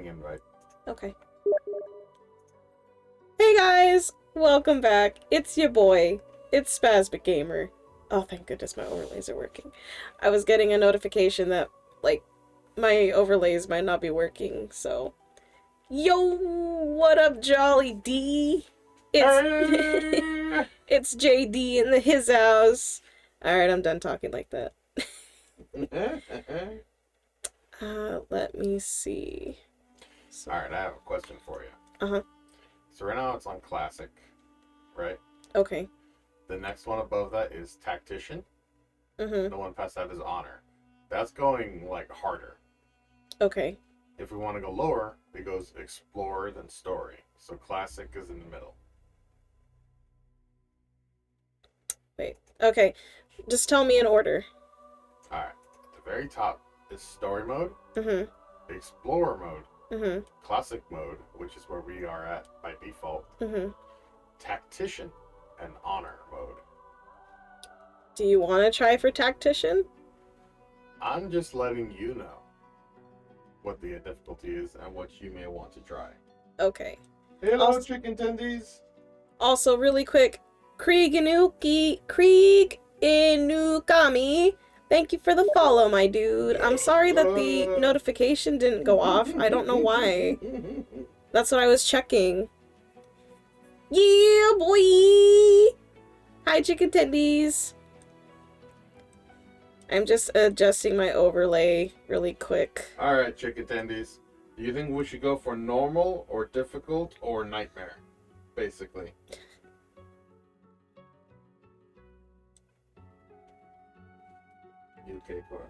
ping invite. Okay. Hey guys! Welcome back. It's your boy. It's SpasmicGamer. Oh, thank goodness my overlays are working. I was getting a notification that, like, my overlays might not be working, so... Yo! What up, Jolly D? It's... it's JD in the his house. Alright, I'm done talking like that. Let me see. Alright, I have a question for you. Uh-huh. So right now it's on Classic, right? Okay. The next one above that is Tactician. Mm-hmm. The one past that is Honor. That's going, like, harder. Okay. If we want to go lower, it goes Explorer, then Story. So Classic is in the middle. Wait. Okay. Just tell me in order. Alright. At the very top is Story Mode, Mm-hmm. Explorer Mode, Mm-hmm. Classic Mode, which is where we are at by default, Mm-hmm. Tactician, and Honor Mode. Do you want to try for Tactician? I'm just letting you know what the difficulty is and what you may want to try. Okay. Hello, Also- chicken tendies. Also, really quick, Krieg Inukami, thank you for the follow, my dude. I'm sorry that the notification didn't go off. I don't know why. That's what I was checking. Yeah, boy! Hi, chicken tendies. I'm just adjusting my overlay really quick. Alright, chicken tendies. Do you think we should go for normal or difficult or nightmare? Basically. You okay, Cora?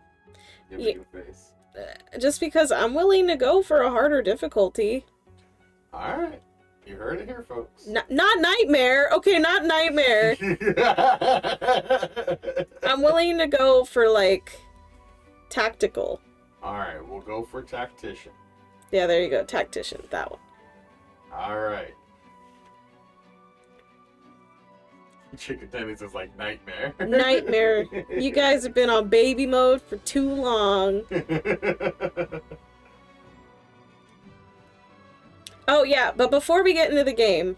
Give me your face. Just because I'm willing to go for a harder difficulty. Alright. You heard it here, folks. Not nightmare. Okay, not nightmare. I'm willing to go for, like, tactical. Alright, we'll go for Tactician. Yeah, there you go. Tactician. That one. Alright. Chicken tendies is like nightmare. Nightmare. You guys have been on baby mode for too long. Oh, yeah, but before we get into the game,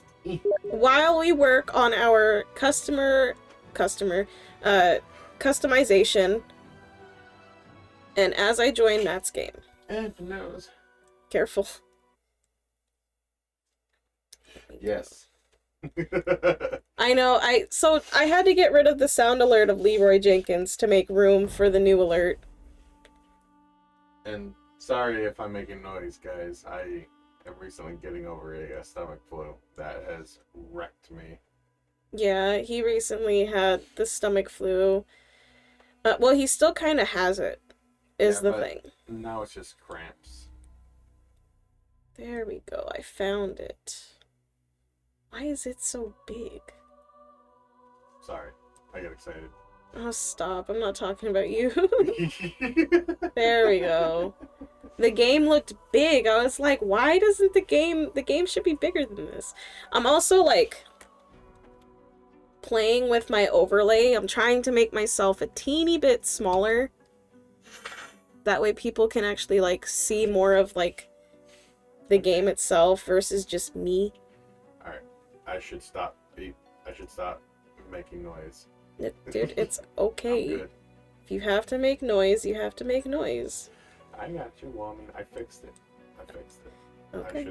while we work on our customization, and as I join Matt's game. And nose. Careful. Yes. I know, so I had to get rid of the sound alert of Leroy Jenkins to make room for the new alert. And sorry if I'm making noise, guys. I am recently getting over a stomach flu that has wrecked me. Yeah, he recently had the stomach flu. Well, he still kind of has it, is the thing. Now it's just cramps. There we go, I found it. Why is it so big? Sorry, I get excited. Oh, stop, I'm not talking about you. There we go. The game looked big. I was like, why doesn't the game should be bigger than this. I'm also, like, playing with my overlay. I'm trying to make myself a teeny bit smaller. That way people can actually, like, see more of, like, the game itself versus just me. Alright, I should stop making noise. Dude, it's okay. I'm good. If you have to make noise, you have to make noise. I got you, woman. I fixed it. Okay.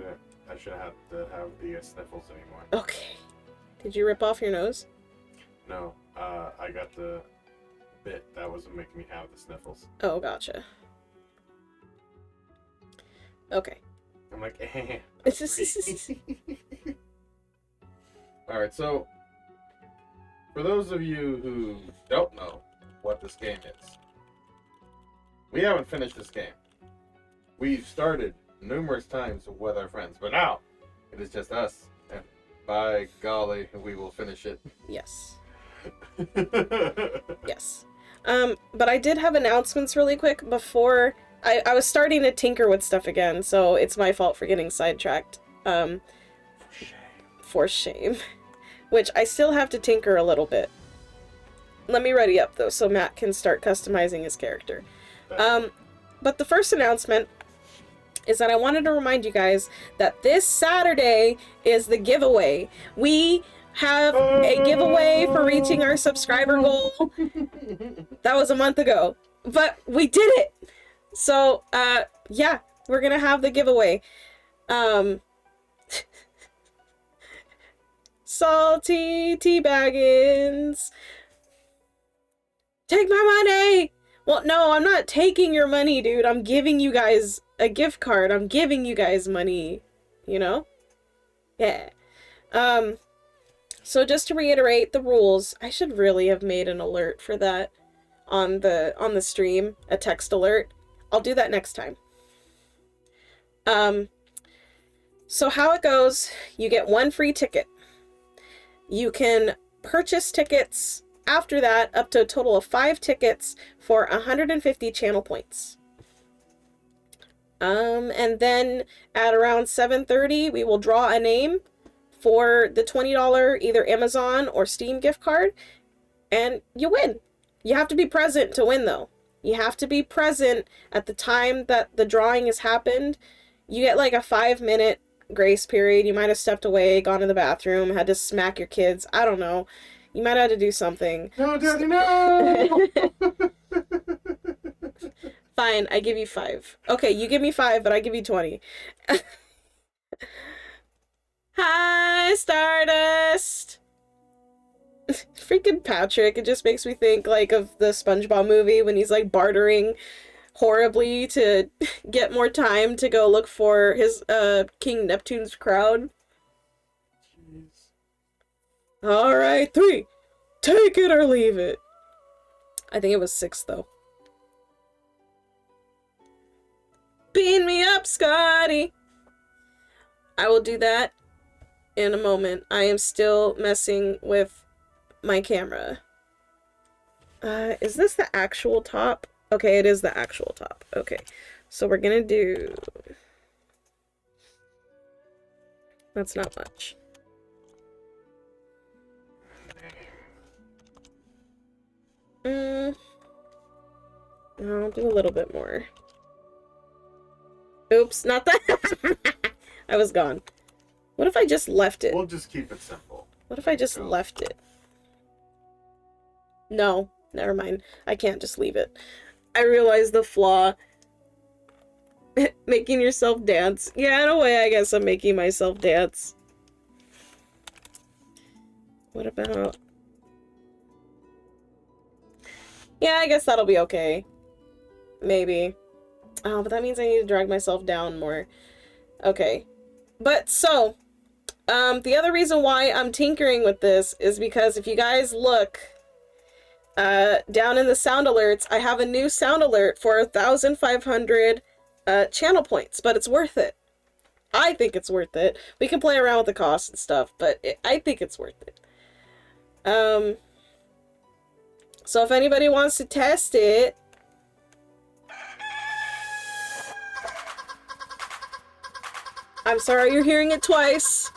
I shouldn't have to have the sniffles anymore. Okay. Did you rip off your nose? No, I got the bit that wasn't making me have the sniffles. Oh, gotcha. Okay. I'm like, Alright, so for those of you who don't know what this game is, we haven't finished this game. We've started numerous times with our friends, but now it is just us, and by golly, we will finish it. Yes. Yes. But I did have announcements really quick before. I was starting to tinker with stuff again, so it's my fault for getting sidetracked. For shame. Which I still have to tinker a little bit. Let me ready up, though, so Matt can start customizing his character. But the first announcement is that I wanted to remind you guys that this Saturday is the giveaway. We have a giveaway for reaching our subscriber goal. That was a month ago, but we did it. So, yeah, we're gonna have the giveaway. Salty Teabaggins. Take my money! Well, no, I'm not taking your money, dude. I'm giving you guys a gift card. I'm giving you guys money. You know? Yeah. So just to reiterate the rules, I should really have made an alert for that on the stream, a text alert. I'll do that next time. So how it goes, you get 1 free ticket. You can purchase tickets after that up to a total of 5 tickets for 150 channel points. And then at around 7:30, we will draw a name for the $20 either Amazon or Steam gift card, and you win. You have to be present to win, though. You have to be present at the time that the drawing has happened. You get like a 5-minute grace period. You might have stepped away, gone to the bathroom, had to smack your kids. I don't know. You might have to do something. No, Daddy, no! Fine, I give you 5. Okay, you give me 5, but I give you 20. Hi, Stardust! Freaking Patrick, it just makes me think, like, of the SpongeBob movie when he's, like, bartering horribly to get more time to go look for his, King Neptune's crown. Jeez. Alright, 3! Take it or leave it! I think it was 6, though. Beam me up, Scotty! I will do that in a moment. I am still messing with my camera. Is this the actual top? Okay, it is the actual top. Okay, so we're gonna do... That's not much. I'll do a little bit more. Oops, not that. I was gone. What if I just left it? We'll just keep it simple. What if I just left it? No, never mind. I can't just leave it. I realize the flaw. Making yourself dance. Yeah, in a way, I guess I'm making myself dance. What about... Yeah, I guess that'll be okay. Maybe. Oh, but that means I need to drag myself down more. Okay. But, so... the other reason why I'm tinkering with this is because if you guys look... down in the sound alerts, I have a new sound alert for 1,500 channel points, but it's worth it. I think it's worth it. We can play around with the cost and stuff, but I think it's worth it. So if anybody wants to test it, I'm sorry you're hearing it twice.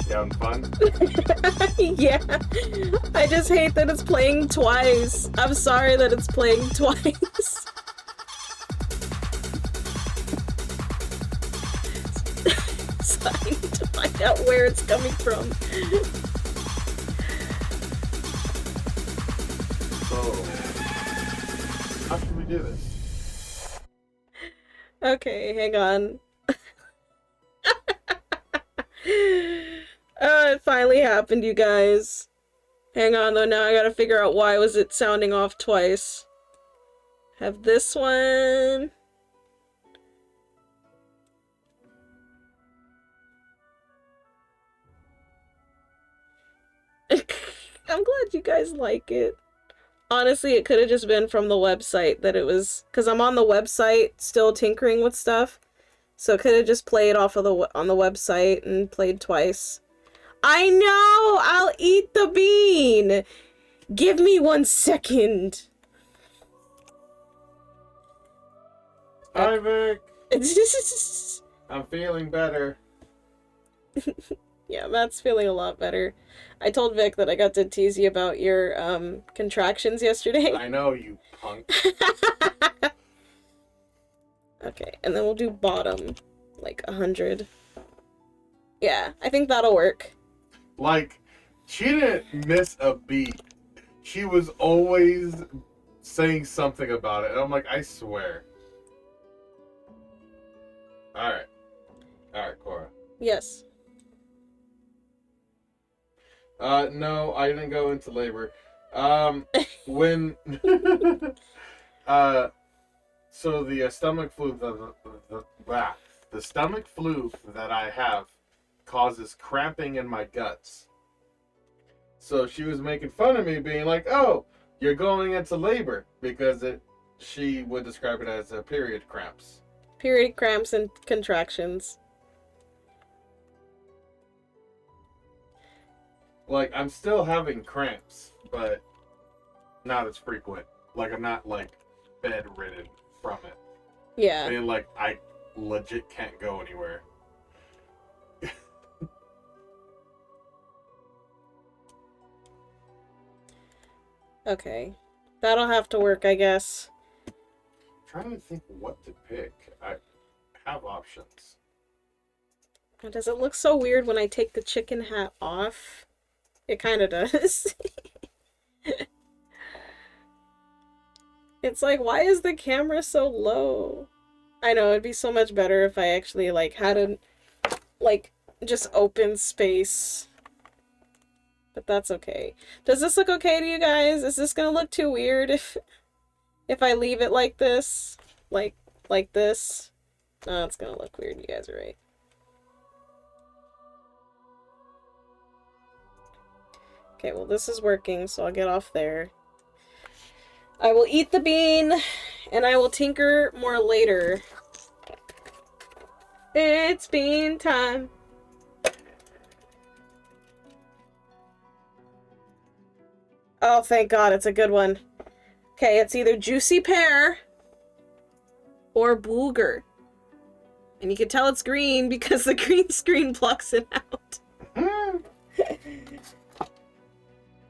You having fun? Yeah. I just hate that it's playing twice. I'm sorry that it's playing twice. So I need to find out where it's coming from. So, how should we do this? Okay, hang on. It finally happened, you guys. Hang on, though, now I gotta figure out why was it sounding off twice. Have this one. I'm glad you guys like it. Honestly, it could have just been from the website that it was... Because I'm on the website still tinkering with stuff. So it could have just played off of on the website and played twice. I know! I'll eat the bean! Give me 1 second. Hi, Vic. I'm feeling better. Yeah, Matt's feeling a lot better. I told Vic that I got to tease you about your contractions yesterday. I know, you punk. Okay, and then we'll do bottom, like 100. Yeah, I think that'll work. Like, she didn't miss a beat. She was always saying something about it. And I'm like, I swear. Alright. Alright, Cora. Yes. No, I didn't go into labor. When... so the stomach flu, the stomach flu that I have causes cramping in my guts. So she was making fun of me, being like, "Oh, you're going into labor," because she would describe it as period cramps. Period cramps and contractions. Like, I'm still having cramps, but not as frequent. Like, I'm not like bedridden from it. Yeah. Being like, I legit can't go anywhere. Okay. That'll have to work, I guess. I'm trying to think what to pick. I have options. Does it look so weird when I take the chicken hat off? It kind of does. It's like, why is the camera so low? I know, it'd be so much better if I actually, like, had a, like, just open space. But that's okay. Does this look okay to you guys? Is this gonna look too weird if I leave it like this? Like this? No, it's gonna look weird, you guys are right. Okay, well this is working, so I'll get off there. I will eat the bean, and I will tinker more later. It's bean time. Oh, thank God, it's a good one. Okay, it's either juicy pear or booger. And you can tell it's green because the green screen blocks it out.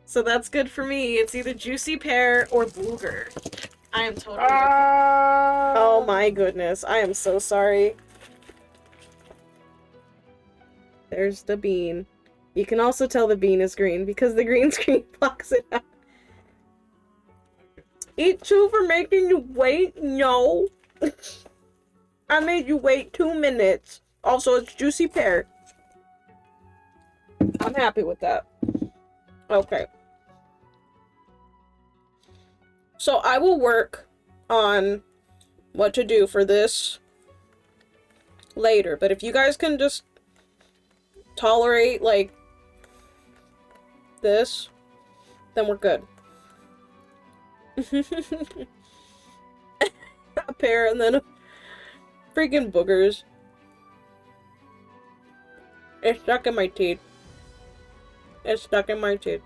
So that's good for me. It's either juicy pear or booger. I am totally okay. Oh my goodness. I am so sorry. There's the bean. You can also tell the bean is green because the green screen blocks it out. Eat two for making you wait? No. I made you wait 2 minutes. Also, it's juicy pear. I'm happy with that. Okay. So I will work on what to do for this later. But if you guys can just tolerate, like, this, then we're good. A pear and then freaking boogers. It's stuck in my teeth. It's stuck in my teeth.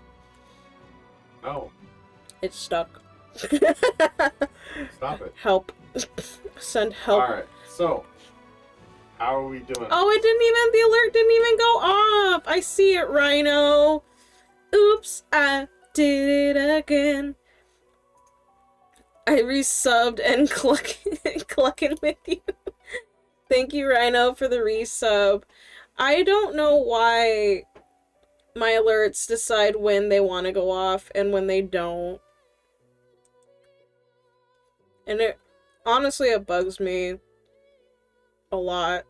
No. It's stuck. Stop it. Help. Send help. Alright, so how are we doing? Oh, it didn't even, the alert didn't even go off. I see it, Rhino. Oops, I did it again. I resubbed and clucking with you. Thank you, Rhino, for the resub. I don't know why my alerts decide when they want to go off and when they don't. And it, honestly, it bugs me a lot.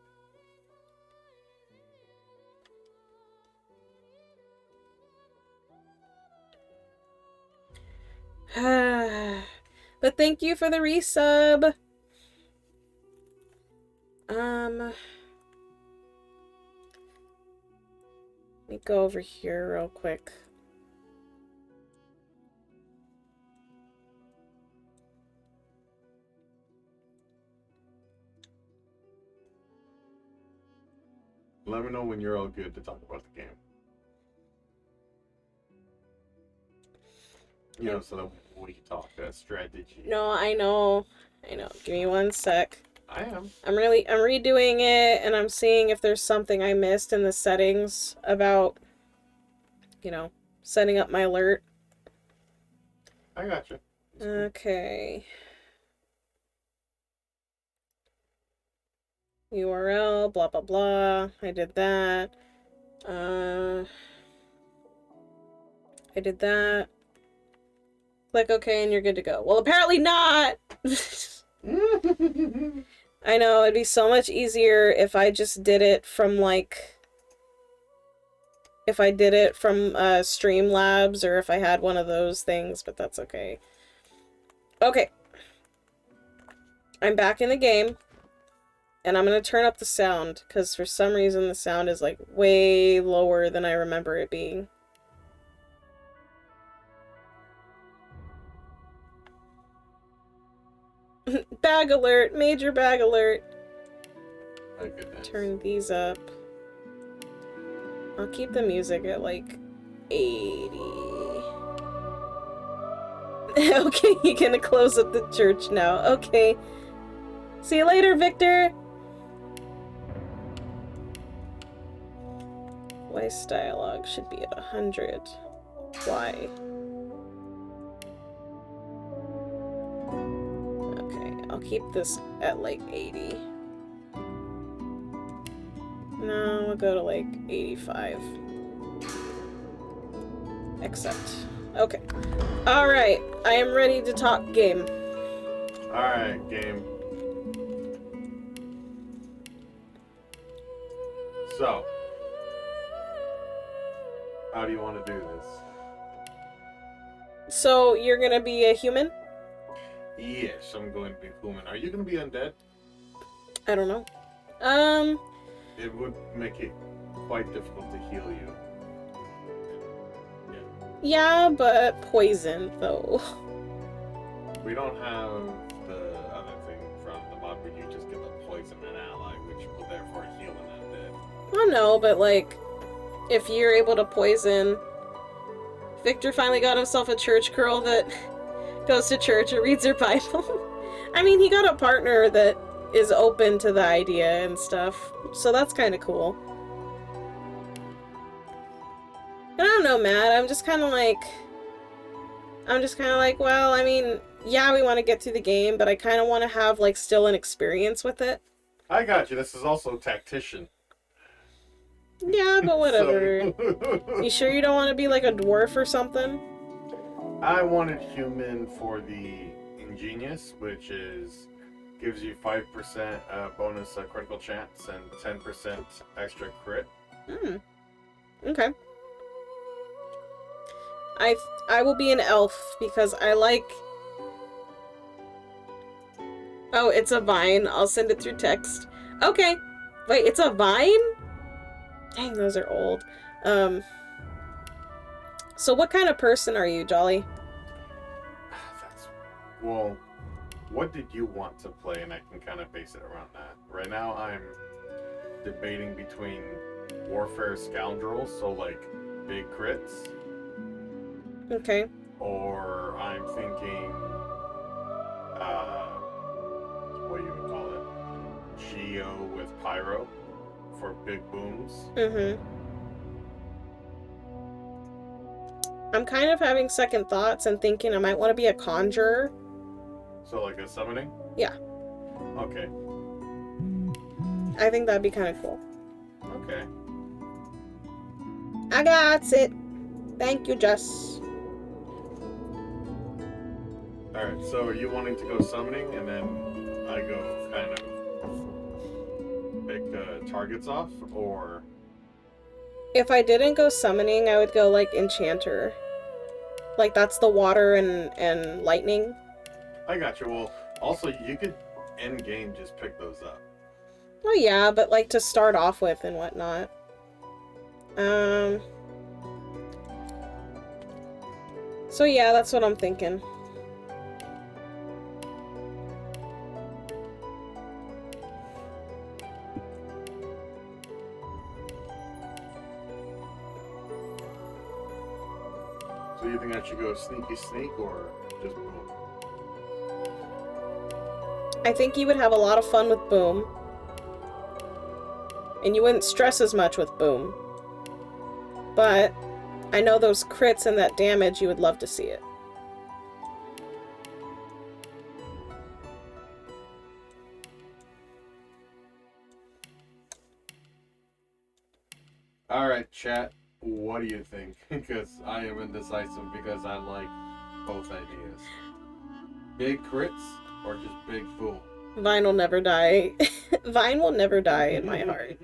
But thank you for the resub. Let me go over here real quick. Let me know when you're all good to talk about the game. You know, so that we can talk strategy. No, I know. Give me one sec. I am. I'm redoing it, and I'm seeing if there's something I missed in the settings about, setting up my alert. I got you. Okay. URL, blah, blah, blah. I did that. I did that. Click OK and you're good to go. Well, apparently not! I know, it'd be so much easier if I just did it from, if I did it from Streamlabs, or if I had one of those things, but that's okay. Okay. I'm back in the game, and I'm gonna turn up the sound, because for some reason the sound is, way lower than I remember it being. Bag alert! Major bag alert! My goodness. Turn these up. I'll keep the music at 80. Okay, you're gonna close up the church now. Okay. See you later, Victor! Voice dialogue should be at 100. Why? Okay, I'll keep this at 80. No, we'll go to 85. Accept. Okay. Alright, I am ready to talk game. Alright, game. So, how do you want to do this? So, you're gonna be a human? Yes, I'm going to be human. Are you going to be undead? I don't know. It would make it quite difficult to heal you. Yeah, but poison, though. We don't have the other thing from the mod where you just get the poison an ally, which will therefore heal an undead. Oh no, but if you're able to poison... Victor finally got himself a church girl that goes to church and reads her Bible. I mean, he got a partner that is open to the idea and stuff, so that's kind of cool. I don't know, Matt, I'm just kind of well, I mean, yeah, we want to get through the game, but I kind of want to have, still an experience with it. I got you. This is also Tactician. Yeah, but whatever. You sure you don't want to be a dwarf or something? I wanted human for the ingenious, which gives you 5% bonus critical chance and 10% extra crit. Okay. I will be an elf because I like... Oh, it's a vine. I'll send it through text. Okay. Wait, it's a vine? Dang, those are old. So what kind of person are you, Jolly? Well, what did you want to play, and I can kind of base it around that. Right now, I'm debating between Warfare Scoundrels, so big crits. Okay. Or I'm thinking, what you would call it? Geo with Pyro for big booms. Mm-hmm. I'm kind of having second thoughts and thinking I might want to be a conjurer. So a summoning? Yeah. Okay. I think that'd be kind of cool. Okay. I got it. Thank you, Jess. Alright, so are you wanting to go summoning, and then I go kind of pick targets off, or... If I didn't go summoning, I would go enchanter. That's the water and lightning. I got you. Well, also, you could end game just pick those up. Well, yeah, but to start off with and whatnot. So yeah, that's what I'm thinking. So you think I should go sneaky sneak or just boom? I think you would have a lot of fun with Boom. And you wouldn't stress as much with Boom. But I know those crits and that damage, you would love to see it. Alright, chat. What do you think? Because I am indecisive because I like both ideas. Big crits or just big boom? Vine will never die. Vine will never die in my heart.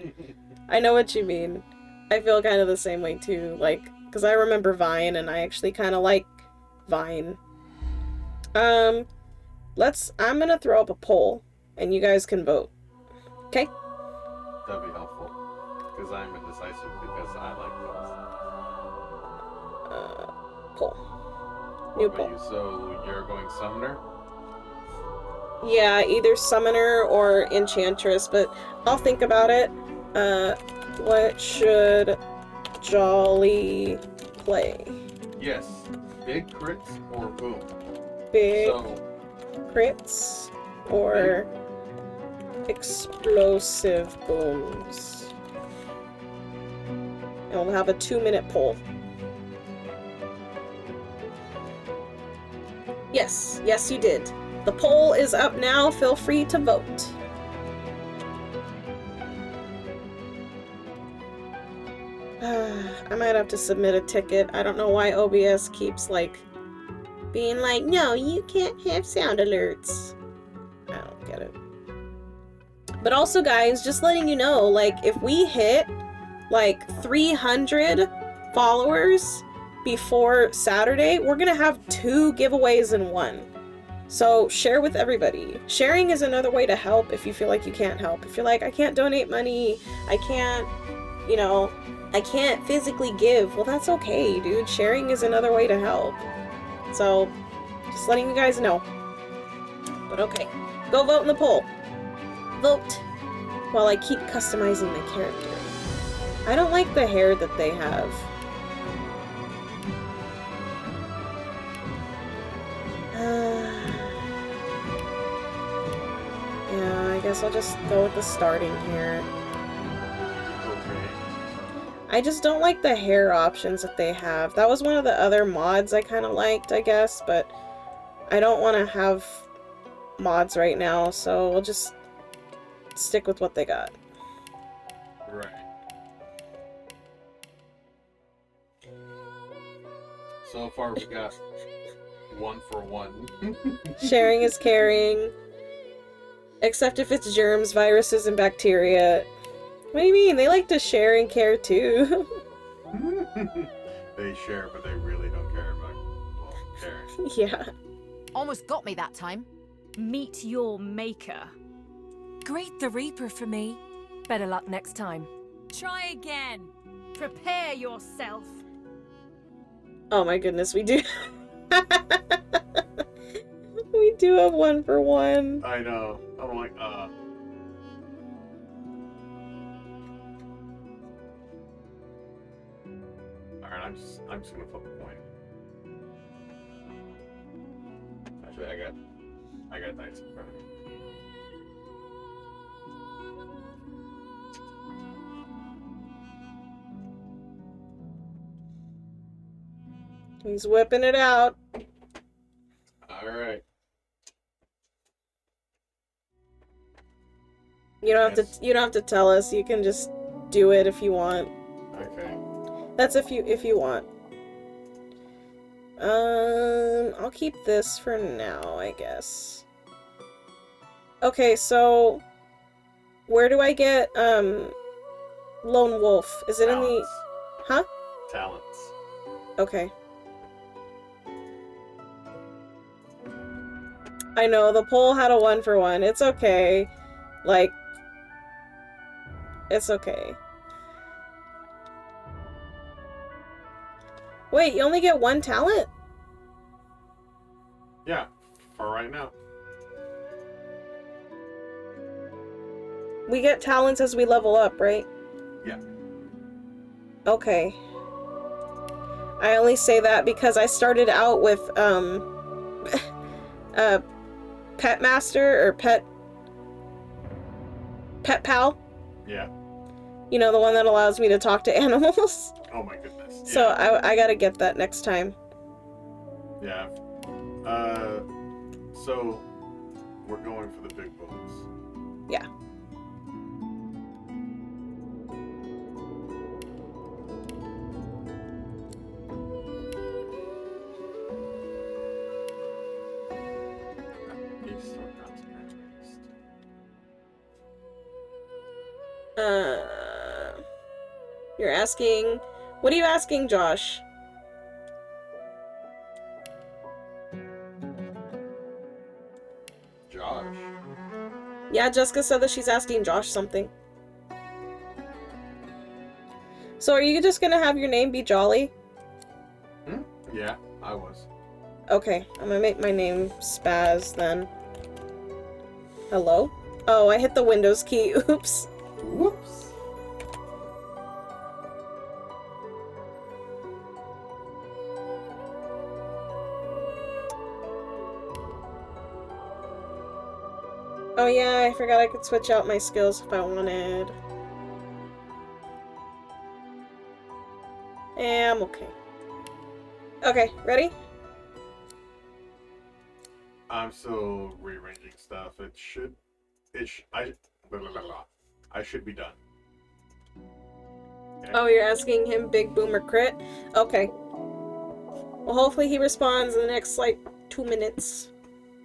I know what you mean. I feel kind of the same way too. Like, because I remember Vine and I actually kind of like Vine. I'm gonna throw up a poll and you guys can vote. Okay? That'd be helpful. Because I'm indecisive because I like both. Poll. What New about poll. you? So you're going Summoner? Yeah, either Summoner or Enchantress, but I'll think about it. What should Jolly play? Yes. Big crits or boom? Big So, crits or explosive booms? And we'll have a 2-minute poll. Yes, yes you did. The poll is up now. Feel free to vote. I might have to submit a ticket. I don't know why OBS keeps, like, being like, no, you can't have sound alerts. I don't get it. But also, guys, just letting you know, like, if we hit, like, 300 followers before Saturday, we're gonna have 2 giveaways in one. So share with everybody. Sharing is another way to help if you feel like you can't help. If you're like, I can't donate money, I can't, you know, I can't physically give. Well, that's okay, dude. Sharing is another way to help. So, just letting you guys know. But okay, go vote in the poll. Vote while I keep customizing my character. I don't like the hair that they have. Yeah, I guess I'll just go with the starting hair. Okay. I just don't like the hair options that they have. That was one of the other mods I kind of liked, I guess, but I don't want to have mods right now, so we'll just stick with what they got. Right. So far we got 1 for 1. Sharing is caring. Except if it's germs, viruses, and bacteria. What do you mean? They like to share and care too. They share, but they really don't care about, well, caring. Yeah. Almost got me that time. Meet your maker. Greet the Reaper for me. Better luck next time. Try again. Prepare yourself. Oh my goodness, we do. We do have 1 for 1. I know. I'm like, Alright, I'm just gonna flip a coin. Actually, I got dice in front of me. He's whipping it out. Alright. You don't have to. You don't have to tell us. You can just do it if you want. Okay. That's if you want. I'll keep this for now, I guess. Okay, so where do I get Lone Wolf? Is it in the? Huh? Talents. Okay. I know the poll had a 1 for 1. It's okay. Like, it's okay. Wait, you only get 1 talent? Yeah, for right now. We get talents as we level up, right? Yeah. Okay. I only say that because I started out with Pet Master or Pet pet pal. Yeah. You know, the one that allows me to talk to animals. Oh my goodness. So Yeah. I gotta get that next time. Yeah. So we're going for the big booms. Yeah. East or continent east. You're asking... What are you asking, Josh? Josh. Yeah, Jessica said that she's asking Josh something. So are you just gonna have your name be Jolly? Hmm? Yeah, I was. Okay, I'm gonna make my name Spaz then. Hello? Oh, I hit the Windows key. Oops. Whoops. Oh yeah, I forgot I could switch out my skills if I wanted. I'm okay. Okay, ready? I'm still rearranging stuff. Blah, blah, blah, blah. I should be done. Okay. Oh, you're asking him Big Boomer Crit? Okay. Well, hopefully he responds in the next, like, 2 minutes.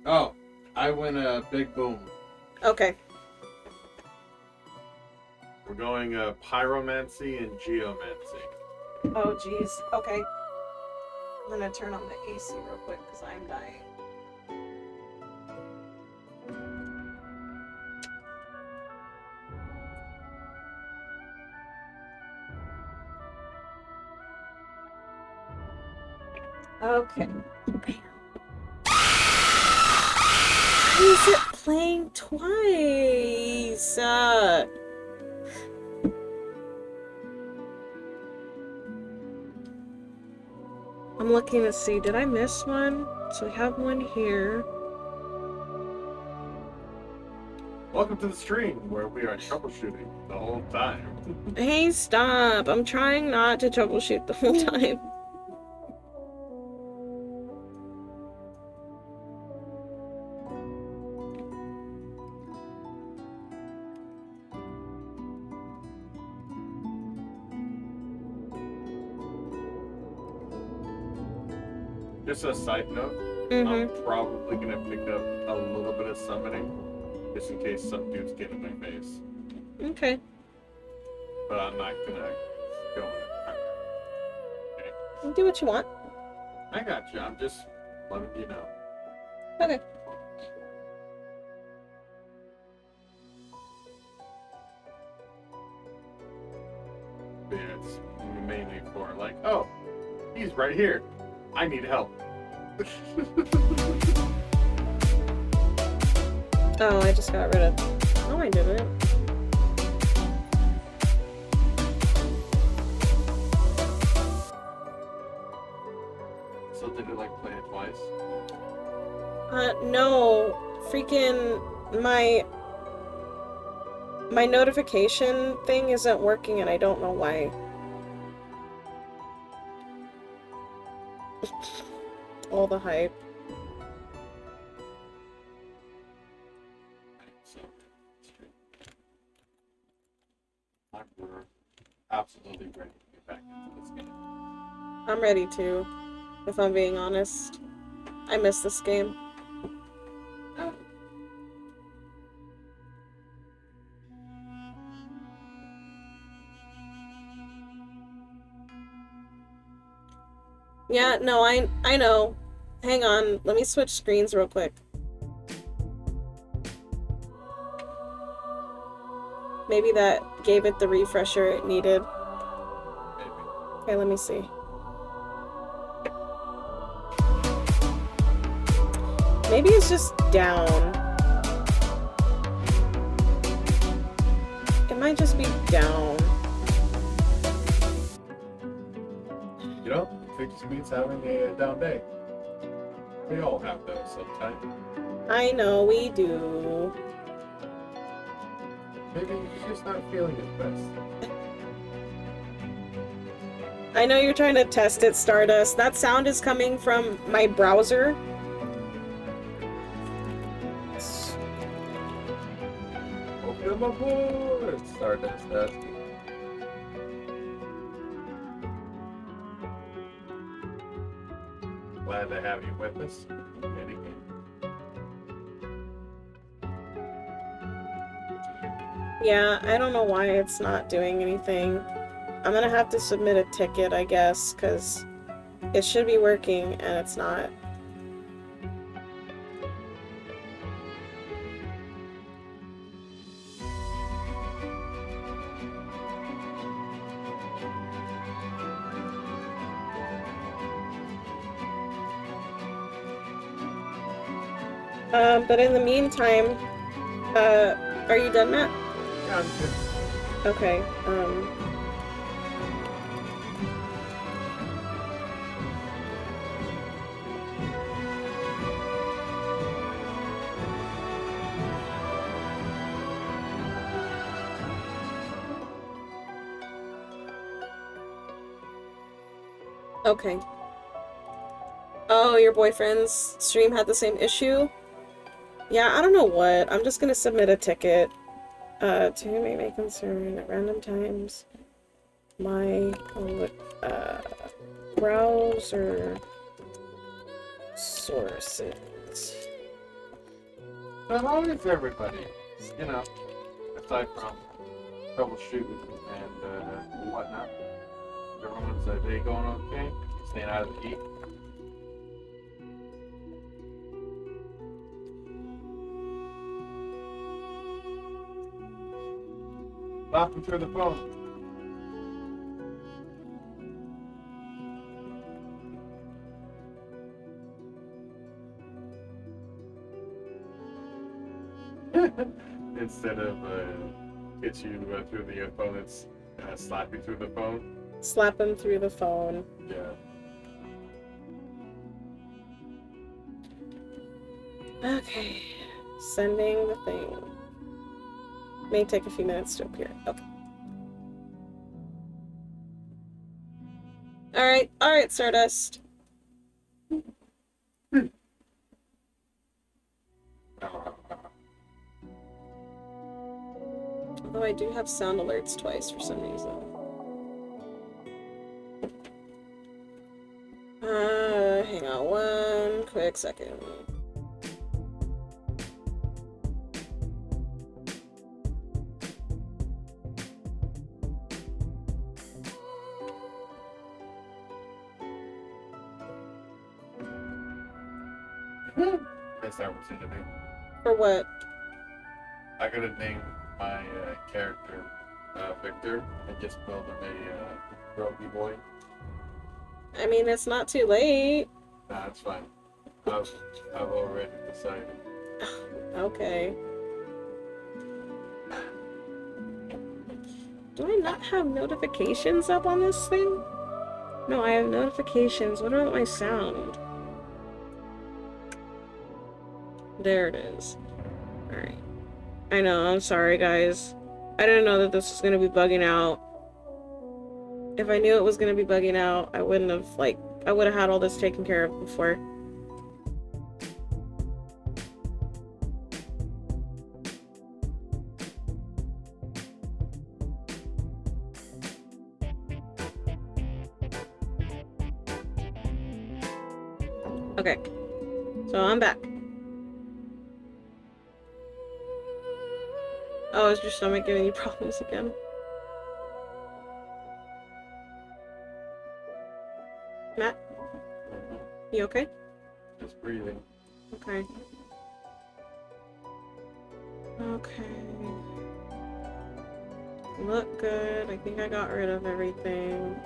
Oh, I win a big boom. Okay. We're going pyromancy and geomancy. Oh, jeez. Okay. I'm gonna turn on the AC real quick, because I'm dying. Okay. Why is it playing twice? I'm looking to see, did I miss one? So we have one here. Welcome to the stream where we are troubleshooting the whole time. Hey, stop. I'm trying not to troubleshoot the whole time. Just a side note, I'm probably gonna pick up a little bit of summoning, just in case some dudes get in my face. Okay. But I'm not gonna go in it. Okay. You do what you want. I got you. I'm just letting you know. Okay. But yeah, it's mainly for like, oh, he's right here. I need help. Oh, I just got rid of... No, I didn't. So did it like play it twice? No. Freaking... My notification thing isn't working and I don't know why. All the hype. So, we're absolutely ready to get back into this game. I'm ready to, if I'm being honest. I miss this game. Yeah, no, I know. Hang on, let me switch screens real quick. Maybe that gave it the refresher it needed. Maybe. Okay, let me see. Maybe it's just down. It might just be down. You know, it just means having a down day. We all have those sometimes. I know we do. Maybe he's just not feeling his best. I know you're trying to test it, Stardust. That sound is coming from my browser. Welcome aboard, Stardust Dusty. Glad to have you with us. Yet again. Yeah, I don't know why it's not doing anything. I'm gonna have to submit a ticket, I guess, because it should be working and it's not. But in the meantime, are you done, Matt? Yeah, I'm good. Okay, okay. Oh, your boyfriend's stream had the same issue? Yeah, I don't know what. I'm just gonna submit a ticket. To whom it may concern, at random times, my, browser sources. So how is everybody? You know, aside from troubleshooting and whatnot. Everyone's day going okay? Staying out of the heat? Laughing through the phone. Instead of hit you through the phone, it's slap you through the phone. Slap him through the phone. Yeah. Okay. Sending the thing. May take a few minutes to appear. Okay. Alright, Stardust. Although I do have sound alerts twice for some reason. Hang on one quick second. Guess that was it to me. For what? I could have named my character Victor and just build him a Roby boy. I mean, it's not too late. Nah, that's fine. I've already decided. Okay. Do I not have notifications up on this thing? No, I have notifications. What about my sound? There it is. Alright. I know, I'm sorry, guys. I didn't know that this was gonna be bugging out. If I knew it was gonna be bugging out, I wouldn't have, I would have had all this taken care of before. Okay. So I'm back. Oh, is your stomach giving you problems again? Matt? You okay? Just breathing. Okay. Okay. Look good. I think I got rid of everything.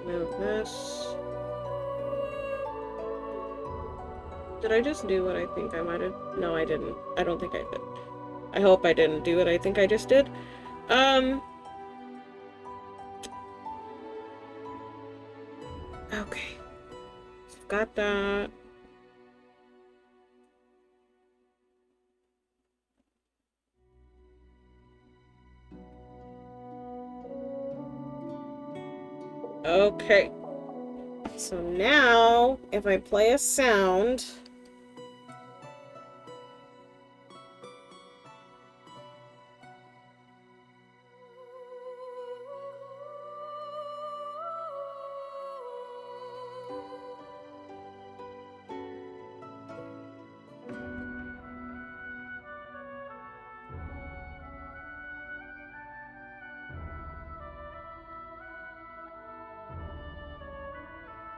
Remove this. Did I just do what I think I might have? No, I didn't. I don't think I did. I hope I didn't do what I think I just did. Okay. Got that. Okay. So now, if I play a sound...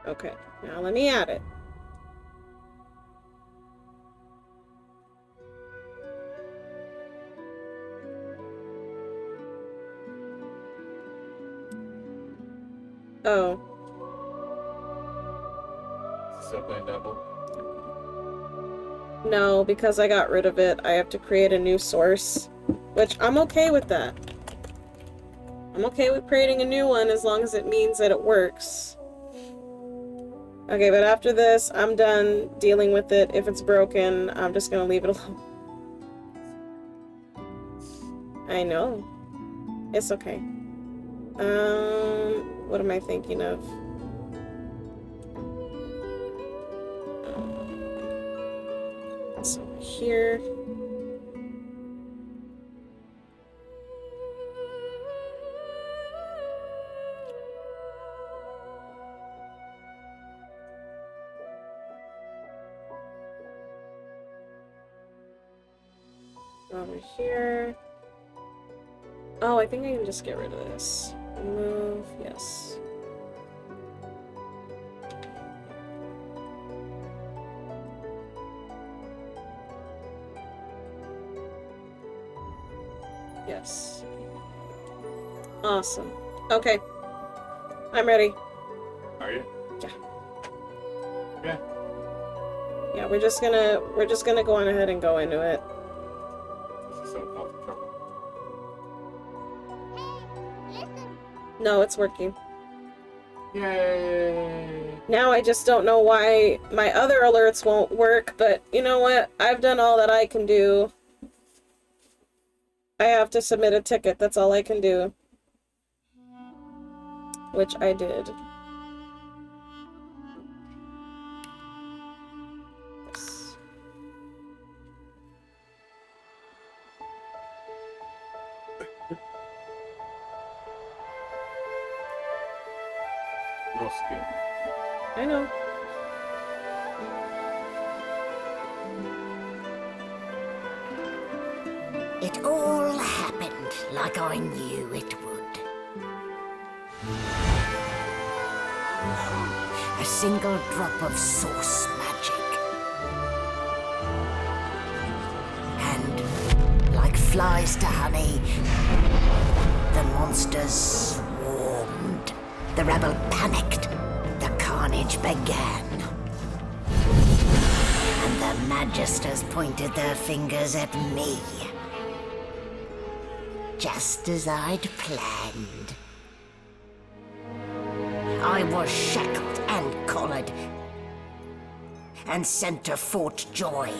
Okay, now let me add it. Oh. Still playing double. No, because I got rid of it, I have to create a new source. Which, I'm okay with that. I'm okay with creating a new one as long as it means that it works. Okay, but after this, I'm done dealing with it. If it's broken, I'm just gonna leave it alone. I know. It's okay. What am I thinking of? So here. Over here. Oh, I think I can just get rid of this. Remove, yes. Yes. Awesome. Okay. I'm ready. Are you? Yeah. Yeah. Yeah, we're just gonna go on ahead and go into it. This is so comfortable. No, it's working. Yay! Now I just don't know why my other alerts won't work, but you know what? I've done all that I can do. I have to submit a ticket, that's all I can do. Which I did. Yes. No skill. I know. It all happened like I knew it would. A single drop of source magic. And, like flies to honey, the monsters swarmed. The rebel panicked. The carnage began. And the magisters pointed their fingers at me. Just as I'd planned. I was shackled and collared, and sent to Fort Joy.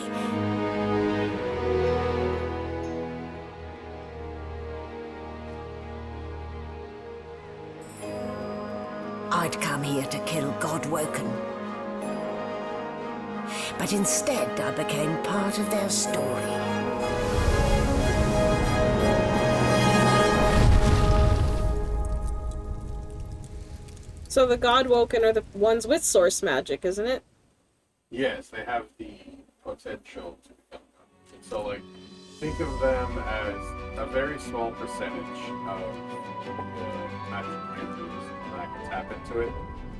I'd come here to kill Godwoken. But instead, I became part of their story. So the Godwoken are the ones with source magic, isn't it? Yes, they have the potential to become God. So, like, think of them as a very small percentage of the magic ranges that can tap into it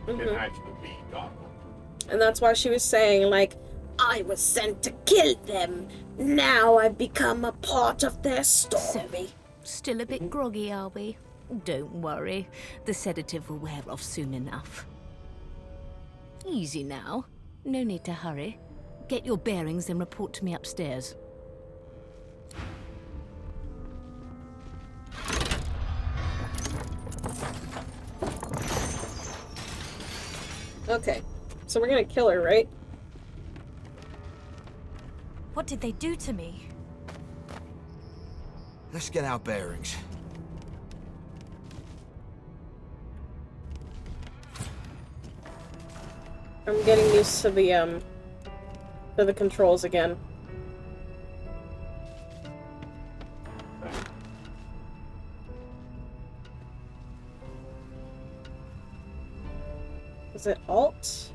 can actually be God. And that's why she was saying, like, I was sent to kill them. Now I've become a part of their story. Still a bit groggy, are we? Don't worry. The sedative will wear off soon enough. Easy now. No need to hurry. Get your bearings and report to me upstairs. Okay. So we're gonna kill her, right? What did they do to me? Let's get our bearings. I'm getting used to the controls again. Is it Alt?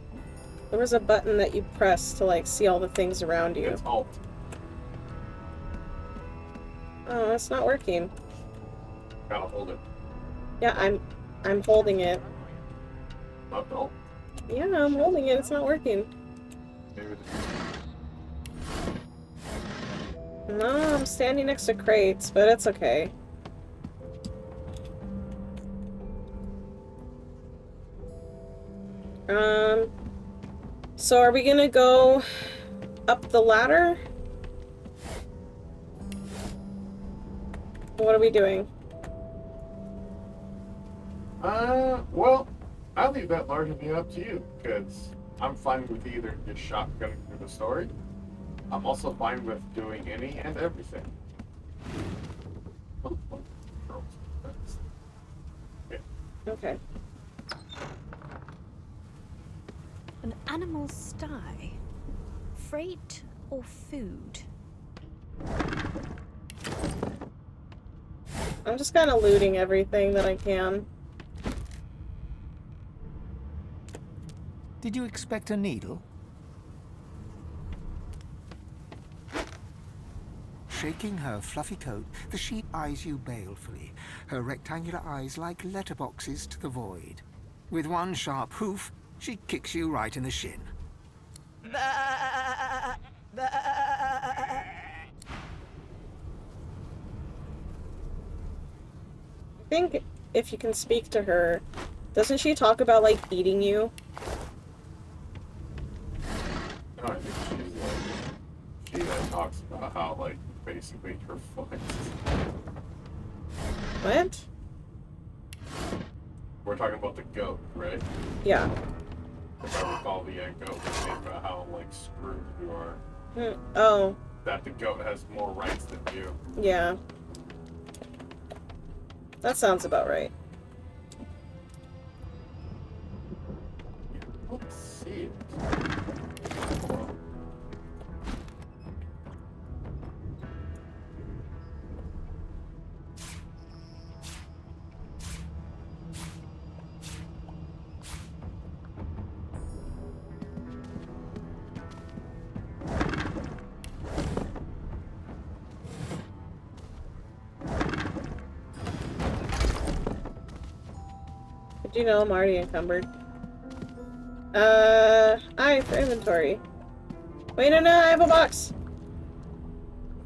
There was a button that you press to like see all the things around you. It's Alt. Oh, it's not working. Gotta hold it. Yeah, I'm holding it. Not Alt. Yeah, I'm holding it. It's not working. Maybe it's... No, I'm standing next to crates, but it's okay. So are we gonna go up the ladder? What are we doing? Well, I leave that largely up to you, because I'm fine with either just shotgunning through the story. I'm also fine with doing any and everything. Okay. An animal sty? Freight or food? I'm just kind of looting everything that I can. Did you expect a needle? Shaking her fluffy coat, the sheep eyes you balefully, her rectangular eyes like letterboxes to the void. With one sharp hoof, she kicks you right in the shin. I think if you can speak to her, doesn't she talk about like eating you? No, I think she's like, she then talks about how, like, basically her foot. What? We're talking about the goat, right? Yeah. If I recall, the goat was saying about how, like, screwed you are. Oh, That the goat has more rights than you. yeah. That sounds about right. Let's see it. Did you know I'm already encumbered? I for inventory. Wait, no, I have a box.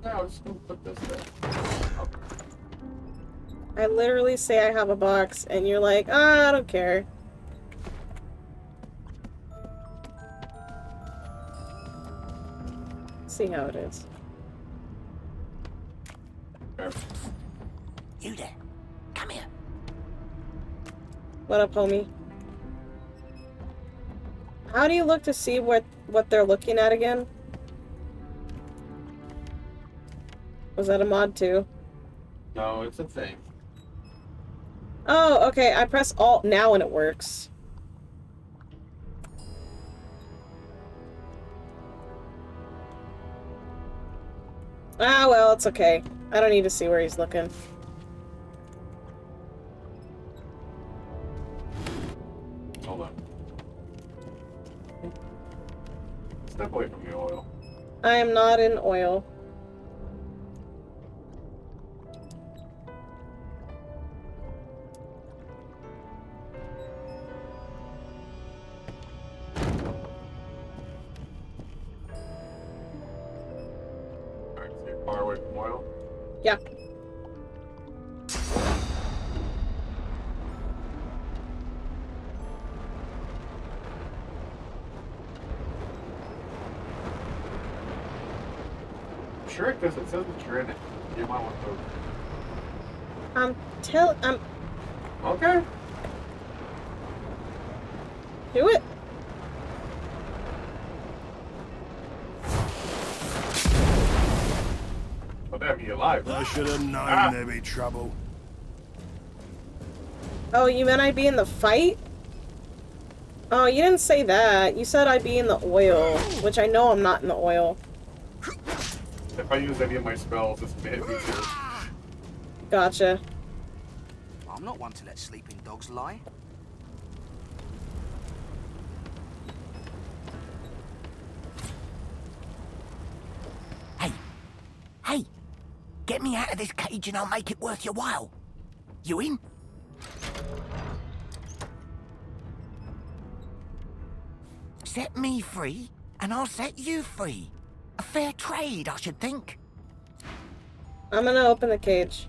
No, I'm just gonna put this there. I literally say I have a box, and you're like, ah, I don't care. See how it is. Okay. You there. Come here. What up, homie? How do you look to see what they're looking at again? Was that a mod too? No, it's a thing. Oh, okay. I press Alt now and it works. Ah, well, it's okay. I don't need to see where he's looking. Hold on. Step away from the oil. I am not in oil. Alright, so you're far away from oil. Yeah. Sure, because it says that you're in it. You might want to move. I'm Okay. do it. alive. I should have known there'd be trouble. Oh, you meant I'd be in the fight? Oh, you didn't say that. You said I'd be in the oil, which I know I'm not in the oil. If I use any of my spells, it's made me too. Gotcha. I'm not one to let sleeping dogs lie. Hey, get me out of this cage and I'll make it worth your while. You in? Set me free, and I'll set you free. A fair trade, I should think. I'm gonna open the cage.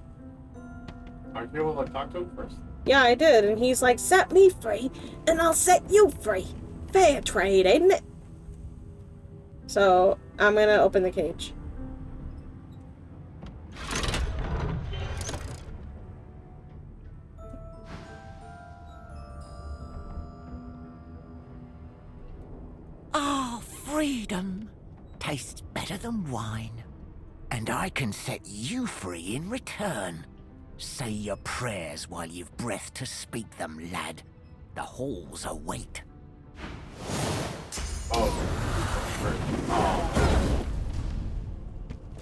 Aren't you able to talk to him first? Yeah, I did, and he's like, set me free, and I'll set you free. Fair trade, ain't it? So, I'm gonna open the cage. Ah, freedom. Tastes better than wine. And I can set you free in return. Say your prayers while you've breath to speak them, lad. The halls await. Oh.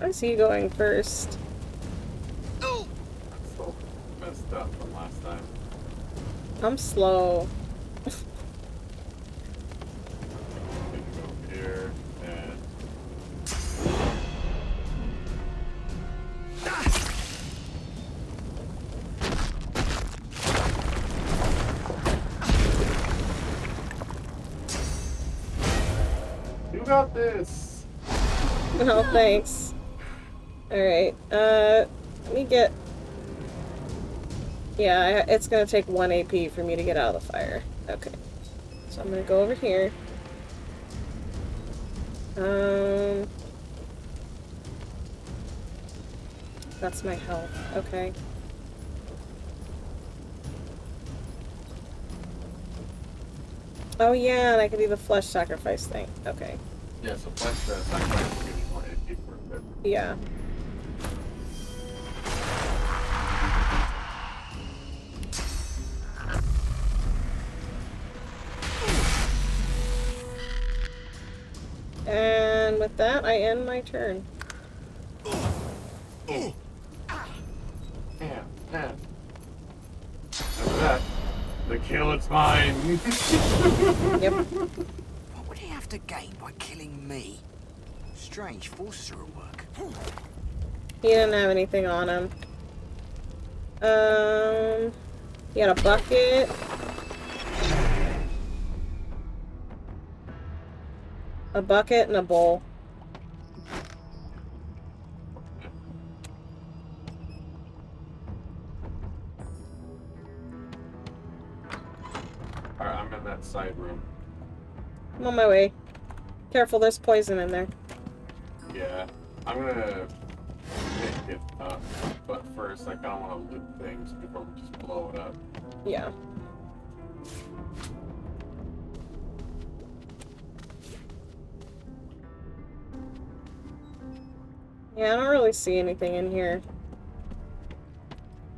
I see you going first. That's so messed up from last time. I'm slow. Go here and. You got this. Oh, thanks. Alright, let me get... Yeah, it's gonna take 1 AP for me to get out of the fire. Okay. So I'm gonna go over here. That's my health. Okay. Oh yeah, and I can do the flesh sacrifice thing. Okay. Yeah, so flesh sacrifice will give you more AP for a bit. Yeah. And with that, I end my turn. Yeah. After that, the kill, it's mine. Yep. What would he have to gain by killing me? Strange forces are at work. He didn't have anything on him. He had a bucket. A bucket and a bowl. Alright, I'm in that side room. I'm on my way. Careful, there's poison in there. Yeah, I'm gonna pick it up, but first I kinda wanna loot things before we just blow it up. Yeah. Yeah, I don't really see anything in here.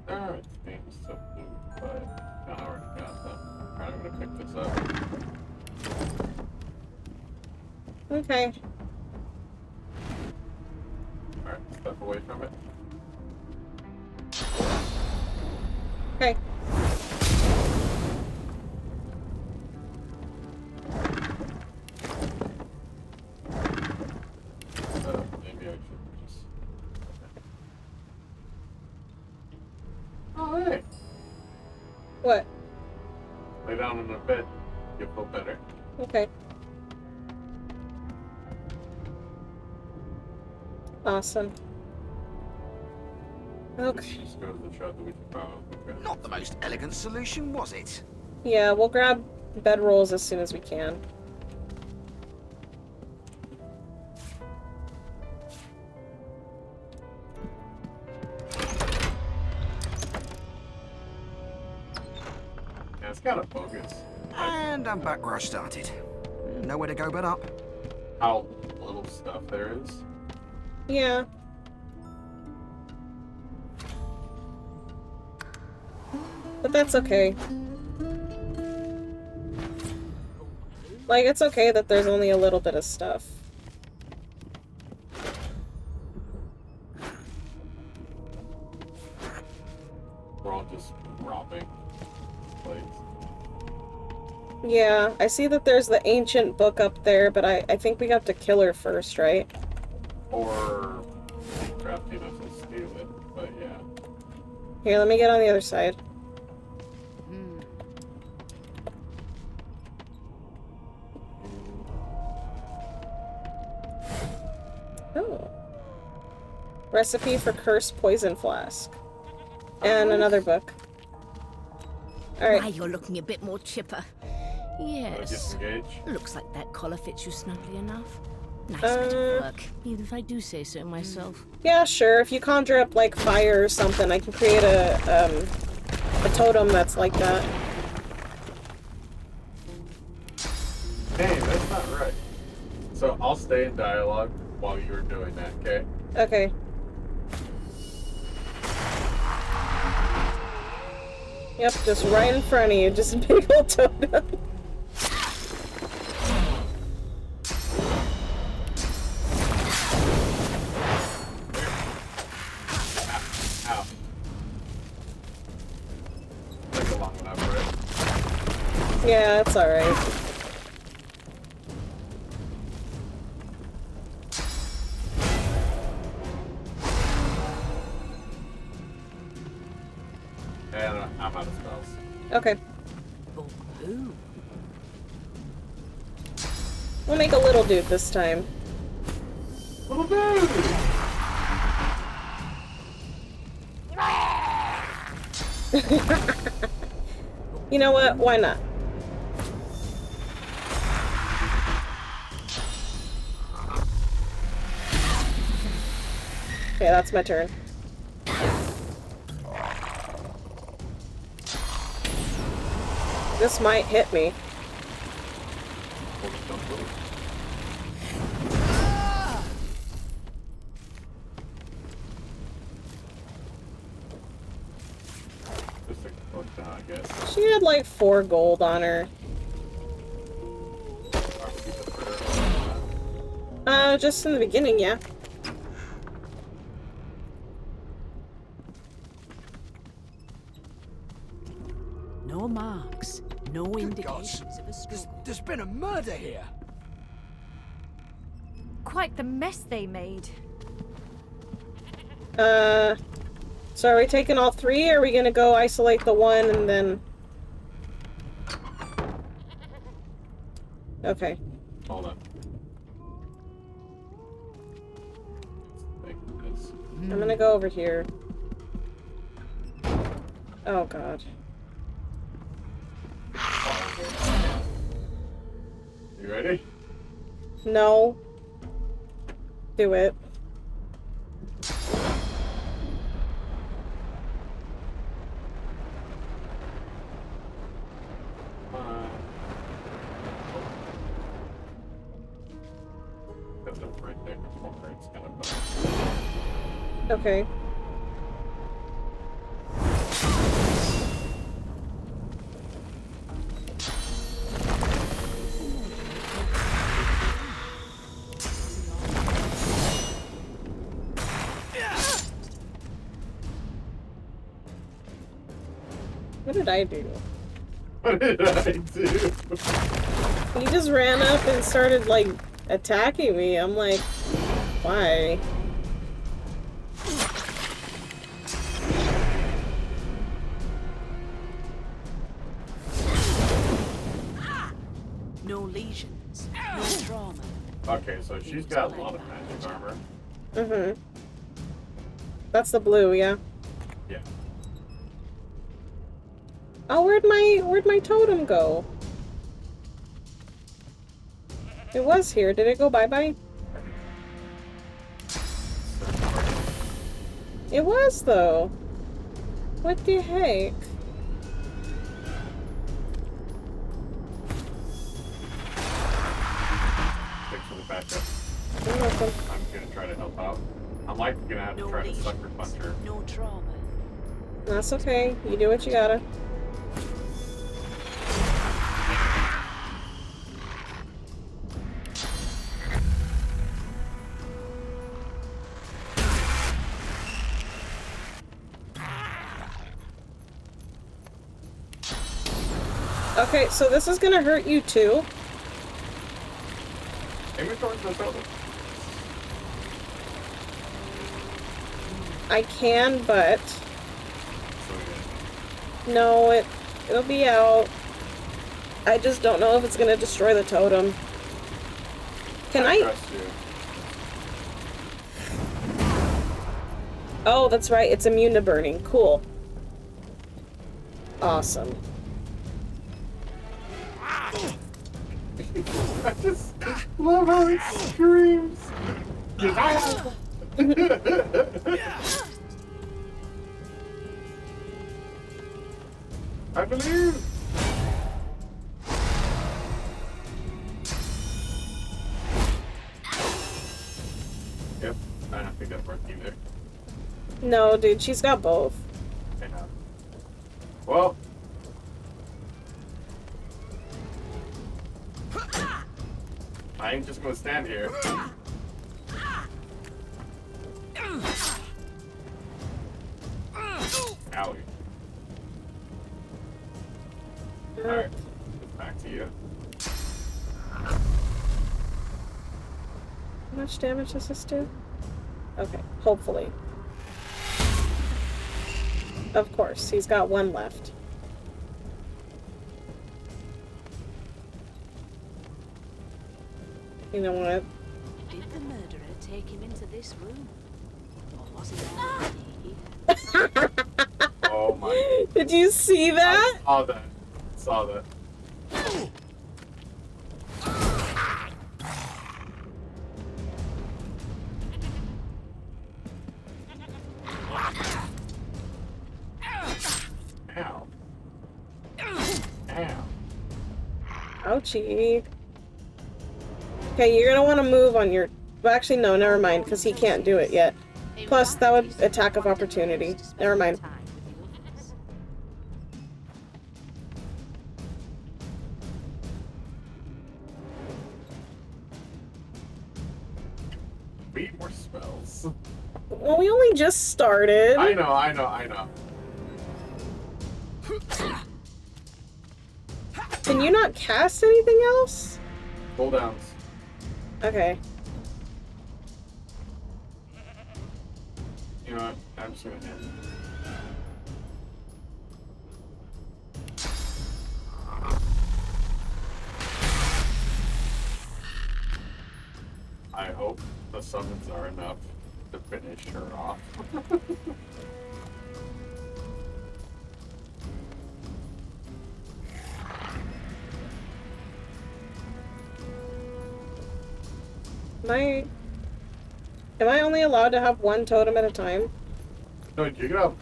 Alright, things to loot, but I already got them. Alright, I'm gonna pick this up. Okay. Alright, step away from it. Okay. Maybe I should just... Oh, hey! What? Lay down in the bed. You'll feel better. Okay. Awesome. Okay. This just goes to show that we should probably grab Not the most elegant solution, was it? Yeah, we'll grab bedrolls as soon as we can. Yeah, it's kind of bogus. And I'm back where I started. Nowhere to go but up. How little stuff there is. Yeah. But that's okay. Like, it's okay that there's only a little bit of stuff. We're all just robbing plates. Yeah, I see that there's the ancient book up there, but I think we have to kill her first, right? Or be crafty enough to steal it, but yeah. Here, let me get on the other side. Oh. Recipe for cursed poison flask. And another book. Why, Alright. you're looking a bit more chipper. Yes. Disengage. Looks like that collar fits you snugly enough. Nice bit of work, even if I do say so myself. Yeah, sure. If you conjure up, like, fire or something, I can create a totem that's like that. Hey, that's not right. So I'll stay in dialogue while you're doing that, okay? Okay. Yep, just right in front of you, just a big old totem. Ow. Took a long enough, right? Yeah, it's alright. And I'm out of spells. Okay. Oh, ooh. We'll make a little dude this time. Little dude! You know what? Why not? Okay, that's my turn. This might hit me. Just a book down, I guess. She had like 4 gold on her. Just in the beginning, yeah. No marks, no Good indications of a gods. struggle. There's been a murder here. Quite the mess they made. So are we taking all 3, or are we gonna go isolate the one and then... Okay. Hold on. Like this. I'm gonna go over here. Oh god. You ready? No. Do it. That's a right there. It's kind of Okay. What did I do? What did I do? He just ran up and started, like, attacking me. I'm like, why? No lesions, no trauma. Okay, so she's got a lot of magic armor. Mm-hmm. That's the blue, yeah. Yeah. Oh, where'd my totem go? It was here. Did it go bye-bye? It was, though. What the heck? Thanks for the backup. You're welcome. I'm gonna try to help out. I'm like gonna have to No try to lesions, sucker punch her. no trauma. That's okay. You do what you gotta. Okay, so this is gonna hurt you too. Aim it towards the totem. I can, but So no, it'll be out. I just don't know if it's gonna destroy the totem. Can I? trust you. Oh, that's right. It's immune to burning. Cool. Awesome. I just love how it screams. Yeah. I believe. Yep, I don't think that worked either. No, dude, she's got both. I know. Well. I ain't just gonna stand here. Owie. Alright, back to you. How much damage does this do? Okay, hopefully. Of course, he's got one left. You know what? Did the murderer take him into this room? Or was he already here? Oh my. Did you see that? I saw that. Saw that. Ow. Ow. Ouchie. Okay, you're gonna want to move on your... Well, actually, no, never mind, because he can't do it yet. Plus, that would attack of opportunity. Never mind. We need more spells. Well, we only just started. I know. Can you not cast anything else? Cooldowns. Okay. You know what? I'm just gonna end. I hope the summons are enough to finish her off. Am I only allowed to have one totem at a time? No, you can have.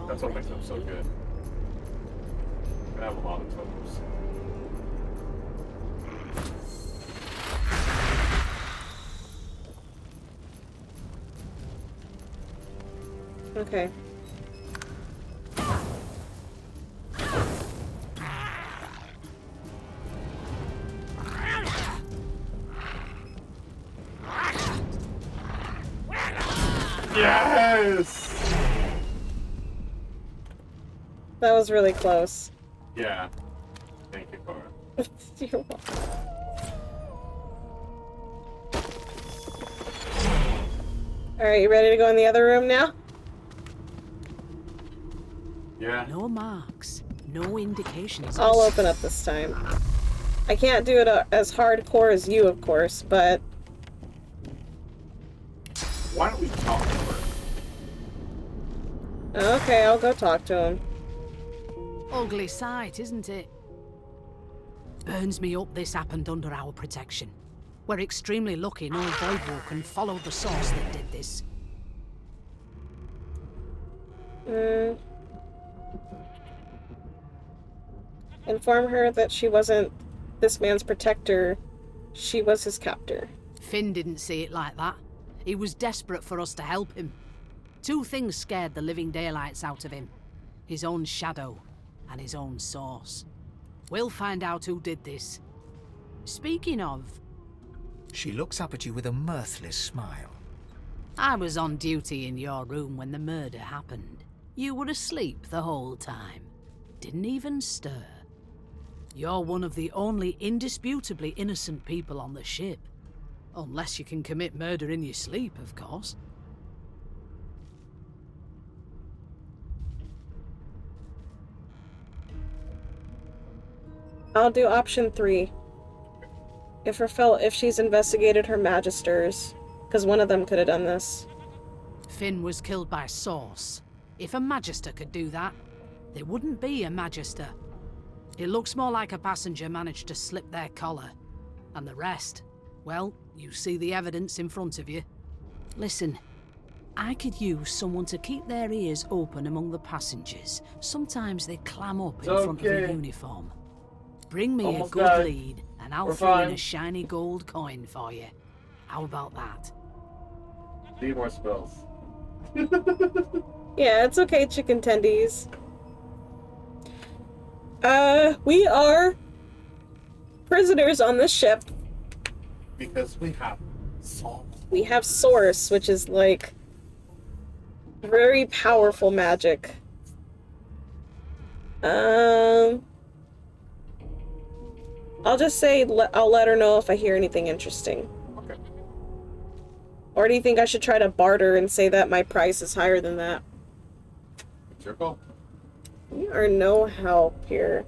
That's what makes them so good. You can have a lot of totems. Okay. Yes! That was really close. Yeah. Thank you, Cora. You're welcome. Alright, you ready to go in the other room now? Yeah. No marks, no indications. I'll open up this time. I can't do it as hardcore as you, of course, but... Why don't we talk to her? Okay, I'll go talk to him. Ugly sight, isn't it? Burns me up this happened under our protection. We're extremely lucky no Voidwalker followed the source that did this. Inform her that she wasn't this man's protector. She was his captor. Finn didn't see it like that. He was desperate for us to help him. Two things scared the living daylights out of him. His own shadow and his own source. We'll find out who did this. Speaking of... She looks up at you with a mirthless smile. I was on duty in your room when the murder happened. You were asleep the whole time. Didn't even stir. You're one of the only indisputably innocent people on the ship. Unless you can commit murder in your sleep, of course. I'll do option 3. If she's investigated her magisters, because one of them could have done this. Finn was killed by Source. If a Magister could do that, there wouldn't be a Magister. It looks more like a passenger managed to slip their collar. And the rest, well, you see the evidence in front of you. Listen, I could use someone to keep their ears open among the passengers. Sometimes they clam up in front of a uniform. Bring me a good lead, and I'll throw in a shiny gold coin for you. How about that? Need more spells. Yeah, it's okay, chicken tendies. We are prisoners on this ship. Because we have Source. We have Source, which is like very powerful magic. I'll just say I'll let her know if I hear anything interesting. Okay. Or do you think I should try to barter and say that my price is higher than that? It's your call. You are no help here.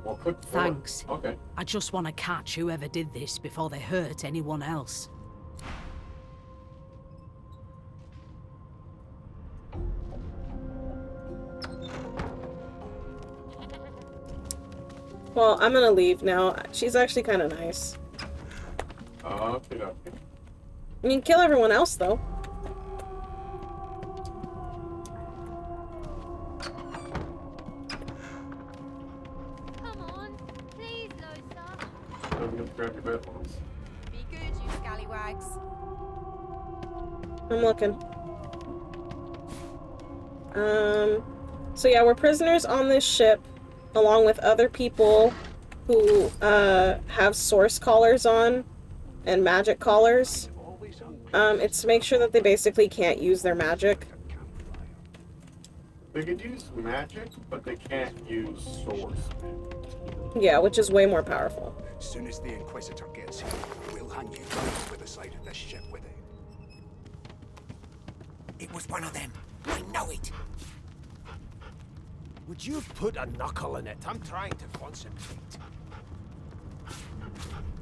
Well, Thanks. Okay. I just want to catch whoever did this before they hurt anyone else. Well, I'm gonna leave now. She's actually kind of nice. Okay. You can kill everyone else, though. Come on, please, Losa. Don't get grab your bed ones. Be good, you scallywags. I'm looking. So yeah, we're prisoners on this ship, along with other people who, have source collars on, and magic collars. It's to make sure that they basically can't use their magic. They could use magic, but they can't use Source. Yeah, which is way more powerful. As soon as the Inquisitor gets here, we'll hang you right over the side of this ship with it. It was one of them. I know it. Would you put a knuckle in it? I'm trying to concentrate.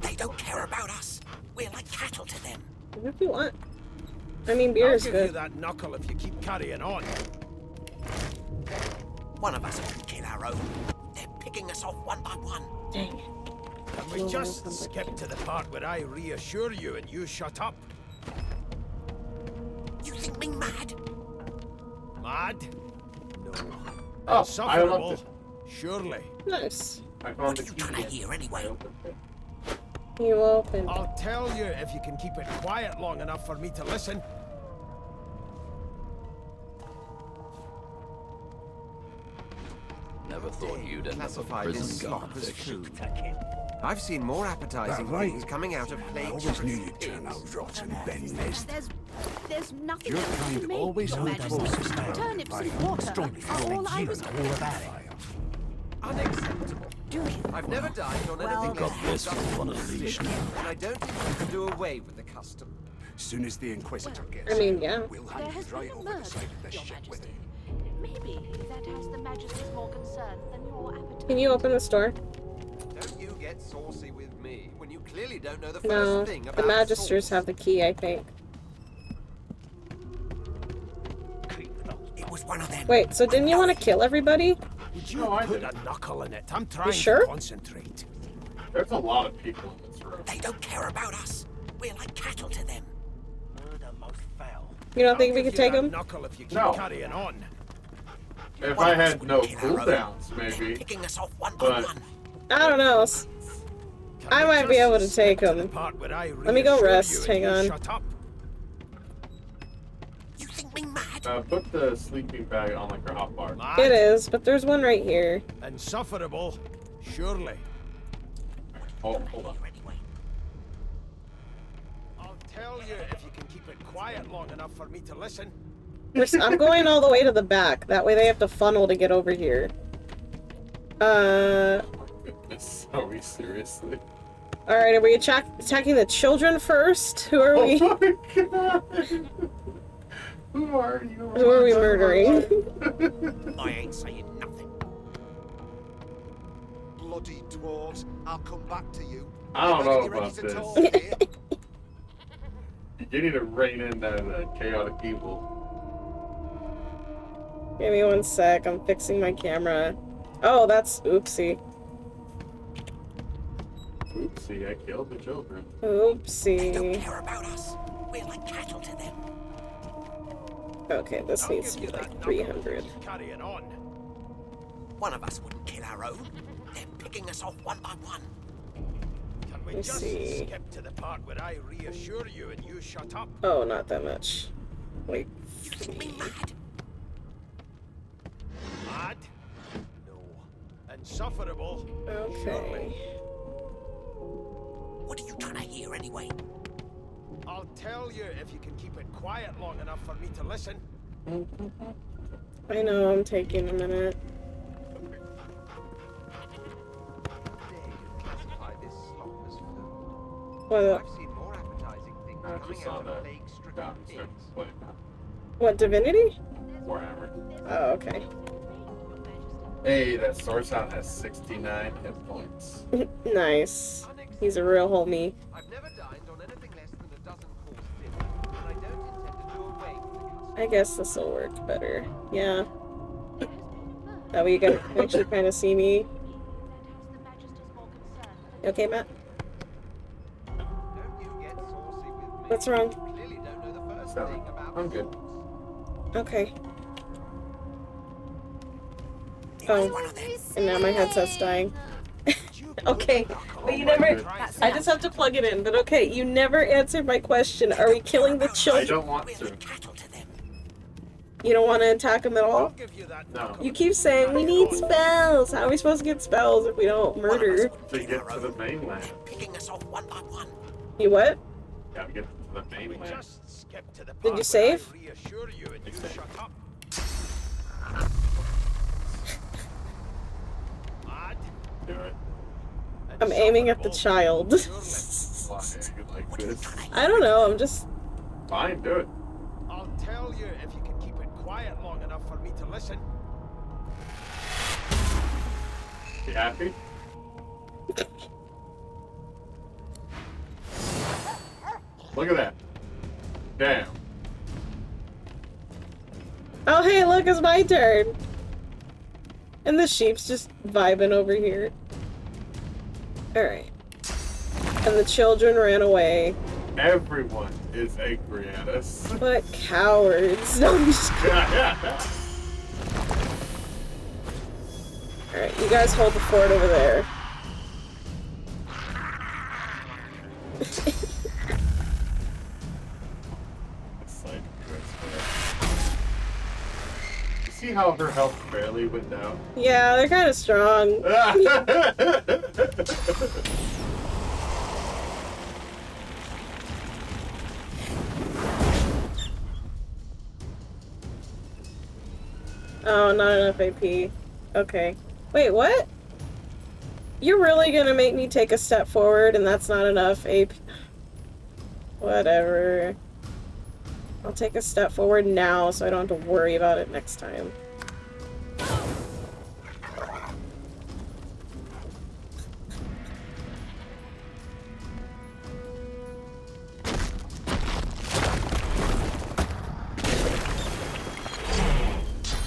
They don't care about us. We're like cattle to them. If you want. I mean, beer is I'll give you good. that knuckle if you keep carrying on. One of us can kill our own. They're picking us off one by one. Dang it. Can we just skip to the part where I reassure you and you shut up? You think me mad? Mad? No. Oh, I Insufferable? love it. Surely. Nice. I What found are the you key. trying to hear anyway? You open. I'll tell you if you can keep it quiet long enough for me to listen. Never thought you'd end up a Classified prison as guard. slop as food. I've seen more appetizing That right. things coming out of I plague always knew you'd turn out rotten, Ben Nest. There's nothing Your else kind to make, always Your know the Majesty. most about Turnips fire. and water Strongly are all I was... all about it. Unacceptable. Do you? I've never dined on Well, anything God less bless than you on a stuffed leash steak, now. and I don't think we can do away with the custom. As soon as the Inquisitor gets I mean, here, yeah. we'll There hang you has right been a over the murder, side of this Your ship with Majesty. it. Maybe that has the Majesty's more concerned than your appetite. Can you open the store? Don't you get saucy with me when you clearly don't know the first No. thing about The Magisters sauce. have the key, I think. It was one of them. Wait, so didn't you want to kill everybody? Would you No, I put didn't. a knuckle in it? I'm trying sure? to concentrate. There's a lot of people in this room. They don't care about us. We're like cattle to them. You don't think I'll we give could you take that him? knuckle if you keep No. carrying on. If One I of us had would no kill our own. cooldowns, They're maybe. picking us off one by But- one. I don't know. Can I we might be just able to skip take to him. the part where I Let me go reassure rest, you and hang you on. Shut up. You think me mad? Put the sleeping bag on like your hot bar. Mad? It is, but there's one right here. Insufferable. Surely. Oh, hold on. Anyway, I'll tell you if you can keep it quiet long enough for me to listen. I'm going all the way to the back. That way they have to funnel to get over here. Sorry, seriously. Alright, are we attacking the children first? Who are we? Oh my god! Who are you? Who are we murdering? I ain't saying nothing. Bloody dwarves, I'll come back to you. I don't know You ready about to this. talk here? You need to rein in that chaotic evil. Give me one sec, I'm fixing my camera. Oh, that's oopsie. Oopsie, I killed the children. Oopsie. They don't care about us. We're like cattle to them. Okay, this needs to be like 300. Carrying on. One of us wouldn't kill our own. They're picking us off one by one. Can we Let's just see. skip to the part where I reassure you and you shut up? Oh, not that much. Wait. You think me mad? Mad? No. Insufferable? Okay. What are you trying to hear anyway? I'll tell you if you can keep it quiet long enough for me to listen. I know, I'm taking a minute. What? I just saw that. What, Divinity? Warhammer. Oh, okay. Hey, that sword sound has 69 hit points. Nice. He's a real homie. I've never dined on anything less than a dozen course dinner, and I don't intend to do away with the custom. I guess this will work better. Yeah. That way you guys can actually kind of see me. You okay, Matt? Don't you get saucy with me. What's wrong? You clearly don't know the first So, thing about I'm good. Okay. Oh, and now my headset's dying. Okay, but you never. I just have to plug it in. But okay, you never answered my question. Are we killing the I children? don't want to. You don't want to attack them at all? No. You keep saying we need spells. How are we supposed to get spells if we don't murder? To get to the mainland. Picking us off one by one. You what? Gotta get to the mainland. Just skip to the Did you save? I reassure you and you shut up. Mad? Do it. I'm aiming at the child. Why are you like this? I don't know. I'm just. Fine, do it. I'll tell you if you can keep it quiet long enough for me to listen. You happy? Look at that. Damn. Oh hey, look, it's my turn. And the sheep's just vibing over here. Alright. And the children ran away. Everyone is angry at us. What cowards. No, I'm just kidding. Alright, you guys hold the fort over there. You see how her health barely went down? Yeah, they're kind of strong. Oh, not enough AP. Okay. Wait, what? You're really gonna make me take a step forward and that's not enough AP? Whatever. I'll take a step forward now so I don't have to worry about it next time.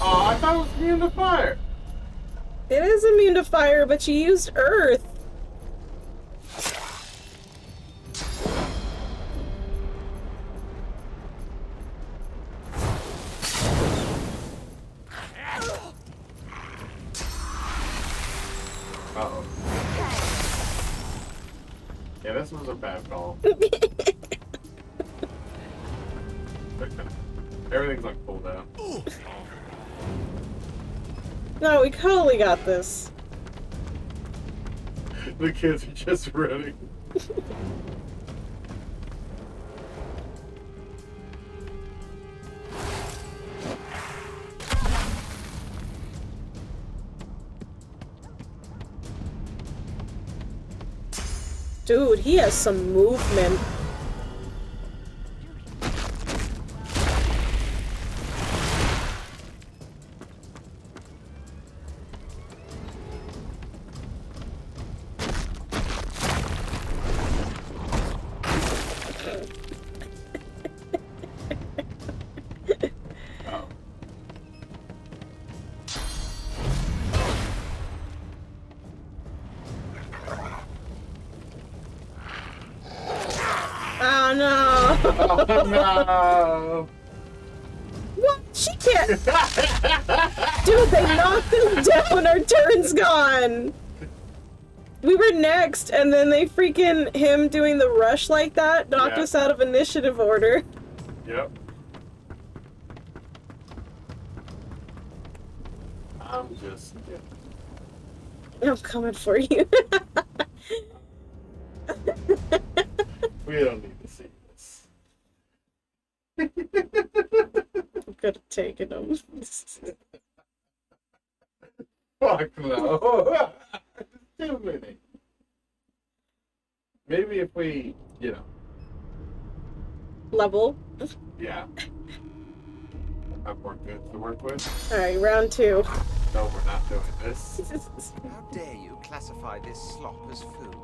Oh, I thought it was immune to fire. It is immune to fire, but you used earth. Uh-oh. Yeah, this was a bad call. Everything's on cooldown. No, we totally got this. The kids are just running. Dude, he has some movement. Oh no! Oh no! What? She can't. Dude, they knocked him down. Our turn's gone. We were next, and then they freaking him doing the rush like that knocked us out of initiative order. Yep. I'm just. I'm coming for you. We don't need to see this. I could have taken him. Fuck no. Too many. Maybe if we, you know. Level. Yeah. Have more goods to work with. Alright, round 2. No, we're not doing this. How dare you classify this slop as food?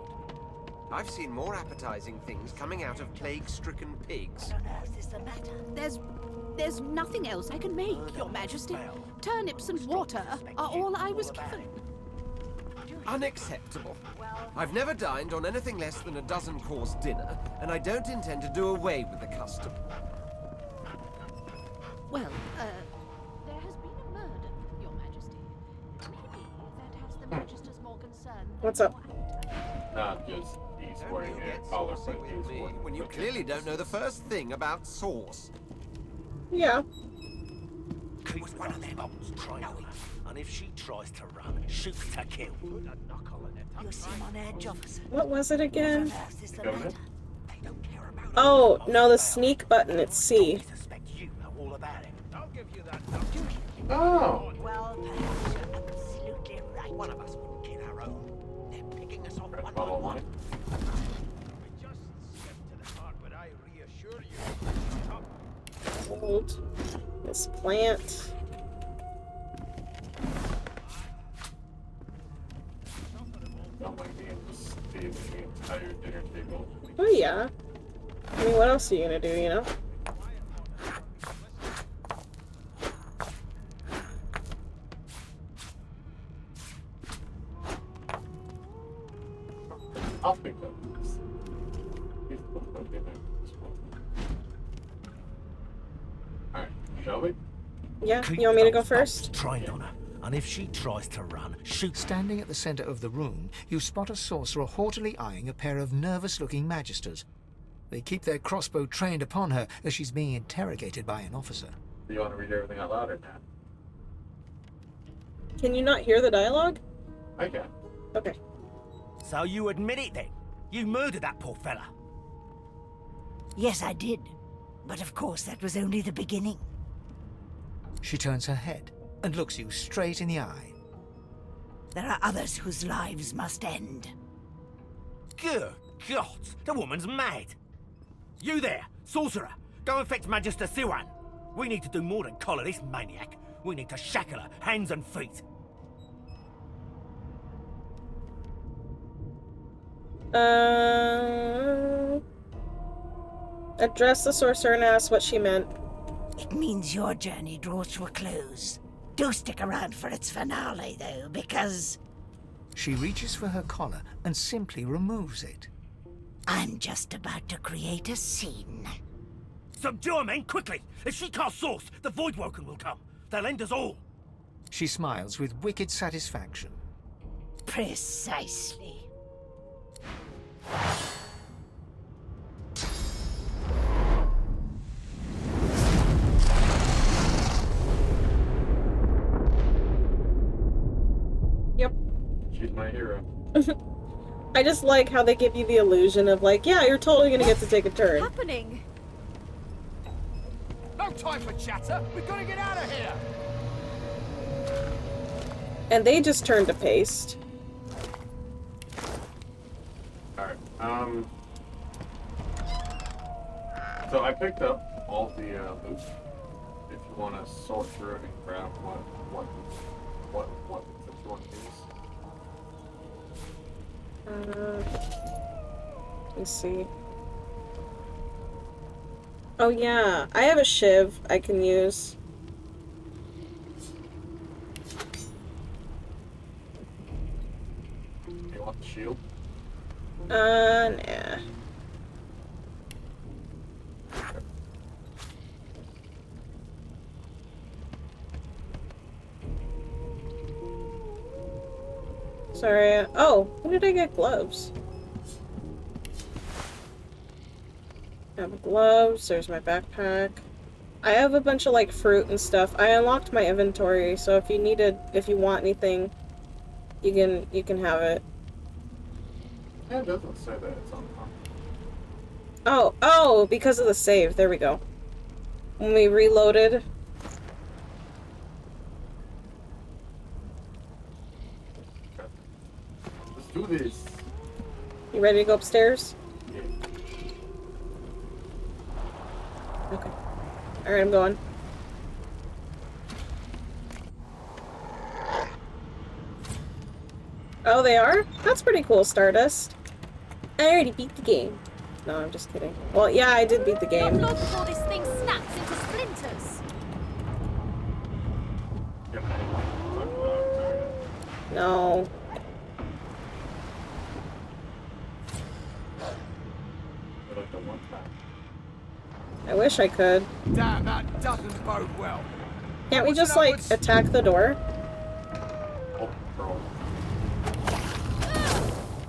I've seen more appetizing things coming out of plague-stricken pigs. There's nothing else I can make, Your Majesty. Turnips and water are all I was given. Unacceptable. I've never dined on anything less than a dozen-course dinner, and I don't intend to do away with the custom. Well, there has been a murder, Your Majesty. Maybe that has the Magister's more concern. What's up? Not just he's wearing a collar, but he's wearing When you clearly don't know the first thing about sauce. Yeah. Keep one of them trying, and if she tries to run, shoot to kill. You seem on edge, officer. What was it again? What on earth is the matter? Oh, no, the sneak button, it's C. Oh! Well, perhaps you're absolutely right. One of us wouldn't kill our own. They're picking us off one Follow by one. line. Just skip to the part where I reassure you. Hold this plant. Don't like being the entire dinner table. Oh, yeah. I mean, what else are you gonna do, you know? I'll pick up this. Alright, shall we? Yeah, you want me to go first? Trained on her, and if she tries to run, shoot. Standing at the center of the room, you spot a sorcerer haughtily eyeing a pair of nervous-looking magisters. They keep their crossbow trained upon her as she's being interrogated by an officer. Do you want to read everything out loud or not? Can you not hear the dialogue? I can. Okay. So you admit it then? You murdered that poor fella? Yes, I did. But of course, that was only the beginning. She turns her head and looks you straight in the eye. There are others whose lives must end. Good God, the woman's mad. You there, sorcerer, go and fetch Magister Siwan. We need to do more than collar this maniac. We need to shackle her, hands and feet. Address the sorcerer and ask what she meant. It means your journey draws to a close. Do stick around for its finale, though, because... She reaches for her collar and simply removes it. I'm just about to create a scene. Subdue her, men, quickly! If she casts source, the Voidwoken will come. They'll end us all. She smiles with wicked satisfaction. Precisely. Yep. She's my hero. I just like how they give you the illusion of like, yeah, you're totally gonna get to take a turn. What's happening? No time for chatter. We've got to get out of here. And they just turned to paste. Alright, So I picked up all the loot. If you want to sort through it and grab what that you want to use. Let's see. Oh yeah, I have a shiv I can use. You want the shield? Nah. Sorry. Oh, when did I get gloves? I have gloves. There's my backpack. I have a bunch of like fruit and stuff. I unlocked my inventory, so if you want anything, you can have it. Yeah, it doesn't say that it's on top. Oh, because of the save. There we go. When we reloaded. Let's do this. You ready to go upstairs? Yeah. Okay. Alright, I'm going. Oh, they are? That's pretty cool, Stardust. I already beat the game. No, I'm just kidding. Well, yeah, I did beat the game. Not long before this thing snaps into splinters. No. I wish I could. Damn, that doesn't bode well. Can't we just, like, attack the door? Oh, bro.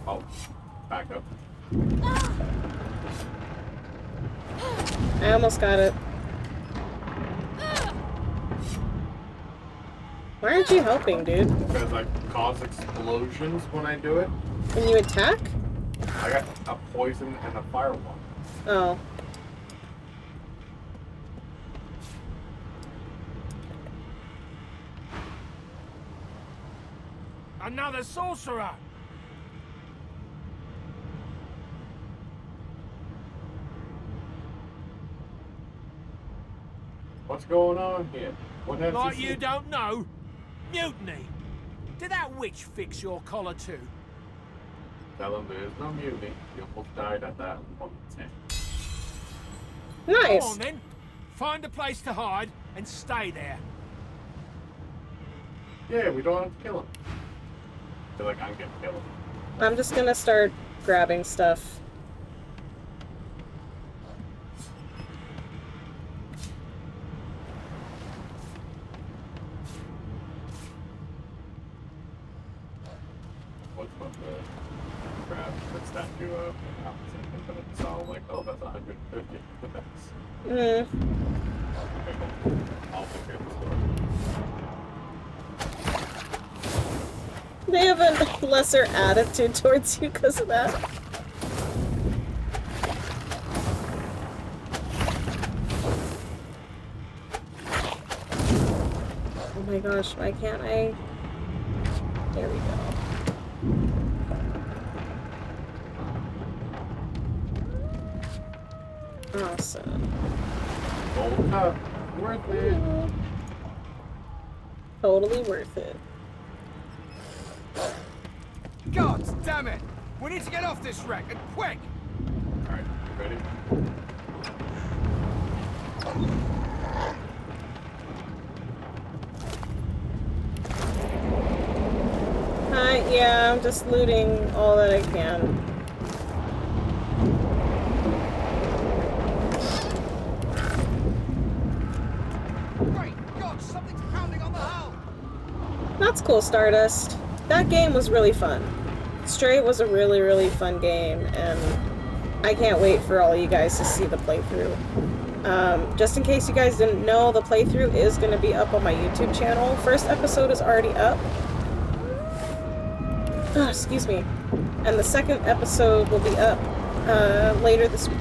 Oh, back up. I almost got it. Why aren't you helping, dude? Because I cause explosions when I do it. When you attack? I got a poison and a firewall. Oh. Another sorcerer! What's going on here? What has Like this- you don't know? Mutiny! Did that witch fix your collar too? Tell him there is no mutiny. You both died at that one tent. Nice. Come on then. Find a place to hide and stay there. Yeah, we don't have to kill him. I feel like I'm gonna kill him. I'm just gonna start grabbing stuff. What's about the grab the statue of opposite, but it's all like, oh, that's 150. That's okay, cool. I'll take care of the store. They have a lesser attitude towards you because of that. Oh my gosh, why can't I? There we go. Awesome. Gold cup. Worth it. Totally worth it. God damn it! We need to get off this wreck, and quick! Alright, you ready? Yeah, I'm just looting all that I can. Great God, something's pounding on the hull! That's cool, Stardust. That game was really fun. Stray was a really, really fun game, and I can't wait for all you guys to see the playthrough. Just in case you guys didn't know, the playthrough is going to be up on my YouTube channel. First episode is already up. Oh, excuse me. And the second episode will be up later this week.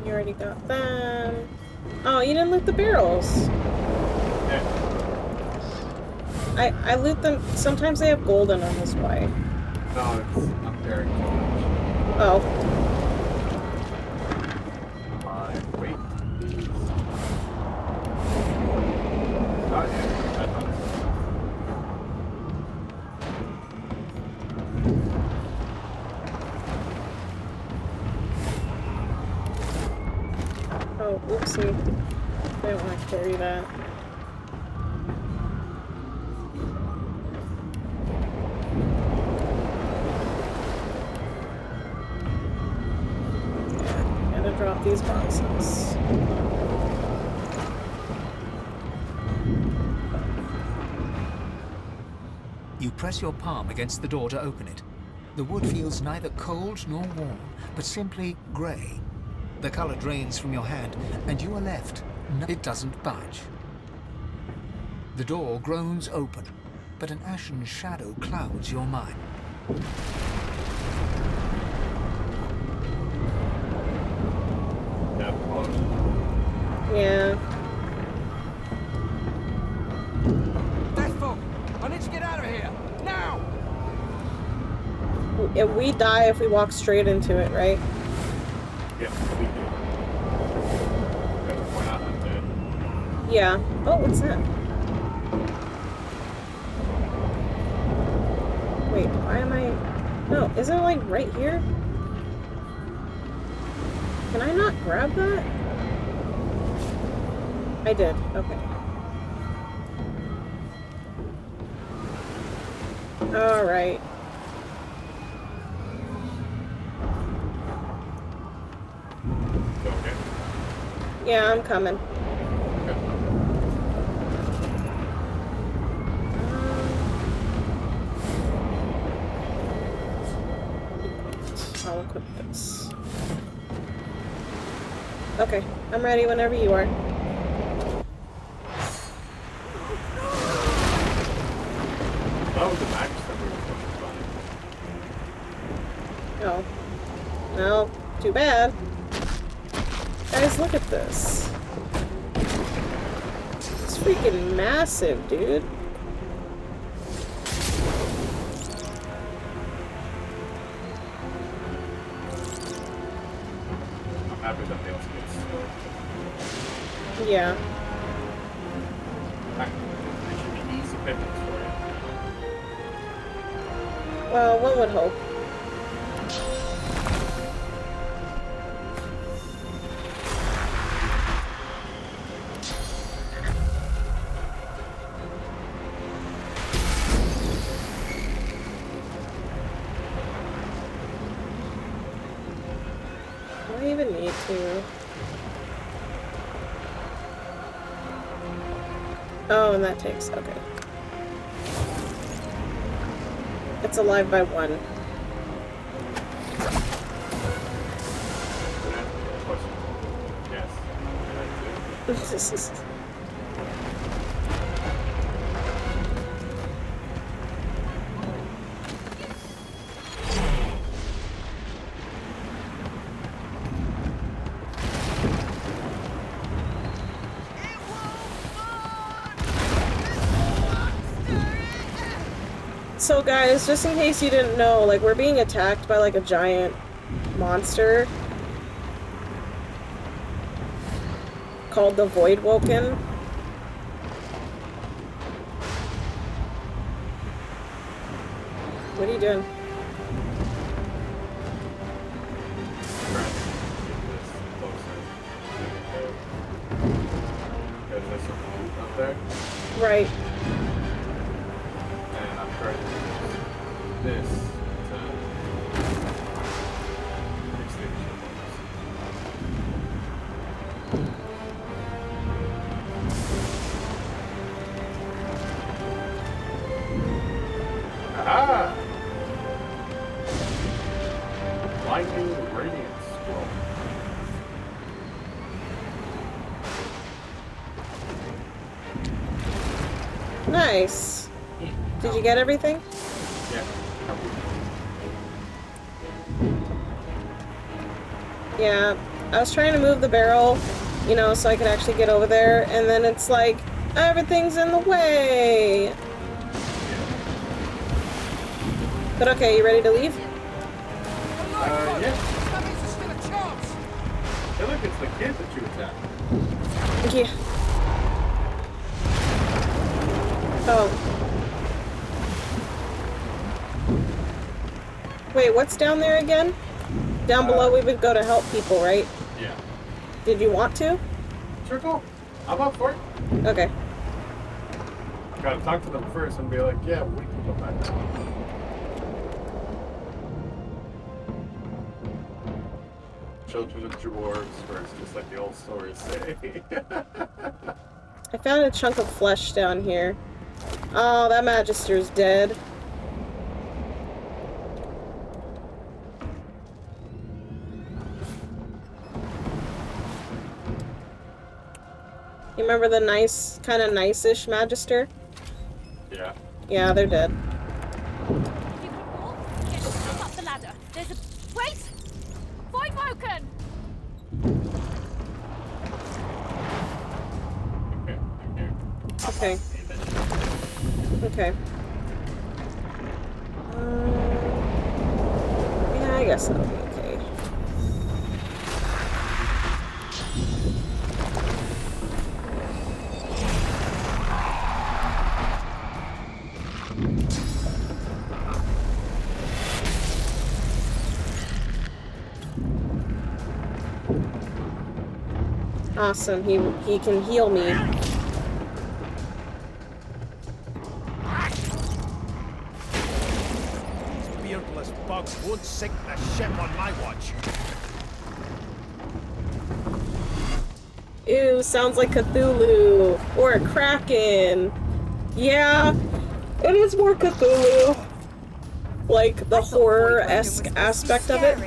You already got them. Oh, you didn't loot the barrels. Yeah. I loot them. Sometimes they have gold in them, is why. No, it's I'm carrying too much. Oh. Wait. Oh, yeah. I thought Oh, oopsie. I don't want to carry that. Drop these boxes. You press your palm against the door to open it. The wood feels neither cold nor warm, but simply grey. The color drains from your hand, and you are left. It doesn't budge. The door groans open, but an ashen shadow clouds your mind. Yeah. Deathful! I need to get out of here! Now! If we die if we walk straight into it, right? yeah, we do. We're not undead. Yeah. Oh, what's that? Wait, why am I... No, isn't it like right here? Can I not grab that? I did. Okay. Alright. Okay. Yeah, I'm coming. I'll equip this. Okay, I'm ready whenever you are. Oh, the max that we were Oh. Well, too bad. Guys, look at this. It's freaking massive, dude. I'm happy that they also get slow. Yeah. They should be easy pickings for you. Well, one would hope. Do I even need to? Oh, and that takes... okay. It's alive by one. Yes. So guys, just in case you didn't know, like, we're being attacked by like a giant monster called the Voidwoken. What are you doing? Right. And I'm trying to use this to extinction. Aha! Blinding radiance scroll. Nice. Did you get everything? Yeah. Yeah. I was trying to move the barrel, you know, so I could actually get over there, and then it's like, everything's in the way. But okay, you ready to leave? Yeah. Hey, look, it's the kid that you attacked. Yeah. Oh. Wait, what's down there again? Down below we would go to help people, right? Yeah. Did you want to? Sure, cool. I'm up for it. Okay. Gotta talk to them first and be like, yeah, we can go back now. Children of dwarves first, just like the old stories say. I found a chunk of flesh down here. Oh, that Magister's dead. You remember the nice, kind of nice-ish Magister? Yeah. Yeah, they're dead. You can walk, get yourself up the ladder. There's a... Wait! Void Woken! Okay. Okay. Yeah, I guess that'll be okay. Awesome, he can heal me. These beardless bugs won't sink the ship on my watch. Ew, sounds like Cthulhu. Or a Kraken. Yeah, it is more Cthulhu. Like, the horror-esque aspect of it.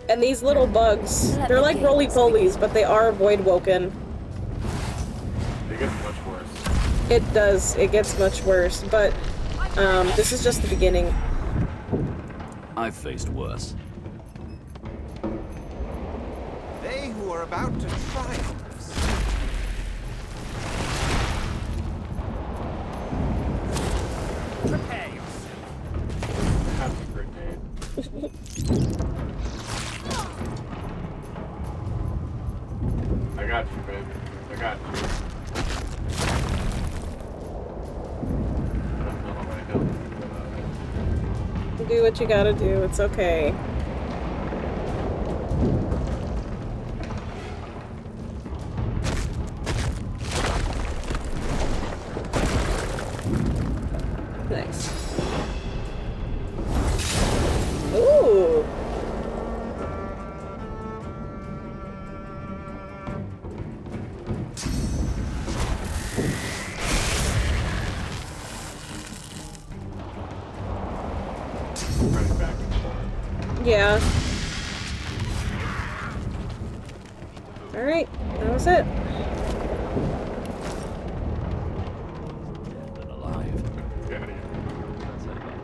And these little bugs, they're like roly-polies, but they are void-woken. It gets much worse. It does. It gets much worse, but this is just the beginning. I've faced worse. They who are about to triumph. Prepare yourself. Happy grenade. I got you, baby. I got you. Do what you gotta do. It's okay. Nice. Ooh. Yeah. Alright, that was it.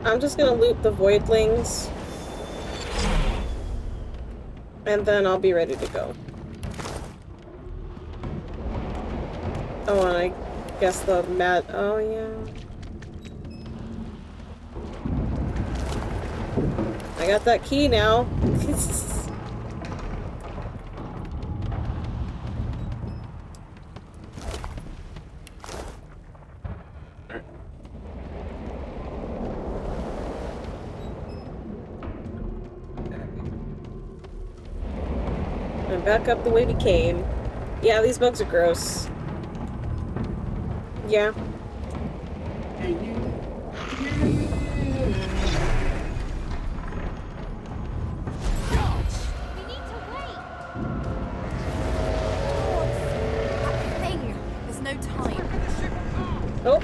I'm just gonna loot the voidlings. And then I'll be ready to go. Oh, and I guess the oh yeah. I got that key now. And back up the way we came. Yeah, these bugs are gross. Yeah. Oh.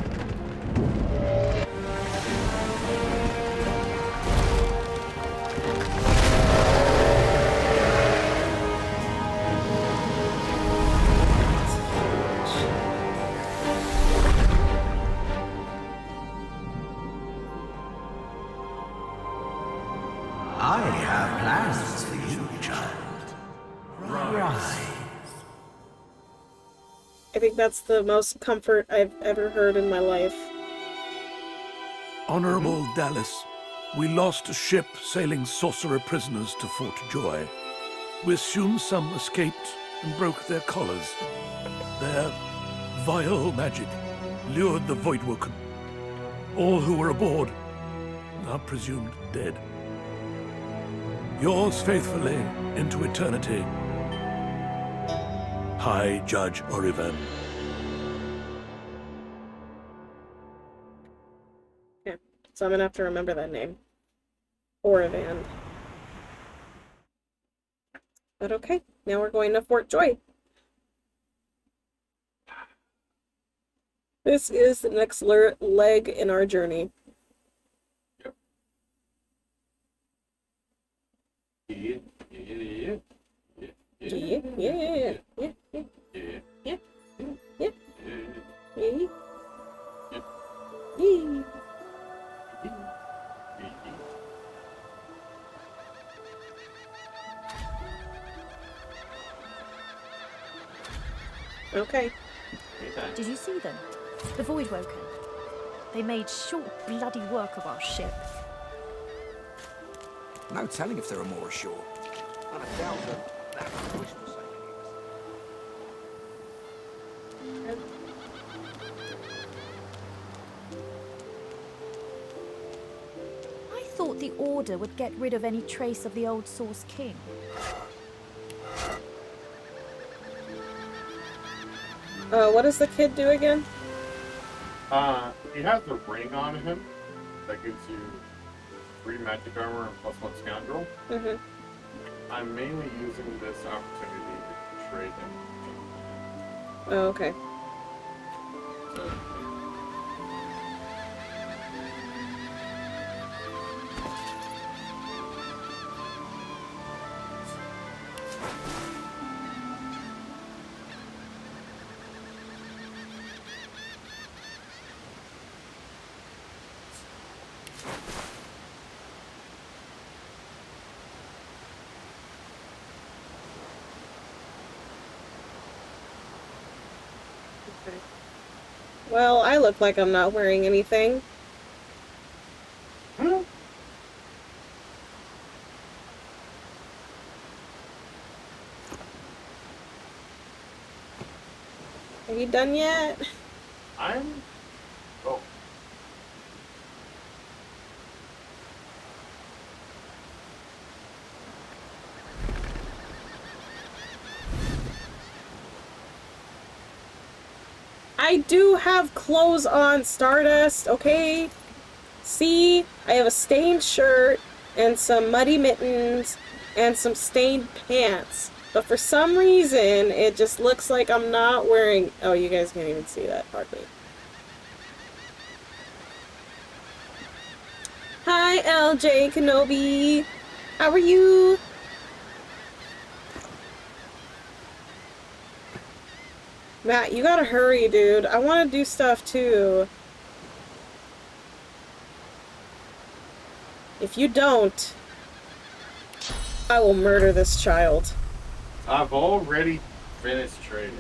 I have plans for you, child. Rise. I think that's the most comfort I've ever heard in my life. Honorable Dallas, we lost a ship sailing sorcerer prisoners to Fort Joy. We assume some escaped and broke their collars. Their vile magic lured the Voidwoken. All who were aboard are presumed dead. Yours faithfully into eternity, High Judge Orivan. Yeah, so I'm gonna have to remember that name. Orivan. But okay, now we're going to Fort Joy. This is the next leg in our journey. Yeah. Okay. Did you see them? The Voidwoken. They made short bloody work of our ship. No telling if there are more ashore. And I doubt that wishful thinking. I thought the Order would get rid of any trace of the old Source King. What does the kid do again? He has the ring on him that gives you 3 magic armor and +1 scoundrel. Mm-hmm. I'm mainly using this opportunity to trade him. Oh, okay. So, Okay. Well, I look like I'm not wearing anything. Are you done yet? I'm... Oh. I do have clothes on, Stardust, okay? See? I have a stained shirt and some muddy mittens and some stained pants. But for some reason, it just looks like I'm not wearing... Oh, you guys can't even see that, hardly. Hi, LJ Kenobi. How are you? Matt, you gotta hurry, dude. I want to do stuff, too. If you don't, I will murder this child. I've already finished trading.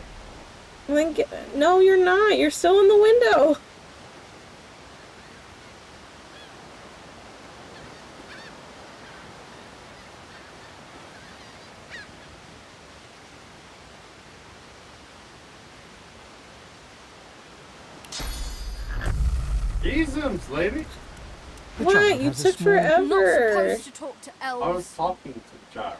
Then no, you're not. You're still in the window. Jesus, lady. What? You took forever. Not supposed to talk to elves. I was talking to the child.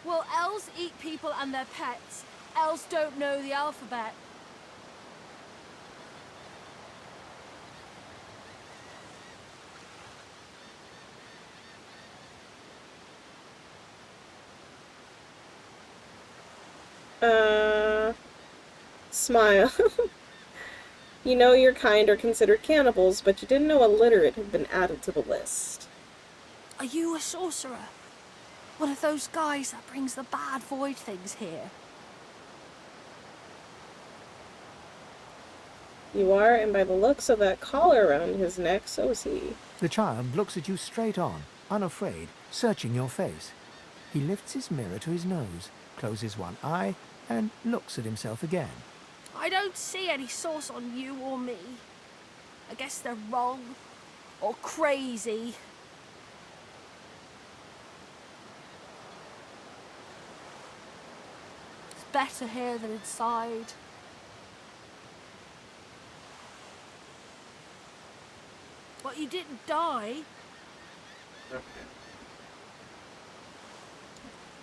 Well, elves eat people and their pets. Elves don't know the alphabet. Smile. You know your kind are considered cannibals, but you didn't know illiterate had been added to the list. Are you a sorcerer? One of those guys that brings the bad void things here? You are, and by the looks of that collar around his neck, so is he. The child looks at you straight on, unafraid, searching your face. He lifts his mirror to his nose, closes one eye, and looks at himself again. I don't see any source on you or me. I guess they're wrong. Or crazy. It's better here than inside. But you didn't die.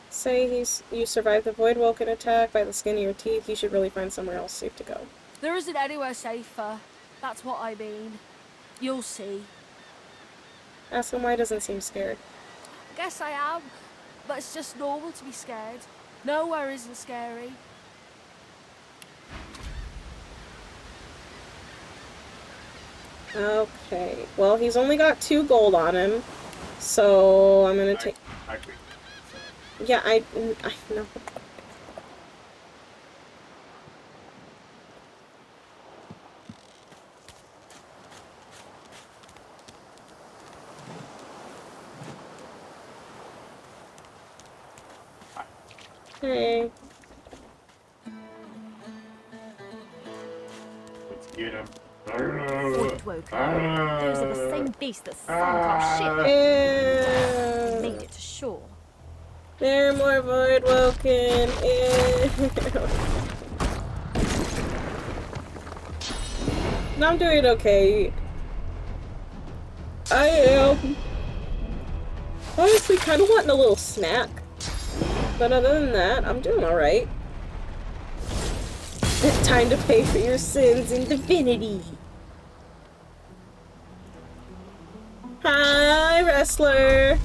Say you survived the Voidwalking attack by the skin of your teeth. You should really find somewhere else safe to go. There isn't anywhere safer. That's what I mean. You'll see. Ask him why he doesn't seem scared. I guess I am, but it's just normal to be scared. Nowhere isn't scary. Okay, well, he's only got 2 gold on him, so I'm gonna take... Yeah, I know. Hey. Let's get him. Woodwoker. Those are the same beasts that sunk our ship. Ew. Made it to shore. There are more Voidwoken. No, I'm doing okay. I am honestly kind of wanting a little snack. But other than that, I'm doing alright. It's time to pay for your sins in Divinity. Hi, wrestler.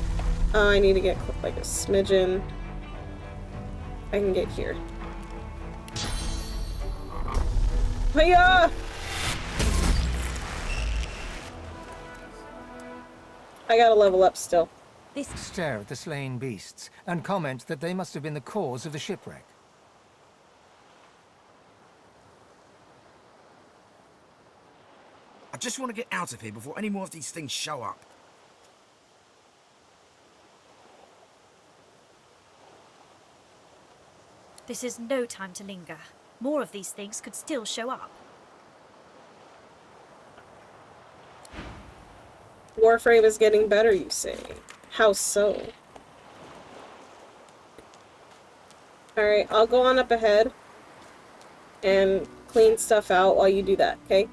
Oh, I need to get like a smidgen. I can get here. Hiya! I gotta level up still. Stare at the slain beasts and comment that they must have been the cause of the shipwreck. I just want to get out of here before any more of these things show up. This is no time to linger. More of these things could still show up. Warframe is getting better, you say. How so? Alright, I'll go on up ahead and clean stuff out while you do that, okay?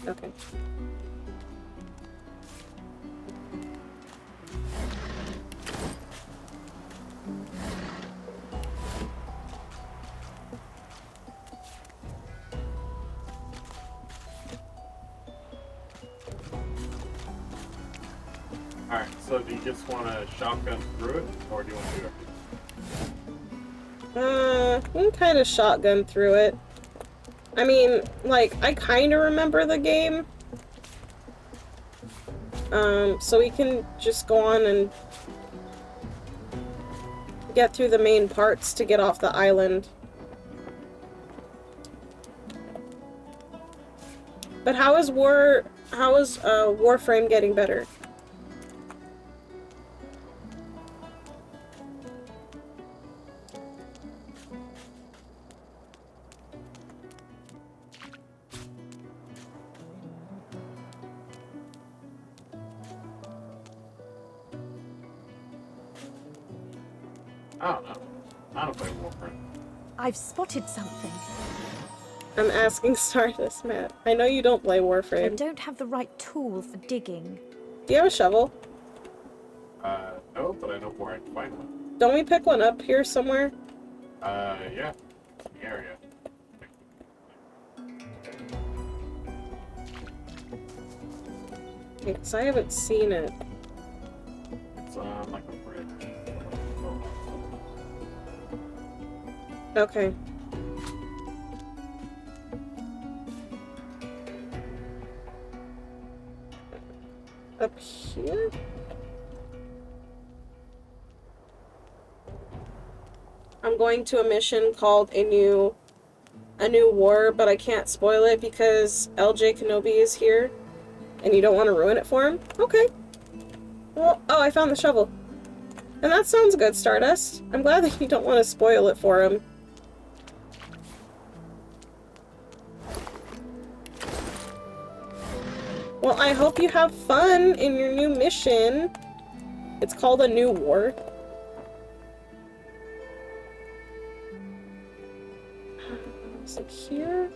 Okay. Alright, so do you just want to shotgun through it, or do you want to do it? We can kind of shotgun through it. I mean, like, I kind of remember the game. So we can just go on and get through the main parts to get off the island. But how is Warframe getting better? I don't know. I don't play Warframe. I've spotted something. I'm asking Stardust, Matt. I know you don't play I Warframe. don't have the right tool for digging. Do you have a shovel? No, but I know where I can find one. Don't we pick one up here somewhere? Yeah. The area. Because I haven't seen it. It's like a bridge. Okay. Up here? I'm going to a mission called A New War, but I can't spoil it because LJ Kenobi is here. And you don't want to ruin it for him? Okay. Well, oh, I found the shovel. And that sounds good, Stardust. I'm glad that you don't want to spoil it for him. Well, I hope you have fun in your new mission. It's called a new war. Is it here?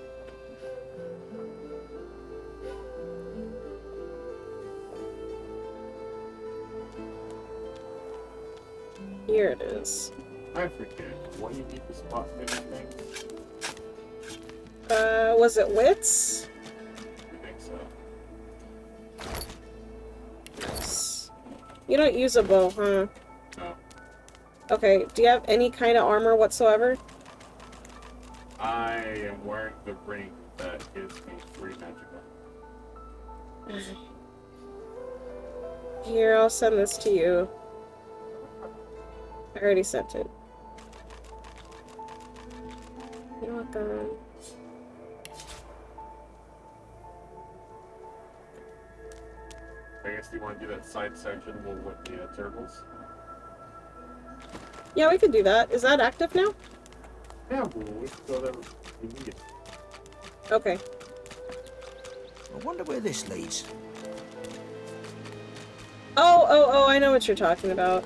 Here it is. I forget. What do you need to spot anything? Was it wits? I think so. Nice. You don't use a bow, huh? No. Okay, do you have any kind of armor whatsoever? I am wearing the ring that gives me 3 magic. Here, I'll send this to you. I already sent it. You're welcome. I guess you want to do that side section with the turtles? Yeah, we could do that. Is that active now? Yeah, we can go there immediately. Okay. I wonder where this leads. Oh, I know what you're talking about.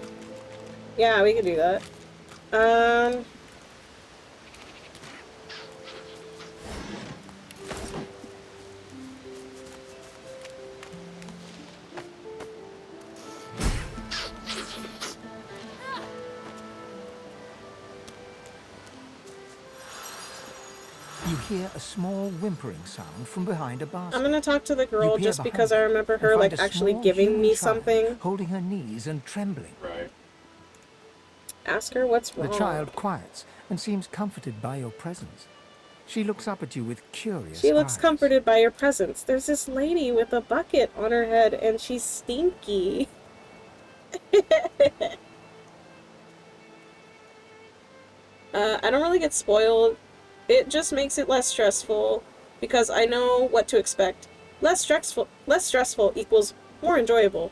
Yeah, we could do that. You hear a small whimpering sound from behind a basket. I'm gonna talk to the girl You peer just because behind I remember and her, find like, a actually small giving human me child something. holding her knees and trembling. Right. Ask her what's wrong. The child quiets and seems comforted by your presence. She looks up at you with curious She looks eyes. comforted by your presence. There's this lady with a bucket on her head and she's stinky. I don't really get spoiled. It just makes it less stressful because I know what to expect. Less stressful equals more enjoyable.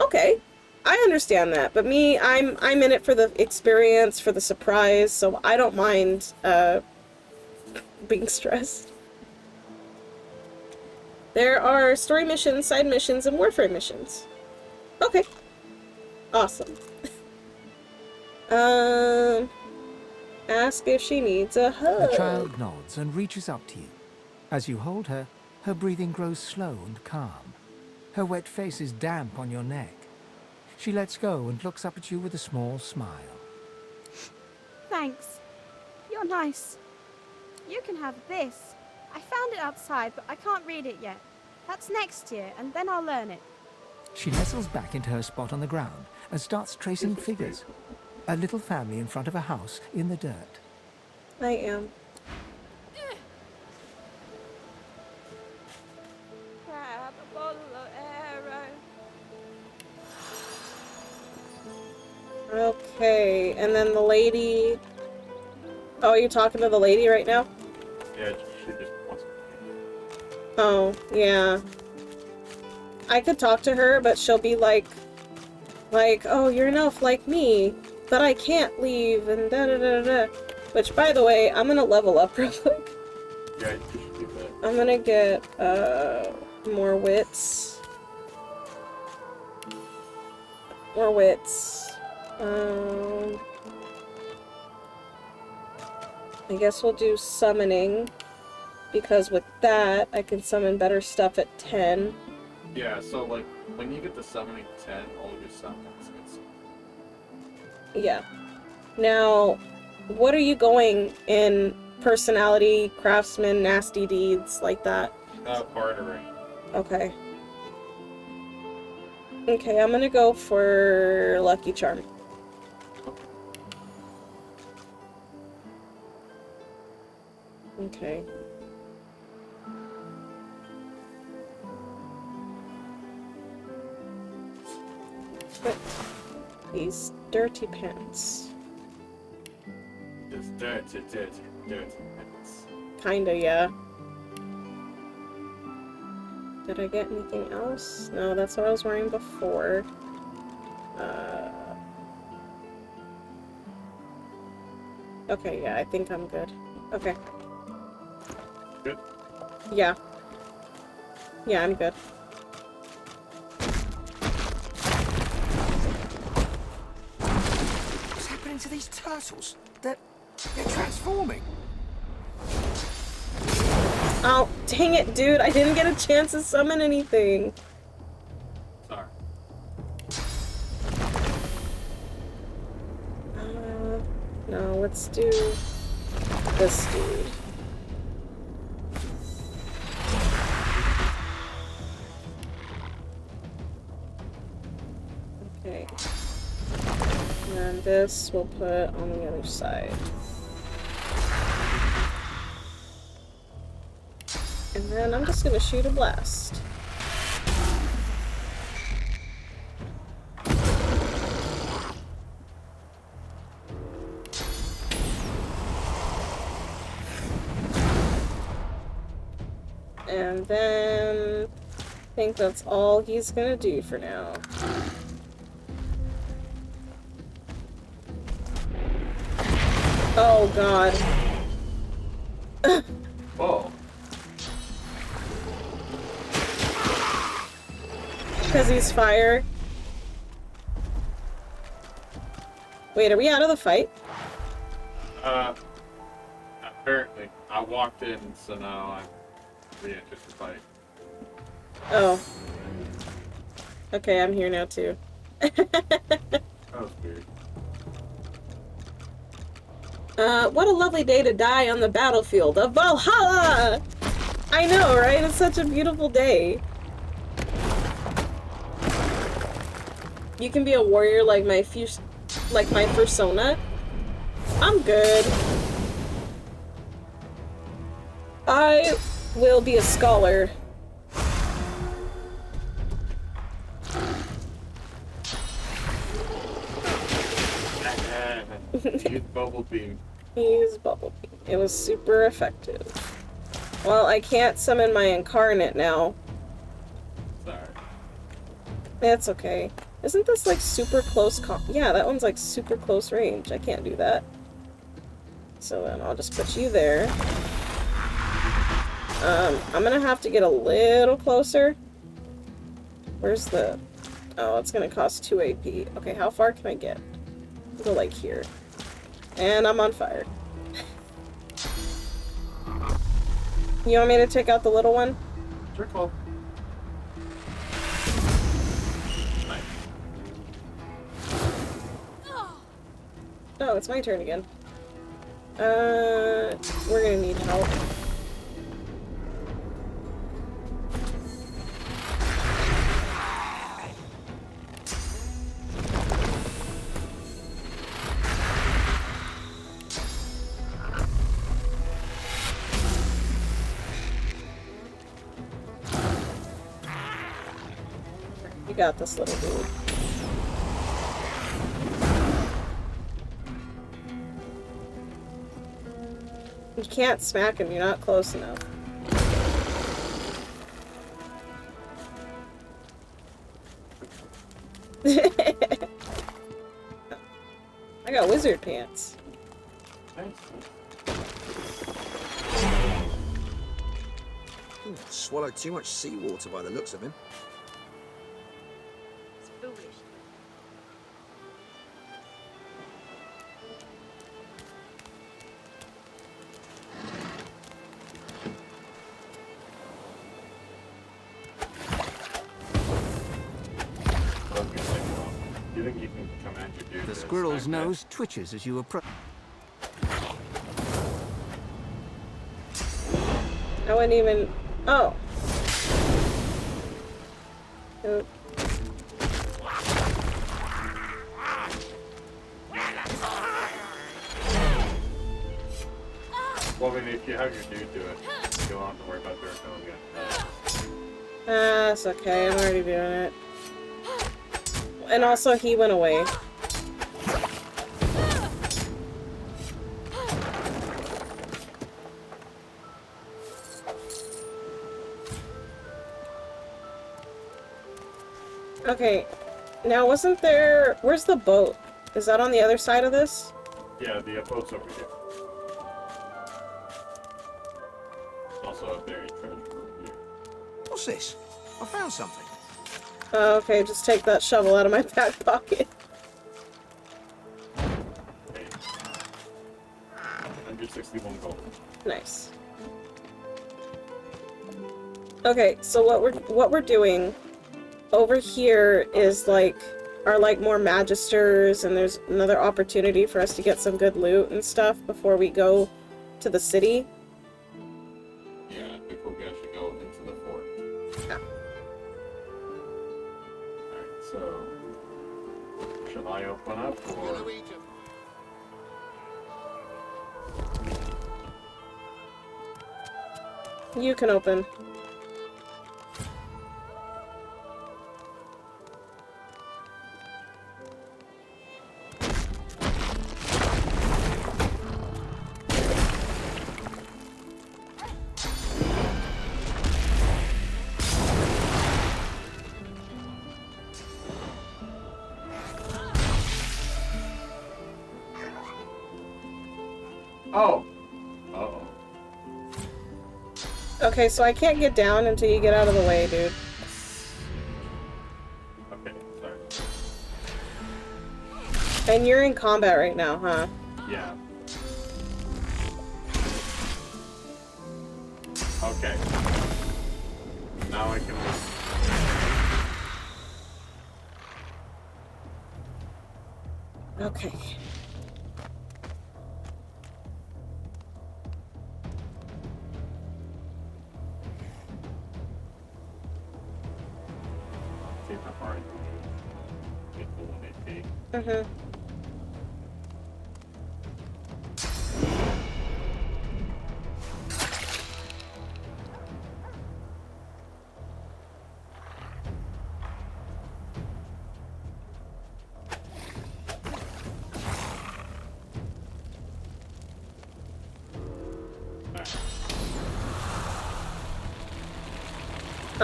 Okay, I understand that, but me, I'm in it for the experience, for the surprise, so I don't mind being stressed. There are story missions, side missions, and warfare missions. Okay. Awesome. Ask if she needs a hug. The child nods and reaches up to you. As you hold her, her breathing grows slow and calm. Her wet face is damp on your neck. She lets go and looks up at you with a small smile. Thanks. You're nice. You can have this. I found it outside, but I can't read it yet. That's next year, and then I'll learn it. She nestles back into her spot on the ground and starts tracing figures. A little family in front of a house in the dirt. I am. Grab a bottle of arrow. Okay, and then the lady... Oh, are you talking to the lady right now? Yeah, she just wants to. Oh, yeah. I could talk to her, but she'll be like, oh, you're an elf like me, but I can't leave, and da-da-da-da. Which, by the way, I'm gonna level up real quick. Yeah, you should do that. I'm gonna get, more wits. More wits. I guess we'll do summoning, because with that, I can summon better stuff at 10. Yeah, so, like, when you get to summoning 10, all your summons gets. Yeah. Now, what are you going in personality, craftsman, nasty deeds, like that? Bartering. Okay. Okay, I'm gonna go for Lucky Charm. Okay. But these dirty pants. Just dirty pants. Kinda, yeah. Did I get anything else? No, that's what I was wearing before. Okay, yeah, I think I'm good. Okay. Good? Yeah. Yeah, I'm good. What's happening to these turtles? They're transforming. Oh, dang it, dude. I didn't get a chance to summon anything. Sorry. No, let's do this dude. Okay. And then this we'll put on the other side. And then I'm just gonna shoot a blast. And then I think that's all he's gonna do for now. Oh god. Whoa. Because he's fire. Wait, are we out of the fight? Apparently. I walked in, so now I'm re-entered the fight. Oh. Okay, I'm here now too. That was weird. What a lovely day to die on the battlefield of Valhalla! I know, right? It's such a beautiful day. You can be a warrior like my persona. I'm good. I will be a scholar. Use bubble beam. Use bubble beam. It was super effective. Well, I can't summon my incarnate now. Sorry. That's okay. Isn't this like super close yeah, that one's like super close range. I can't do that. So then I'll just put you there. I'm gonna have to get a little closer. Where's the... Oh, it's gonna cost 2 AP. Okay, how far can I get? I'll go like here. And I'm on fire. You want me to take out the little one? Sure, cool. Oh, it's my turn again. We're gonna need help. You got this, little dude. You can't smack him, you're not close enough. I got wizard pants. Swallowed too much seawater by the looks of him. It's foolish. You think you can command your dude? The squirrel's nose twitches as you approach. I wouldn't even... Oh. Oh. Well, I mean, if you have your dude do it, you don't have to worry about their going again. That's okay, I'm already doing it. And also, he went away. Okay, now wasn't there... Where's the boat? Is that on the other side of this? Yeah, the boat's over here. Also a buried treasure over here. What's this? I found something. Okay, just take that shovel out of my back pocket. Okay. 161 gold. Nice. Okay, so what we're doing over here is like are like more magisters, and there's another opportunity for us to get some good loot and stuff before we go to the city. Yeah, before we actually go into the fort. Yeah. Alright, so shall I open up or You can open. Oh! Uh-oh. Okay, so I can't get down until you get out of the way, dude. Okay, sorry. And you're in combat right now, huh? Yeah. Okay. Now I can... Okay. See how far I can get full 1 AP. Mm-hmm.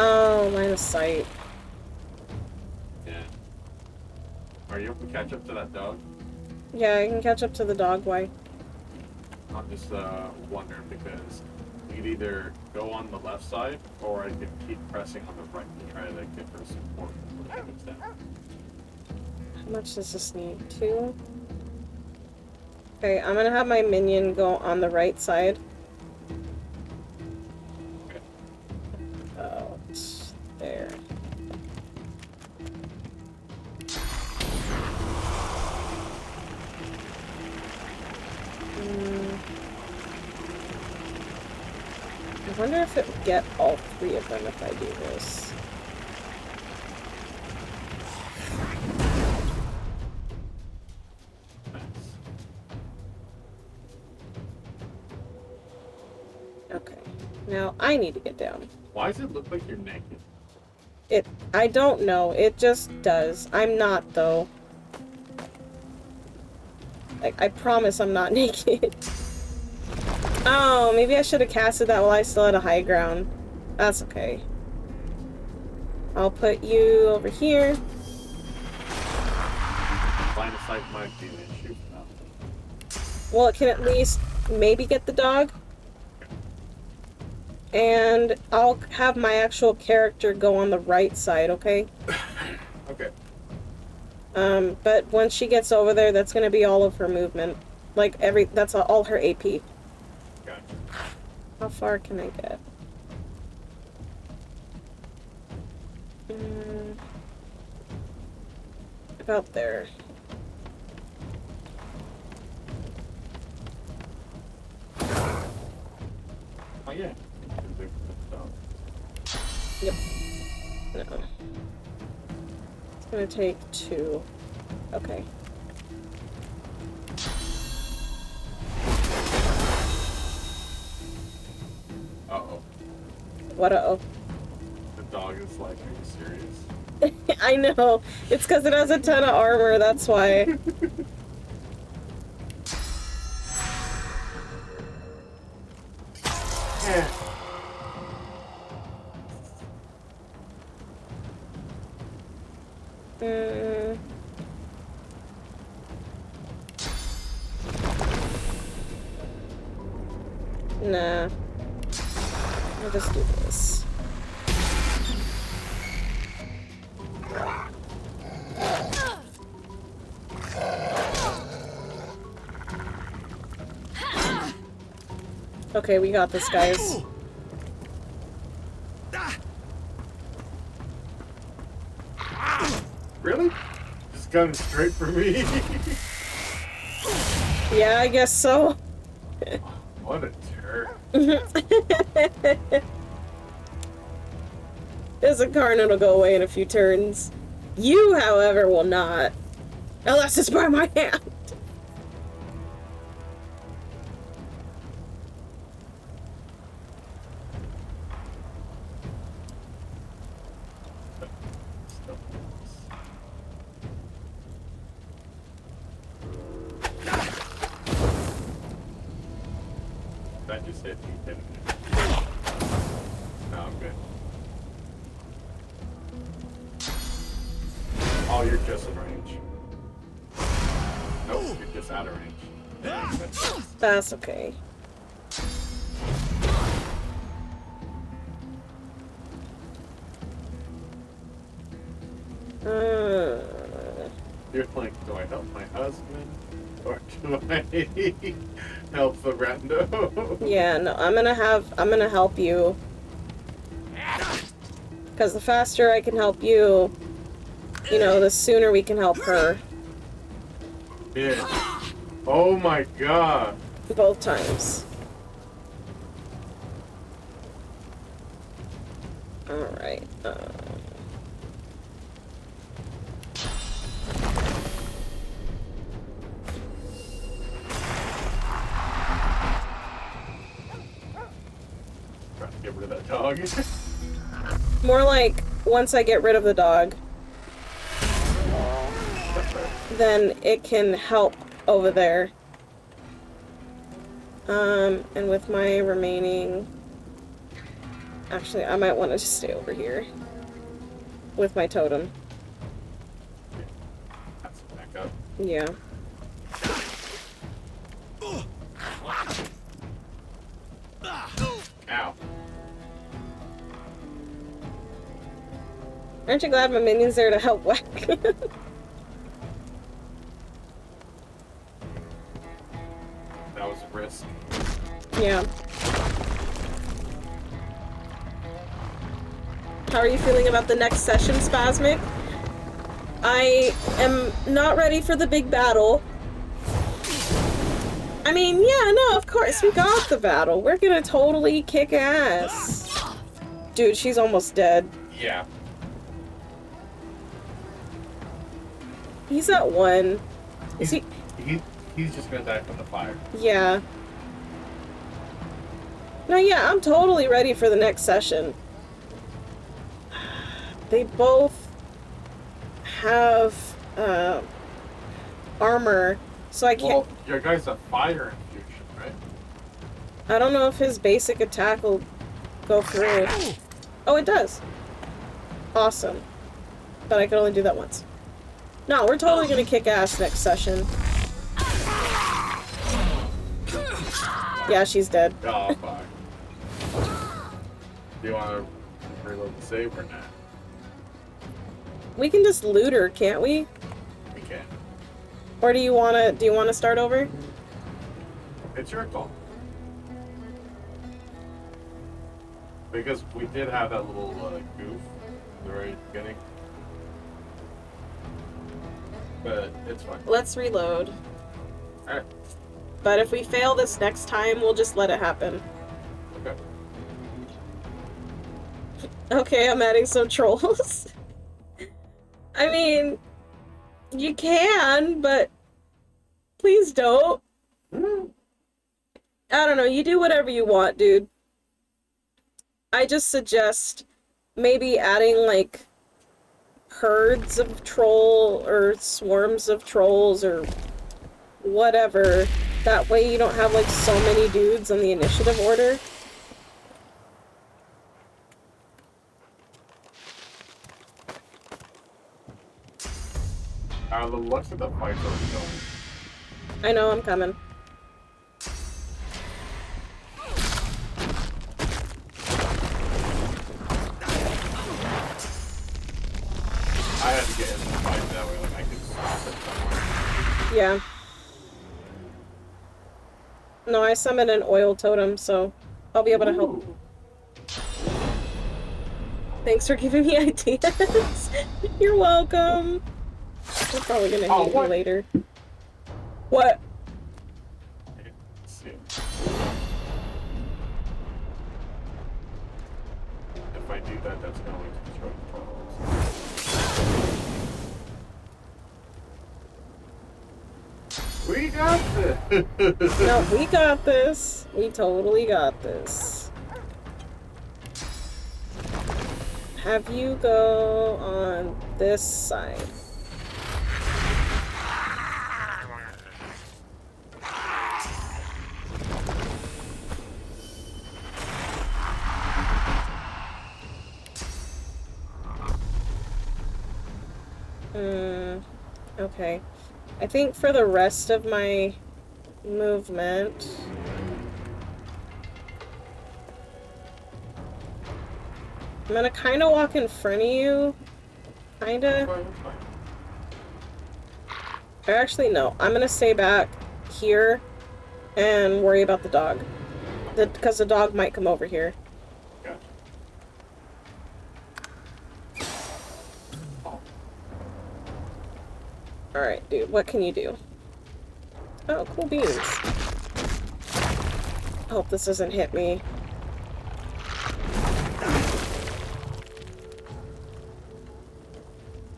Oh, line of sight. Yeah. Are you able to catch up to that dog? Yeah, I can catch up to the dog. Why? I'm just wondering because you could either go on the left side or I could keep pressing on the right to try to get her support when it gets down. How much does this need? 2? Okay, I'm gonna have my minion go on the right side. Okay. About there. I wonder if it would get all 3 of them if I do this. Okay. Now I need to get down. Why does it look like you're naked? I don't know. It just does. I'm not, though. Like, I promise I'm not naked. Oh, maybe I should have casted that while I still had a high ground. That's okay. I'll put you over here. Line of sight might be an issue now. Well, it can at least maybe get the dog. And I'll have my actual character go on the right side, okay? Okay. But once she gets over there, that's gonna be all of her movement. Like, that's all her AP. Gotcha. How far can I get? About there. Oh yeah. Yep. No. It's gonna take 2. Okay. Uh-oh. What uh-oh? The dog is like, are you serious? I know. It's because it has a ton of armor, that's why. Nah. I'll just do this. Okay, we got this, guys. Really? Just gun straight for me? Yeah, I guess so. What a turd. This incarnate will go away in a few turns. You, however, will not. Unless it's by my hand. That just hit me, didn't it? No, I'm good. Oh, you're just in range. Nope, you're just out of range. That's okay. You're like, do I help my husband? Or do I help the rando? Yeah, no, I'm gonna help you. Because the faster I can help you, you know, the sooner we can help her. Yeah. Oh my god. Both times. Alright, Trying to get rid of that dog. more like, once I get rid of the dog, then it can help over there. And with my remaining... Actually, I might want to just stay over here. With my totem. That's back up. Yeah. Ow. Aren't you glad my minion's there to help whack? That was a risk. Yeah. How are you feeling about the next session, Spasmic? I am not ready for the big battle. I mean, yeah, no, of course, we got the battle. We're gonna totally kick ass. Dude, she's almost dead. Yeah. He's at 1. Is he? He's just gonna die from the fire. Yeah. No, yeah, I'm totally ready for the next session. They both have armor, so I can't... Well, your guy's a fire infusion, right? I don't know if his basic attack will go through. Oh, it does. Awesome. But I can only do that once. No, we're totally gonna kick ass next session. Yeah, she's dead. Oh, fuck. Do you want to reload the save or not? We can just loot her, can't we? We can. Or do you wanna start over? It's your call. Because we did have that little goof at the very beginning. But it's fine. Let's reload. Alright. But if we fail this next time, we'll just let it happen. Okay. Okay, I'm adding some trolls. I mean, you can, but please don't. I don't know, you do whatever you want, dude. I just suggest maybe adding, like, herds of troll or swarms of trolls or whatever. That way you don't have, like, so many dudes on the initiative order. The looks of the fight's already going. I know, I'm coming. Yeah. No, I summoned an oil totem, so I'll be able to help. Thanks for giving me ideas. You're welcome. We're probably gonna need you later. What? If I do that, that's going to destroy the portals. We got this! No, we got this. We totally got this. Have you go on this side. Okay. I think for the rest of my movement... I'm gonna kind of walk in front of you. Kinda. Or actually, no. I'm gonna stay back here and worry about the dog. Because the dog might come over here. Alright, dude. What can you do? Oh, cool beans. Hope this doesn't hit me.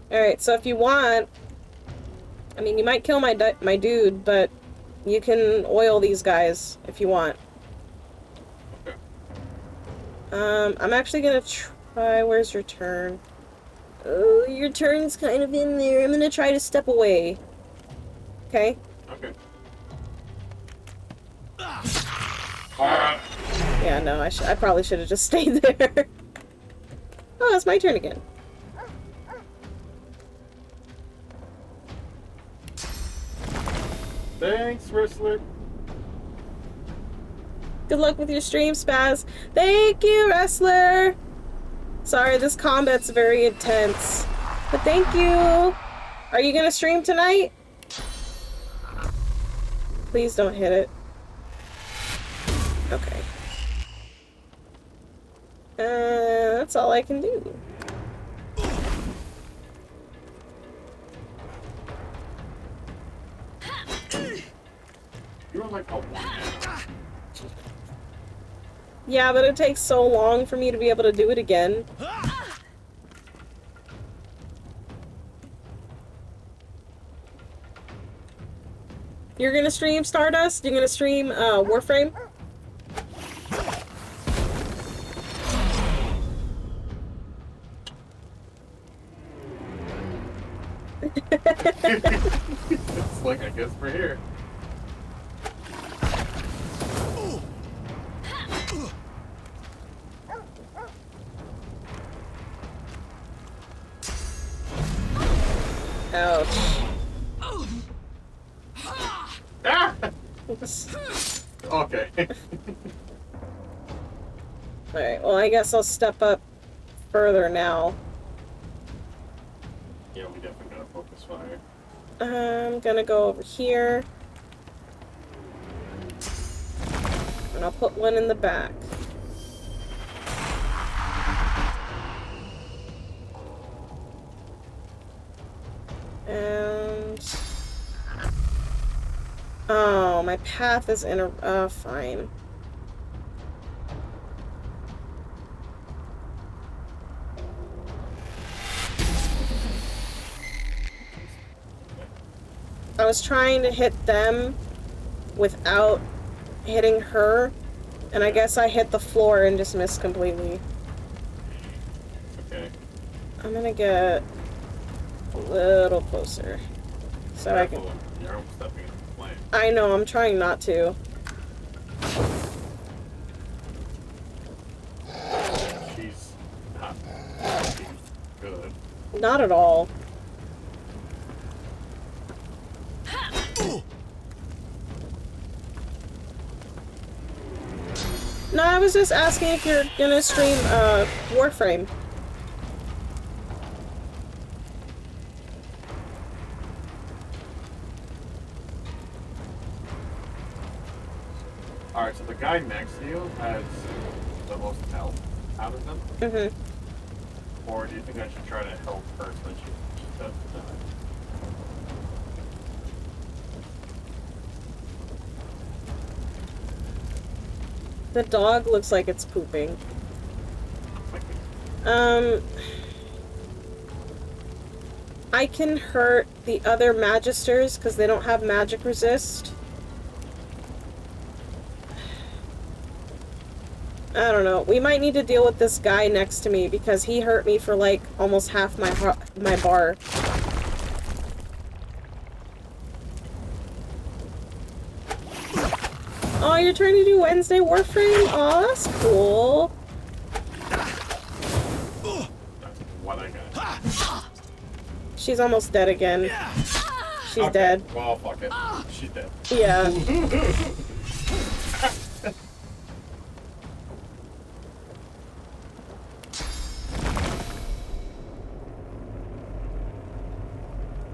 Alright, so if you want... I mean, you might kill my dude, but you can oil these guys if you want. I'm actually gonna try... Where's your turn? Oh, your turn's kind of in there. I'm gonna try to step away. Okay? Okay. Yeah, no, I probably should have just stayed there. Oh, it's my turn again. Thanks, Wrestler. Good luck with your stream, Spaz. Thank you, Wrestler. Sorry, this combat's very intense. But thank you. Are you gonna stream tonight? Please don't hit it. Okay. That's all I can do. You're like a Yeah, but it takes so long for me to be able to do it again. You're gonna stream Stardust? You're gonna stream Warframe? It's like, I guess we're here. Ouch. Ah! Okay. Alright, well I guess I'll step up further now. Yeah, we definitely gotta focus fire. I'm gonna go over here. And I'll put one in the back. And... oh, my path is in a... fine. I was trying to hit them without hitting her, and I guess I hit the floor and just missed completely. Okay. I'm gonna get a little closer. So I can... You're almost stepping into the flame. I know, I'm trying not to. She's not good. Not at all. No, I was just asking if you're gonna stream, Warframe. Alright, so the guy next to you has the most health out of them? Mm-hmm. Or do you think I should try to help her so that she doesn't die? The dog looks like it's pooping. I can hurt the other magisters because they don't have magic resist. I don't know. We might need to deal with this guy next to me because he hurt me for like almost half my bar. Oh, you're trying to do Wednesday Warframe? Oh, that's cool. What I got. She's almost dead again. She's dead. Well, fuck it. She's dead. Yeah.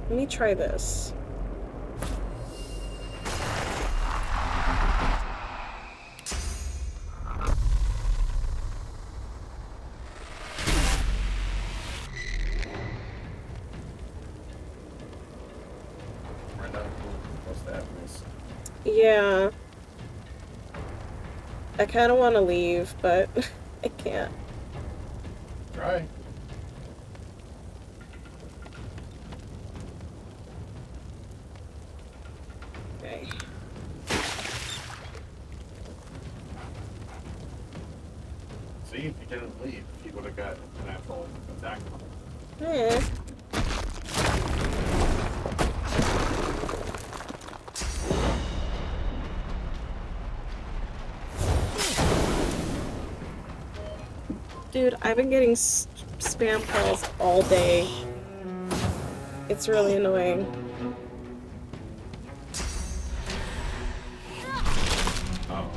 Let me try this. Yeah. I kind of want to leave, but I can't. Try. Okay. See, if you didn't leave, he would have got an actual attack. Yeah. Dude, I've been getting spam calls all day. It's really annoying. Oh.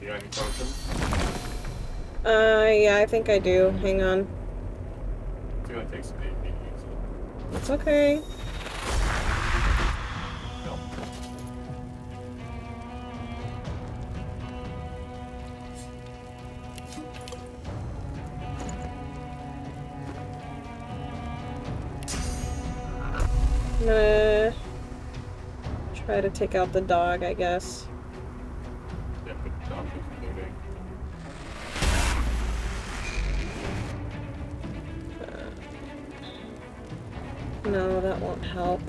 You got any potions? Yeah, I think I do. Hang on. It's gonna take some AP. It's okay. I'm gonna try to take out the dog, I guess. Yeah, but the dog is looting. No, that won't help.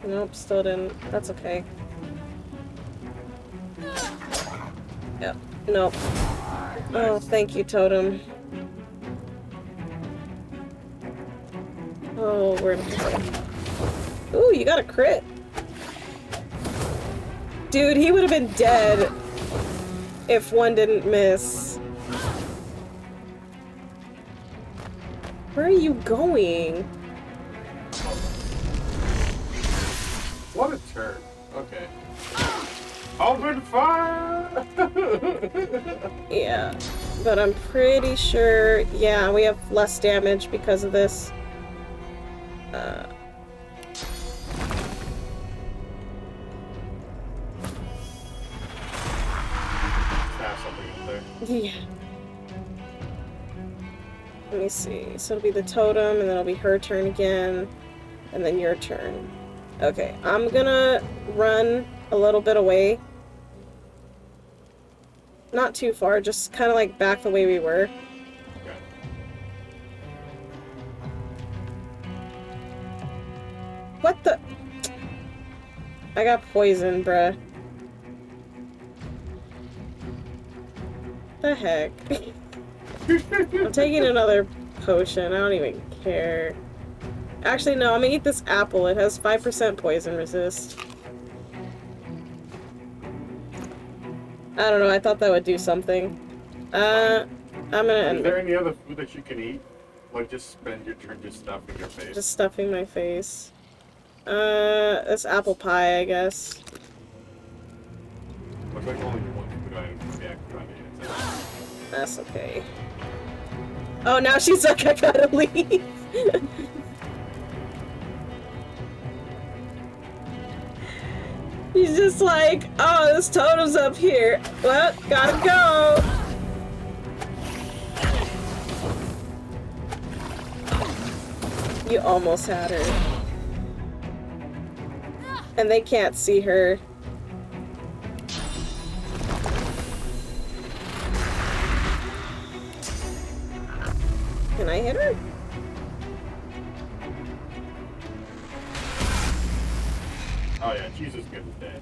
Nope, still didn't. That's okay. Yep. Nope. Oh, thank you, Totem. Oh, we're in trouble. Ooh, you got a crit. Dude, he would have been dead if one didn't miss. Where are you going? What a turn. Okay. Open fire! Yeah, but I'm pretty sure, yeah, we have less damage because of this. Yeah. Let me see. So it'll be the totem, and then it'll be her turn again, and then your turn. Okay, I'm gonna run a little bit away. Not too far, just kind of like back the way we were. What the? I got poisoned, bruh. The heck? I'm taking another potion. I don't even care. Actually, no, I'm gonna eat this apple. It has 5% poison resist. I don't know, I thought that would do something. I'm gonna end. Is there any other food that you can eat Like, just spend your turn just stuffing your face. Just stuffing my face. It's apple pie, I guess. Looks like only one food item can be activated. That's okay. Oh, now she's like, I gotta leave. He's just like, oh, this totem's up here. Well, gotta go. You almost had her. And they can't see her. Can I hit her? Oh yeah, Jesus good is dead.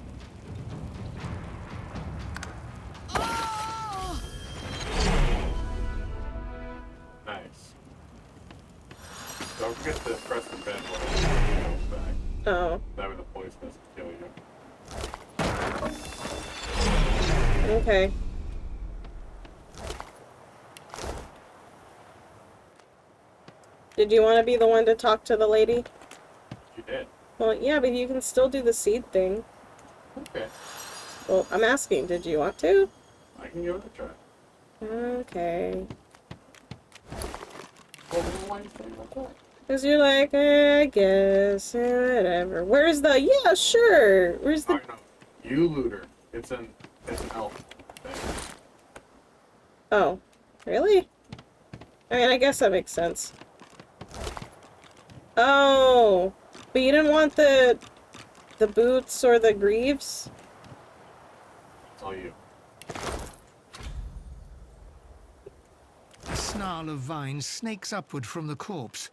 Nice. Don't forget to press the bed when it goes back. Oh. That way the poison doesn't kill you. Okay. Did you want to be the one to talk to the lady? You did. Well, yeah, but you can still do the seed thing. Okay. Well, I'm asking, did you want to? I can give it a try. Okay. Well, why do you say like that? Because you're like, I guess, whatever. Where's the, yeah, sure. Where's the... I know. You looter. It's an elf thing. Oh, really? I mean, I guess that makes sense. Oh, but you didn't want the boots or the greaves? It's all you. A snarl of vines snakes upward from the corpse.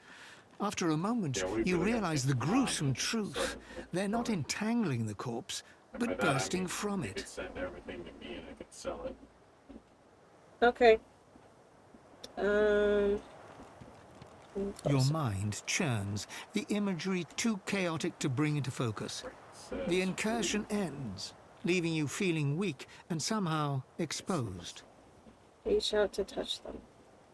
After a moment, you realize the gruesome truth. They're not entangling the corpse, but bursting from You it. could send everything to me and I could sell it. Okay. Your mind churns, the imagery too chaotic to bring into focus. The incursion ends, leaving you feeling weak and somehow exposed. Reach out to touch them.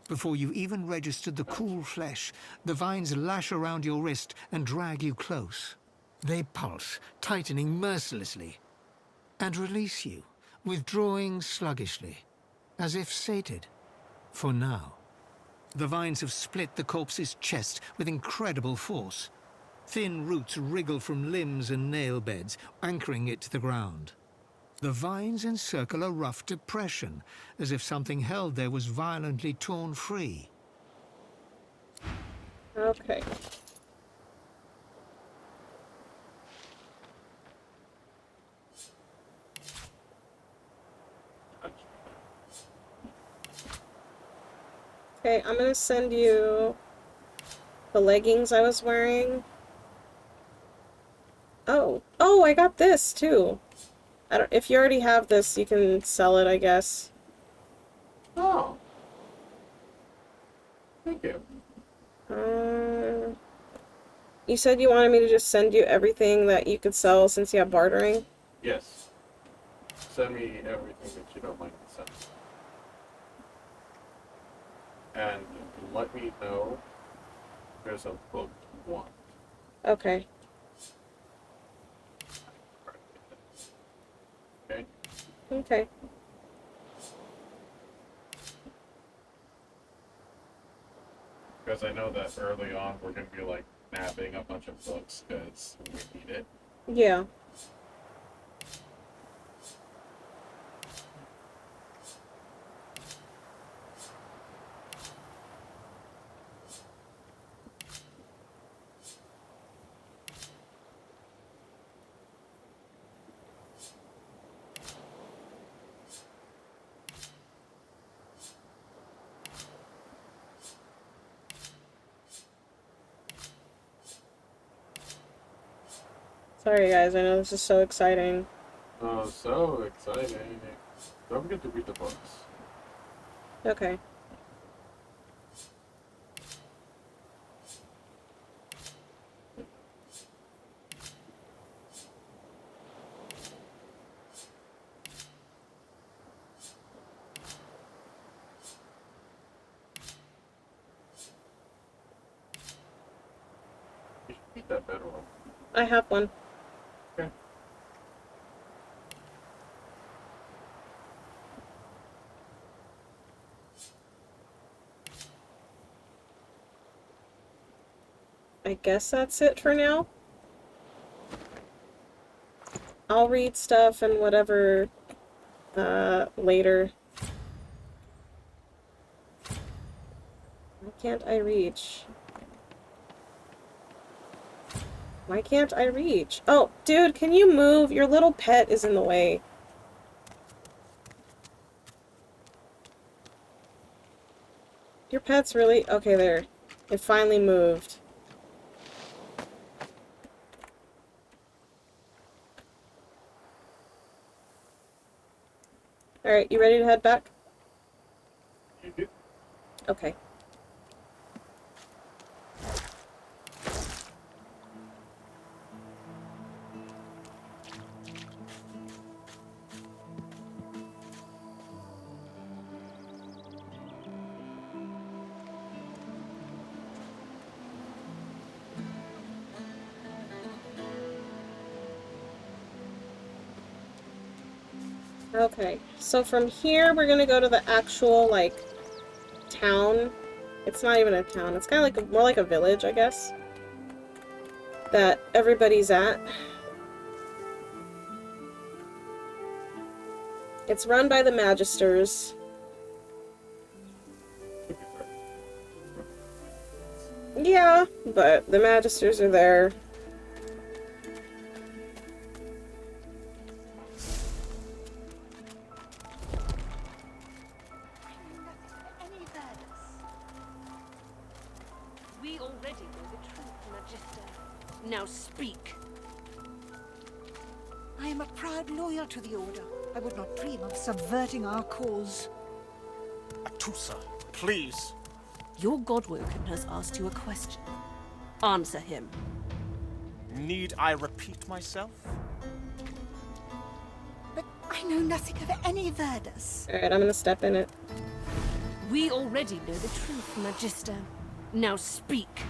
Before you even registered the cool flesh, the vines lash around your wrist and drag you close. They pulse, tightening mercilessly, and release you, withdrawing sluggishly, as if sated, for now. The vines have split the corpse's chest with incredible force. Thin roots wriggle from limbs and nail beds, anchoring it to the ground. The vines encircle a rough depression, as if something held there was violently torn free. Okay. Okay, I'm gonna send you the leggings I was wearing. Oh, I got this too. I don't. If you already have this, you can sell it, I guess. Oh. Thank you. You said you wanted me to just send you everything that you could sell since you have bartering? Yes. Send me everything that you don't like to send. And let me know if there's a book you want. Okay. Okay? Okay. Because I know that early on we're going to be like nabbing a bunch of books because we need it. Yeah. Sorry guys, I know this is so exciting. Oh, so exciting. Don't forget to read the books. Okay. get that bedroll? I have one. Okay. I guess that's it for now. I'll read stuff and whatever later. Why can't I reach? Why can't I reach? Oh, dude, can you move? Your little pet is in the way. Your pet's really... Okay, there. It finally moved. Alright, you ready to head back? Okay. Okay, so from here we're gonna go to the actual, like, town. It's not even a town, it's kind of like more like a village, I guess, that everybody's at. It's run by the Magisters. Yeah, but the Magisters are there. We already know the truth, Magister. Now speak. I am a proud loyal to the Order. I would not dream of subverting our cause. Atusa, please. Your Godwoken has asked you a question. Answer him. Need I repeat myself? But I know nothing of any Verdus. Alright, I'm gonna step in it. We already know the truth, Magister. Now speak.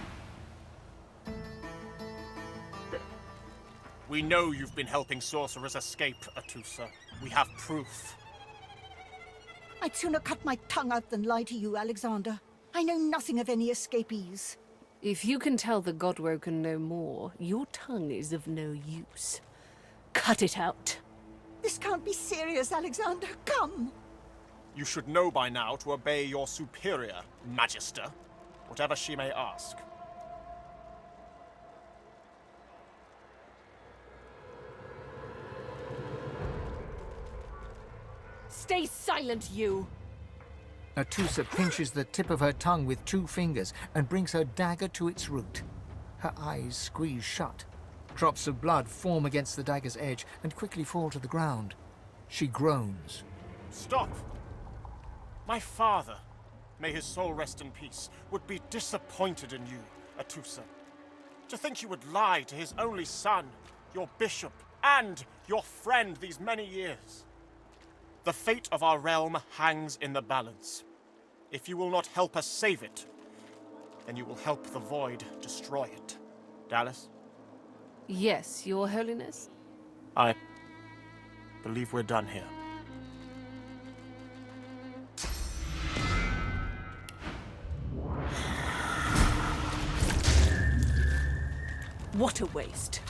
We know you've been helping sorcerers escape, Atusa. We have proof. I'd sooner cut my tongue out than lie to you, Alexander. I know nothing of any escapees. If you can tell the Godwoken no more, your tongue is of no use. Cut it out. This can't be serious, Alexander. Come! You should know by now to obey your superior, Magister, whatever she may ask. Stay silent, you! Atusa pinches the tip of her tongue with 2 fingers and brings her dagger to its root. Her eyes squeeze shut. Drops of blood form against the dagger's edge and quickly fall to the ground. She groans. Stop! My father, may his soul rest in peace, would be disappointed in you, Atusa. To think you would lie to his only son, your bishop, and your friend these many years. The fate of our realm hangs in the balance. If you will not help us save it, then you will help the Void destroy it. Dallas? Yes, Your Holiness? I believe we're done here. What a waste.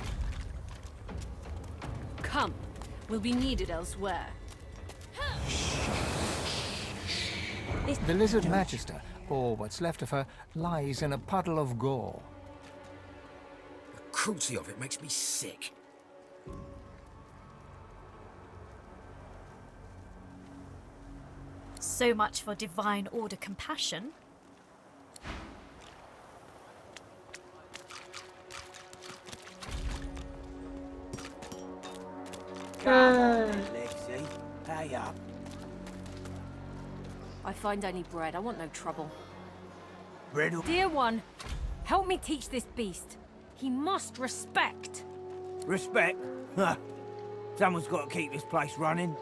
Come, we'll be needed elsewhere. The Lizard Magister, or what's left of her, lies in a puddle of gore. The cruelty of it makes me sick. So much for Divine Order compassion. Lexi, pay up. I find only bread. I want no trouble. Bread or... Dear one, help me teach this beast. He must respect. Respect? Huh. Someone's got to keep this place running.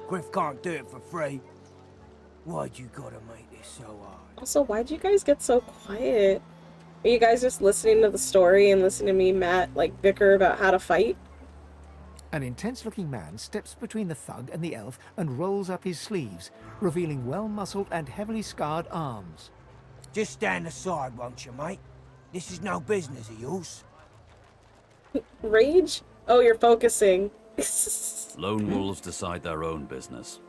Griff can't do it for free. Why'd you gotta make this so hard? Also, why'd you guys get so quiet? Are you guys just listening to the story and listening to me, Matt, like, bicker about how to fight? An intense-looking man steps between the thug and the elf and rolls up his sleeves, revealing well-muscled and heavily scarred arms. Just stand aside, won't you, mate? This is no business of yours. Rage? Oh, you're focusing. Lone wolves decide their own business.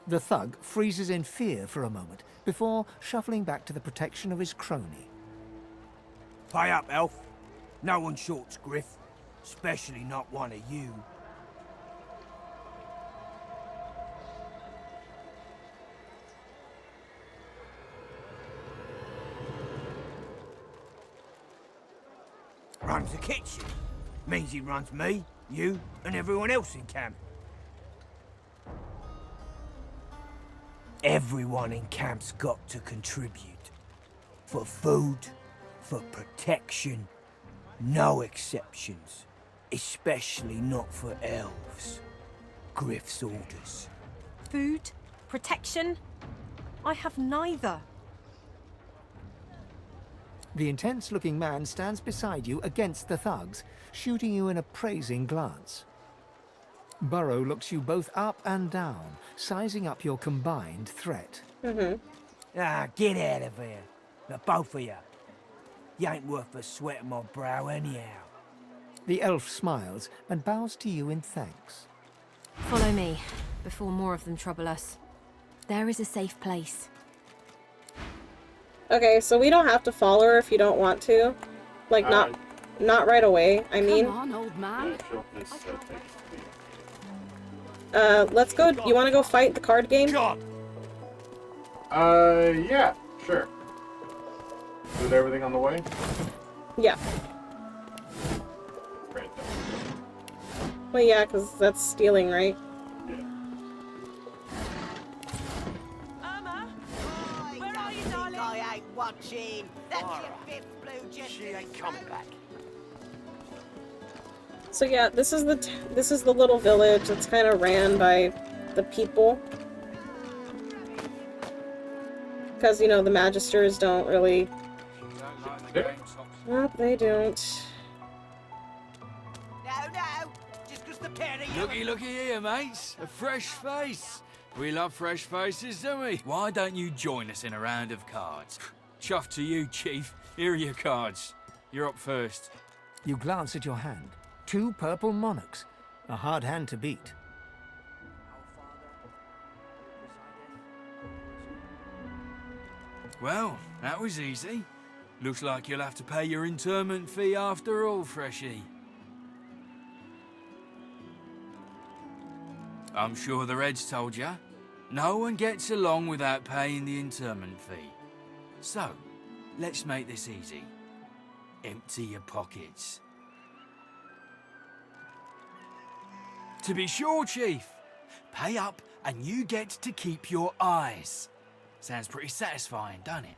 The thug freezes in fear for a moment before shuffling back to the protection of his crony. Pay up, elf. No one shorts Griff. Especially not one of you. Runs the kitchen. Means he runs me, you, and everyone else in camp. Everyone in camp's got to contribute. For food, for protection, no exceptions. Especially not for elves. Griff's orders. Food? Protection? I have neither. The intense-looking man stands beside you against the thugs, shooting you an appraising glance. Burrow looks you both up and down, sizing up your combined threat. Ah, get out of here. The both of you. You ain't worth the sweat of my brow anyhow. The elf smiles and bows to you in thanks. Follow me, before more of them trouble us. There is a safe place. Okay, so we don't have to follow her if you don't want to. Like, not right away, I mean. Come on, old man. Let's go. You want to go fight the card game? Yeah, sure. With everything on the way? Yeah. Well, yeah, because that's stealing, right? Where are you, darling? I ain't watching. That's your fifth blue just She ain't coming back. So yeah, this is the little village that's kind of ran by the people. Because, you know, the Magisters don't really... Nope, they don't. Looky here, mates. A fresh face. We love fresh faces, don't we? Why don't you join us in a round of cards? Chuff to you, Chief. Here are your cards. You're up first. You glance at your hand. 2 purple monarchs. A hard hand to beat. Well, that was easy. Looks like you'll have to pay your interment fee after all, Freshie. I'm sure the Reds told ya. No one gets along without paying the interment fee. So, let's make this easy. Empty your pockets. To be sure, Chief. Pay up and you get to keep your eyes. Sounds pretty satisfying, doesn't it?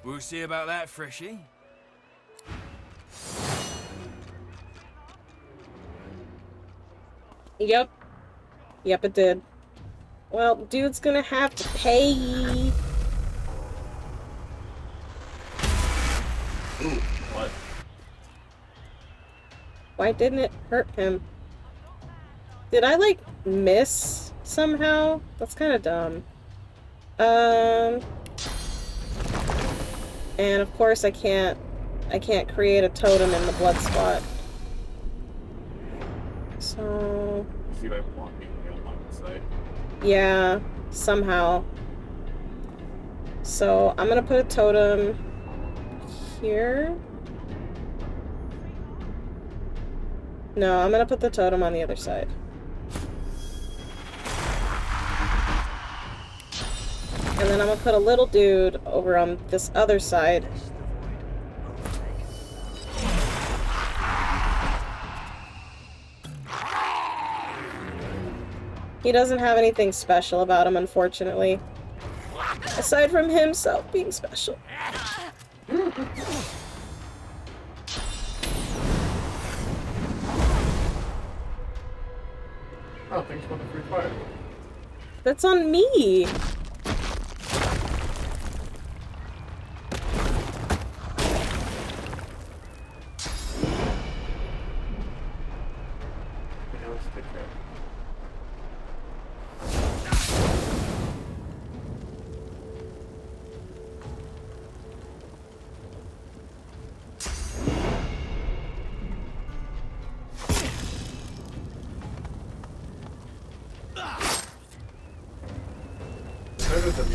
We'll see about that, Freshie. Yep. Yep, it did. Well, dude's gonna have to pay. Ooh, what? Why didn't it hurt him? Did I, like, miss somehow? That's kind of dumb. And of course I can't create a totem in the blood spot. So... See by walking along the side. Yeah, somehow. So I'm gonna put a totem here. No, I'm gonna put the totem on the other side. And then I'm gonna put a little dude over on this other side. He doesn't have anything special about him, unfortunately. Aside from himself being special. Oh, thanks for the free fire. That's on me!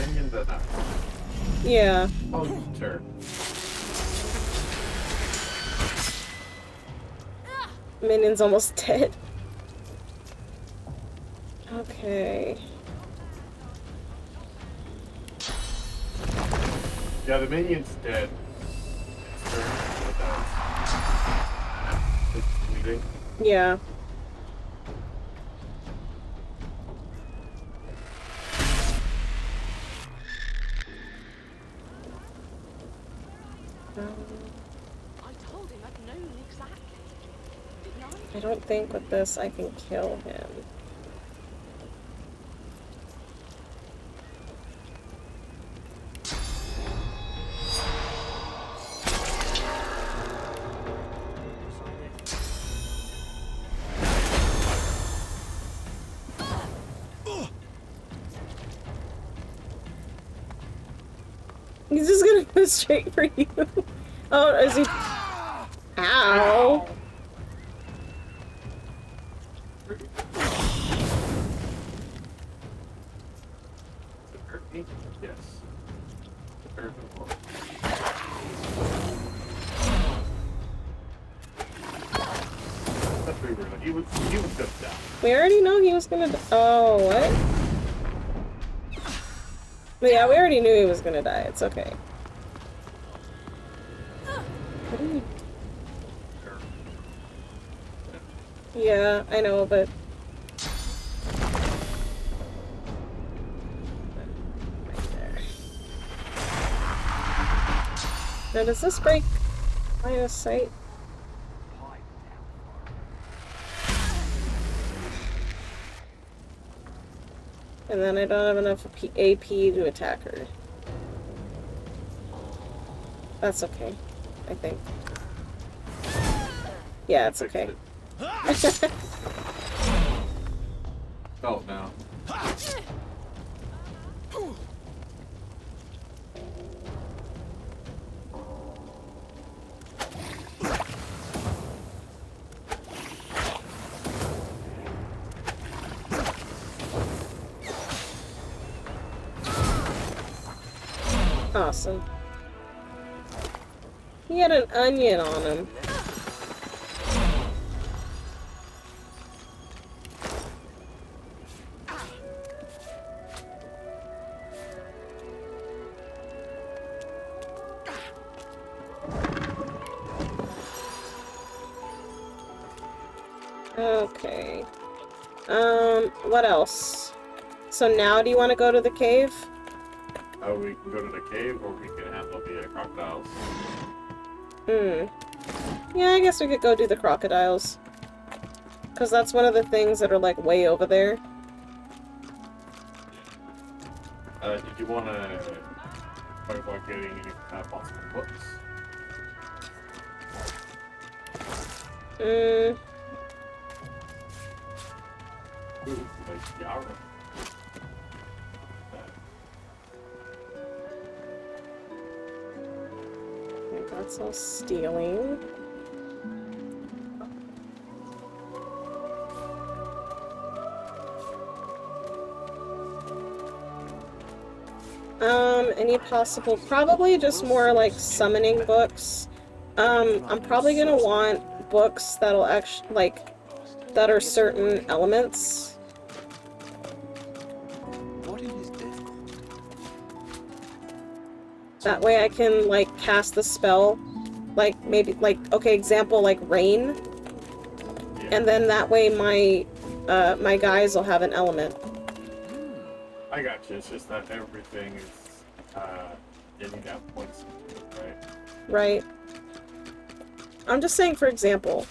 minion that dies. Yeah. Oh, sure. Minion's almost dead. Okay. Yeah, the minion's dead. It's turned, but it's bleeding. Yeah. I told him I'd known exactly. Didn't I? I don't think with this I can kill him. He's just gonna go straight for you. Oh, is he? Ow! Hurt me? Yes. Hurt me more. That's pretty rude. He was just down. We already know he was gonna. Oh, what? But yeah, we already knew he was gonna die. It's okay. What are you? Yeah, I know, but. Right there. Now, does this break line of sight? And then I don't have enough AP to attack her. That's okay, I think. Yeah, it's okay. Oh, no. Awesome. He had an onion on him. Okay. What else? So now do you want to go to the cave? We can go to the cave, or we can handle the crocodiles. Yeah, I guess we could go do the crocodiles. Because that's one of the things that are, like, way over there. Did you want to talk about getting any possible books? Ooh, like Yara. Okay, that's all stealing. Any possible, probably just more like summoning books. I'm probably gonna want books that'll actually, like, that are certain elements. That way I can, like, cast the spell, like, maybe, like, okay, example, like, rain. And then that way my, my guys will have an element. I got you. It's just that everything is, getting down points, right? Right. I'm just saying for example.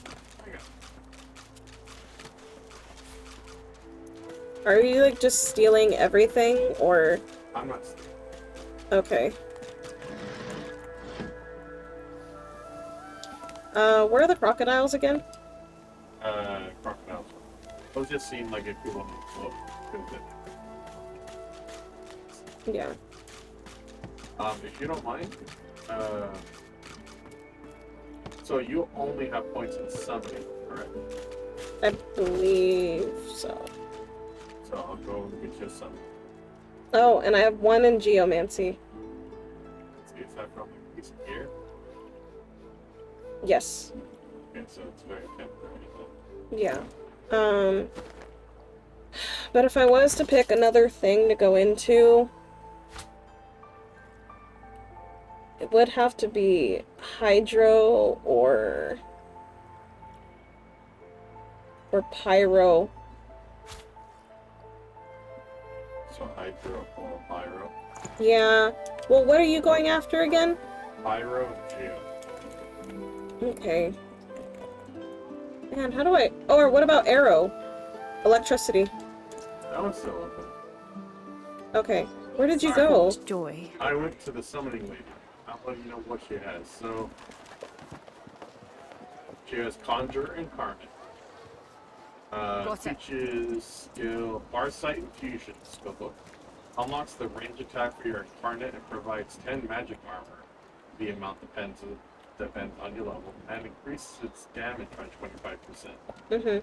Are you, like, just stealing everything, or? I'm not stealing. Okay. Where are the crocodiles again? Crocodiles. I was just seeing, like, if you want to look. Yeah. If you don't mind, so you only have points in summoning, correct? I believe so. So I'll go and get you some. Oh, and I have 1 in geomancy. Let's see, is that from a piece of gear? Yes. Okay, so it's very temporary. Yeah. But if I was to pick another thing to go into, it would have to be hydro or pyro. So hydro or pyro. Yeah. Well, what are you going after again? Pyro and geo. Okay. Man, how do I... Oh, or what about arrow? Electricity. That one's still open. Okay. Where did you go? Joy. I went to the summoning lady. I'll let you know what she has. So, she has Conjure Incarnate. Teaches skill Farsight Infusion skill book. Unlocks the range attack for your Incarnate and provides 10 magic armor. The amount depends on your level, and increases its damage by 25%. Mm-hmm.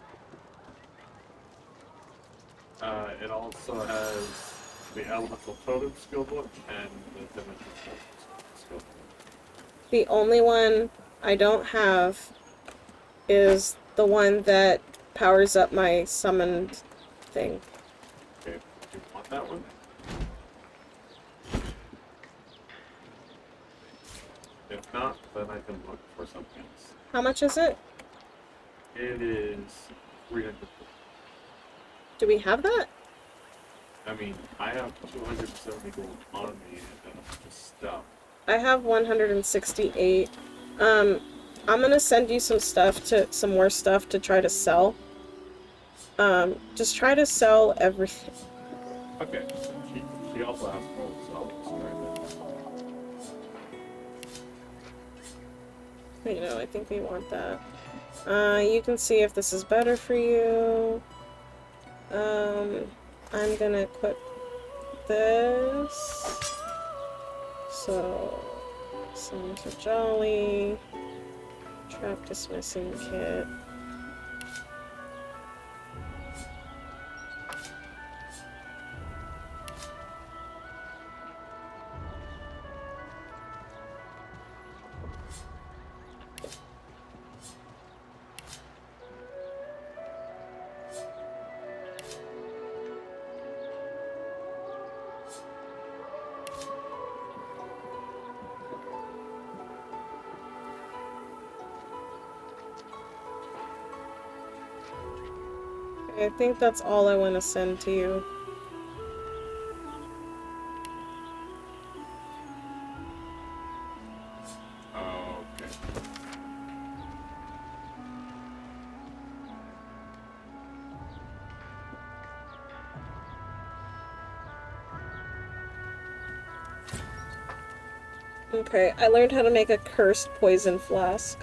It also has the Elemental Totem skill book and the Dimensional skill book. The only one I don't have is the one that powers up my summoned thing. Okay, do you want that one? If not, then I can look for something else. How much is it? It is 300. Do we have that? I mean, I have 270 gold on me and just stuff. I have 168. I'm gonna send you some more stuff to try to sell. Just try to sell everything. Okay, she also has gold, so I'll just try You know, I think we want that. You can see if this is better for you. I'm gonna equip this. So, Summons are Jolly. Trap Dismissing Kit. I think that's all I want to send to you. Okay. Okay, I learned how to make a cursed poison flask.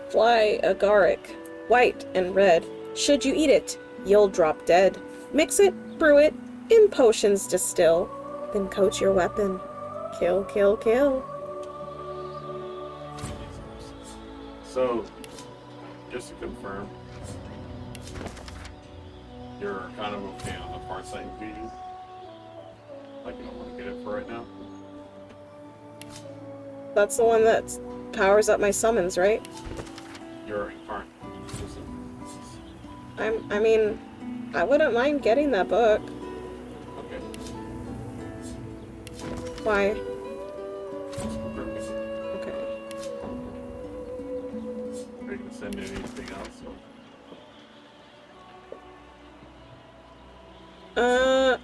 Fly agaric, white and red. Should you eat it, you'll drop dead. Mix it, brew it, in potions distill, then coat your weapon. Kill, kill, kill. So, just to confirm, you're kind of okay on the Farsight Infusion? Like you don't want to get it for right now? That's the one that powers up my summons, right? You're Incarnate. I mean, I wouldn't mind getting that book. Okay. Why? Perfect. Okay. Are you gonna send anything else?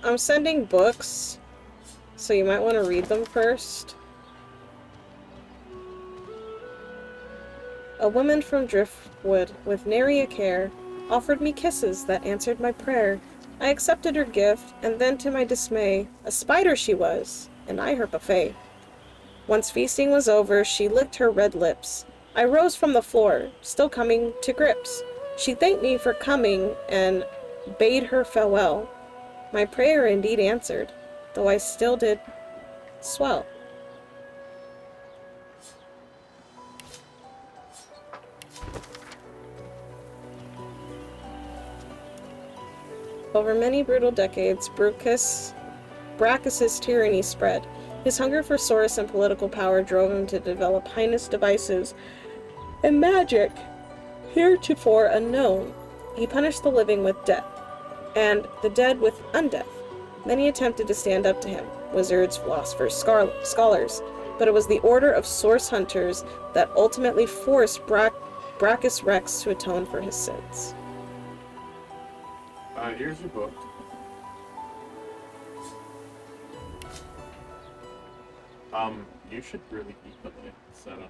I'm sending books, so you might want to read them first. A woman from Driftwood, with nary a care, offered me kisses that answered my prayer. I accepted her gift, and then to my dismay, a spider she was, and I her buffet. Once feasting was over, she licked her red lips. I rose from the floor, still coming to grips. She thanked me for coming, and bade her farewell. My prayer indeed answered, though I still did swell. Over many brutal decades, Brachus's tyranny spread. His hunger for source and political power drove him to develop heinous devices and magic heretofore unknown. He punished the living with death, and the dead with undeath. Many attempted to stand up to him, wizards, philosophers, scholars, but it was the Order of Source Hunters that ultimately forced Brachus Rex to atone for his sins. Here's your book. You should really eat them instead of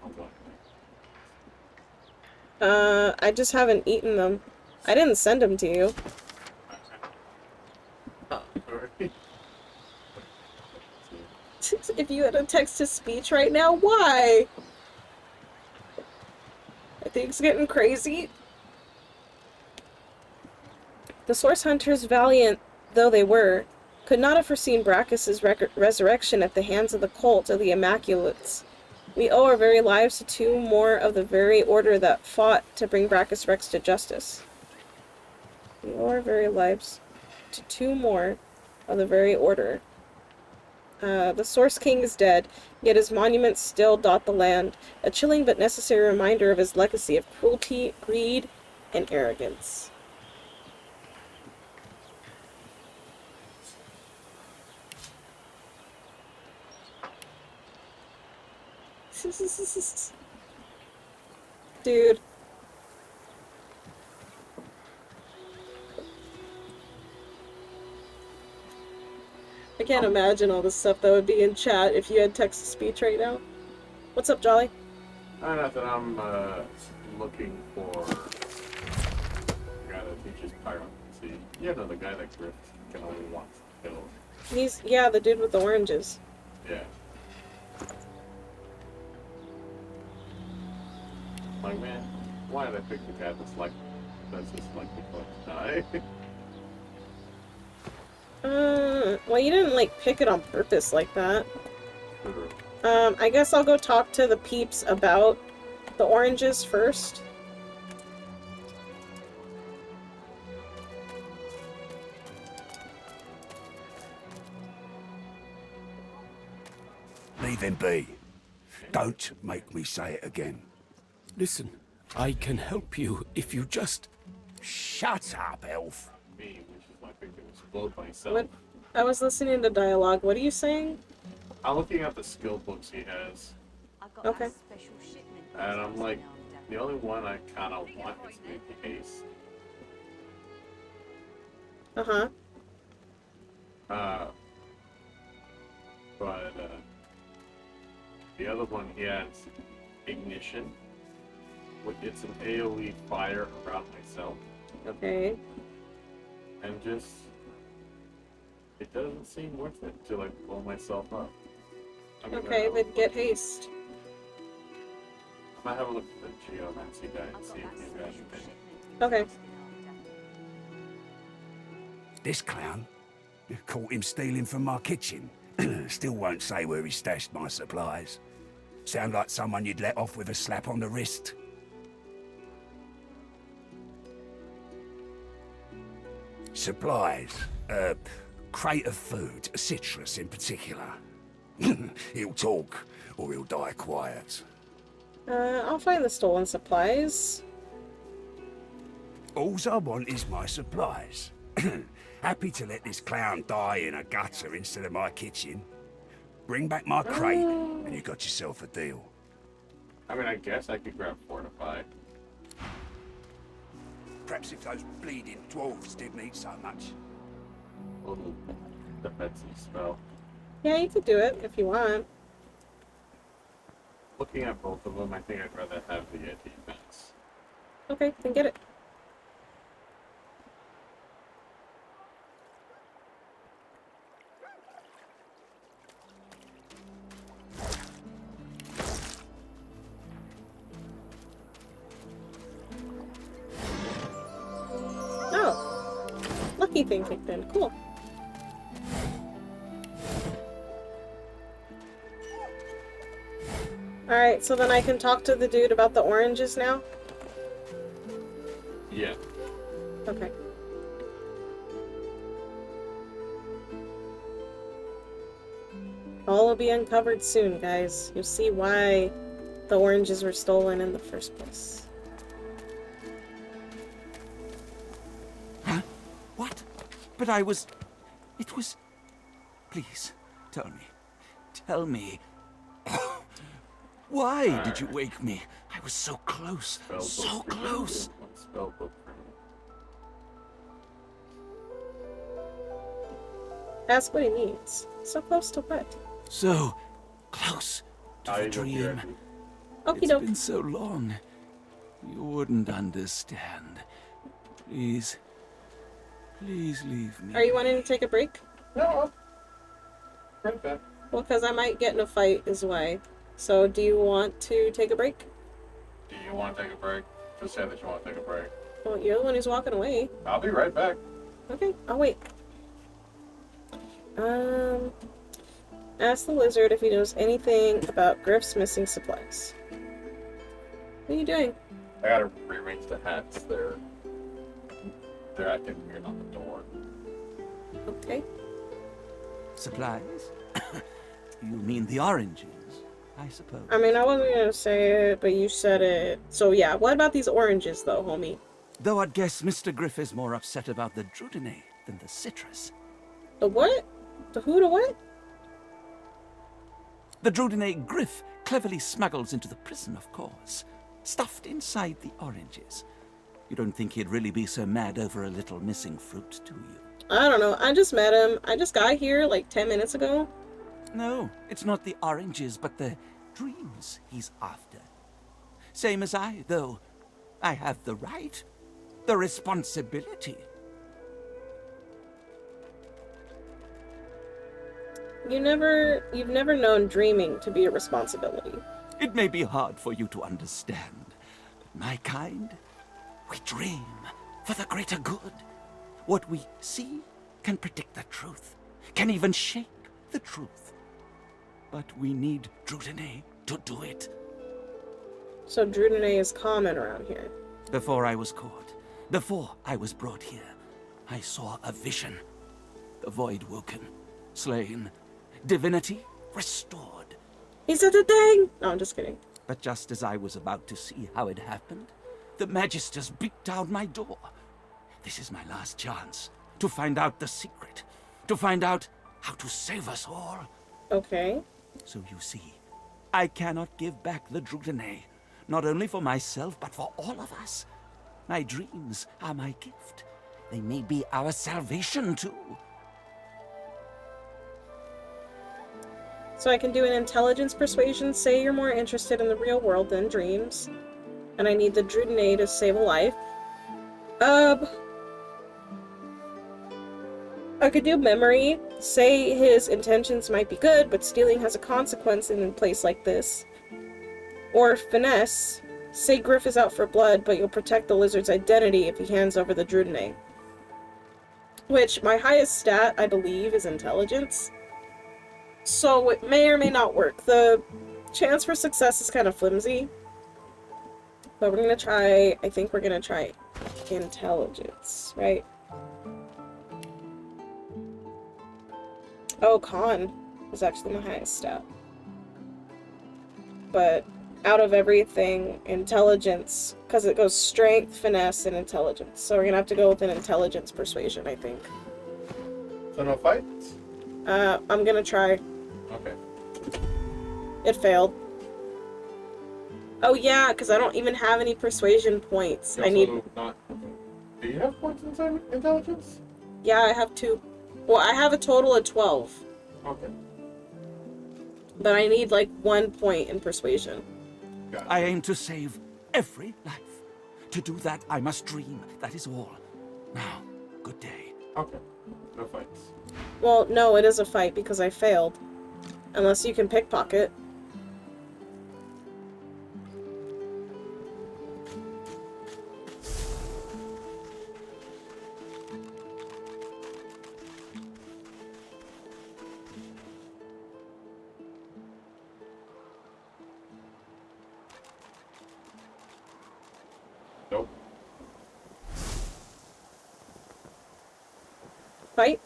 going. I just haven't eaten them. I didn't send them to you. Sorry. If you had a text-to-speech right now, why? I think it's getting crazy. The Source Hunters, valiant though they were, could not have foreseen Brachus's resurrection at the hands of the cult of the Immaculates. We owe our very lives to two more of the very order that fought to bring Brachus Rex to justice. We owe our very lives to two more of the very order. The Source King is dead, yet his monuments still dot the land, a chilling but necessary reminder of his legacy of cruelty, greed, and arrogance. Dude. I can't imagine all the stuff that would be in chat if you had text-to-speech right now. What's up, Jolly? Nothing. I'm looking for a guy that teaches pyromancy. You know, the guy that Griff can only once kill. He's, yeah, the dude with the oranges. Yeah. Like, man, why did I pick the guy that's just like the die? Well, you didn't, like, pick it on purpose like that. I guess I'll go talk to the peeps about the oranges first. Leave him be. Don't make me say it again. Listen, I can help you if you just... Shut up, elf. Me, which is my big explode myself. What? I was listening to dialogue. What are you saying? I'm looking at the skill books he has. Okay. And I'm like, the only one I kind of want is maybe Haste. Uh-huh. But the other one he has Ignition. It's an AoE fire around myself. Okay. And just, it doesn't seem worth it to like blow myself up. Okay, then get haste. I might have a look at the Geomancy guy and see if he has anything. Okay. This clown? Caught him stealing from my kitchen. Still won't say where he stashed my supplies. Sound like someone you'd let off with a slap on the wrist. Supplies. Crate of food, citrus in particular. He'll talk, or he'll die quiet. I'll find the stolen supplies. All I want is my supplies. Happy to let this clown die in a gutter instead of my kitchen. Bring back my crate, and you got yourself a deal. I mean, I guess I could grab Fortify. Perhaps if those bleeding dwarves didn't eat so much. A little defensive spell. Yeah, you could do it if you want. Looking at both of them, I think I'd rather have the defense. Okay, then get it. Oh, lucky thing kicked in. Cool. Alright, so then I can talk to the dude about the oranges now? Yeah. Okay. All will be uncovered soon, guys. You'll see why the oranges were stolen in the first place. Huh? What? But I was... It was... Please, tell me. Tell me. Why did you wake me? I was so close. So close. Ask what he means. So close to what? So close to the dream. Okie It's doke. been so long. You wouldn't understand. Please. Please leave me. Are you wanting to take a break? No. Right back. Well, because I might get in a fight is why. So, do you want to take a break? Do you want to take a break? Just say that you want to take a break. Well, you're the one who's walking away. I'll be right back. Okay, I'll wait. Ask the lizard if he knows anything about Griff's missing supplies. What are you doing? I gotta rearrange the hats. They're acting weird on the door. Okay. Supplies? You mean the oranges, I suppose. I mean, I wasn't gonna say it, but you said it. So yeah, what about these oranges though, homie? Though I'd guess Mr. Griff is more upset about the Drudene than the citrus. The what? The who to what? The Drudene Griff cleverly smuggles into the prison, of course. Stuffed inside the oranges. You don't think he'd really be so mad over a little missing fruit, do you? I don't know. I just met him. I just got here like 10 minutes ago. No, it's not the oranges, but the dreams he's after. Same as I, though. I have the right, the responsibility. You've never known dreaming to be a responsibility. It may be hard for you to understand, but my kind, we dream for the greater good. What we see can predict the truth, can even shape the truth. But we need Drudene to do it. So Drudene is common around here. Before I was caught, before I was brought here, I saw a vision. The void woken, slain, divinity restored. He said the thing! No, I'm just kidding. But just as I was about to see how it happened, the Magisters beat down my door. This is my last chance to find out the secret, to find out how to save us all. Okay. So you see, I cannot give back the Drudene, not only for myself, but for all of us. My dreams are my gift. They may be our salvation, too. So I can do an intelligence persuasion, say you're more interested in the real world than dreams. And I need the Drudene to save a life. I could do memory, say his intentions might be good, but stealing has a consequence in a place like this. Or finesse, say Griff is out for blood, but you'll protect the lizard's identity if he hands over the Drudene. Which, my highest stat, I believe, is intelligence. So it may or may not work. The chance for success is kind of flimsy. But we're gonna try, I think we're gonna try intelligence, right? Oh, con is actually my highest stat. But out of everything, intelligence, because it goes strength, finesse, and intelligence. So we're gonna have to go with an intelligence persuasion, I think. So no fights? I'm gonna try. Okay. It failed. Oh yeah, because I don't even have any persuasion points. I need... Do you have points in intelligence? Yeah, I have 2. Well, I have a total of 12. Okay. But I need like 1 point in persuasion. I aim to save every life. To do that, I must dream. That is all. Now, good day. Okay. No fights. Well, no, it is a fight because I failed. Unless you can pickpocket. Nope. Fight?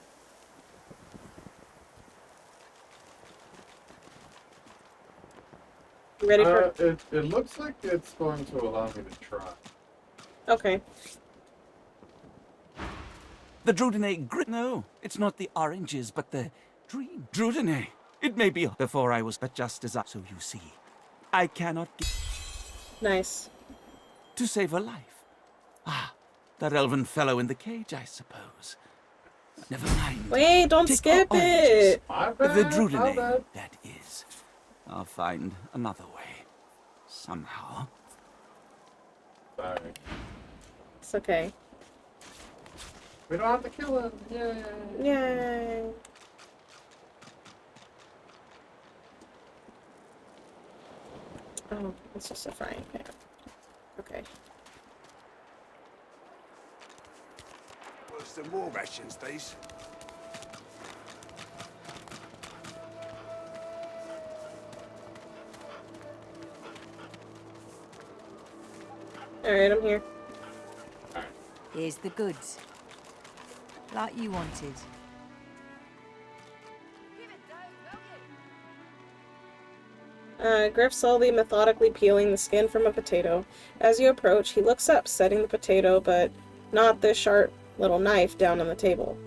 You ready for? It looks like it's going to allow me to try. Okay. The Drudene No, it's not the oranges, but the dream. Drudene. It may be before I was, but just as I. So you see, I cannot get. Nice. To save a life. Ah, that elven fellow in the cage, I suppose. Never mind. Wait, don't Take skip our oranges. it. The Drudene, that is. I'll find another way. Somehow. Sorry. It's okay. We don't have to kill him. Yay. Yay. Oh, it's just a frying pan. Okay. What's the more rations, these? Alright, I'm here. Here's the goods. Like you wanted. Griff slowly, methodically peeling the skin from a potato. As you approach, he looks up, setting the potato, but not the sharp little knife down on the table.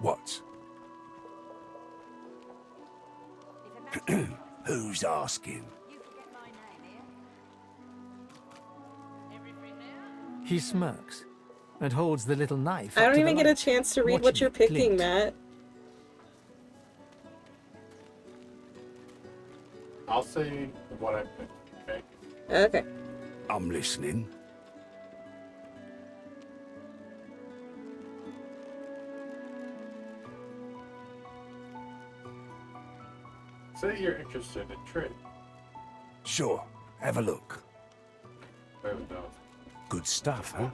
What? Who's asking? He smirks and holds the little knife. I up don't to even the get a light, chance to read what watching you're it picking, glint. Matt. I'll say what I picked, okay? Okay. I'm listening. Say you're interested in trade. Sure, have a look. There we go. Good stuff, huh?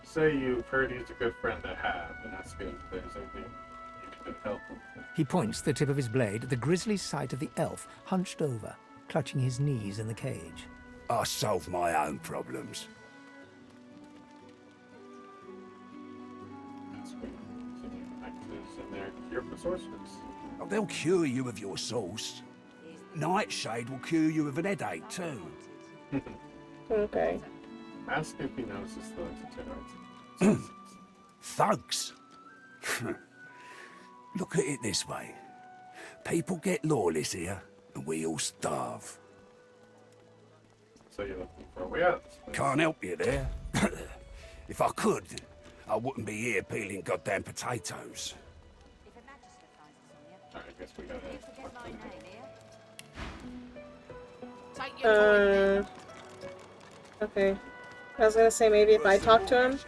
Say you've heard he's a good friend to have, and asking if there's anything you can do to help him. He points the tip of his blade at the grisly sight of the elf hunched over, clutching his knees in the cage. I solve my own problems. And they're cure for sorcerers. Oh, they'll cure you of your sauce. Nightshade will cure you of an headache, too. Okay. Ask if he knows his thugs. Thugs? Look at it this way. People get lawless here, and we all starve. So you're looking for a way out. Can't help you there. If I could, I wouldn't be here peeling goddamn potatoes. I guess we gotta... Okay. I was gonna say maybe if I talk to him.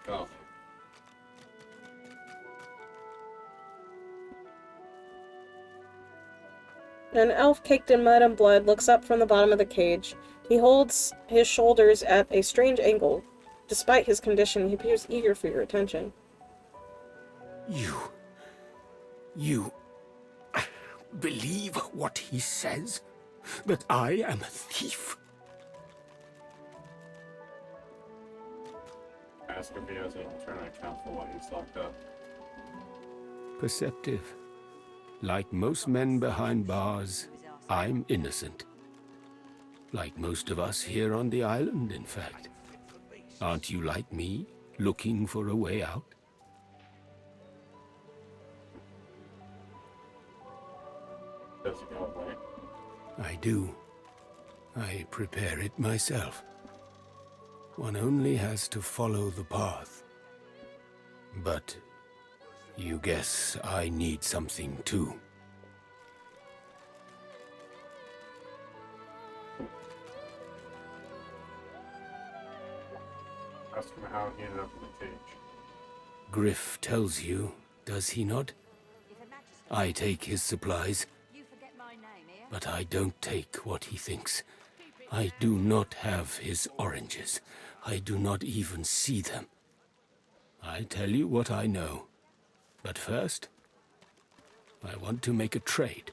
Oh. An elf caked in mud and blood looks up from the bottom of the cage. He holds his shoulders at a strange angle. Despite his condition, he appears eager for your attention. You believe what he says? That I am a thief? Ask if he has an alternate account for why he's locked up. Perceptive. Like most men behind bars, I'm innocent. Like most of us here on the island, in fact. Aren't you like me, looking for a way out? Does he know a way? I do. I prepare it myself. One only has to follow the path. But you guess I need something too. Ask him how he ended up in the cage. Griff tells you, does he not? I take his supplies, but I don't take what he thinks. I do not have his oranges. I do not even see them. I tell you what I know. But first, I want to make a trade.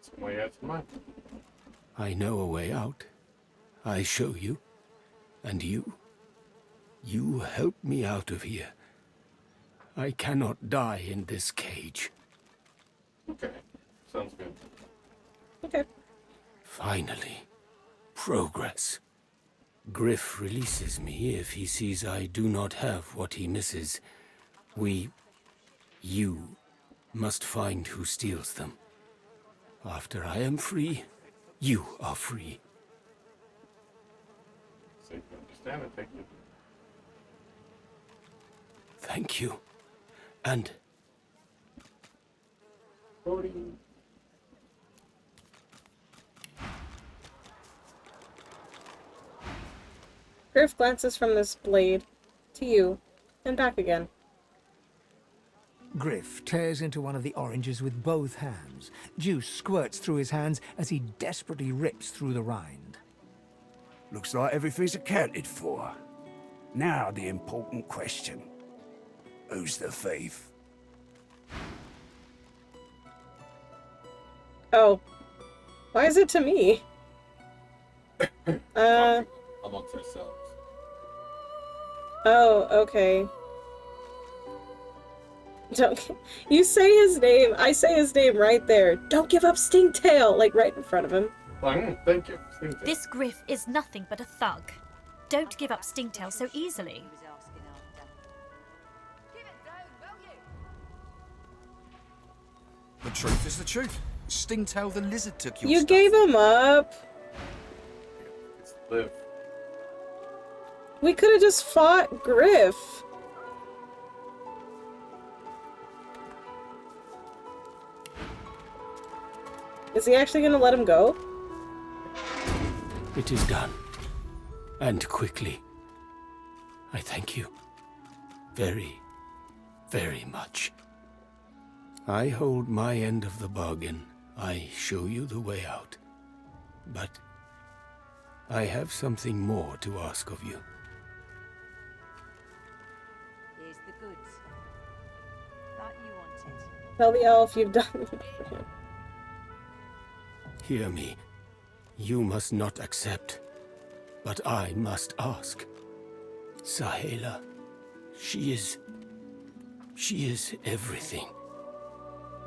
Some way out of mine. I know a way out. I show you. And you? You help me out of here. I cannot die in this cage. Okay. Sounds good. Okay. Finally. Progress. Griff releases me if he sees I do not have what he misses. You must find who steals them. After I am free, you are free. So you understand it, thank you. Thank you. And... Griff glances from this blade to you and back again. Griff tears into one of the oranges with both hands. Juice squirts through his hands as he desperately rips through the rind. Looks like everything's accounted for. Now the important question. Who's the thief? Oh. Why is it to me? Amongst ourselves. Oh, okay. Don't... You say his name. I say his name right there. Don't give up Stingtail! Like, right in front of him. Thank you. Stingtail. This Griff is nothing but a thug. Don't give up Stingtail so easily. The truth is the truth. Stingtail the lizard took your You stuff. gave him up. It's live. We could have just fought Griff. Is he actually gonna let him go? It is done. And quickly. I thank you. Very, very much. I hold my end of the bargain. I show you the way out. But I have something more to ask of you. Here's the goods. That you wanted. Tell the elf you've done it for him. Hear me. You must not accept. But I must ask. Sahela, she is everything.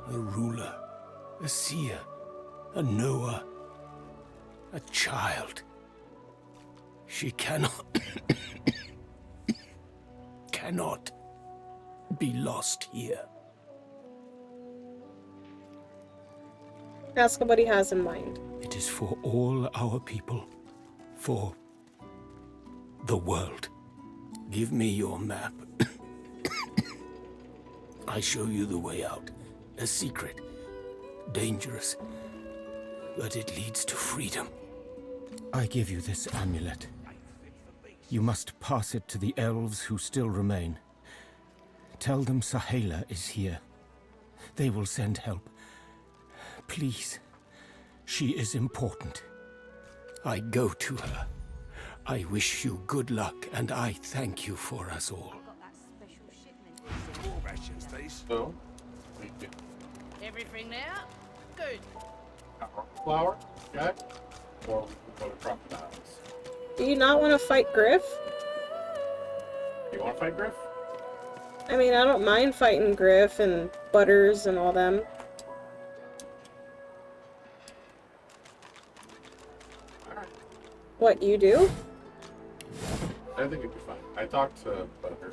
A ruler, a seer, a knower, a child. She cannot be lost here. Ask him what he has in mind. It is for all our people, for the world. Give me your map. I show you the way out. A secret, dangerous, but it leads to freedom. I give you this amulet. You must pass it to the elves who still remain. Tell them Sahela is here. They will send help. Please, she is important. I go to her. I wish you good luck, and I thank you for us all. More rations, please. So, Everything now? Good. flour, okay? Or we can go to crocodiles. Do you not want to fight Griff? You want to fight Griff? I mean, I don't mind fighting Griff and Butters and all them. Alright. What, you do? I think it'd be fine. I talked to Butter.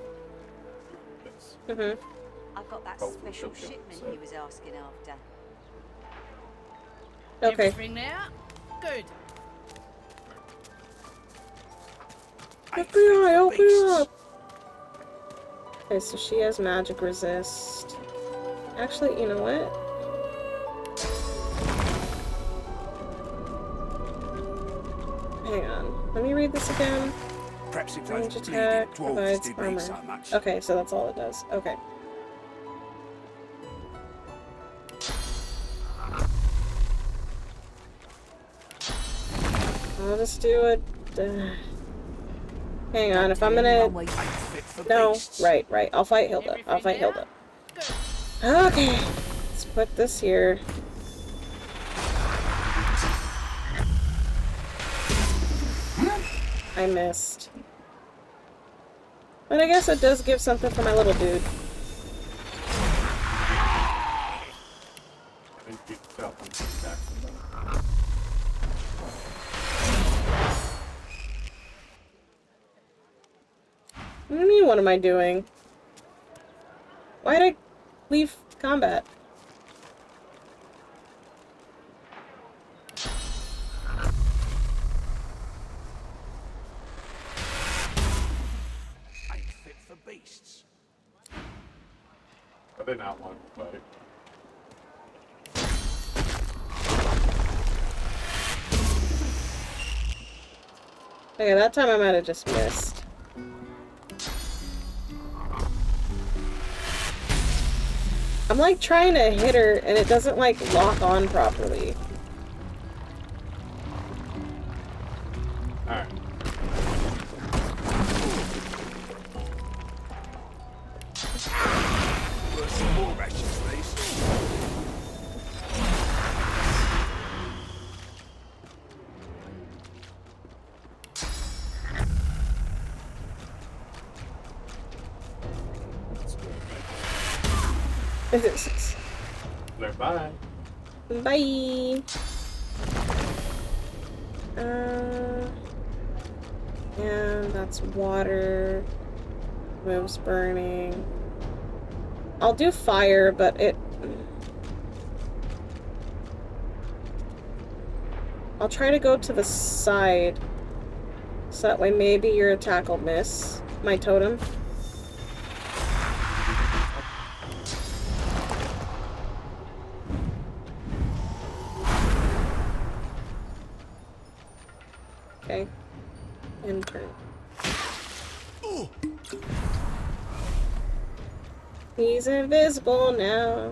Mm-hmm. I've got that Hopefully special she'll shipment so. he was asking after. Okay. Everything now? Good. Open up! Okay, so she has magic resist. Actually, you know what? Hang on. Let me read this again. Perhaps if Range those attack bleeding dwarves provides did armor. read so much. Okay, so that's all it does. Okay. I'll just do it. Hang on, if I'm gonna... No, right. I'll fight Hilda. Okay, let's put this here. I missed. But I guess it does give something for my little dude. I think you can tell from the Jackson. What do you mean, what am I doing? Why'd I leave combat? Ain't fit for beasts. I did not want to fight. Okay, that time I might have just missed. I'm like trying to hit her and it doesn't like lock on properly. Alright. Worth some more rations, please. Bye. Bye. And that's water. Moves burning. I'll do fire, but I'll try to go to the side. So that way maybe your attack will miss my totem. Okay. And turn. He's invisible now.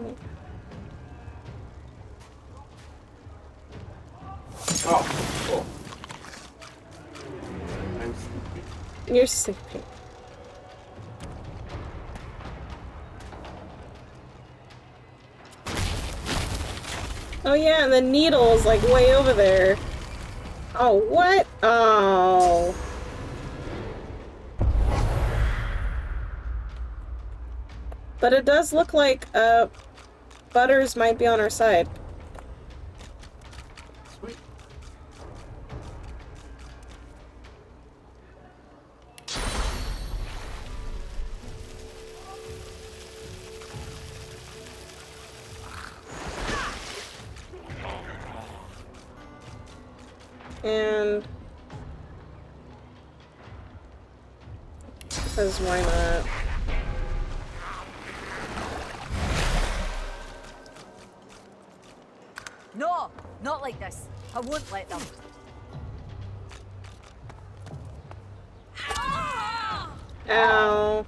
Oh, cool. I'm sleepy. You're sleeping. Oh yeah, and the needle is like way over there. Oh, what? Oh. But it does look like, Butters might be on our side. Sweet. And... because why not? No, not like this. I won't let them. Ow.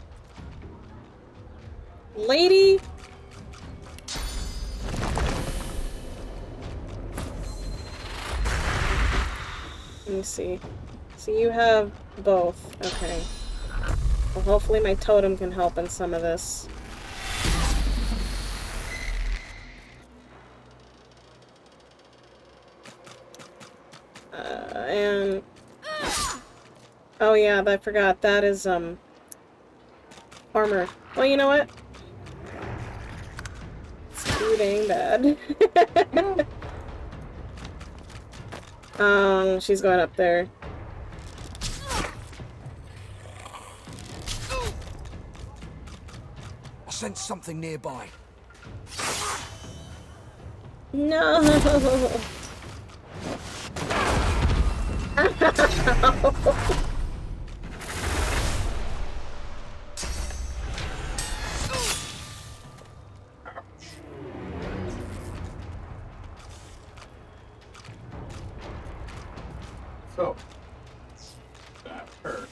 Lady? Let me see. So you have both. Okay. Well, hopefully my totem can help in some of this. And... oh yeah, I forgot. That is, armor. Well, you know what? It's too dang bad. She's going up there. I sense something nearby. No! So, that hurt.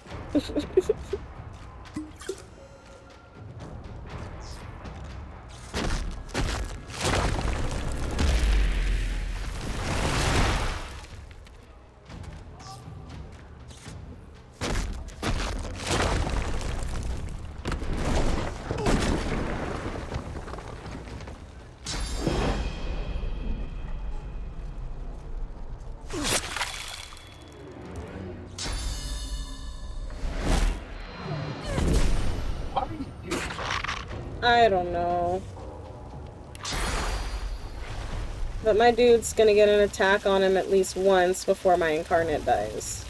I don't know. But my dude's gonna get an attack on him at least once before my incarnate dies.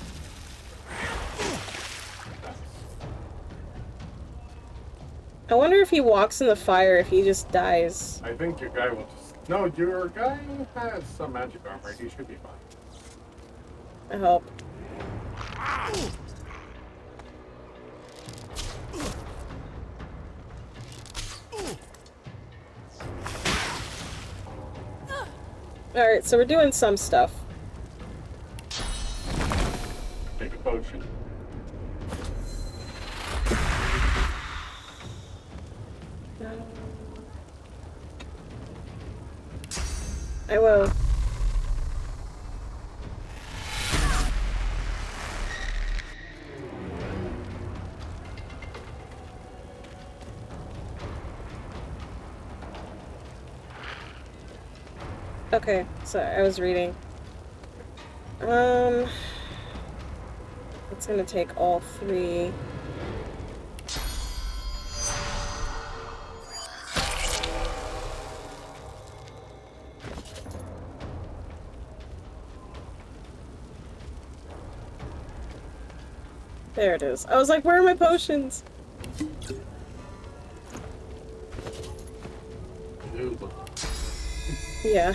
I wonder if he walks in the fire, if he just dies. I think your guy will just... No, your guy has some magic armor. He should be fine. I hope. Alright, so we're doing some stuff. Take a potion. I will. Okay, so I was reading. It's gonna take all 3. There it is. I was like, where are my potions? Yeah.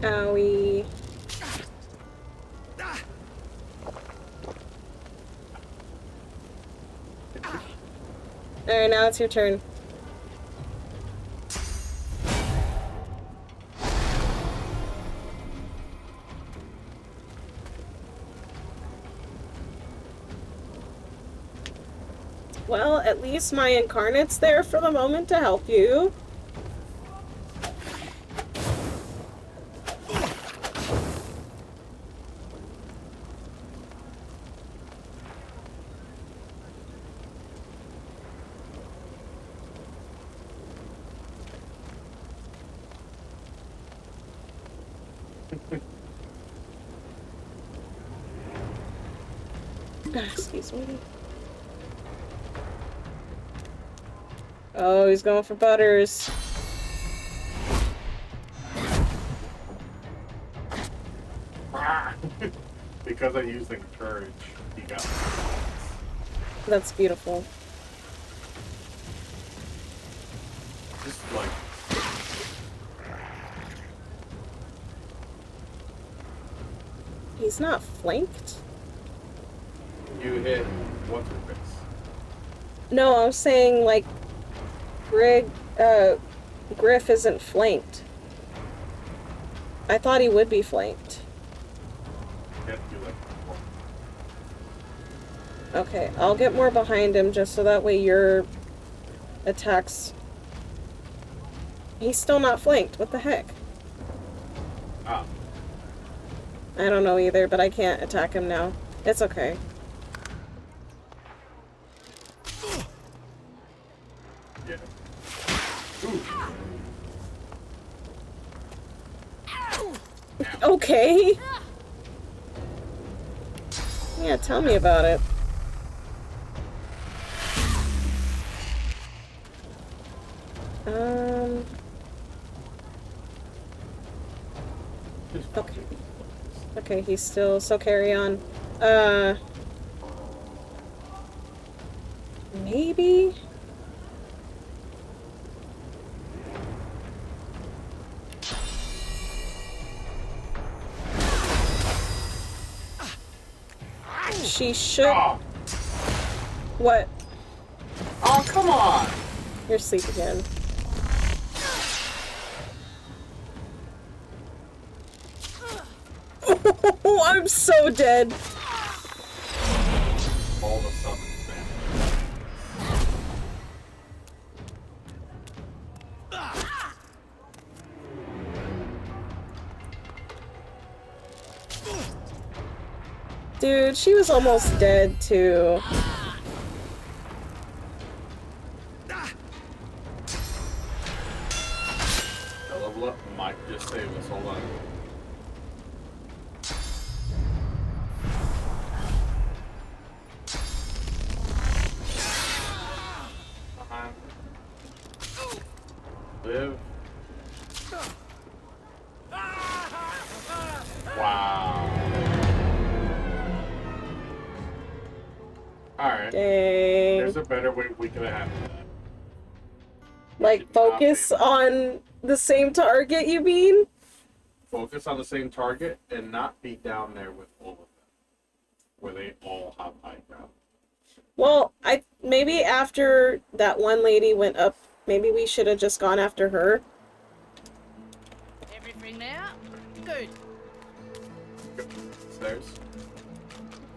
Owie. Alright, now it's your turn. Well, at least my incarnate's there for the moment to help you. Excuse me. Oh, he's going for Butters. Because I used the courage, he got it. That's beautiful. Just like... He's not flanked? You hit what's her face? No, I'm saying, like, Griff isn't flanked. I thought he would be flanked. You have to do like... Okay, I'll get more behind him just so that way your attacks... He's still not flanked. What the heck? Ah. I don't know either, but I can't attack him now. It's okay. Yeah. Okay. Yeah, tell me about it. Okay. Okay, he's still, so carry on. Maybe? She should... Oh. What? Oh, come on! You're asleep again. Oh, I'm so dead. All of a sudden, Dude, she was almost dead too. the level up might just save us. Hold on. live. Wow. Alright. Dang. There's a better way we could have handled that. Like, focus on the same target, you mean? Focus on the same target and not be down there with all of them. Where they all have high ground. Well, maybe after that one lady went up, maybe we should have just gone after her. Everything there? Good. Stairs?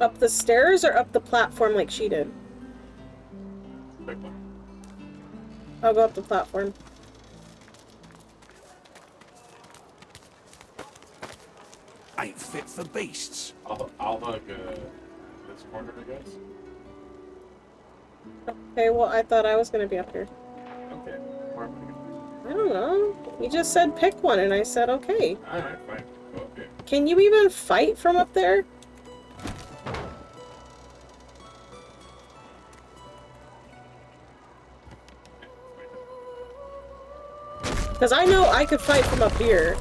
Up the stairs or up the platform like she did? Pick one. I'll go up the platform. Ain't fit for beasts. I'll hug this corner, I guess. Okay, well, I thought I was gonna be up here. Okay. Where am I going? I don't know. You just said pick one, and I said okay. Alright, fine. Go up here. Can you even fight from up there? Because I know I could fight from up here.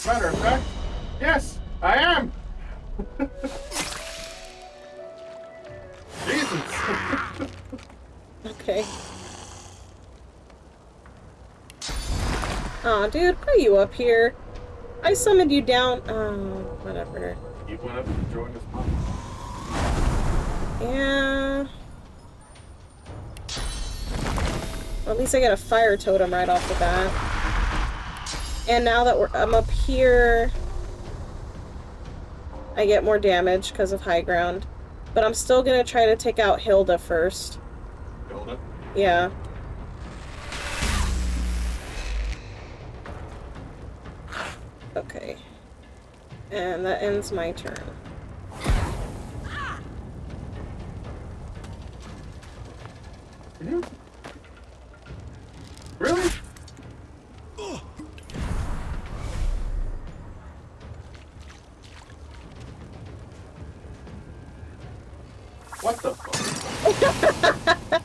Matter of fact, yes, I am! Jesus! Okay. Aw, dude, why are you up here? I summoned you down. Oh, whatever. You went up and joined us, Mom. Yeah. Well, at least I get a fire totem right off the bat. And now that I'm up here, I get more damage because of high ground. But I'm still gonna try to take out Hilda first. Hilda? Yeah. Okay. And that ends my turn. Really? What the fuck?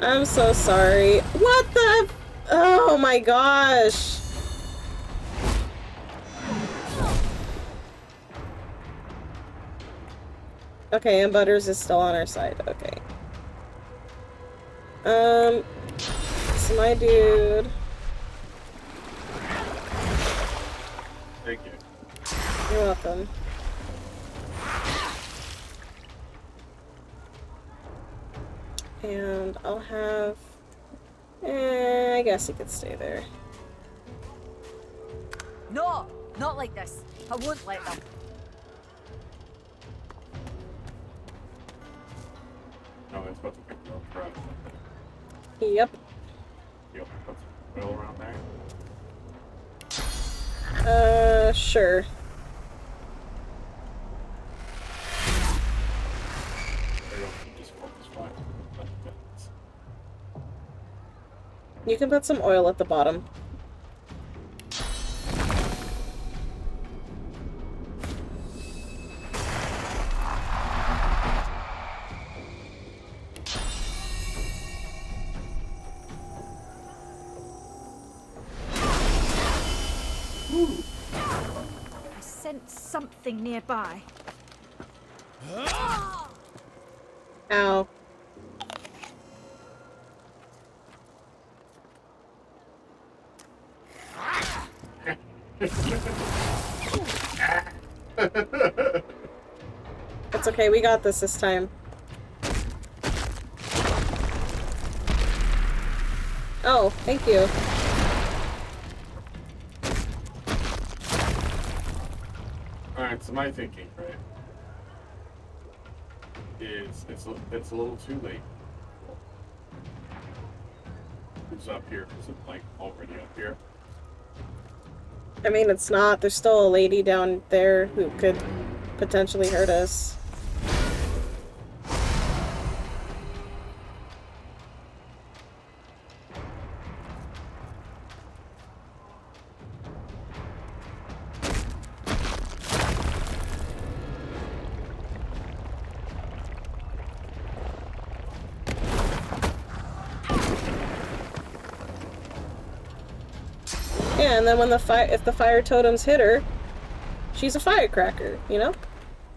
I'm so sorry. What the? Oh my gosh. Okay, and Butters is still on our side. Okay. So my dude. Thank you. You're welcome. And I'll have... I guess he could stay there. No, not like this. I won't let them. No, it's about to pick the crap. Yep. You'll put some oil around there? Sure. You can put some oil at the bottom. I sense something nearby. Ow. It's okay, we got this time. Oh, thank you. Alright, so my thinking, right, is it's a little too late. Who's up here? Is it like already up here? I mean, it's not. There's still a lady down there who could potentially hurt us. Yeah, and then when if the fire totems hit her, she's a firecracker, you know?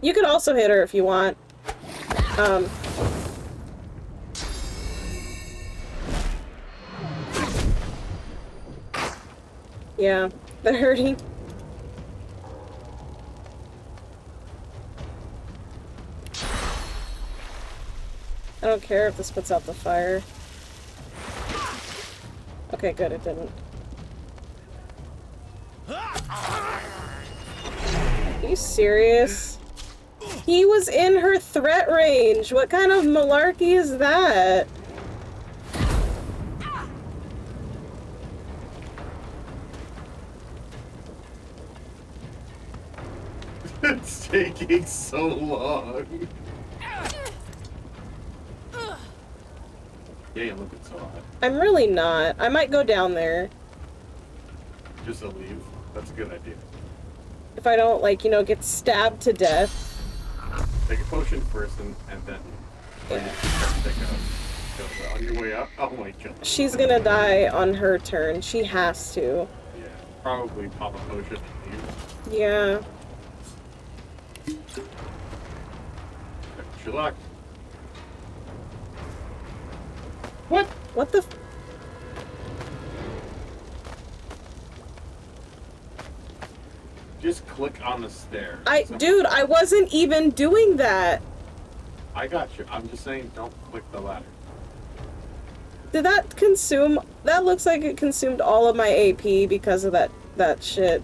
You could also hit her if you want. Yeah, they're hurting. I don't care if this puts out the fire. Okay, good, it didn't. Are you serious? He was in her threat range! What kind of malarkey is that? It's taking so long. Yeah, you're looking so hot. I'm really not. I might go down there. Just to leave. That's a good idea. If I don't, like, you know, get stabbed to death. Take a potion first and then... Yeah. On your way out? Oh my god. She's gonna die on her turn. She has to. Yeah, probably pop a potion and leave. Yeah. Good luck. What? What the f- Just click on the stairs. Dude, I wasn't even doing that. I got you. I'm just saying don't click the ladder. Did that consume... That looks like it consumed all of my AP because of that shit.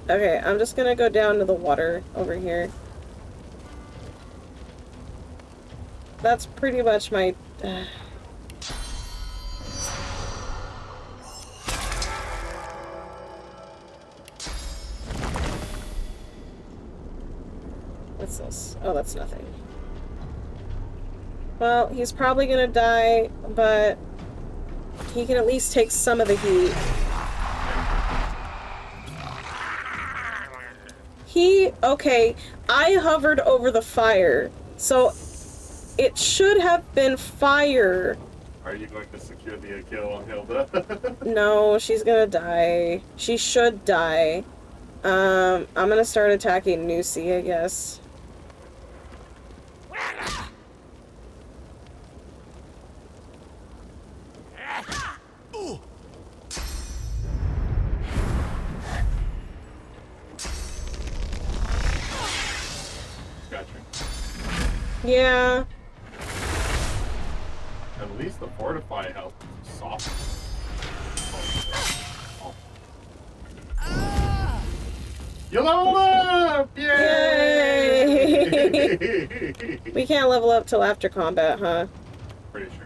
Okay, I'm just gonna go down to the water over here. That's pretty much my... What's this? Oh, that's nothing. Well, he's probably gonna die, but he can at least take some of the heat. Okay, I hovered over the fire, so it should have been fire. Are you going to secure the kill on Hilda? No, she's gonna die. She should die. I'm gonna start attacking Nusi, I guess. Yeah. At least the fortify helped soften. Oh. You leveled up! Yay! Yay! We can't level up till after combat, huh? Pretty sure.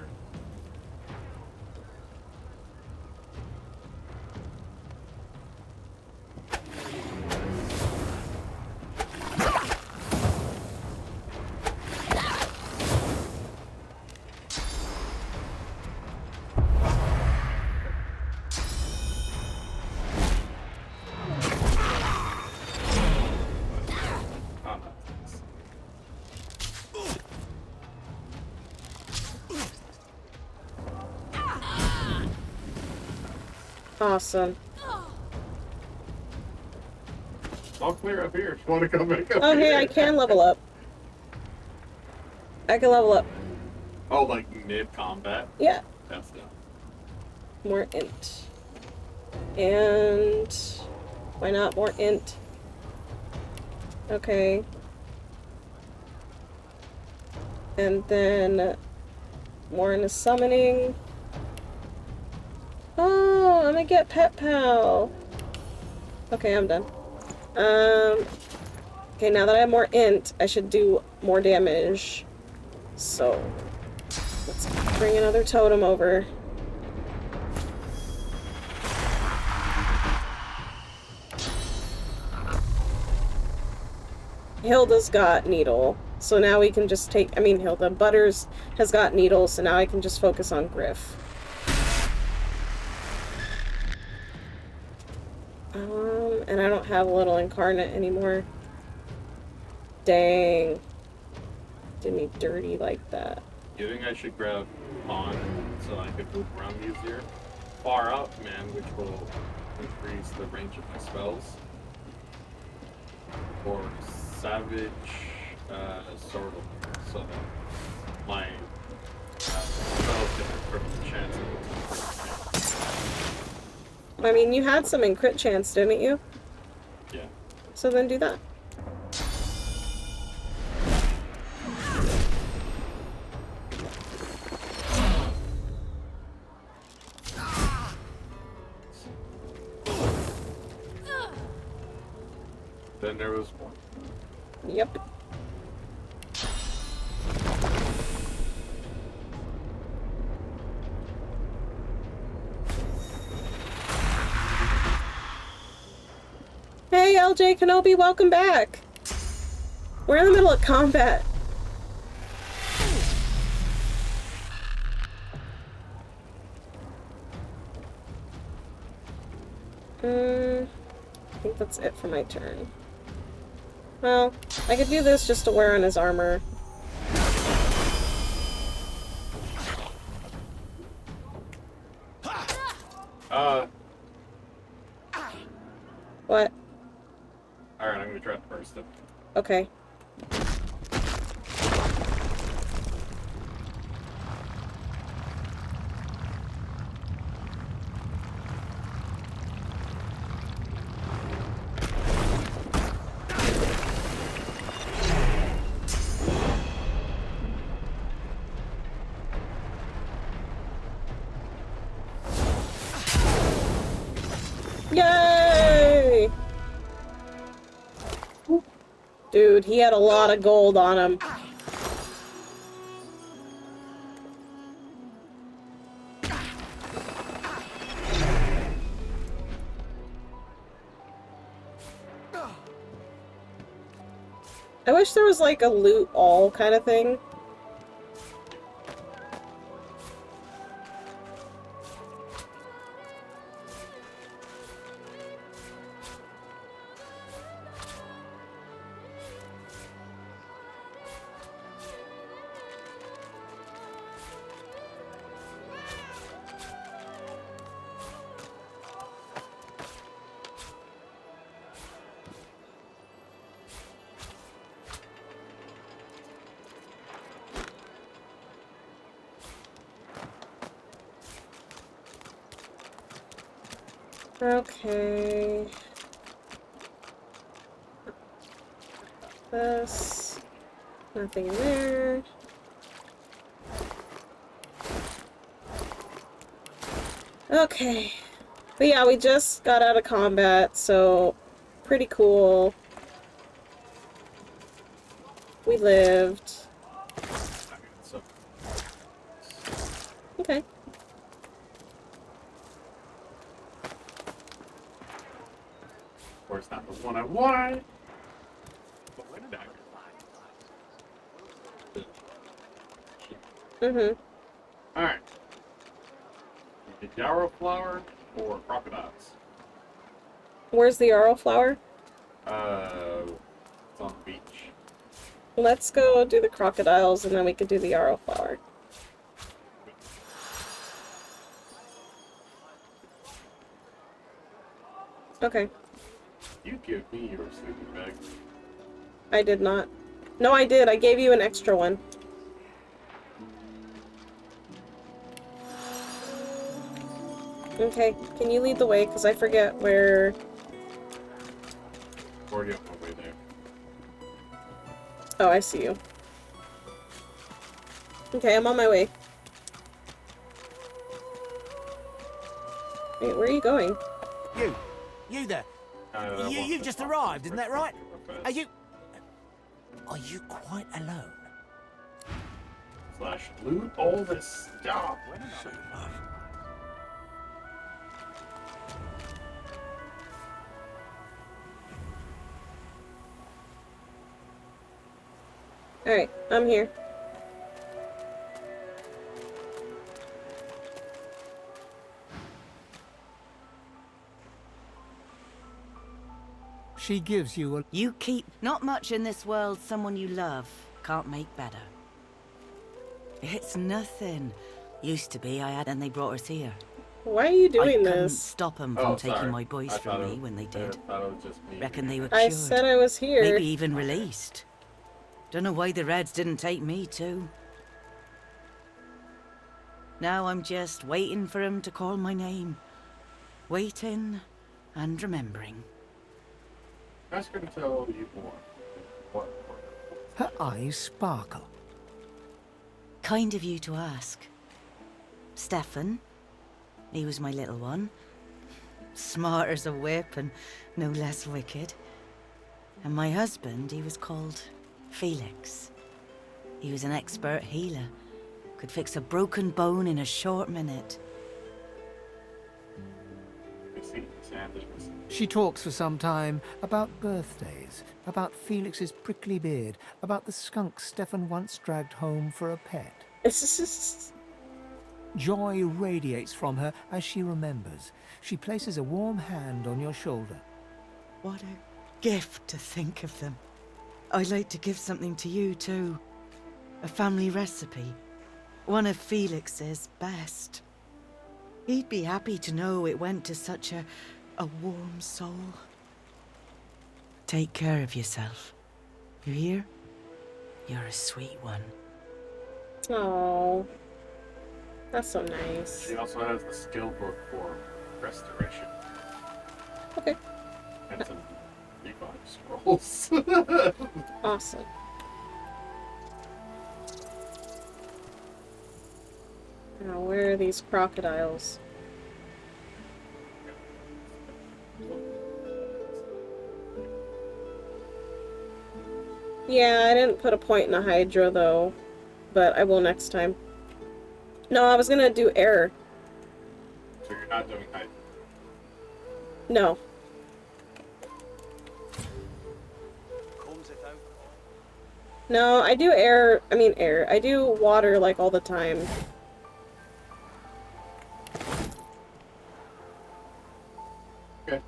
Awesome. I'll clear up here if you want to come back up Oh, here. hey, I can level up. I can level up. Oh, like mid-combat? Yeah. That's not. More int. And... why not more int? Okay. And then... more into summoning. Oh, I'm gonna get Pet Pal. Okay, I'm done. Okay, now that I have more int, I should do more damage. So, let's bring another totem over. Hilda's got needle, so now we can just take, Hilda, Butters has got needle, so now I can just focus on Griff. And I don't have a little incarnate anymore. Dang. Did me dirty like that. You think I should grab on so I could move around easier? Far out command, which will increase the range of my spells. Or savage sword, so that my spells get a critical chance. I mean, you had some in crit chance, didn't you? Yeah. So then do that. Then there was one. Yep. Hey, LJ Kenobi, welcome back. We're in the middle of combat. I think that's it for my turn. Well, I could do this just to wear on his armor. What? Alright, I'm gonna try to burst him. Okay. Yay! Dude, he had a lot of gold on him. I wish there was like a loot all kind of thing. Okay. This. Nothing in there. Okay. But yeah, we just got out of combat, so pretty cool. We lived. Okay. Of course, not the one I wanted. But where did I go? Alright. The yarrow flower or crocodiles? Where's the yarrow flower? It's on the beach. Let's go do the crocodiles and then we could do the yarrow flower. Okay. You give me your sleeping bag. I did not. No, I did. I gave you an extra one. Okay, can you lead the way? Because I forget where... Already on my way there. Oh, I see you. Okay, I'm on my way. Wait, where are you going? You there. You've just arrived, isn't that right? Are you quite alone? Slash loot all this stuff. Alright, I'm here. She gives you a... You keep not much in this world someone you love can't make better. It's nothing. Used to be, I had, and they brought us here. Why are you doing I couldn't this? stop them from taking my boys from me when they did. Reckon they were cured. I said I was here. Maybe even released. Don't know why the Reds didn't take me too. Now I'm just waiting for him to call my name. Waiting and remembering. Ask her to tell you more. What? Her eyes sparkle. Kind of you to ask. Stefan, he was my little one. Smart as a whip and no less wicked. And my husband, he was called Felix. He was an expert healer. Could fix a broken bone in a short minute. She talks for some time about birthdays, about Felix's prickly beard, about the skunk Stefan once dragged home for a pet. Joy radiates from her as she remembers. She places a warm hand on your shoulder. What a gift to think of them. I'd like to give something to you too. A family recipe. One of Felix's best. He'd be happy to know it went to such a warm soul. Take care of yourself. You hear? You're a sweet one. Oh, that's so nice. She also has the skill book for restoration. Okay. And some revive scrolls. Awesome. Now, where are these crocodiles? Yeah, I didn't put a point in a Hydra though, but I will next time. No, I was gonna do air. So you're not doing Hydra? No. No, I do air. I mean air. I do water like all the time. Okay.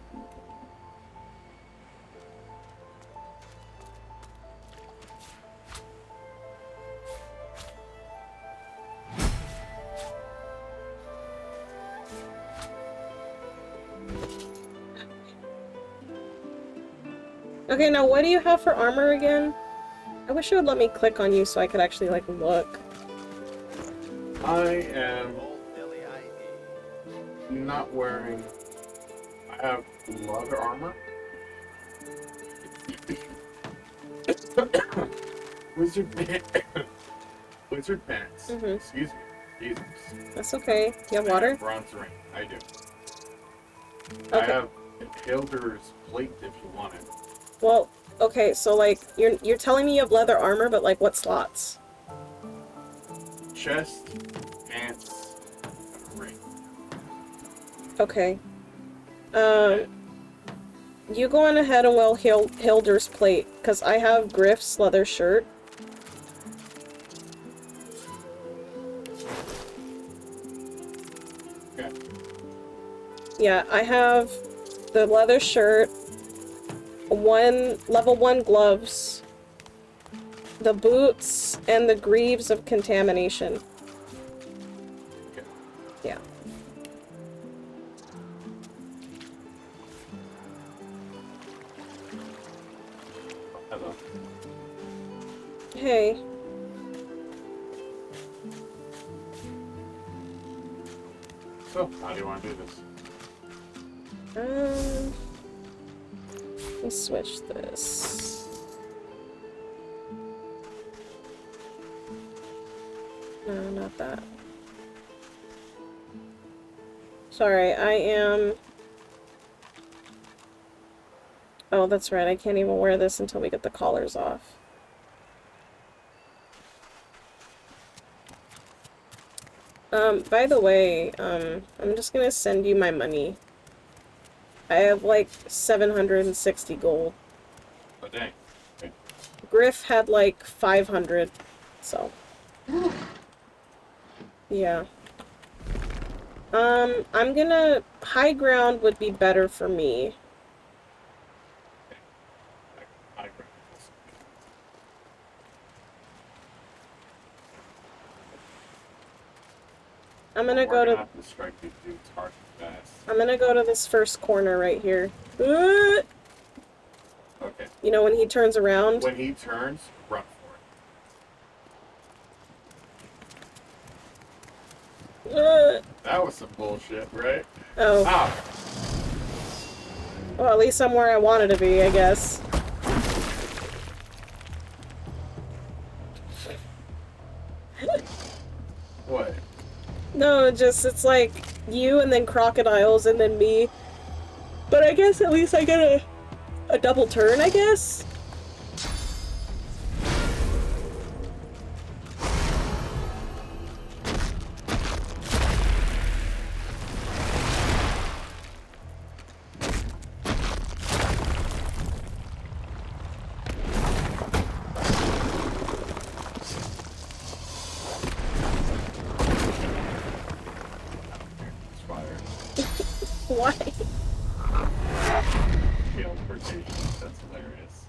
Okay, now what do you have for armor again? I wish it would let me click on you so I could actually, like, look. I am not wearing... I have leather armor. Wizard pants. Wizard pants. Excuse me. Jesus. That's okay. You have water? Bronze ring. I do. Okay. I have Hilder's plate if you want it. Well, okay, so like you're telling me you have leather armor, but like what slots? Chest, pants, and ring. Okay. You go on ahead and we'll Hilder's plate, because I have Griff's leather shirt. Okay. Yeah, I have the leather shirt, level 1 gloves, the boots, and the greaves of contamination. Okay. Yeah. Hello. Hey. So, how do you want to do this? Let's switch this. No, not that. Sorry, I am... Oh, that's right, I can't even wear this until we get the collars off. By the way, I'm just gonna send you my money. I have like 760 gold. Oh, dang. Okay. Griff had like 500, so. Yeah. I'm gonna... High ground would be better for me. High ground. I'm gonna We're go to. have to strike these dudes hard and fast. I'm gonna go to this first corner right here. Okay. You know when he turns around? When he turns, run for it. That was some bullshit, right? Oh. Ow. Well, at least I'm where I wanted to be, I guess. What? No, it's like you and then crocodiles and then me. But I guess at least I get a double turn, I guess? Why? Teleportation. That's hilarious.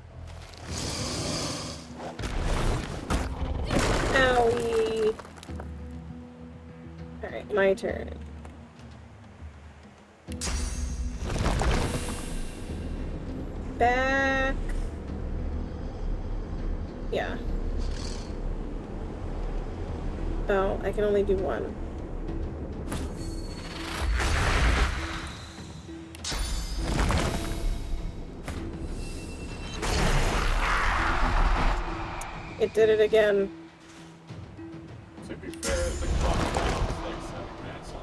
Owie. Alright, my turn. Back. Yeah. Oh, I can only do one. It did it again. To be fair, the clock was like 7 minutes.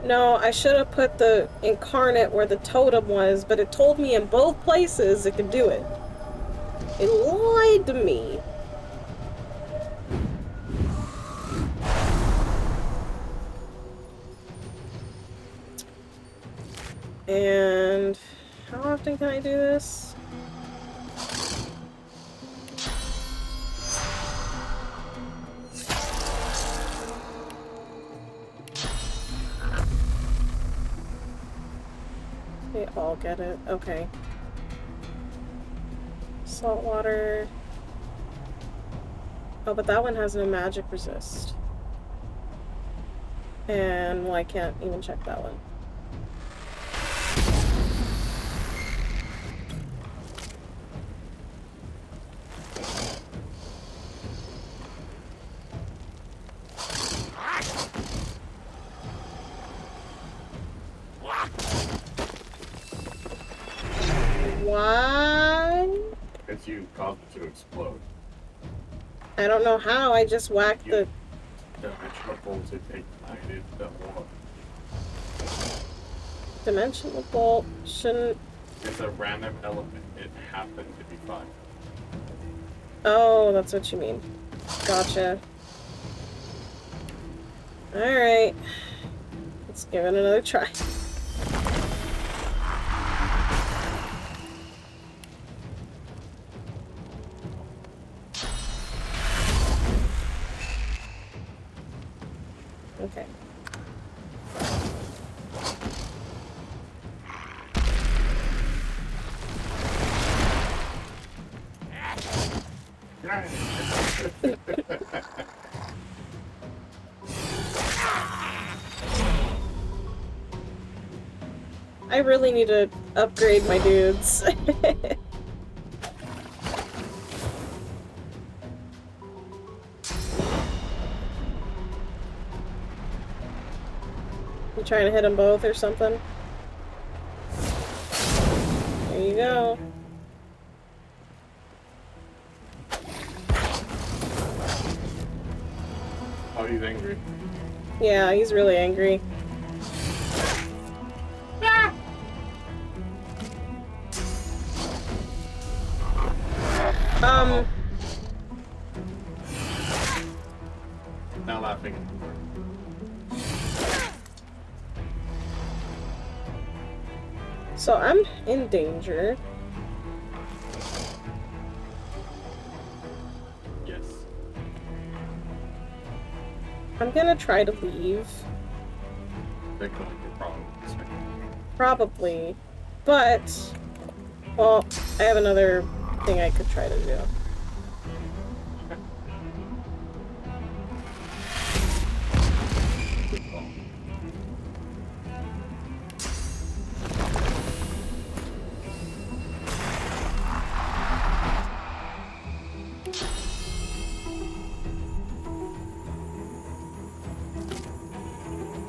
No, I should have put the incarnate where the totem was, but it told me in both places it could do it. It lied to me. And how often can I do this? They all get it. Okay. Saltwater. Oh, but that one has no magic resist. And, well, I can't even check that one. Why? Because you caused it to explode. I don't know how, I just whacked the... Dimensional bolts ignited the orb. Dimensional bolt shouldn't... It's a random element. It happened to be fire. Oh, that's what you mean. Gotcha. Alright. Let's give it another try. Okay. I really need to upgrade my dudes. You trying to hit them both or something? There you go. Oh, he's angry. Yeah, he's really angry. Now laughing. So I'm in danger. Yes. I'm gonna try to leave. They're going to probably expect. Probably. But, well, I have another thing I could try to do.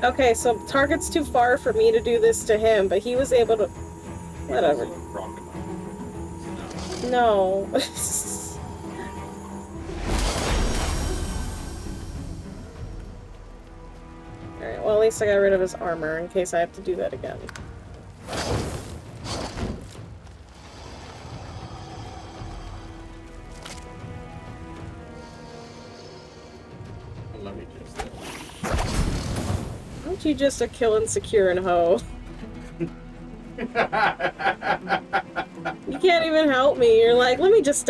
Okay, so target's too far for me to do this to him, but he was able to... Whatever. No. Alright, well at least I got rid of his armor in case I have to do that again. Let me just... Aren't you just a kill and secure and hoe? You can't even help me. You're like, let me just,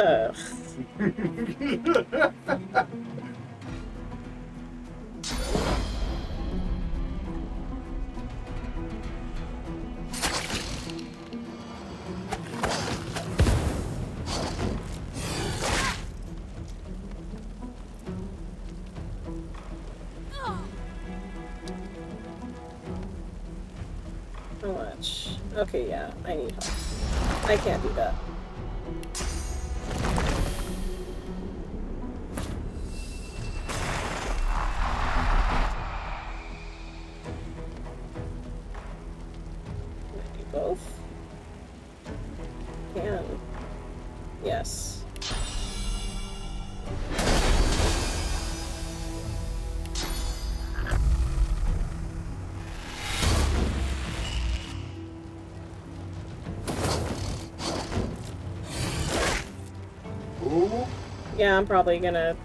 How much? Okay, yeah, I need help. I can't do that. Can I do both? Can. Yes. Ooh. Yeah, I'm probably gonna...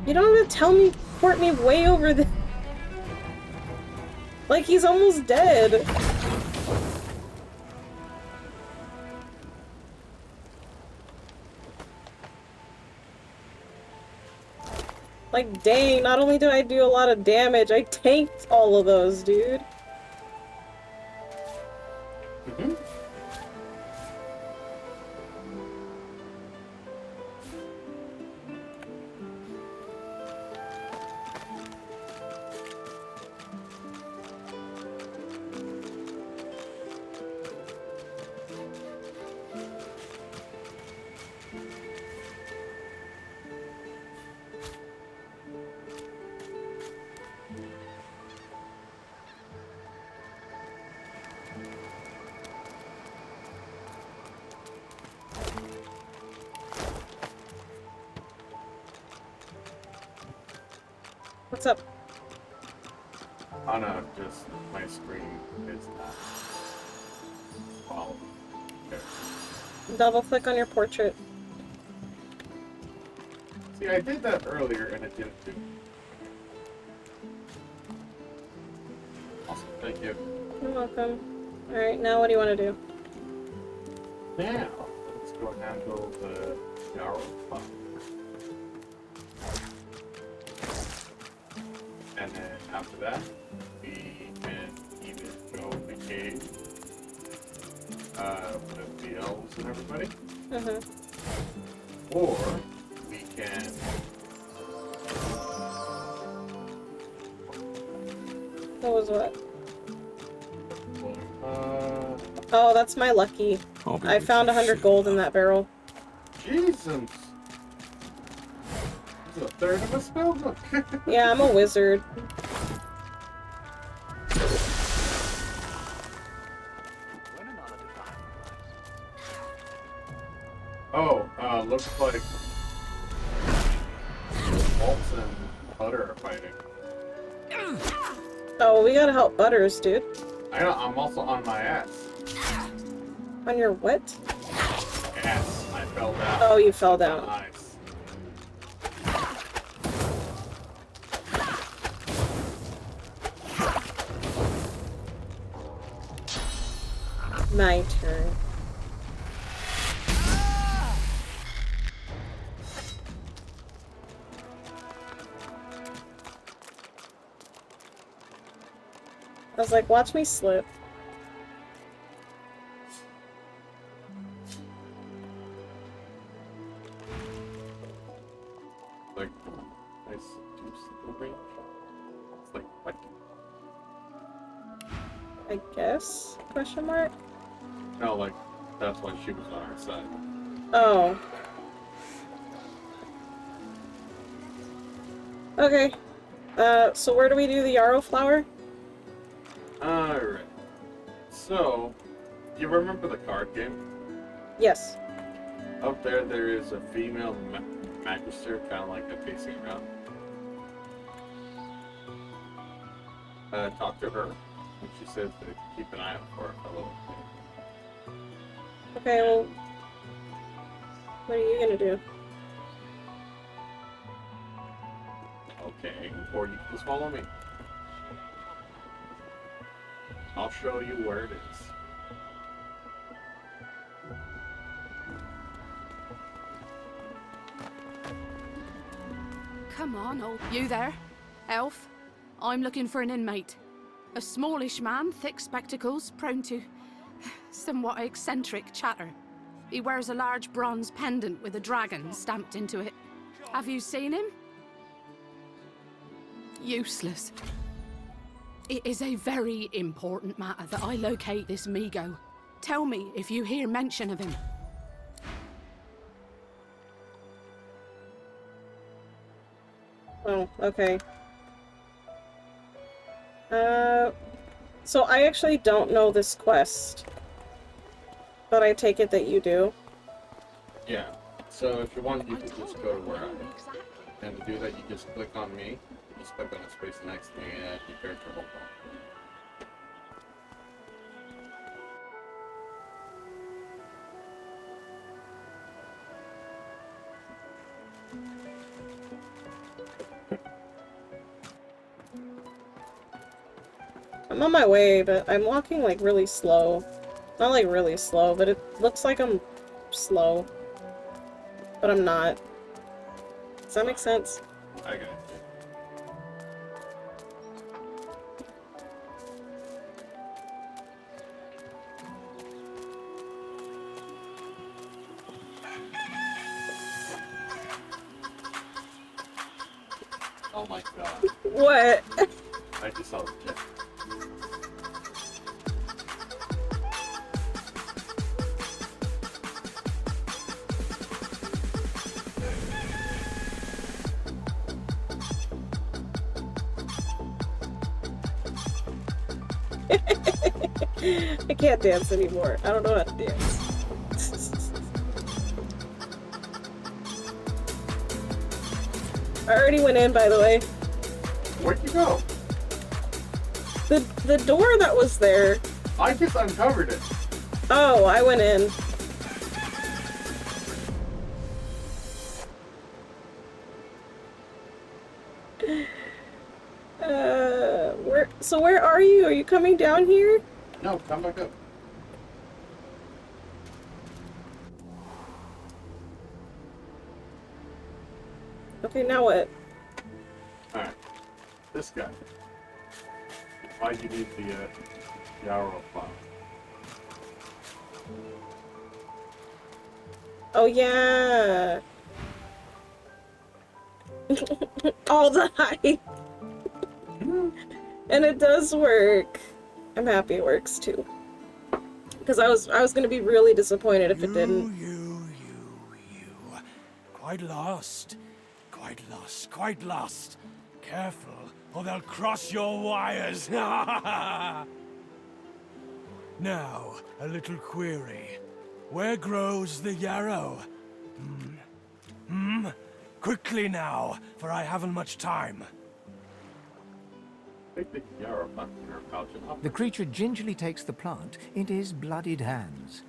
You don't have to tell me, port me way over the... Like, he's almost dead. Like, dang, not only did I do a lot of damage, I tanked all of those, dude. What's up? Oh no, just my screen is not. Wow. Okay. Double click on your portrait. See, I did that earlier and it didn't do. Awesome, thank you. You're welcome. Alright, now what do you want to do? Now, let's go handle the shower pump. And then after that, we can either go in the cave with the elves and everybody, or we can. What was what? Oh, that's my lucky. I found 100 gold in that barrel. Jesus! This is a third of a spell book. Yeah, I'm a wizard. Oh, looks like Waltz and Butter are fighting. Oh, we gotta help Butters, dude. I know, I'm also on my ass. On your what? Ass. I fell down. Oh, you fell down. On ice. My turn. I was like, watch me slip. like, nice seduce the range. It's like, what? I guess? Question mark? No, like, that's why she was on our side. Oh. Okay. So where do we do the yarrow flower? Alright. So, you remember the card game? Yes. Up there is a female magister, kind of like a pacing around. Talk to her, and she says to keep an eye out for a little bit. Okay, well, what are you gonna do? Okay, or you can just follow me. I'll show you where it is. Come on, old you there, elf. I'm looking for an inmate. A smallish man, thick spectacles, prone to somewhat eccentric chatter. He wears a large bronze pendant with a dragon stamped into it. Have you seen him? Useless. It is a very important matter that I locate this Migo. Tell me if you hear mention of him. Oh, okay. So I actually don't know this quest. But I take it that you do. Yeah. So if you want, you can just go to where I am. And to do that, you just click on me. You just click on the space next to me and your character hold on. I'm on my way, but I'm walking like really slow. Not like really slow, but it looks like I'm slow. But I'm not. Does that make sense? I got it. Oh my god. What? I just saw the jet. I can't dance anymore. I don't know how to dance. I already went in, by the way. Where'd you go? The door that was there. I just uncovered it. Oh, I went in. Where are you? Are you coming down here? No, come back up. Okay, now what? Alright. This guy. Why do you need the yarrow flower? Oh yeah. All the hype. And it does work. I'm happy it works too. Because I was gonna be really disappointed if it didn't. You. Quite lost. Quite lost. Careful, or they'll cross your wires. Now, a little query. Where grows the yarrow? Quickly now, for I haven't much time. Take the yarrow back from your pouch and up. The creature gingerly takes the plant into his bloodied hands.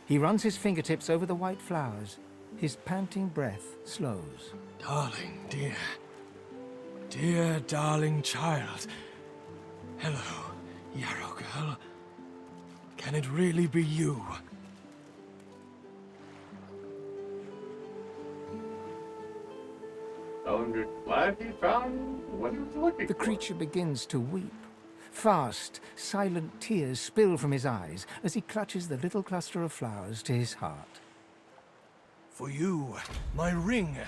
He runs his fingertips over the white flowers. His panting breath slows. Darling, dear darling child. Hello, yarrow girl. Can it really be you? Tell him you're glad he found what he was looking The for. creature begins to weep. Fast, silent tears spill from his eyes as he clutches the little cluster of flowers to his heart. For you, my ring.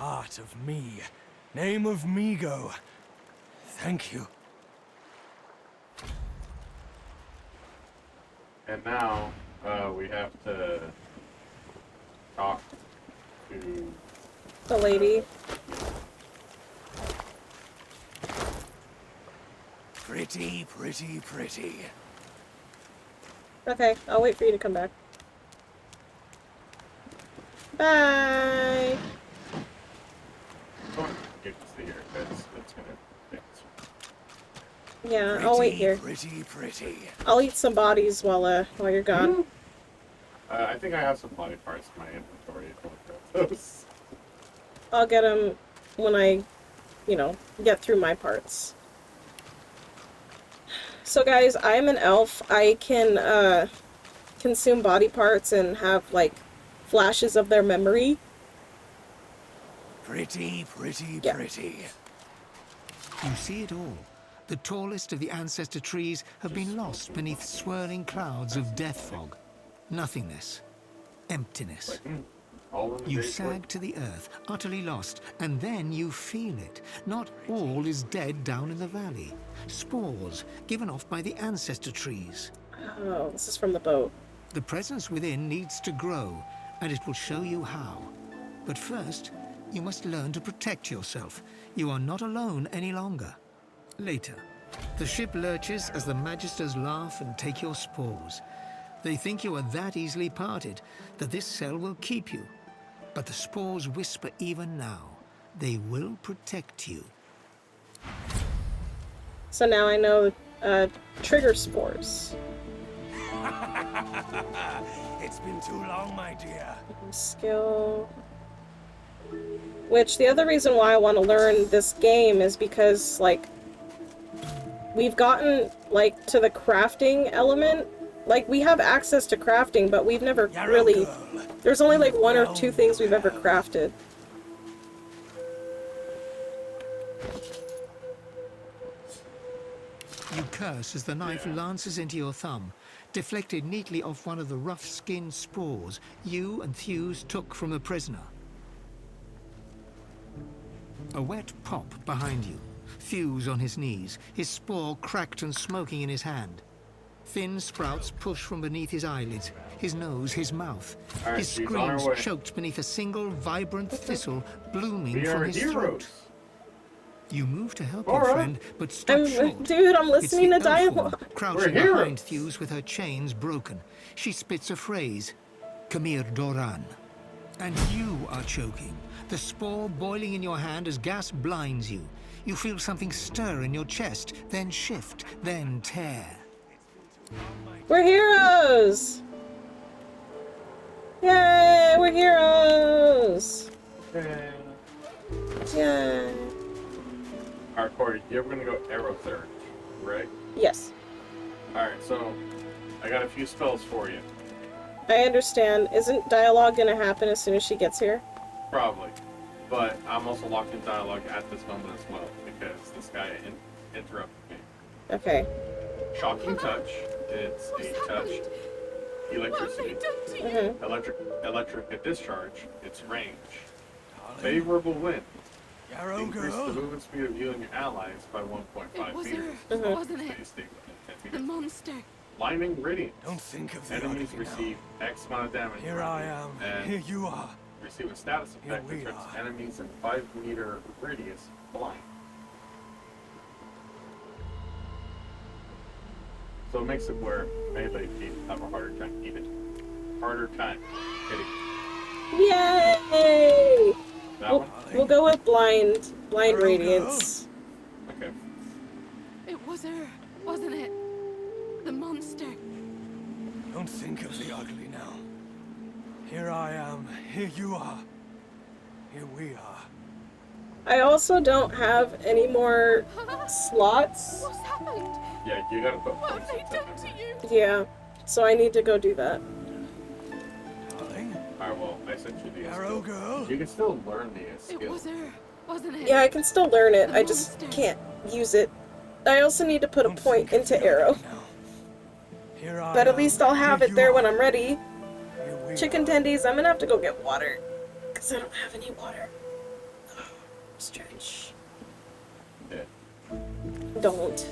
Heart of me. Name of Migo. Thank you. And now, we have to talk to the lady. Pretty, pretty, pretty. Okay, I'll wait for you to come back. Bye! get to see her, because it's gonna fix. Yeah, I'll wait here. Pretty, pretty. I'll eat some bodies while you're gone. I think I have some body parts in my inventory. If you want to grab those. I'll get them when I, get through my parts. So guys, I'm an elf. I can consume body parts and have like flashes of their memory. Pretty, pretty, yeah. pretty. You see it all. The tallest of the ancestor trees have been lost beneath swirling clouds of death fog. Nothingness. Emptiness. You sag to the earth, utterly lost, and then you feel it. Not all is dead down in the valley. Spores given off by the ancestor trees. Oh, this is from the boat. The presence within needs to grow, and it will show you how. But first, you must learn to protect yourself. You are not alone any longer. Later, the ship lurches as the Magisters laugh and take your spores. They think you are that easily parted, that this cell will keep you. But the spores whisper even now. They will protect you. So now I know trigger spores. It's been too long, my dear. Skill. Which, the other reason why I want to learn this game is because, like, we've gotten, like, to the crafting element. Like, we have access to crafting, but we've never really... There's only, like, 1 or 2 things we've ever crafted. You curse as the knife lances into your thumb, deflected neatly off one of the rough-skinned spores you and Thews took from a prisoner. A wet pop behind you. Thews on his knees, his spore cracked and smoking in his hand. Thin sprouts push from beneath his eyelids, his nose, his mouth. Right, his screams choked beneath a single vibrant thistle blooming from his throat. You move to help your friend, but stop short. Dude, I'm listening to dialogue. Crouching behind Thews with her chains broken. She spits a phrase, Kamir Doran. And you are choking. The spore boiling in your hand as gas blinds you. You feel something stir in your chest, then shift, then tear. We're heroes! Yay, we're heroes! Yay. Alright, Corey, you're gonna go arrow third, right? Yes. Alright, so I got a few spells for you. I understand. Isn't dialogue gonna happen as soon as she gets here? Probably. But I'm also locked in dialogue at this moment as well, because this guy interrupted me. Okay. Shocking touch. It's a touch. Electricity. Electric discharge. It's range. Favorable wind. Increase the movement speed of you and your allies by 1.5 meters. Wasn't it? The monster. Blinding radiance. Don't think of the enemies receive X amount of damage. Here I am. And Here you are. Receive a status effect that turns enemies in 5-meter radius blind. So it makes it where melee people have a harder time hitting. Yay! We'll go with blind radiance. Okay. It was her, wasn't it? The monster. Don't think of the ugly now. Here I am. Here you are. Here we are. I also don't have any more slots. What's happened? Yeah, you gotta put What have they done to you? Yeah, so I need to go do that. Alright, well, I sent you the Arrow girl. You can still learn the skill. It was her, wasn't it? Yeah, I can still learn it. I just can't use it. I also need to put a point into arrow. But at least I'll have it there when I'm ready. Chicken tendies, I'm gonna have to go get water. Because I don't have any water. Stretch. Yeah. Don't.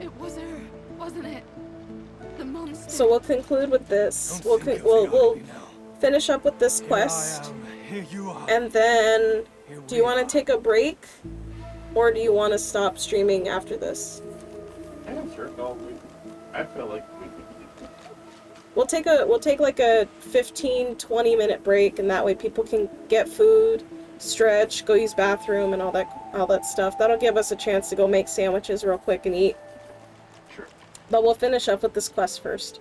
It was her, wasn't it? The monster. So we'll conclude with this. We'll finish up with this quest. Here you are. And then, do you want to take a break? Or do you want to stop streaming after this? Yeah, sure. No, I feel like we could keep We'll take like a 15-20 minute break, and that way people can get food, stretch, go use bathroom, and all that stuff. That'll give us a chance to go make sandwiches real quick and eat. Sure. But we'll finish up with this quest first.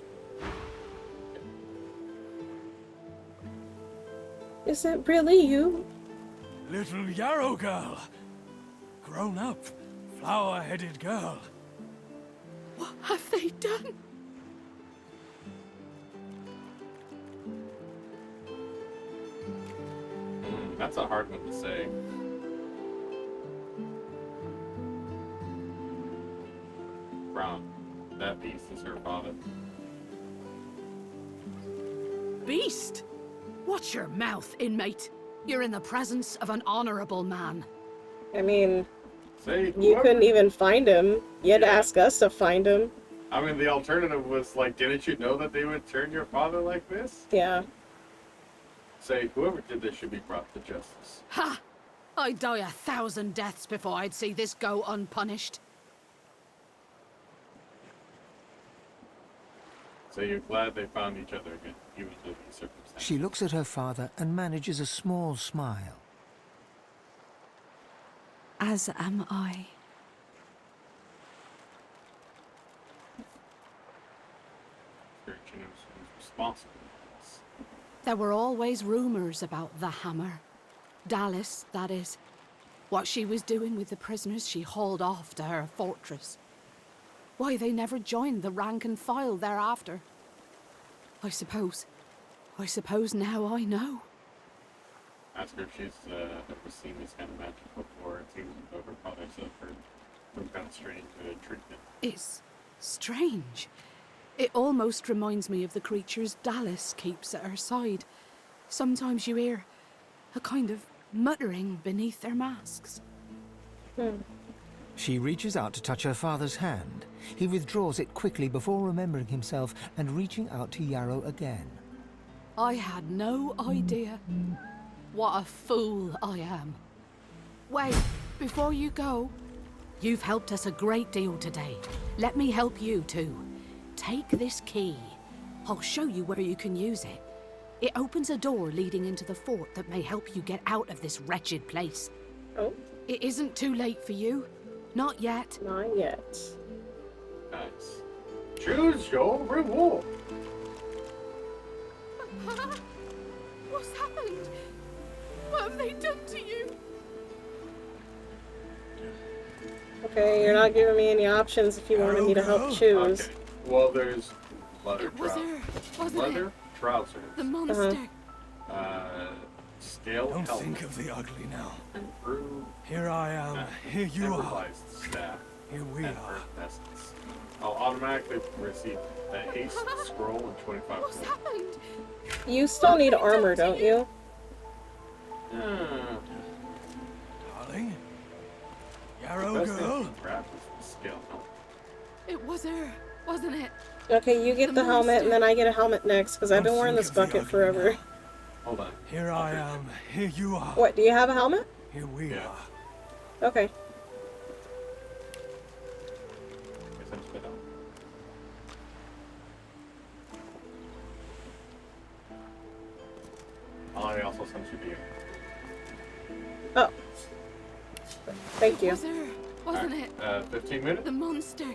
Is it really you? Little Yarrow girl. Grown up, flower-headed girl. What have they done? That's a hard one to say. Brown, that beast is her father. Beast? Watch your mouth, inmate. You're in the presence of an honorable man. I mean, Say, you couldn't even find him. You had to ask us to find him. I mean, the alternative was like, didn't you know that they would turn your father like this? Yeah. Say, whoever did this should be brought to justice. Ha! I'd die 1,000 deaths before I'd see this go unpunished. So you're glad they found each other again, even under these circumstances. She looks at her father and manages a small smile. As am I. Who's responsible for this? There were always rumors about the Hammer. Dallas, that is. What she was doing with the prisoners she hauled off to her fortress. Why they never joined the rank and file thereafter. I suppose now I know. Ask her if she's ever seen this kind of magic before. It seems her father suffered some kind of strange treatment. It's strange. It almost reminds me of the creatures Dallas keeps at her side. Sometimes you hear a kind of muttering beneath their masks. She reaches out to touch her father's hand. He withdraws it quickly before remembering himself and reaching out to Yarrow again. I had no idea. What a fool I am. Wait, before you go, you've helped us a great deal today. Let me help you too. Take this key. I'll show you where you can use it. It opens a door leading into the fort that may help you get out of this wretched place. Oh? It isn't too late for you. Not yet. Not yet. Nice. Choose your reward. What's happened? What have they done to you? Okay, you're not giving me any options if you wanted me to help choose. Okay. Well, there's leather It was her, wasn't leather it? trousers. The monster. Scale Don't helmet. think of the ugly now. Brew, Here I am. Here you are. improvised staff. Here we and are. earth essence. I'll automatically receive a haste scroll and 25 What's gold. happened? You still need armor, don't you? Darling? Yarrow Best thing girl? to grab is the scale helmet. It was her, wasn't it? Okay, you get the helmet, and then I get a helmet next, because I've been wearing this bucket forever. Hold on. Here I am. Here you are. What, do you have a helmet? Here we are. Okay. Guess I'm spit out. I also sent you the Oh. Thank you. Was her, wasn't it? 15 minutes? The monster.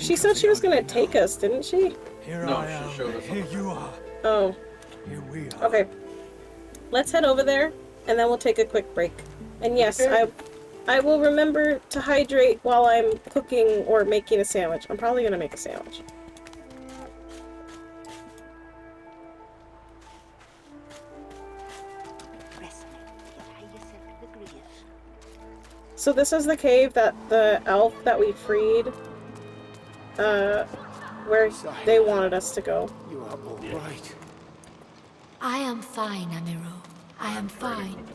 She said she was gonna take us, didn't she? Here No, I she am. showed us Here on the you are. Oh. Here we are. Okay. Let's head over there, and then we'll take a quick break. And yes, I will remember to hydrate while I'm cooking or making a sandwich. I'm probably gonna make a sandwich. So this is the cave that the elf that we freed where they wanted us to go. You are all right. I am fine, Amiro. I am fine.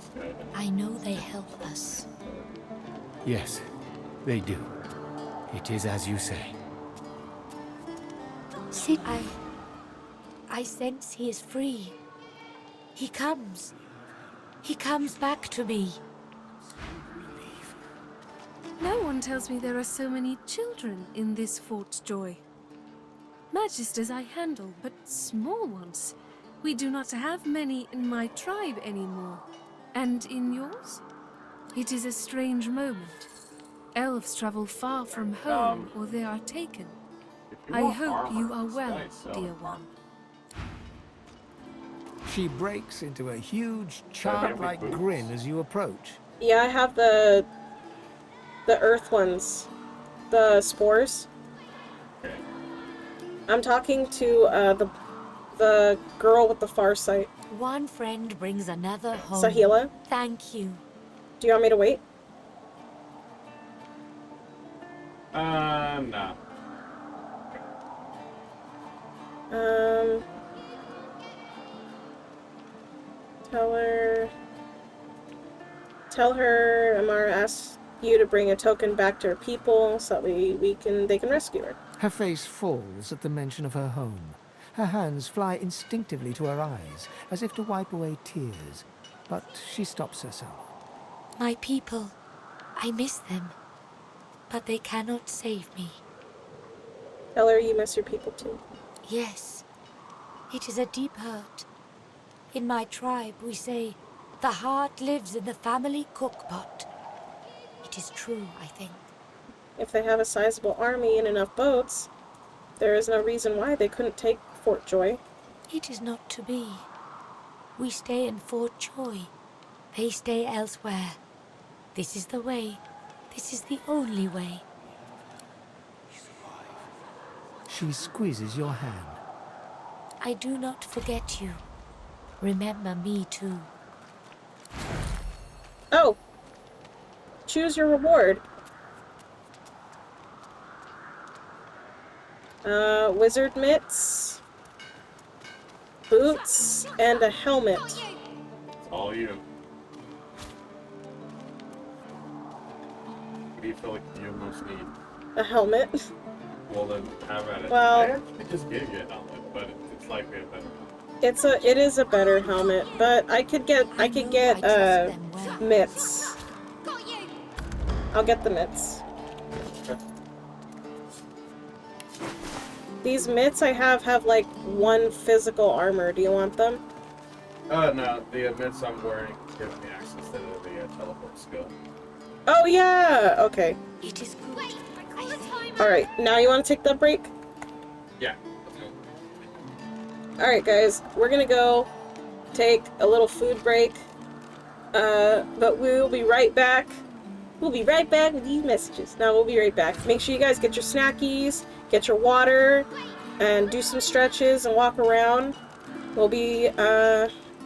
I know they help us. Yes, they do. It is as you say. Sid, I sense he is free. He comes. He comes back to me. No one tells me there are so many children in this Fort Joy. Magisters I handle, but small ones. We do not have many in my tribe anymore. And in yours? It is a strange moment. Elves travel far from home, or they are taken. I hope you are well, dear one. She breaks into a huge, childlike grin as you approach. Yeah, I have the earth ones. The spores. I'm talking to the girl with the far sight. One friend brings another home. Sahila? Thank you. Do you want me to wait? No. Tell her Amara asked you to bring a token back to her people so that they can rescue her. Her face falls at the mention of her home. Her hands fly instinctively to her eyes, as if to wipe away tears, but she stops herself. My people, I miss them, but they cannot save me. Tell her you miss your people too. Yes, it is a deep hurt. In my tribe, we say, the heart lives in the family cookpot. It is true, I think. If they have a sizable army and enough boats, there is no reason why they couldn't take Fort Joy. It is not to be. We stay in Fort Joy. They stay elsewhere. This is the way. This is the only way. She squeezes your hand. I do not forget you. Remember me too. Oh! Choose your reward. Wizard mitts, boots, and a helmet. It's all you. What do you feel like you most need? A helmet. Well then, have at it. Well, I actually just gave you a helmet, but it's likely a better. It is a better helmet, but I could get mitts. I'll get the mitts. These mitts I have like one physical armor. Do you want them? No, the mitts I'm wearing give me access to the teleport skill. Oh yeah. Okay. It is good. All right. Now you want to take that break? Yeah. All right, guys. We're gonna go take a little food break. But we will be right back. We'll be right back with these messages. Now we'll be right back. Make sure you guys get your snackies, get your water, and do some stretches and walk around. We'll be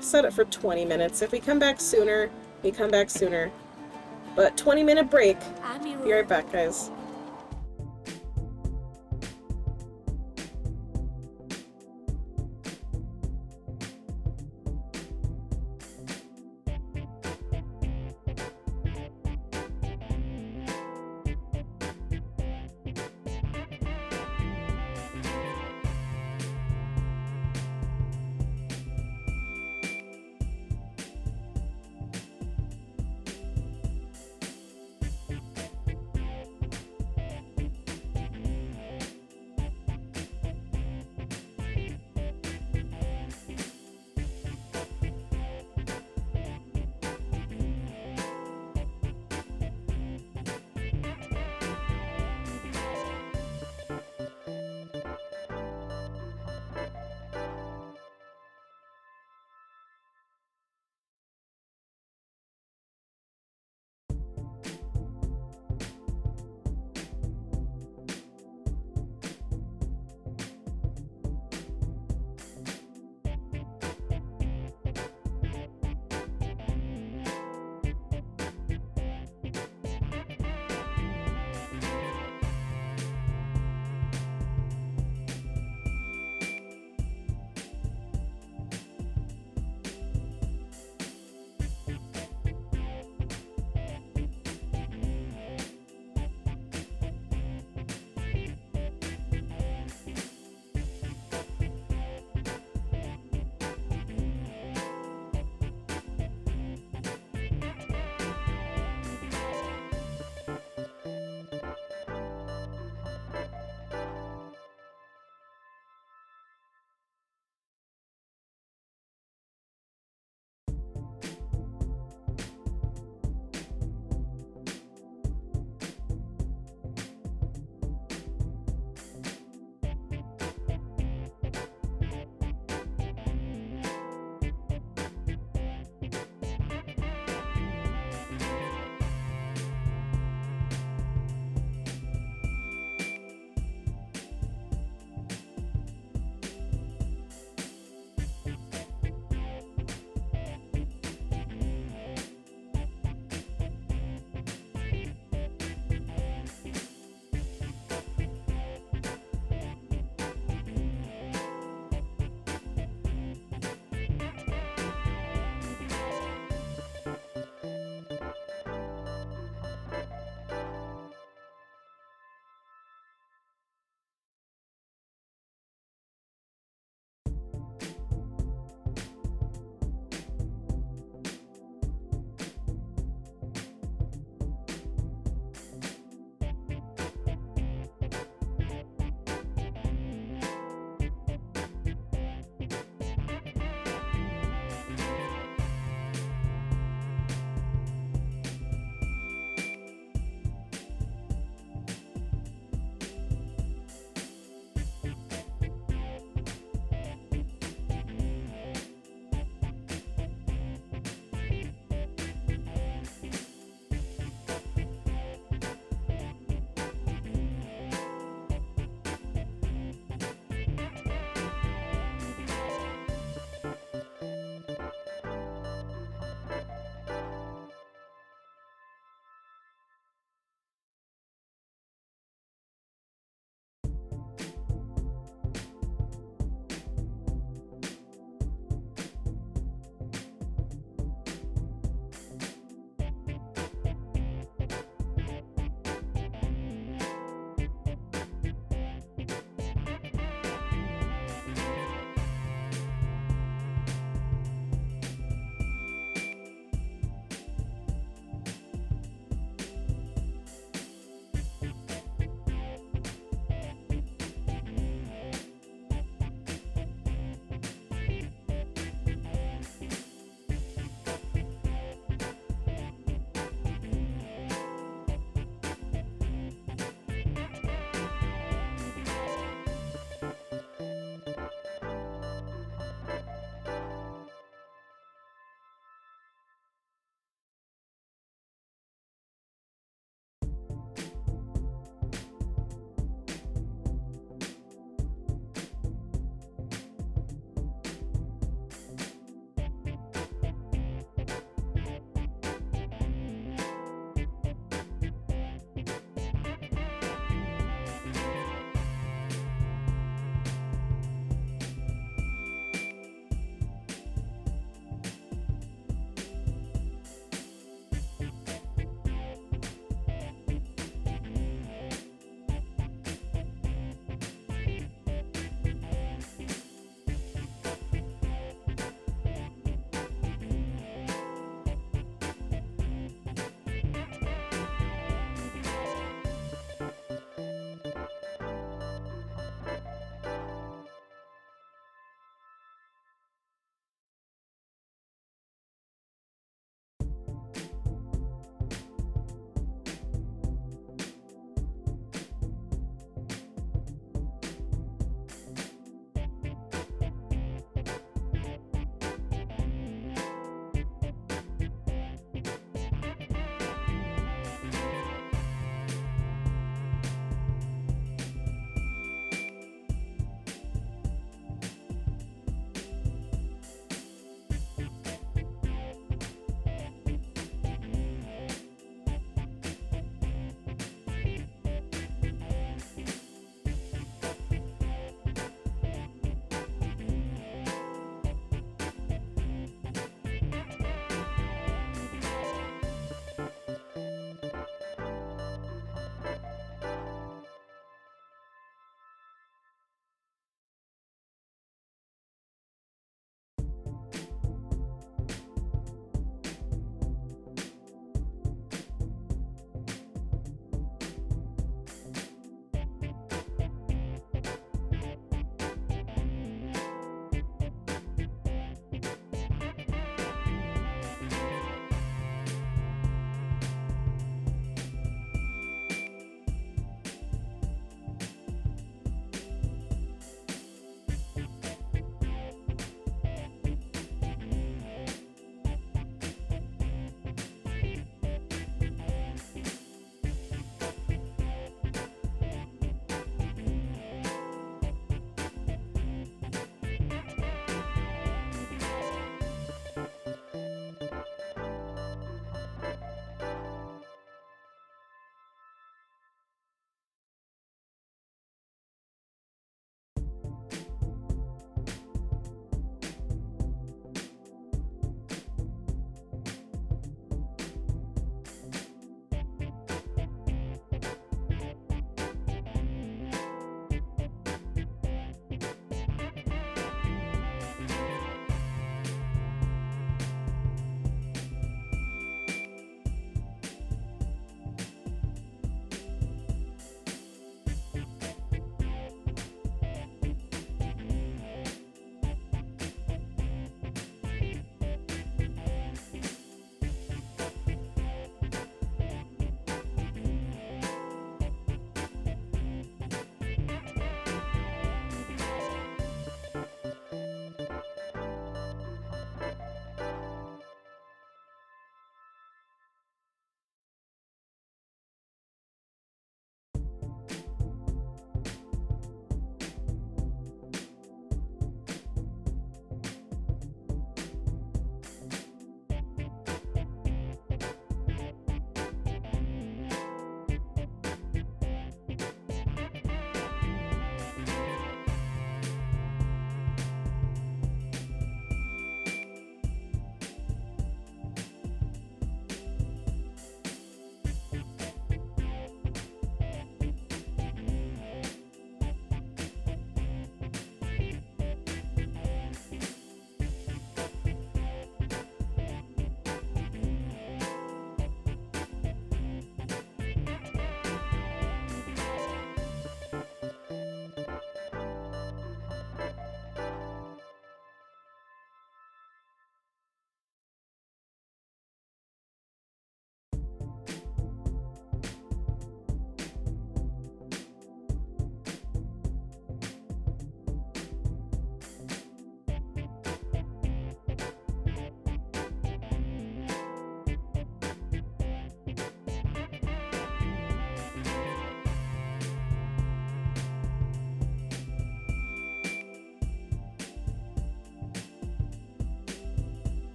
set it for 20 minutes. If we come back sooner, we come back sooner. But 20-minute break. Be right back, guys.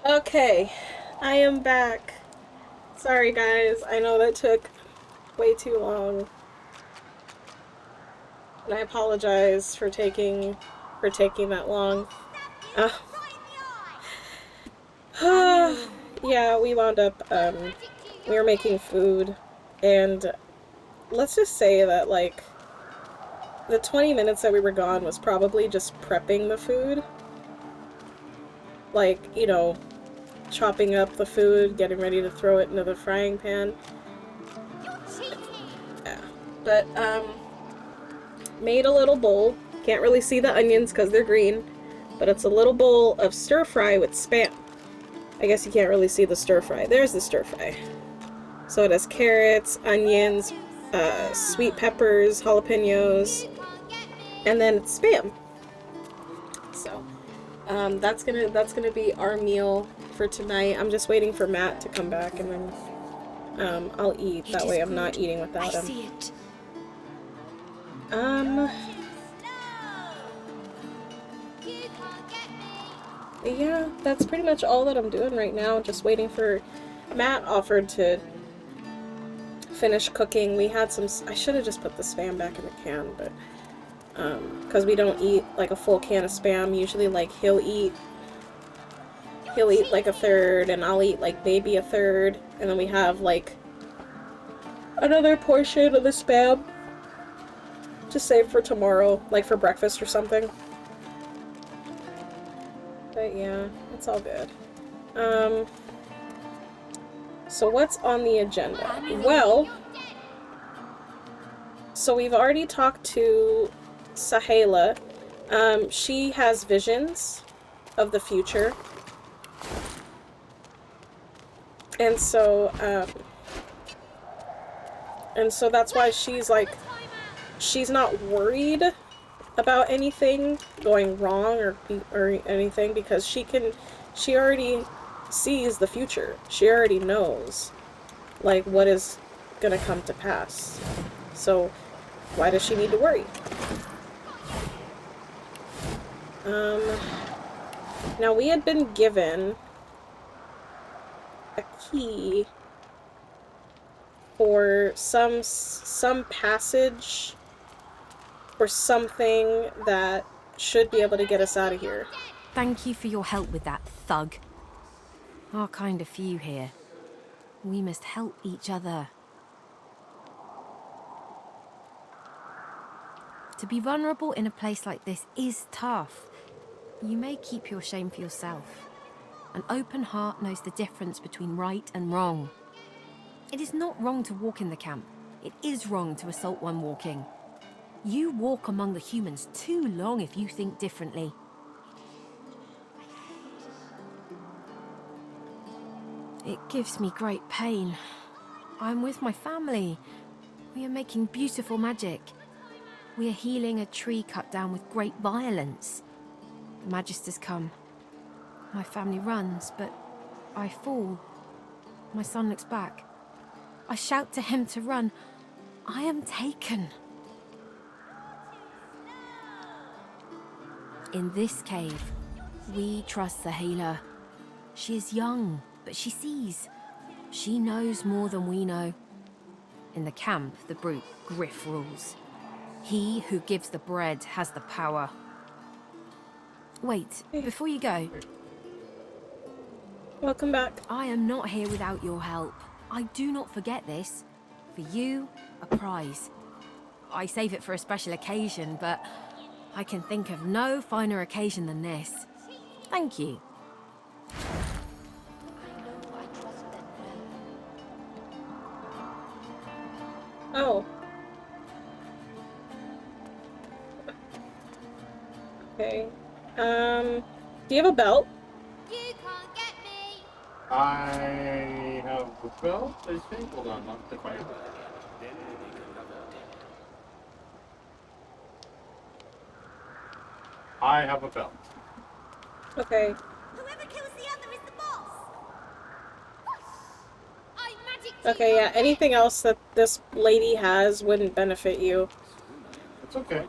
Okay, I am back. Sorry guys, I know that took way too long. And I apologize for taking that long. Yeah, we wound up we were making food, and let's just say that like the 20 minutes that we were gone was probably just prepping the food. Like, you know, chopping up the food, getting ready to throw it into the frying pan. Yeah. But, made a little bowl. Can't really see the onions because they're green, but it's a little bowl of stir fry with Spam. I guess you can't really see the stir fry. There's the stir fry. So it has carrots, onions, sweet peppers, jalapenos, and then it's Spam. So, that's gonna be our meal for tonight. I'm just waiting for Matt to come back, and then I'll eat. That way I'm not eating without him. I see it. Yeah, that's pretty much all that I'm doing right now. Just waiting for Matt offered to finish cooking. We had some. I should have just put the Spam back in the can, but because we don't eat like a full can of Spam. Usually, like he'll eat like a third, and I'll eat like maybe a third, and then we have like another portion of the Spam to save for tomorrow, like for breakfast or something. But yeah, it's all good. So what's on the agenda? Well, so we've already talked to Sahela. She has visions of the future. And so that's why she's like, she's not worried about anything going wrong or anything, because she already sees the future. She already knows like what is gonna come to pass. So why does she need to worry? Now we had been given a key for some passage or something that should be able to get us out of here. Thank you for your help with that, thug. Our kind of few here. We must help each other. To be vulnerable in a place like this is tough. You may keep your shame for yourself. An open heart knows the difference between right and wrong. It is not wrong to walk in the camp. It is wrong to assault one walking. You walk among the humans too long if you think differently. It gives me great pain. I'm with my family. We are making beautiful magic. We are healing a tree cut down with great violence. The Magisters come. My family runs, but I fall. My son looks back. I shout to him to run. I am taken. In this cave, we trust the healer. She is young, but she sees. She knows more than we know. In the camp, the brute Griff rules. He who gives the bread has the power. Wait, before you go. Welcome back. I am not here without your help. I do not forget this. For you, a prize. I save it for a special occasion, but I can think of no finer occasion than this. Thank you. Oh. Okay. Do you have a belt? I have a belt, I think. Hold on, not the quite. I have a belt. Okay. Whoever kills the other is the boss. Okay, yeah, anything else that this lady has wouldn't benefit you. It's okay.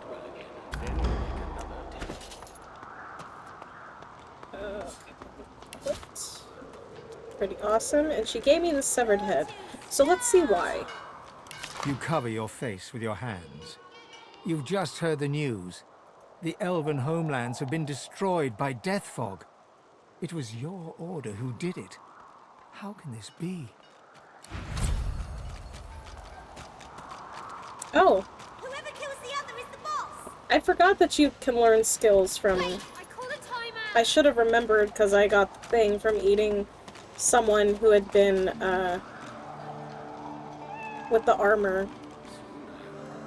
pretty awesome, and she gave me the severed head. So let's see why. You cover your face with your hands. You've just heard the news. The elven homelands have been destroyed by death fog. It was your order who did it. How can this be? Oh. Whoever kills the other is the boss. I forgot that you can learn skills from... I should have remembered because I got the thing from eating someone who had been, with the armor.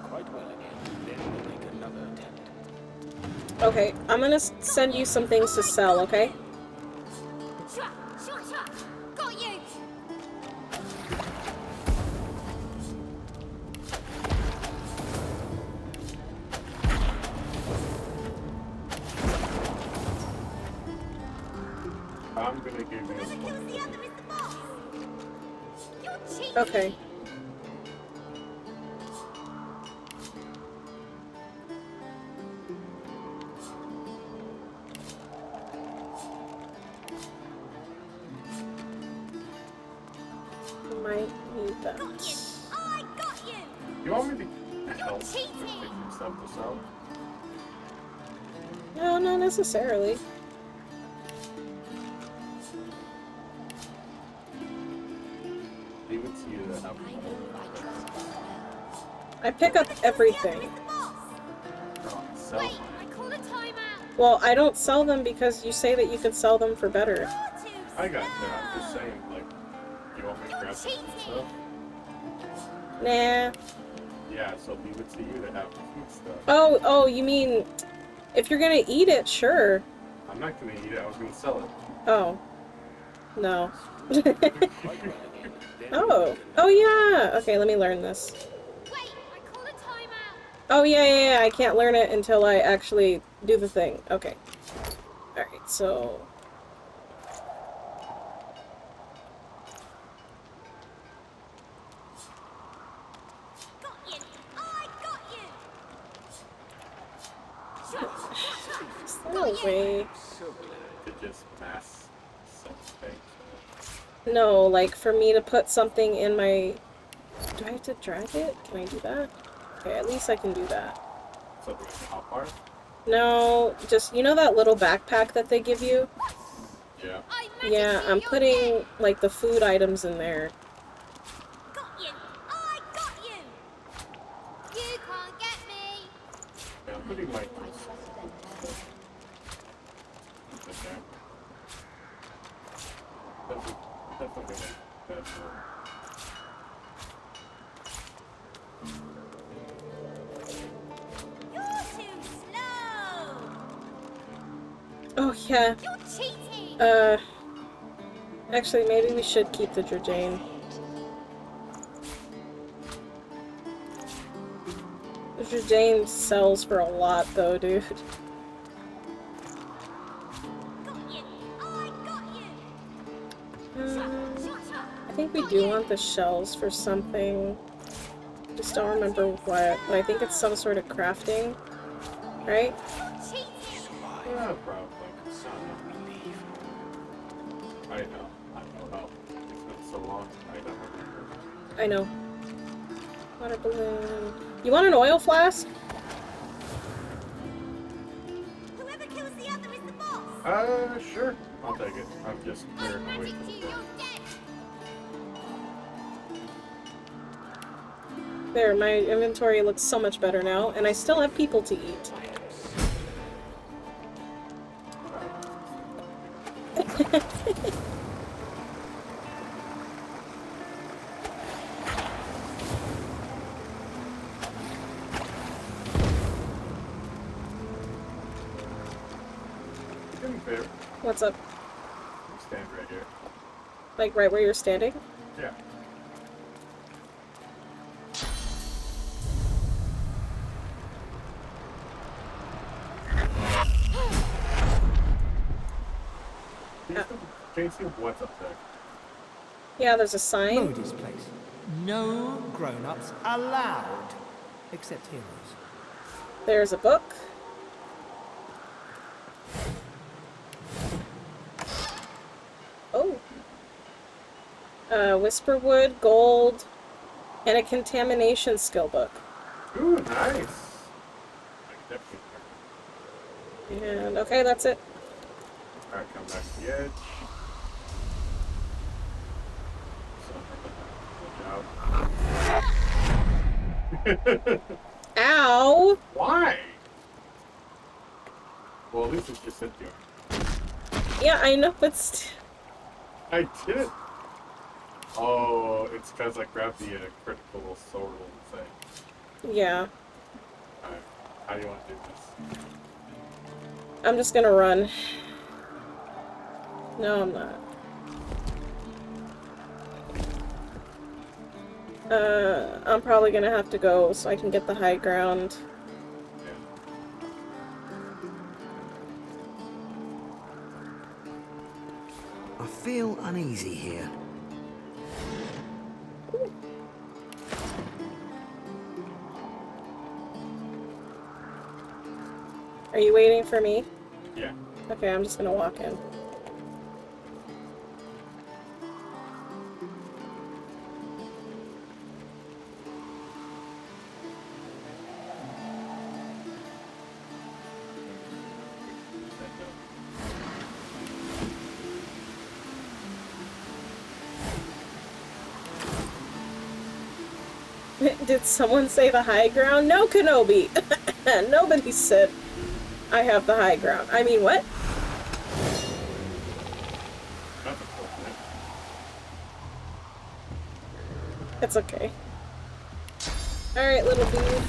Quite well again. Then we'll make another attempt. Okay, I'm gonna send you some things to sell, okay? Got you. I'm gonna give you Whoever kills the other is the boss. You're cheating. Okay. Might need that. I got you. You want me to help with picking stuff to sell? No, not necessarily. Leave it to you to have I pick up everything. sell mine. Well, I don't sell them because you say that you can sell them for better. I got you. I'm just saying, like, you want me to grab some stuff? Nah. Yeah, so leave it to you to have the food stuff. Oh, you mean if you're gonna eat it, sure. I'm not gonna eat it, I was gonna sell it. Oh. No. Oh yeah! Okay, let me learn this. Oh yeah, I can't learn it until I actually do the thing. Okay. Alright, so... Is there a way? To just mass sell things. No, like for me to put something in my... Do I have to drag it? Can I do that? Okay, at least I can do that. Something like the hotbar? No, just, you know that little backpack that they give you? Yeah. Yeah, I'm putting, like, the food items in there. Got you. I got you. You can't get me. Yeah, I'm putting my... Definitely gonna... You're too slow. Oh, yeah. You're cheating. Actually, maybe we should keep the Drajane. The Drajane sells for a lot, though, dude. I think we do want the shells for something. Just don't remember what. But I think it's some sort of crafting, right? Yeah, probably. I know how. It's been so long. I don't remember. I know. Water balloon. You want an oil flask? Whoever kills the other is the boss. Sure. I'll take it. I'm just clearing the way. There, my inventory looks so much better now, and I still have people to eat. What's up? You stand right here. Like right where you're standing? Yeah. Can you see what's up there? Yeah, there's a sign. Modie's place. No grown-ups allowed. Except heroes. There's a book. Oh. Whisperwood, gold, and a contamination skill book. Ooh, nice. And okay, that's it. Alright, come back to the edge. Ow! Why? Well, at least it's just hit you. Yeah, I know, but I didn't. Oh, it's because I grabbed the critical sword thing. yeah. Alright, how do you want to do this? I'm just gonna run. No, I'm not. I'm probably gonna have to go so I can get the high ground. I feel uneasy here. Are you waiting for me? Yeah. Okay, I'm just gonna walk in. Did someone say the high ground? No, Kenobi! Nobody said I have the high ground. I mean, what? It's okay. Alright, little dude.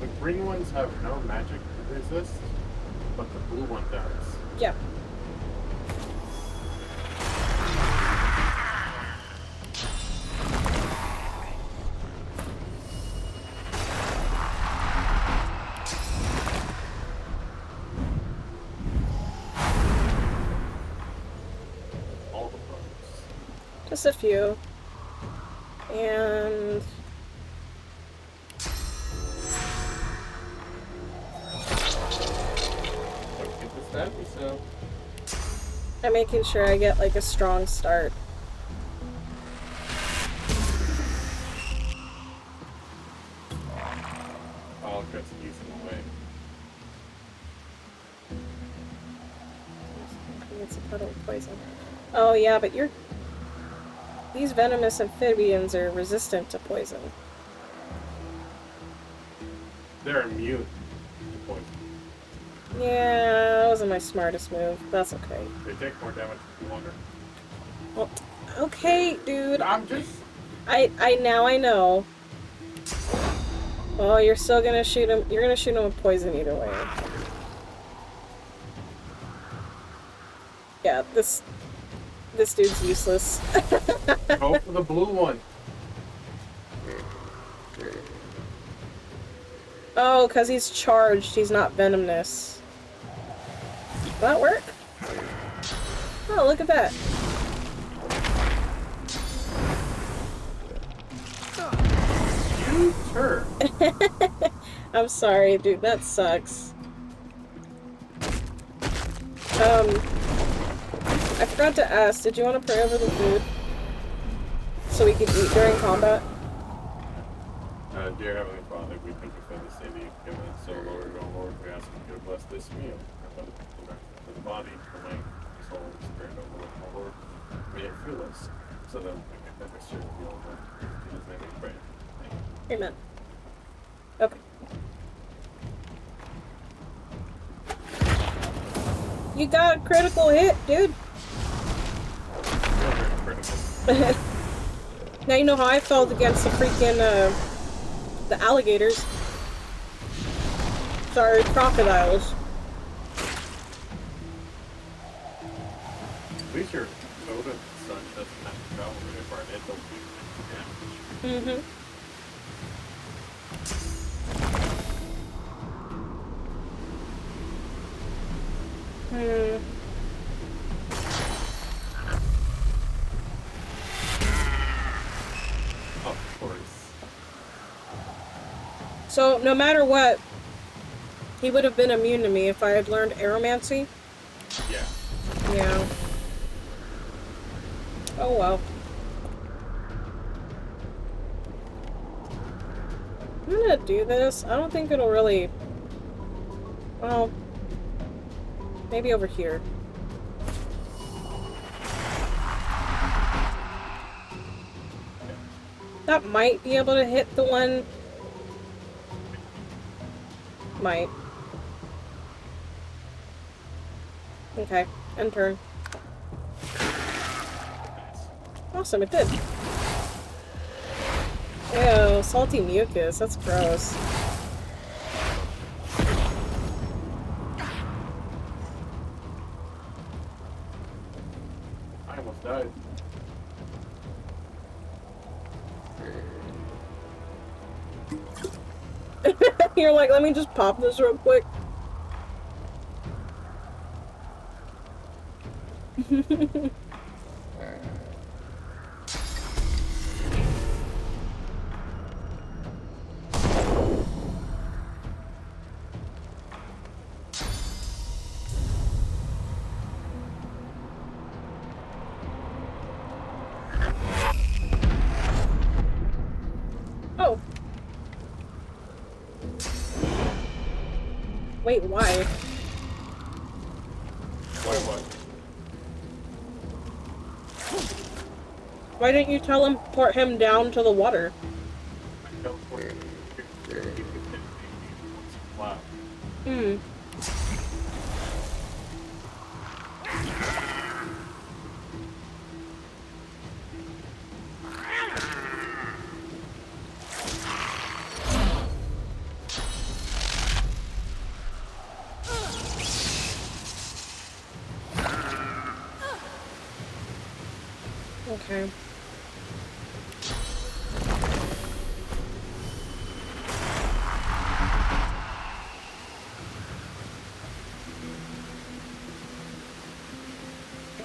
The green ones have no magic resist, but the blue one does. Yeah. Just a few. And... I'm making sure I get like a strong start. Oh, Chris, use them away. It's a puddle of poison. Oh yeah, but these venomous amphibians are resistant to poison. They're immune to poison. Yeah, that wasn't my smartest move. That's okay. They take more damage with water. Well, okay, dude. I'm just... Now I know. Well, you're still gonna shoot him. You're gonna shoot him with poison either way. Yeah, this dude's useless. Go for the blue one. Oh, because he's charged. He's not venomous. Will that work? Oh, look at that. You turd. I'm sorry, dude. That sucks. I forgot to ask, did you want to pray over the food? So we could eat during combat? Dear Heavenly Father, we thank you for this day that you've given us. So, Lord, oh Lord, we ask you to bless this meal. For the body, the mind, the soul, and the spirit, oh Lord, oh Lord. May it fill us so that we can better serve you, oh Lord. In his name we pray. Amen. Okay. You got a critical hit, dude. Now you know how I felt against the freaking, the alligators. Sorry, crocodiles. At least your Odin son doesn't have to travel very far. It don't do damage. Mm-hmm. Of course. So, no matter what, he would have been immune to me if I had learned aeromancy. Yeah. Yeah. Oh well. I'm gonna do this. I don't think it'll really... Well... Maybe over here. That might be able to hit the one... Might. Okay, end turn. Awesome, it did. Ew, salty mucus, that's gross. I almost died. You're like, let me just pop this real quick. Oh. Wait, why? Why what? Why didn't you teleport him down to the water? Wow. Hmm. Okay.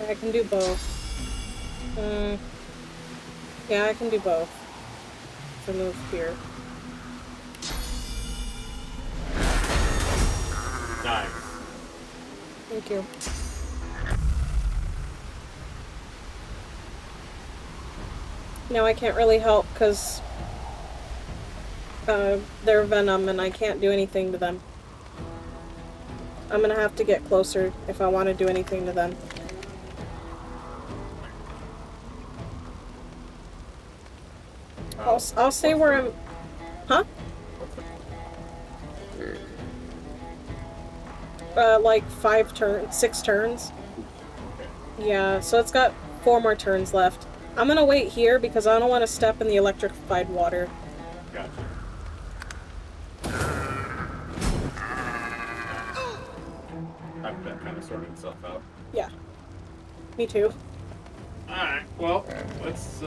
I can do both. Yeah, I can do both. So move here. Nice. Thank you. Now I can't really help because they're venom and I can't do anything to them. I'm gonna have to get closer if I want to do anything to them. I'll stay where I'm... Huh? Like 6 turns. Yeah, so it's got 4 more turns left. I'm gonna wait here because I don't want to step in the electrified water. Gotcha. That kind of sorted itself out. Yeah. Me too. Alright, well, let's,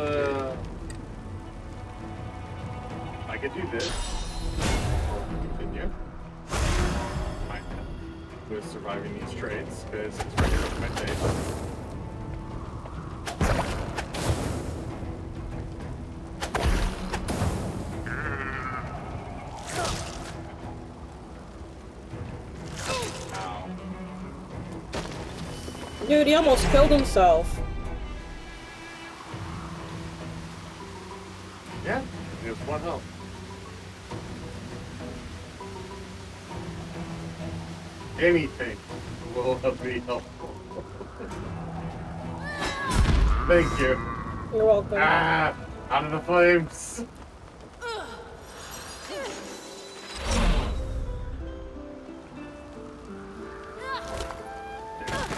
I could do this. Continue. With surviving these trades, because it's right here with my face. Dude, he almost killed himself. Yeah, he has 1 health. Anything will be helpful. Thank you. You're welcome. Ah! Out of the flames!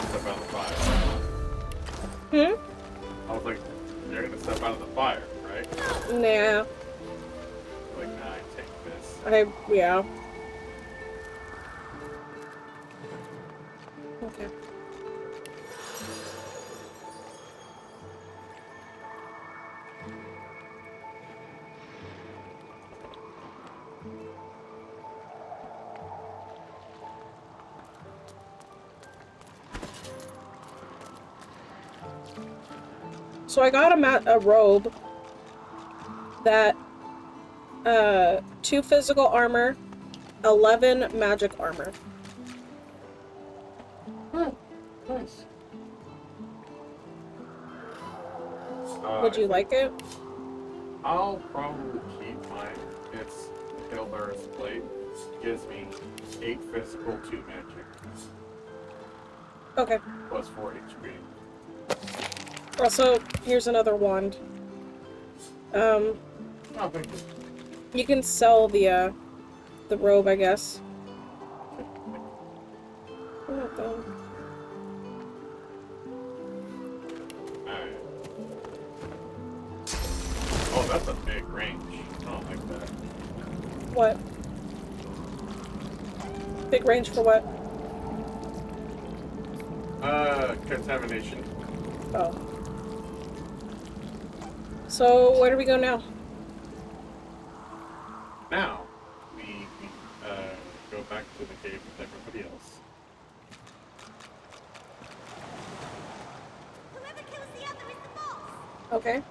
Step out of the fire. Hmm? I was like, you're gonna step out of the fire, right? Nah. Like, nah, I take this. Yeah. Okay. So I got a robe that 2 physical armor, 11 magic armor. Oh, nice. Would you like it? I'll probably keep mine. It's Hildar's plate gives me 8 physical, 2 magic. Okay. Plus 4 HP. Also, here's another wand. Oh, thank you. You can sell the robe, I guess. Alright. Oh, that's a big range. I don't like that. What? Big range for what? Contamination. Oh. So, where do we go now? Now, we go back to the cave with everybody else. Whoever kills the other is the boss. Okay.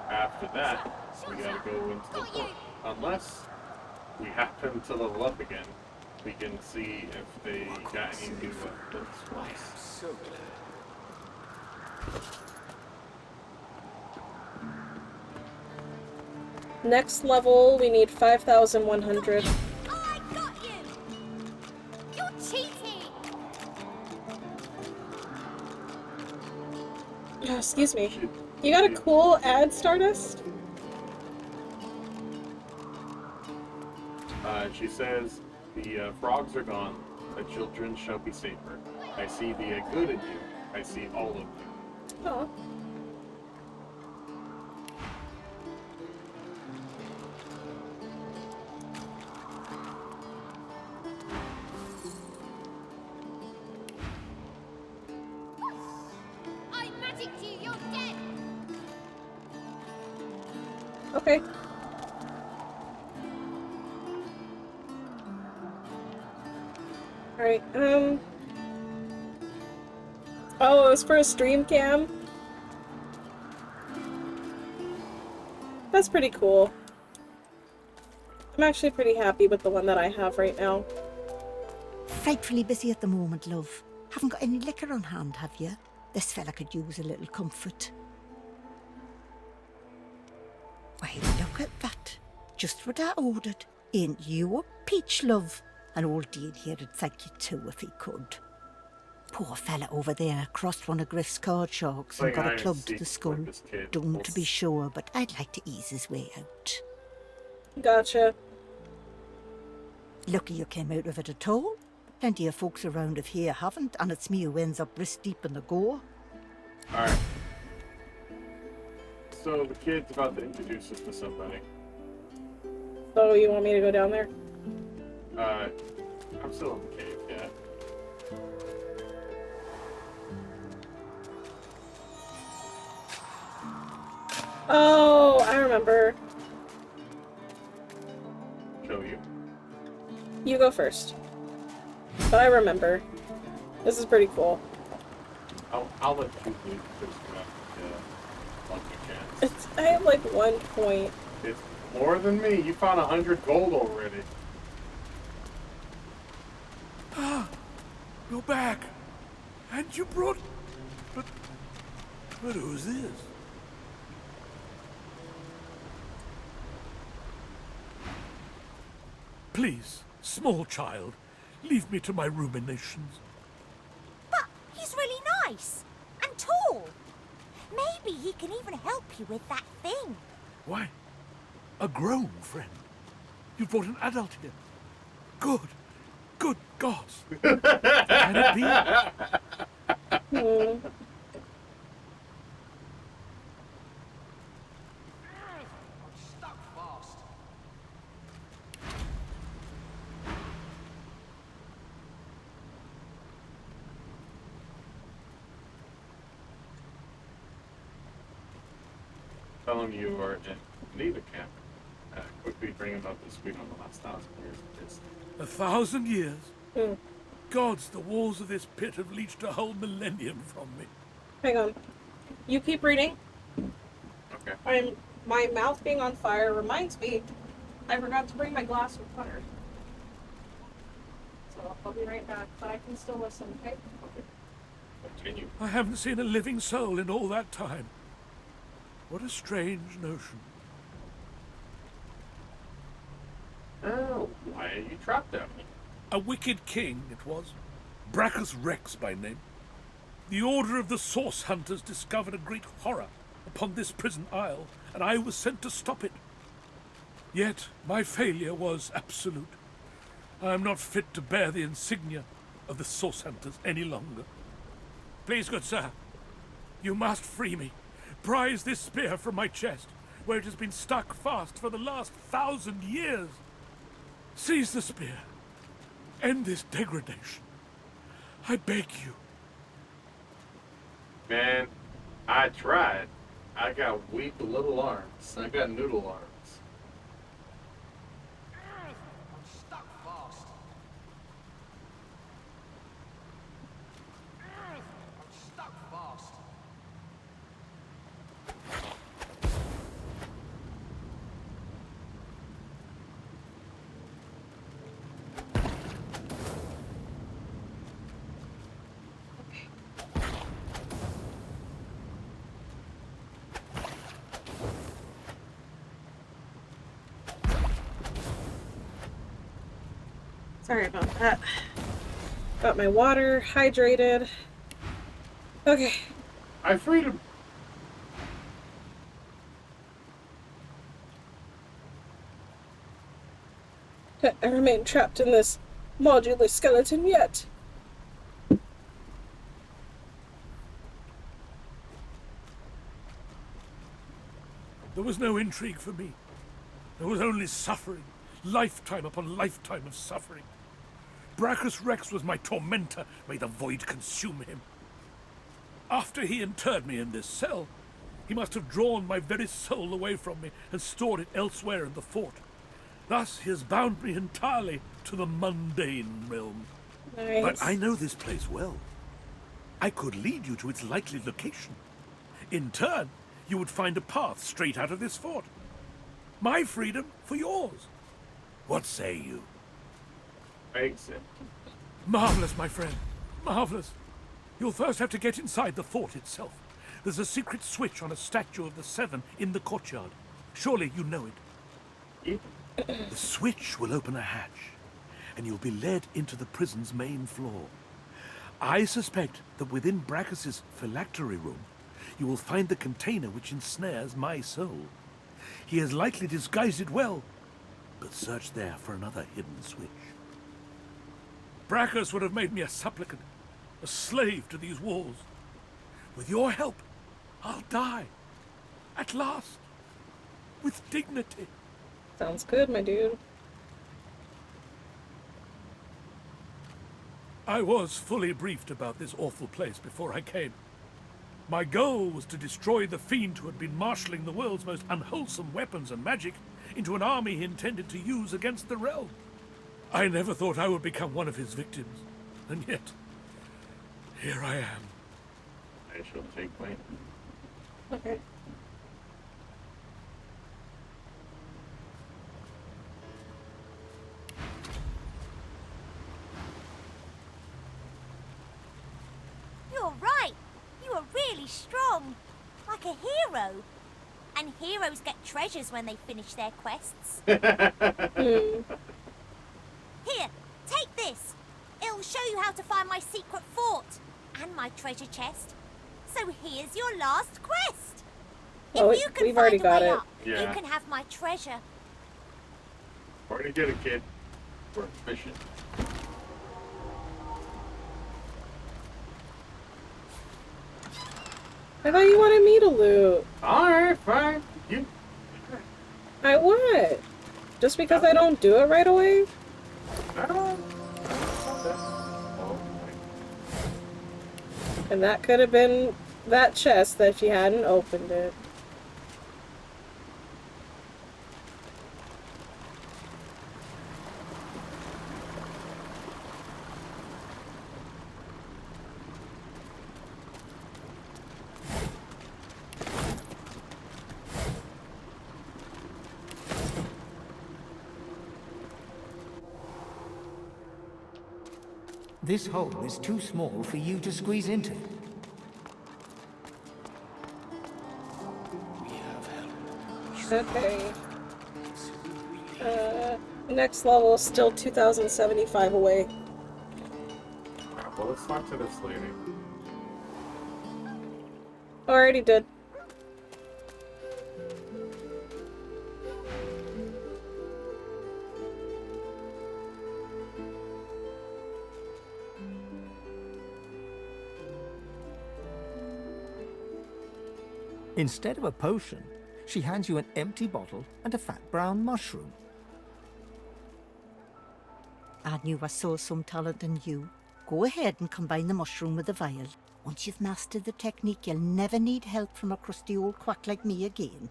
After that, we gotta go into the fort. Unless we happen to level up again, we can see if they got any new weapons for us. So glad. Next level, we need 5,100. Oh, I got you! You're cheating! Oh, excuse me. You got a cool ad, Stardust? She says, the frogs are gone, the children shall be safer. I see the good in you. I see all of you. Oh. I magicked you, you're dead! Okay. Alright, oh, it was for a stream cam? That's pretty cool. I'm actually pretty happy with the one that I have right now. Frightfully busy at the moment, love. Haven't got any liquor on hand, have you? This fella could use a little comfort. Why, look at that. Just what I ordered. Ain't you a peach, love? And old Dean here'd thank you too if he could. Poor fella over there crossed one of Griff's card sharks and got a club to the skull. Doomed to be sure, but I'd like to ease his way out. Gotcha. Lucky you came out of it at all. Plenty of folks around of here haven't, and it's me who ends up wrist deep in the gore. Alright. So the kid's about to introduce us to somebody. So you want me to go down there? I'm still in the cave, yeah. Oh, I remember. Show you. You go first. But I remember. This is pretty cool. I'll let you do this one chance. I have like 1 point. It's more than me. You found 100 gold already. You're back. And you brought... But who's this? Please, small child, leave me to my ruminations. But he's really nice and tall. Maybe he can even help you with that thing. Why? A grown friend? You brought an adult here? Good. Good gods. Can it be? Tell him you are in need of camp. Quickly bring him up to speed on the last 1,000 years of this. 1,000 years? Gods, the walls of this pit have leached a whole millennium from me. Hang on. You keep reading. Okay. My mouth being on fire reminds me I forgot to bring my glass with water. So I'll be right back, but I can still listen, okay? Continue. I haven't seen a living soul in all that time. What a strange notion. Oh, why are you trapped at me? A wicked king it was, Brachus Rex by name. The Order of the Source Hunters discovered a great horror upon this prison isle, and I was sent to stop it. Yet my failure was absolute. I am not fit to bear the insignia of the Source Hunters any longer. Please, good sir, you must free me. Prise this spear from my chest, where it has been stuck fast for the last 1,000 years. Seize the spear. End this degradation. I beg you. Man, I tried. I got weak little arms. I got noodle arms. I'm stuck fast. I'm stuck fast. Sorry about that. Got my water, hydrated. Okay. I freed him. I remain trapped in this modular skeleton yet. There was no intrigue for me. There was only suffering. Lifetime upon lifetime of suffering. Brachus Rex was my tormentor. May the void consume him. After he interred me in this cell, he must have drawn my very soul away from me and stored it elsewhere in the fort. Thus he has bound me entirely to the mundane realm. Nice. But I know this place well. I could lead you to its likely location. In turn, you would find a path straight out of this fort. My freedom for yours. What say you? Makes it. Marvelous, my friend. Marvelous. You'll first have to get inside the fort itself. There's a secret switch on a statue of the Seven in the courtyard. Surely you know it. The switch will open a hatch, and you'll be led into the prison's main floor. I suspect that within Brachus's phylactery room, you will find the container which ensnares my soul. He has likely disguised it well, but search there for another hidden switch. Brachus would have made me a supplicant, a slave to these walls. With your help, I'll die. At last. With dignity. Sounds good, my dude. I was fully briefed about this awful place before I came. My goal was to destroy the fiend who had been marshalling the world's most unwholesome weapons and magic into an army he intended to use against the realm. I never thought I would become one of his victims, and yet, here I am. I shall take point. Okay. You're right. You are really strong. Like a hero. And heroes get treasures when they finish their quests. Here, take this. It'll show you how to find my secret fort and my treasure chest. So here's your last quest. Oh, if you can we've find already a got way it. up, you Yeah. can have my treasure. Where to get a kid for a mission? I thought you wanted me to loot. Alright, fine. You. I what? Just because I don't do it right away? And that could have been that chest that she hadn't opened it. This hole is too small for you to squeeze into. Okay. Next level is still 2,075 away. Well, let's talk to this lady. Already did. Instead of a potion, she hands you an empty bottle and a fat brown mushroom. I knew I saw some talent in you. Go ahead and combine the mushroom with the vial. Once you've mastered the technique, you'll never need help from a crusty old quack like me again.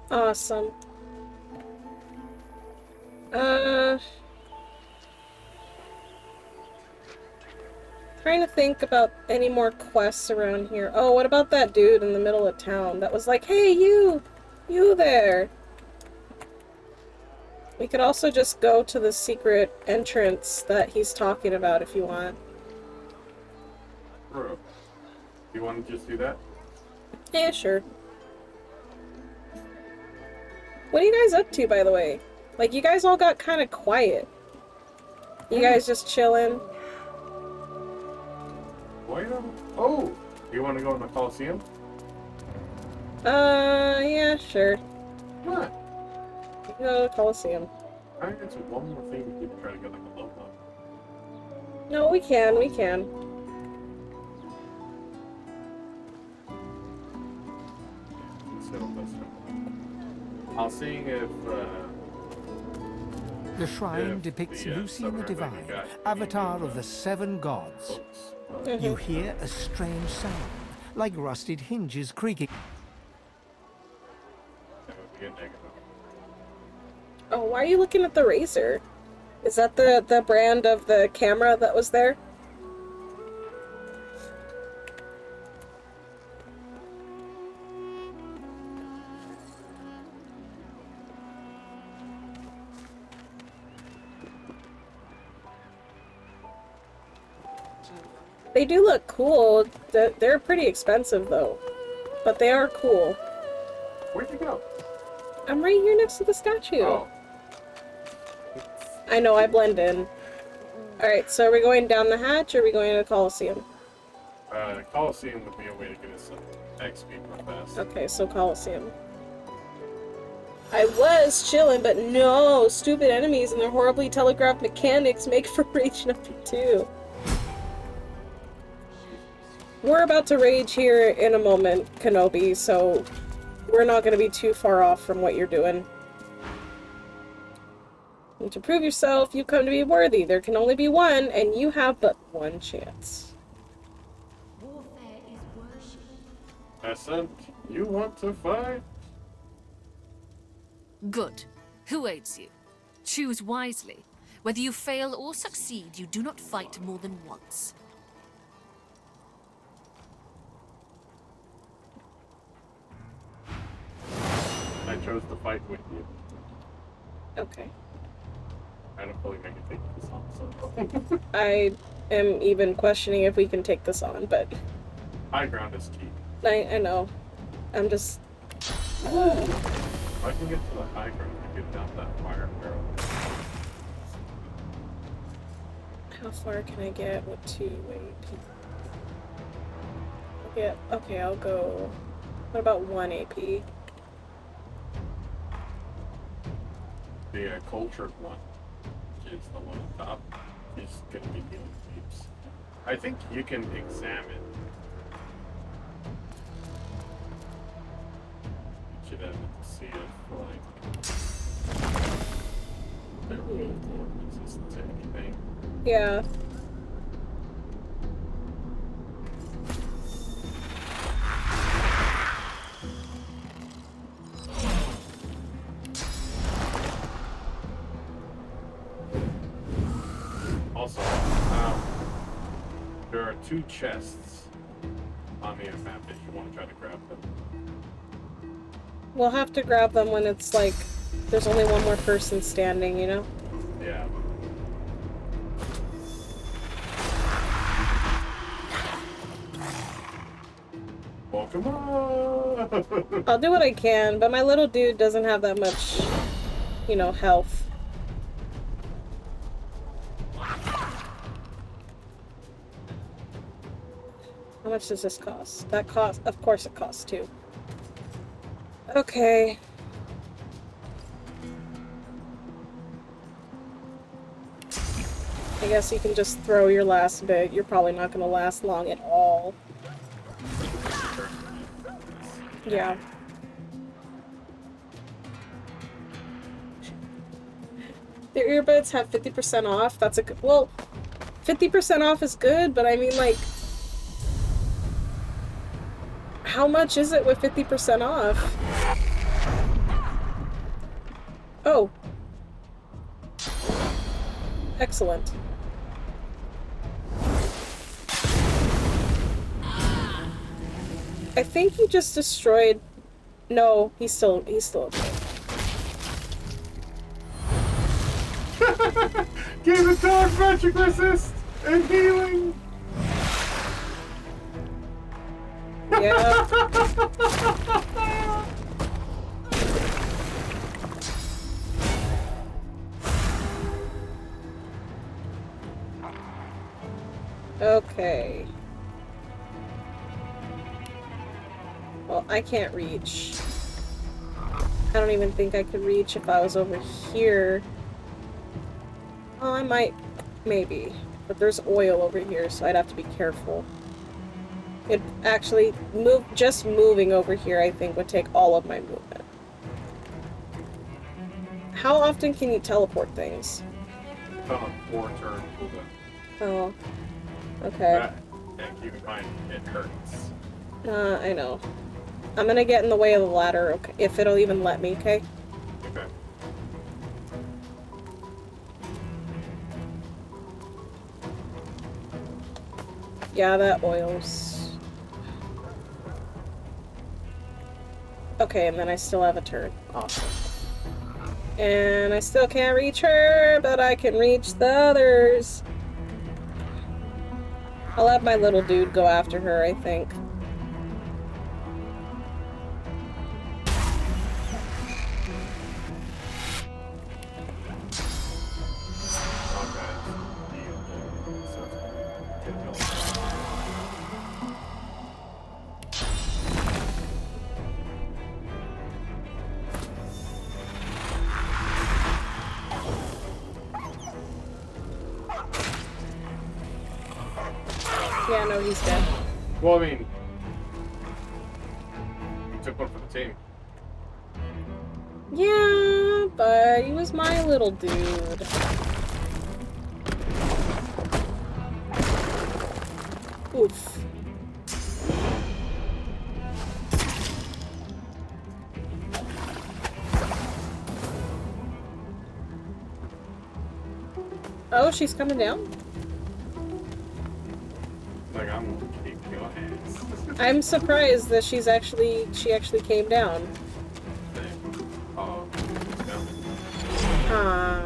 Awesome. Trying to think about any more quests around here. Oh, what about that dude in the middle of town that was like, hey, you there. We could also just go to the secret entrance that he's talking about if you want. Bro, you want to just do that? Yeah, sure. What are you guys up to, by the way? Like, you guys all got kind of quiet. You guys just chilling? Oh! You want to go in the Coliseum? Yeah, sure. What? We can go to the Coliseum. I think it's one more thing we could try to get like a logo. No, we can. Let's go this way. I'll see if, The shrine depicts Lucian the Divine, avatar of the 7 gods. You hear a strange sound, like rusted hinges creaking. Oh, why are you looking at the razor? Is that the brand of the camera that was there? They do look cool. They're pretty expensive though, but they are cool. Where'd you go? I'm right here next to the statue. Oh. I know, I blend in. Alright, so are we going down the hatch or are we going to the Coliseum? Coliseum would be a way to get us some XP real fast. Okay, so Coliseum. I was chilling, but no! Stupid enemies and their horribly telegraphed mechanics make for Rage number 2. We're about to rage here in a moment, Kenobi, so we're not going to be too far off from what you're doing. And to prove yourself, you come to be worthy. There can only be one, and you have but one chance. Warfare is worship. Ascent, you want to fight? Good. Who aids you? Choose wisely. Whether you fail or succeed, you do not fight more than once. I chose to fight with you. Okay. I don't fully make it take this on, so. I am even questioning if we can take this on, but... High ground is key. I know. I'm just... If I can get to the high ground and get down that fire barrel. How far can I get with 2 AP? Okay, I'll go... What about 1 AP? The cultured one, which is the one on top, is going to be dealing leaps. I think you can examine. You should have to see it for like. They're really more resistant to anything. Yeah. Also, there are 2 chests on the map if you want to try to grab them. We'll have to grab them when it's like, there's only one more person standing, you know? Yeah. Come on! I'll do what I can, but my little dude doesn't have that much, you know, health. How much does this cost? That cost, of course it costs 2. Okay. I guess you can just throw your last bit. You're probably not going to last long at all. Yeah. The earbuds have 50% off. That's a good... Well, 50% off is good, but I mean, like... How much is it with 50% off? Oh. Excellent. I think he just destroyed... No, he's still okay. Give the dog magic resist and healing! Yeah. Okay. Well, I can't reach. I don't even think I could reach if I was over here. Well, I might. Maybe. But there's oil over here, so I'd have to be careful. It actually just moving over here, I think, would take all of my movement. How often can you teleport things? 4 turn cooldown. Oh. Okay. And keep in mind, it hurts. I know. I'm gonna get in the way of the ladder, okay, if it'll even let me, okay? Okay. Yeah, that oil's... Okay, and then I still have a turn. Awesome. And I still can't reach her, but I can reach the others. I'll have my little dude go after her, I think. Yeah, no, he's dead. Well, I mean, you took one for the team. Yeah, but he was my little dude. Oof. Oh, she's coming down? Like, I'm gonna keep your hands. I'm surprised that she actually came down. Oh, Ah.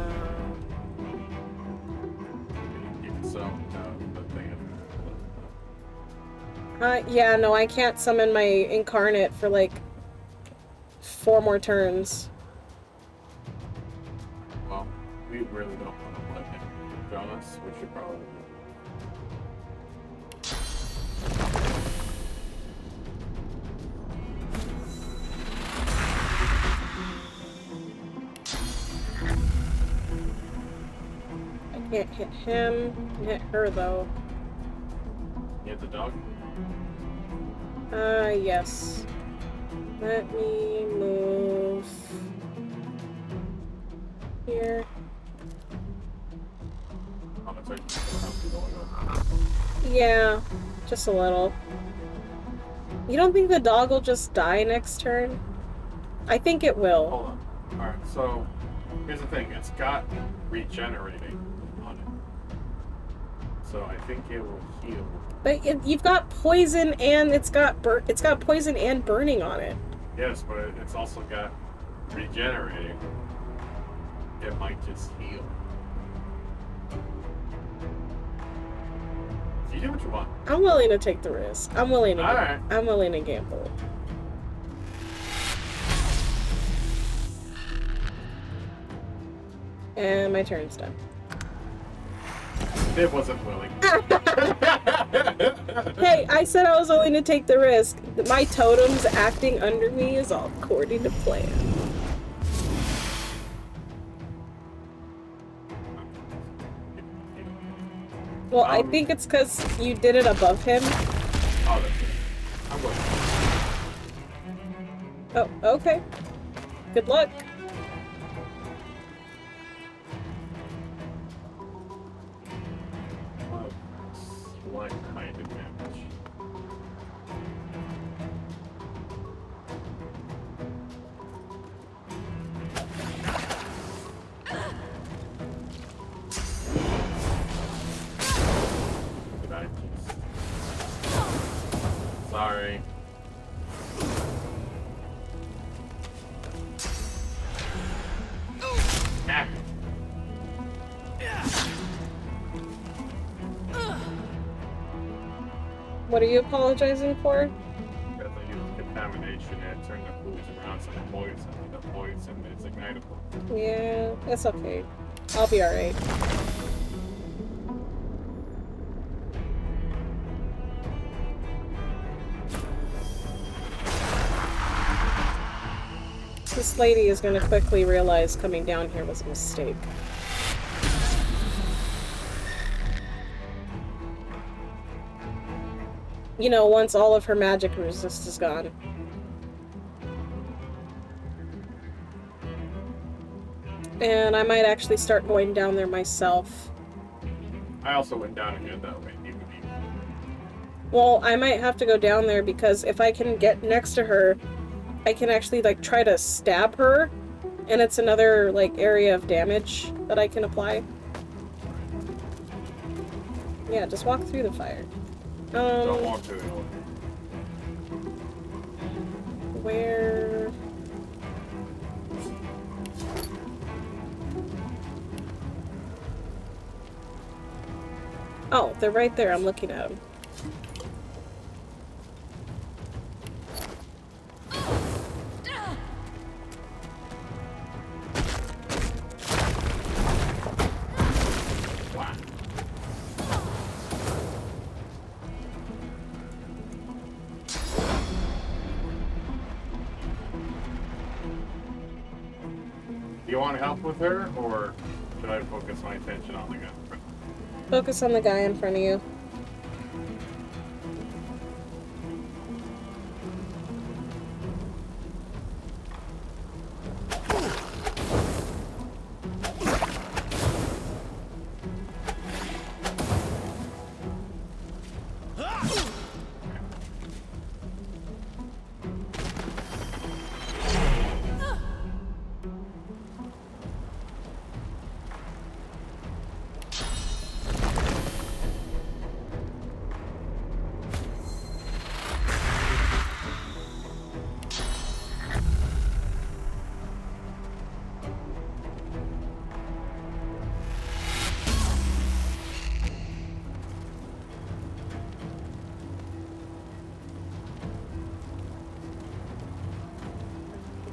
you can summon the thing. Yeah, no, I can't summon my incarnate for like 4 more turns. Well, we really don't want to let him join us. We should probably. I can't hit him. I can hit her though. You hit the dog? Yes. Let me move here. I'm gonna take you going over. Yeah, just a little. You don't think the dog will just die next turn? I think it will. Hold on. Alright, so here's the thing. It's got regenerating on it. So I think it will heal. But you've got poison and it's got poison and burning on it. Yes, but it's also got regenerating. It might just heal. If You do what you want. I'm willing to take the risk. I'm willing to. Alright. I'm willing to gamble. And my turn's done. It wasn't willing. Hey, I said I was willing to take the risk. My totems acting under me is all according to plan. Well, I think it's because you did it above him. Oh, that's good. I'm going. Oh, okay. Good luck. What kind of damage? Sorry. Ah. What are you apologizing for? Because I used contamination and turned the foods around so the poison is ignitable. Yeah, that's okay. I'll be alright. This lady is gonna quickly realize coming down here was a mistake. You know, once all of her magic resist is gone. And I might actually start going down there myself. I also went down again that way. Well, I might have to go down there because if I can get next to her, I can actually, like, try to stab her. And it's another, like, area of damage that I can apply. Yeah, just walk through the fire. Don't walk through the door. Where... Oh, they're right there. I'm looking at them. Do you want help with her, or should I focus my attention on the guy? Focus on the guy in front of you.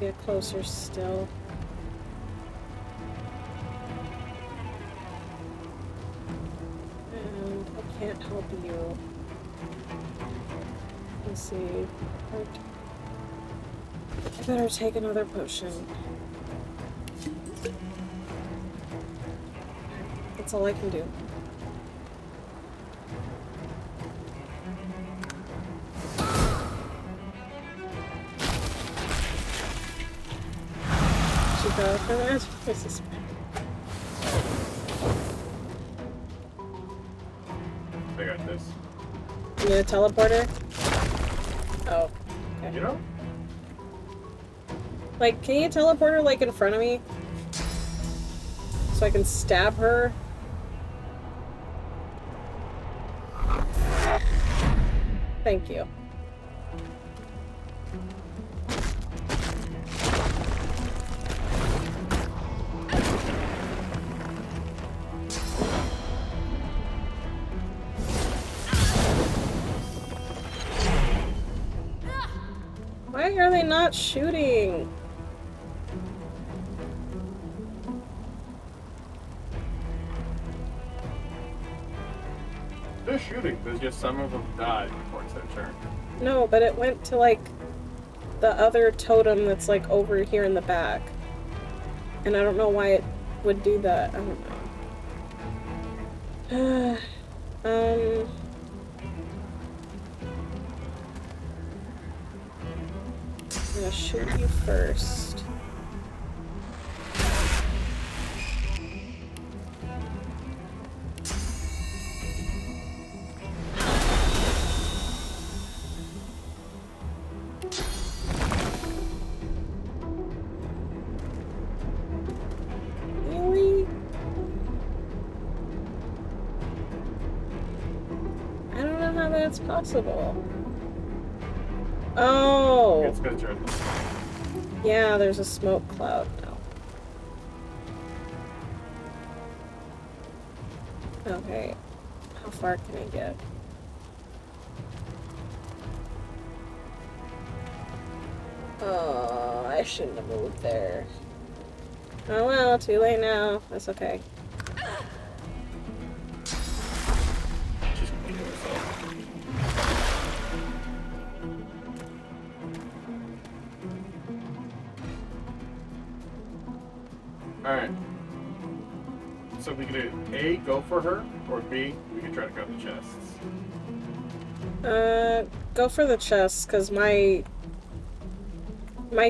Get closer still. And I can't help you. Let's see. I better take another potion. That's all I can do. For that. This is I got this. You need a teleporter? Oh. Okay. You know? Like, can you teleport her, like, in front of me? So I can stab her? Thank you. Why are they not shooting? They're shooting. There's just some of them died before it's their turn. No, but it went to, like, the other totem that's, like, over here in the back. And I don't know why it would do that. I don't know. I'm gonna shoot you first. Really? I don't know how that's possible. Oh! It's because you're at the Yeah, there's a smoke cloud now. Okay. How far can I get? Oh, I shouldn't have moved there. Oh well, too late now. That's okay. Alright. So we could A, go for her, or B, we could try to grab the chests. Go for the chest, because my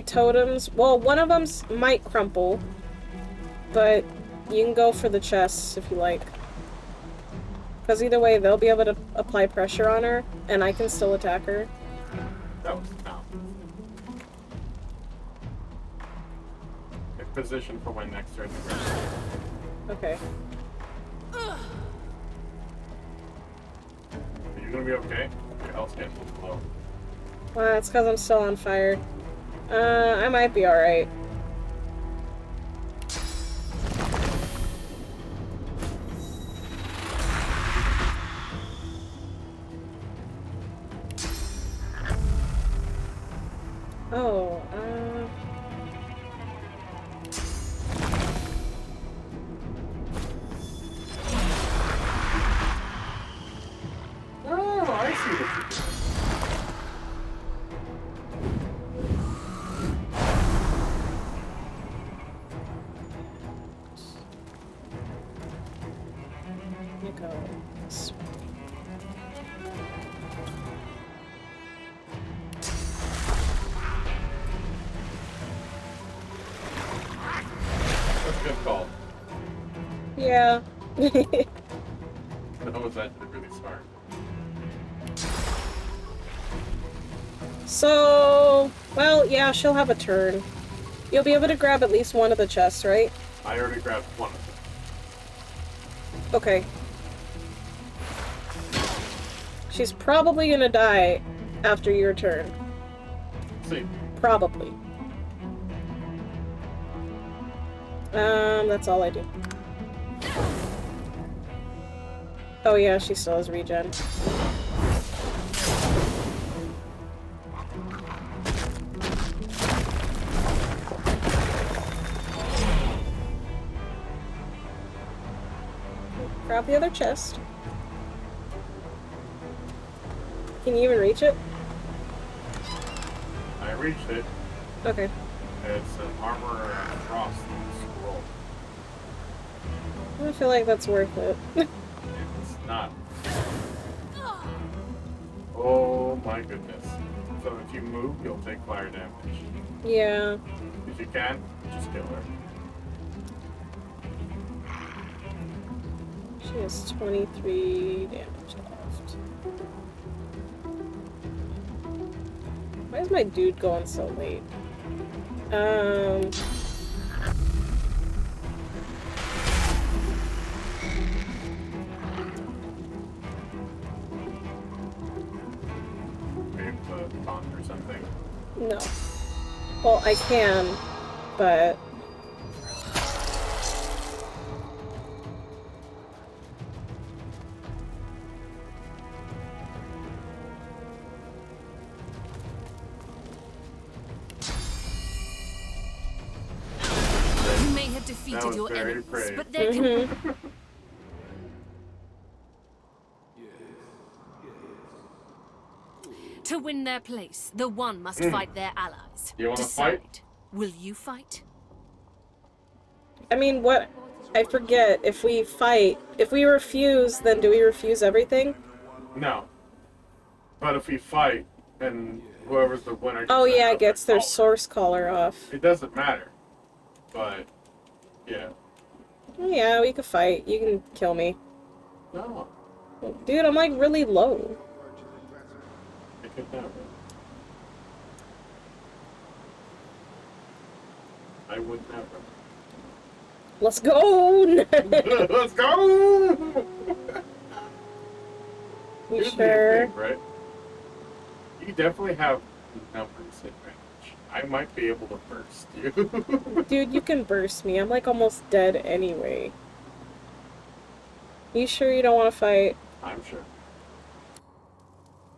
totems, well, one of them might crumple, but you can go for the chests if you like. Because either way, they'll be able to apply pressure on her, and I can still attack her. That was no. In position for my next turn. Okay. Are you gonna be okay? Your health's getting a little low. Well, that's because I'm still on fire. I might be alright. Oh, Oh, I see what you did. let me go this way. That's a good call. Yeah. That was actually really smart. So, well, yeah, she'll have a turn. You'll be able to grab at least one of the chests, right? I already grabbed one of them. Okay. She's probably gonna die after your turn. See. Probably. That's all I do. Oh yeah, she still has regen. Grab the other chest. Can you even reach it? I reached it. Okay. It's an armor and frost scroll. I don't feel like that's worth it. It's not. Oh my goodness. So if you move, you'll take fire damage. Yeah. If you can, just kill her. She has 23 damage left. Why is my dude going so late? Maybe the taunt or something. No. Well, I can, but... defeated was your very enemies, brave. but there can... To win their place, the one must fight their allies. You wanna Decide. fight? Will you fight? I mean, what? I forget. If we fight, if we refuse, then do we refuse everything? No. But if we fight, and whoever's the winner... Oh just yeah, sends gets out their collar. source collar off. It doesn't matter. But, yeah. Yeah, we could fight. You can kill me. No. Dude, I'm like really low. I could never. I would never. Let's go! Let's go! You Here's the sure? thing, right? You definitely have numbers advantage. I might be able to burst you. Dude, you can burst me. I'm like almost dead anyway. You sure you don't want to fight? I'm sure.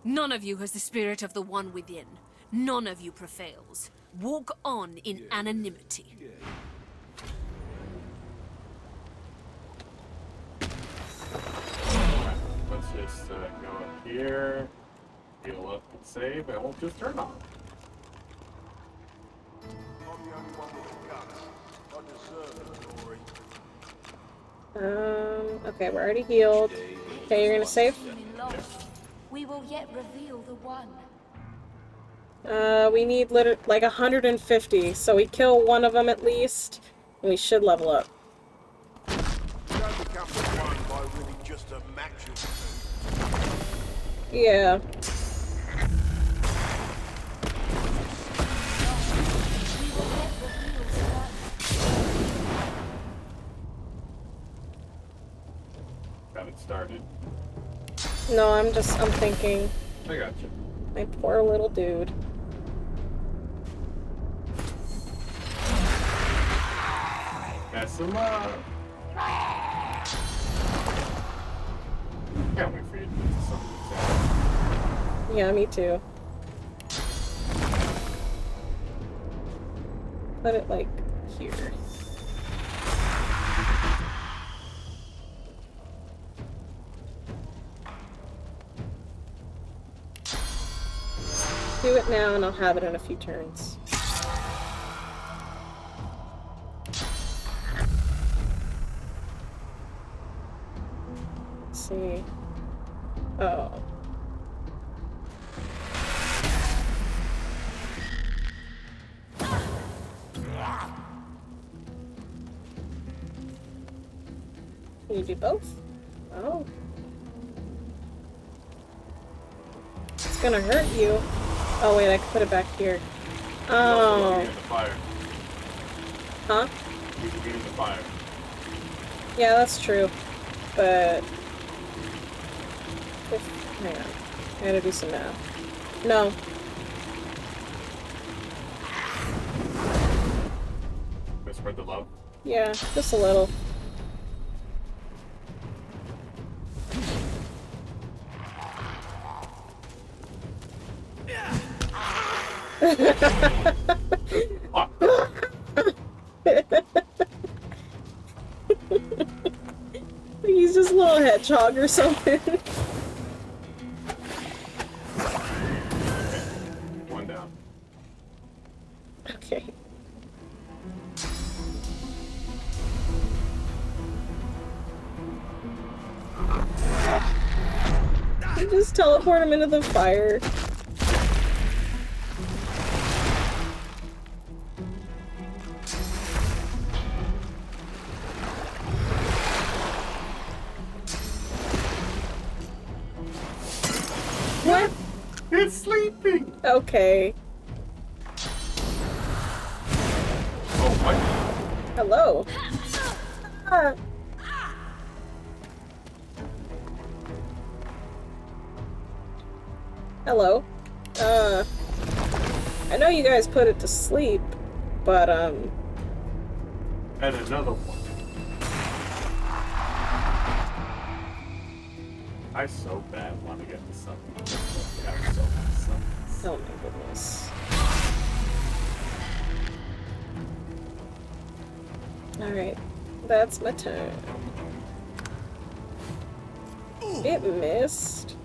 None of you has the spirit of the one within. None of you prevails. Walk on in anonymity. Let's just go up here, heal up and save, and we'll just turn off. Okay, we're already healed. Okay, you're gonna save? We will yet reveal the one. We need like 150, so we kill one of them at least, and we should level up. Yeah. Got it started. No, I'm thinking. I got you. My poor little dude. Mess him up. Can't wait for you to get to something that's Yeah, me too. Put it like here. Do it now and I'll have it in a few turns. Let's see. Oh. Can you do both? Oh. It's gonna hurt you. Oh wait, I can put it back here. Oh. the fire. Huh? You can be in the fire. Yeah, that's true. But... hang on. I gotta do some math. No. Gonna spread the love. Yeah, just a little. He's just a little hedgehog or something. One down. Okay. You just teleport him into the fire. What? It's sleeping! Okay. Oh, what? Hello. Ah. Hello. I know you guys put it to sleep, but, And another one. I so bad want to get the sun. I have so many summons. oh my goodness. Alright. That's my turn. It missed.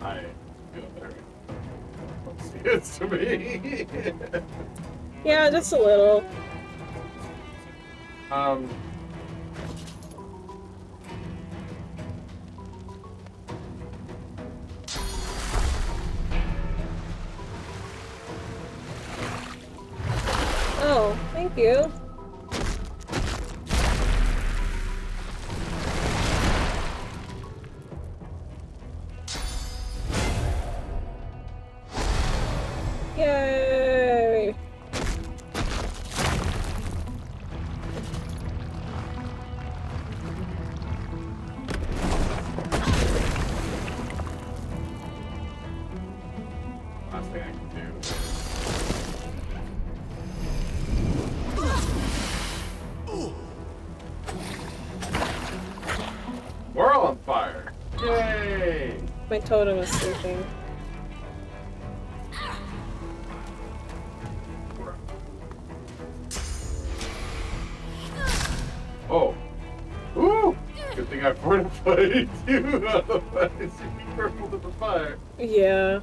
I feel very it's to me. Yeah, just a little. Oh, thank you. Yay! Last thing I can do. We're all on fire! Yay! My totem is sleeping. Oh! Ooh! Good thing I fortified you, otherwise you'd be crippled in the fire. Yeah.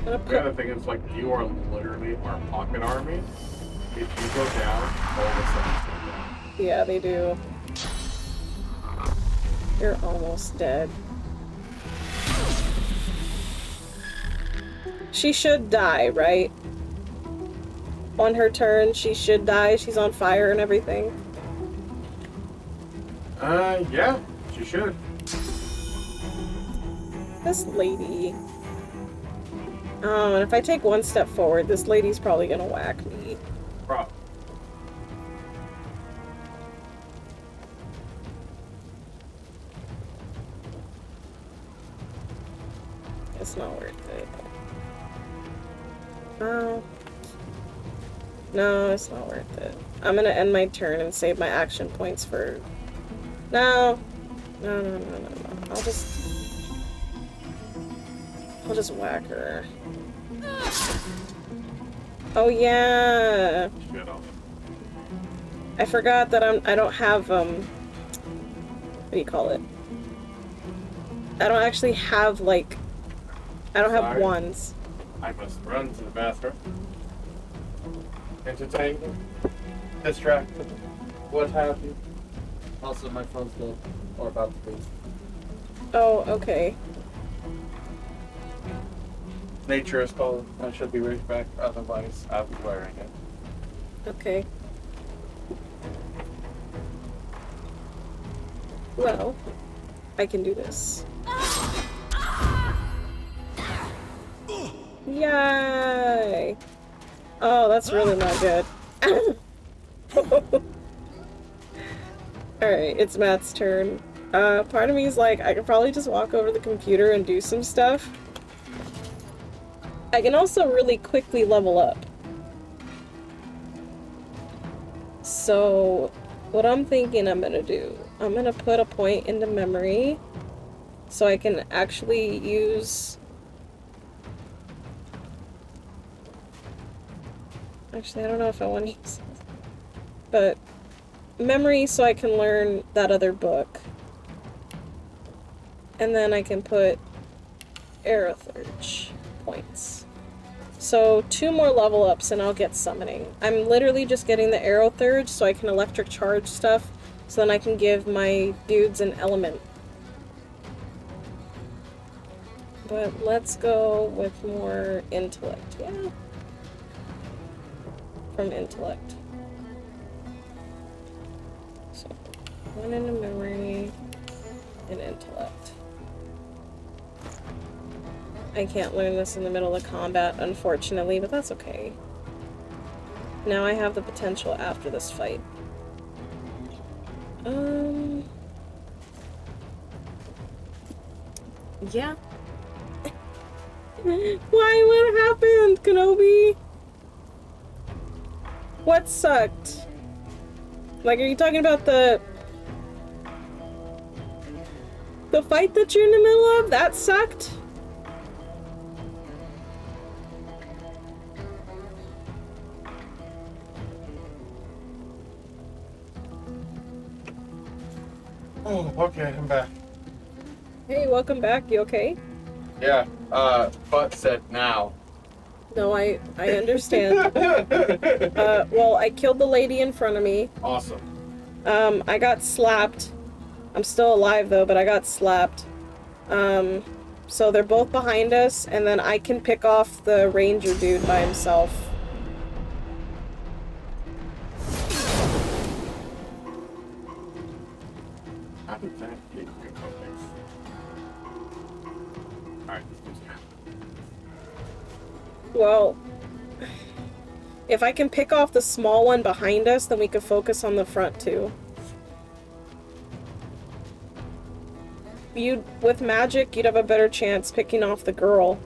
The other thing is, like, you are literally our pocket army. If you go down, all of a sudden go down. Yeah, they do. You're almost dead. She should die, right? On her turn, she should die. She's on fire and everything. Yeah, she should. This lady. Oh, and if I take one step forward, this lady's probably gonna whack me. Probably. It's not worth it. No. No, it's not worth it. I'm gonna end my turn and save my action points for... No. No. I'll just whack her. Oh yeah. I forgot that I don't have what do you call it? I don't actually have like I don't have Sorry. wands. I must run to the bathroom. Entertain them. Distract them. What have you. Also, my phone's dead. Or about to be. Oh, okay. Nature is calling. I should be right back. Otherwise, I'll be wearing it. Okay. Well, I can do this. Yay! Oh, that's really not good. Alright, it's Matt's turn. Part of me is like, I could probably just walk over to the computer and do some stuff. I can also really quickly level up. So, what I'm thinking I'm gonna do, I'm gonna put a point into memory so I can actually use... Actually, I don't know if I want to use this. But memory so I can learn that other book. And then I can put Aerothurge points. So 2 more level ups and I'll get summoning. I'm literally just getting the Aerothurge so I can electric charge stuff so then I can give my dudes an element. But let's go with more intellect, yeah? From intellect. So, 1 into memory and intellect. I can't learn this in the middle of combat, unfortunately, but that's okay. Now I have the potential after this fight. Yeah. Why? What happened, Kenobi? What sucked? Like, are you talking about the... The fight that you're in the middle of? That sucked? Oh, okay, I'm back. Hey, welcome back. You okay? Yeah, but said now. No, I understand. Well, I killed the lady in front of me. Awesome. I got slapped. I'm still alive though, but I got slapped. So they're both behind us, and then I can pick off the ranger dude by himself. How did that get you? Alright, let's do that. Well, if I can pick off the small one behind us, then we could focus on the front two. With magic, you'd have a better chance picking off the girl.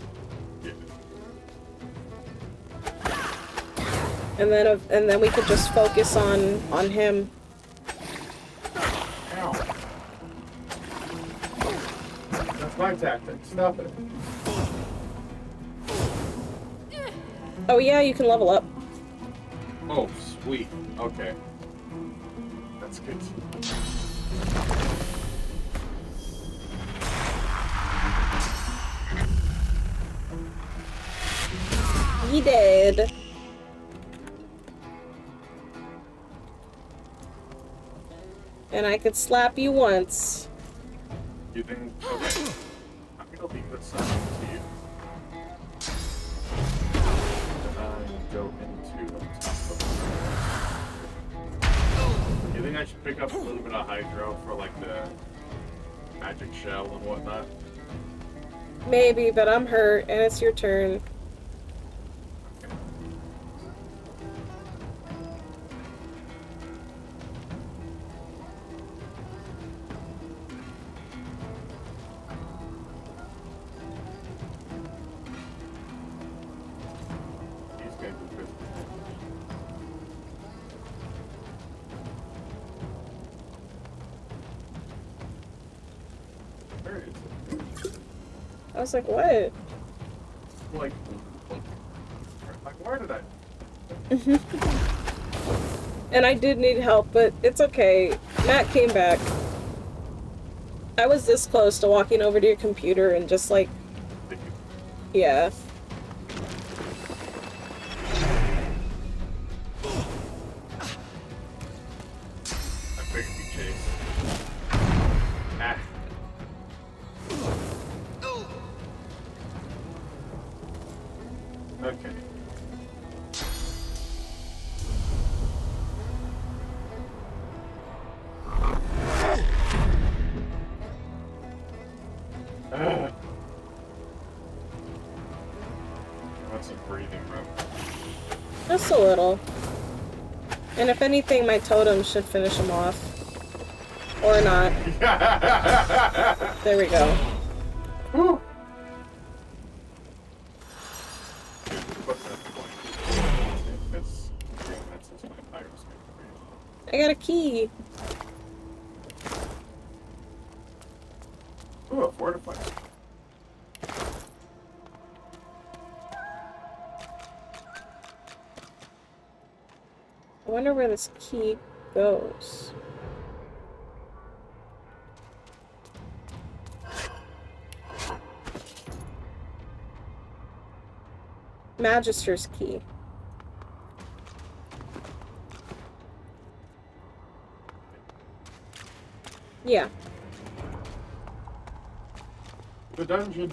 And then we could just focus on him. Ow. That's my tactic. Stop it. Oh yeah, you can level up. Oh, sweet. Okay. That's good. He did. And I could slap you once. You think? Okay. I'm gonna leave this to you. And go into the top of it. You think I should pick up a little bit of hydro for like the magic shell and whatnot? Maybe, but I'm hurt, and it's your turn. I was like, what? Like where did I? And I did need help, but it's okay. Matt came back. I was this close to walking over to your computer and just like... Yeah. I figured we chase. Ah. Okay. That's a breathing room. Just a little. And if anything, my totem should finish him off. Or not. There we go. Whew. I got a key. Ooh, a fortified. I wonder where this key goes. Magister's key. Yeah. The dungeon.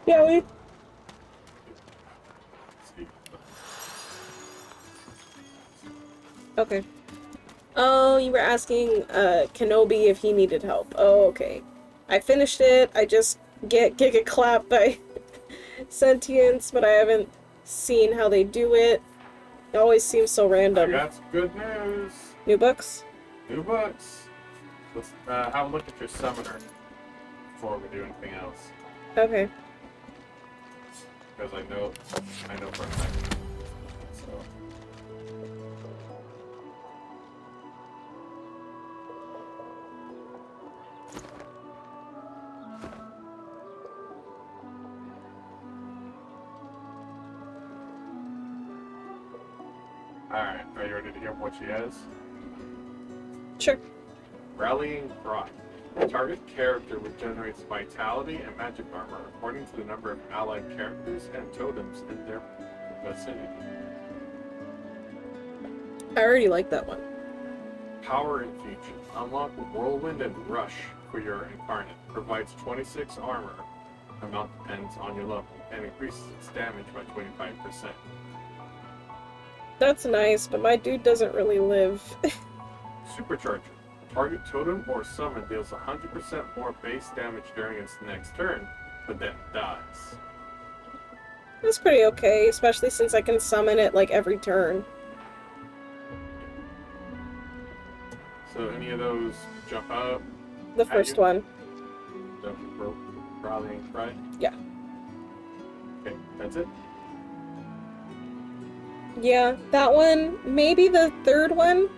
Yeah, we... Okay. Oh, you were asking Kenobi if he needed help. Oh, okay. I finished it. I just get Giga clapped by sentience, but I haven't seen how they do it. It always seems so random. I got some good news. New books? New books. Let's have a look at your summoner before we do anything else. Okay. Because I know for a fact. So. Alright, are you ready to hear what she has? Sure. Rallying Cry. The target character regenerates vitality and magic armor according to the number of allied characters and totems in their vicinity. I already like that one. Power Infusion. Unlock Whirlwind and Rush for your Incarnate. Provides 26 armor. Amount depends on your level and increases its damage by 25%. That's nice, but my dude doesn't really live. Supercharger. Target totem or summon deals 100% more base damage during its next turn, but then dies. That's pretty okay, especially since I can summon it like every turn. So any of those jump up? The first one. The Rallying Cry? Yeah. Okay, that's it? Yeah, that one. Maybe the third one.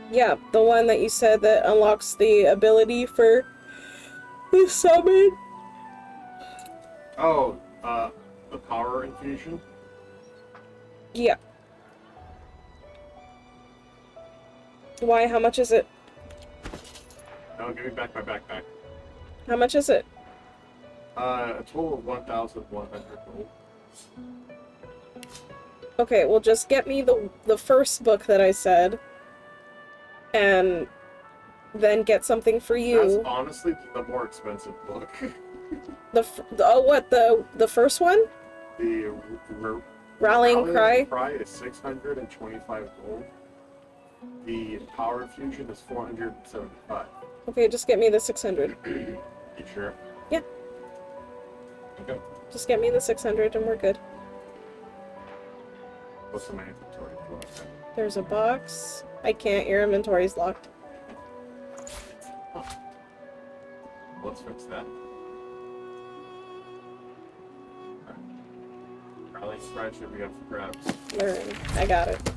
Yeah, the one that you said that unlocks the ability for the summon. Oh, the Power Infusion? Yeah. Why? How much is it? No, give me back my backpack. How much is it? A total of 1,100 gold. Okay, well just get me the first book that I said. And then get something for you. That's honestly the more expensive book. The first one? The Rallying Cry? Cry is 625 gold. The Power Infusion is 475. Okay, just get me the 600. You sure? Yeah. Okay. Just get me the 600 and we're good. What's in my inventory? There's a box. I can't, your inventory's locked. Oh. Let's fix that. Rallying Cry should be up for grabs. Learn. I got it.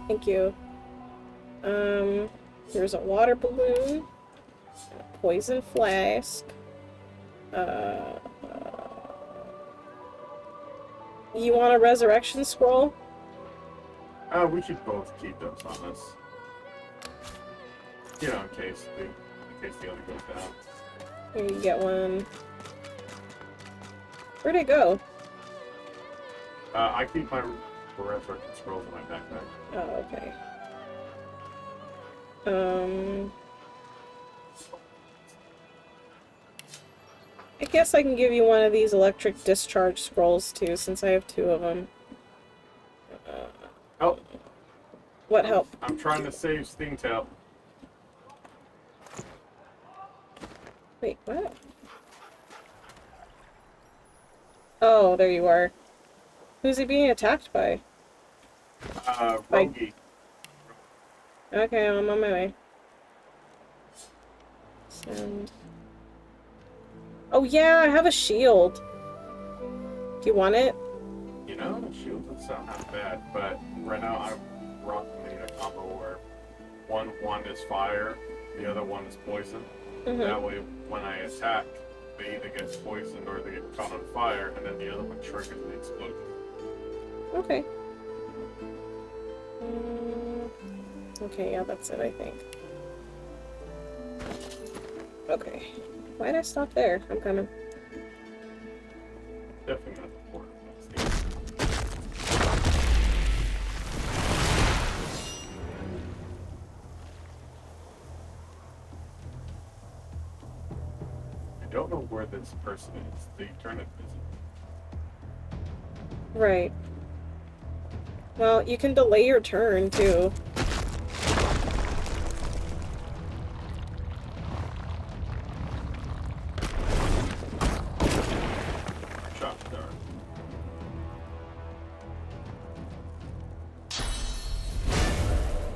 Thank you. There's a water balloon. A poison flask. You want a resurrection scroll? We should both keep those on us. You know, in case the other goes down. Here, you get one. Where'd it go? I keep my resurrection scrolls in my backpack. Oh, okay. I guess I can give you one of these electric discharge scrolls too, since I have two of them. Help! What help? I'm trying to save Stingtail. Wait, what? Oh, there you are. Who's he being attacked by? Rogi. Okay, I'm on my way. Send. Oh yeah, I have a shield. Do you want it? You know, the shield doesn't sound half bad, but right now I'm rocking a combo where one is fire, the other one is poison. That way, when I attack, they either get poisoned or they get caught on fire, and then the other one triggers the explosion. Okay. Okay, yeah, that's it, I think. Okay. Why'd I stop there? I'm coming. Definitely not the port. I don't know where this person is. They turn it busy. Right. Well, you can delay your turn, too.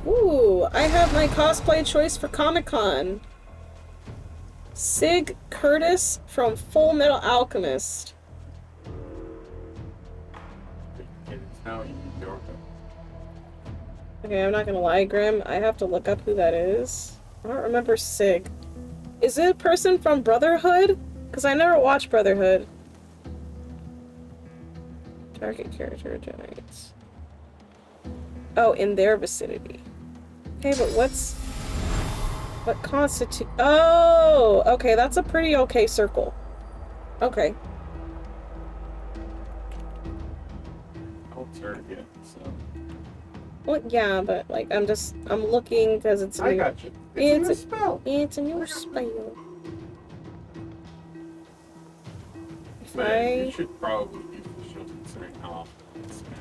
Ooh, I have my cosplay choice for Comic-Con. Sig Curtis from Full Metal Alchemist. Okay, I'm not gonna lie, Grim. I have to look up who that is. I don't remember Sig. Is it a person from Brotherhood? Because I never watched Brotherhood. Target character generates. Oh, in their vicinity. Okay, but what constitute? Oh, okay, that's a pretty okay circle. Okay. I'll target, so. Well, yeah, but like I'm looking because it's a new. I got you. It's a new spell. It's a new spell. If Man, you I should probably use the shield considering how often it's smacked.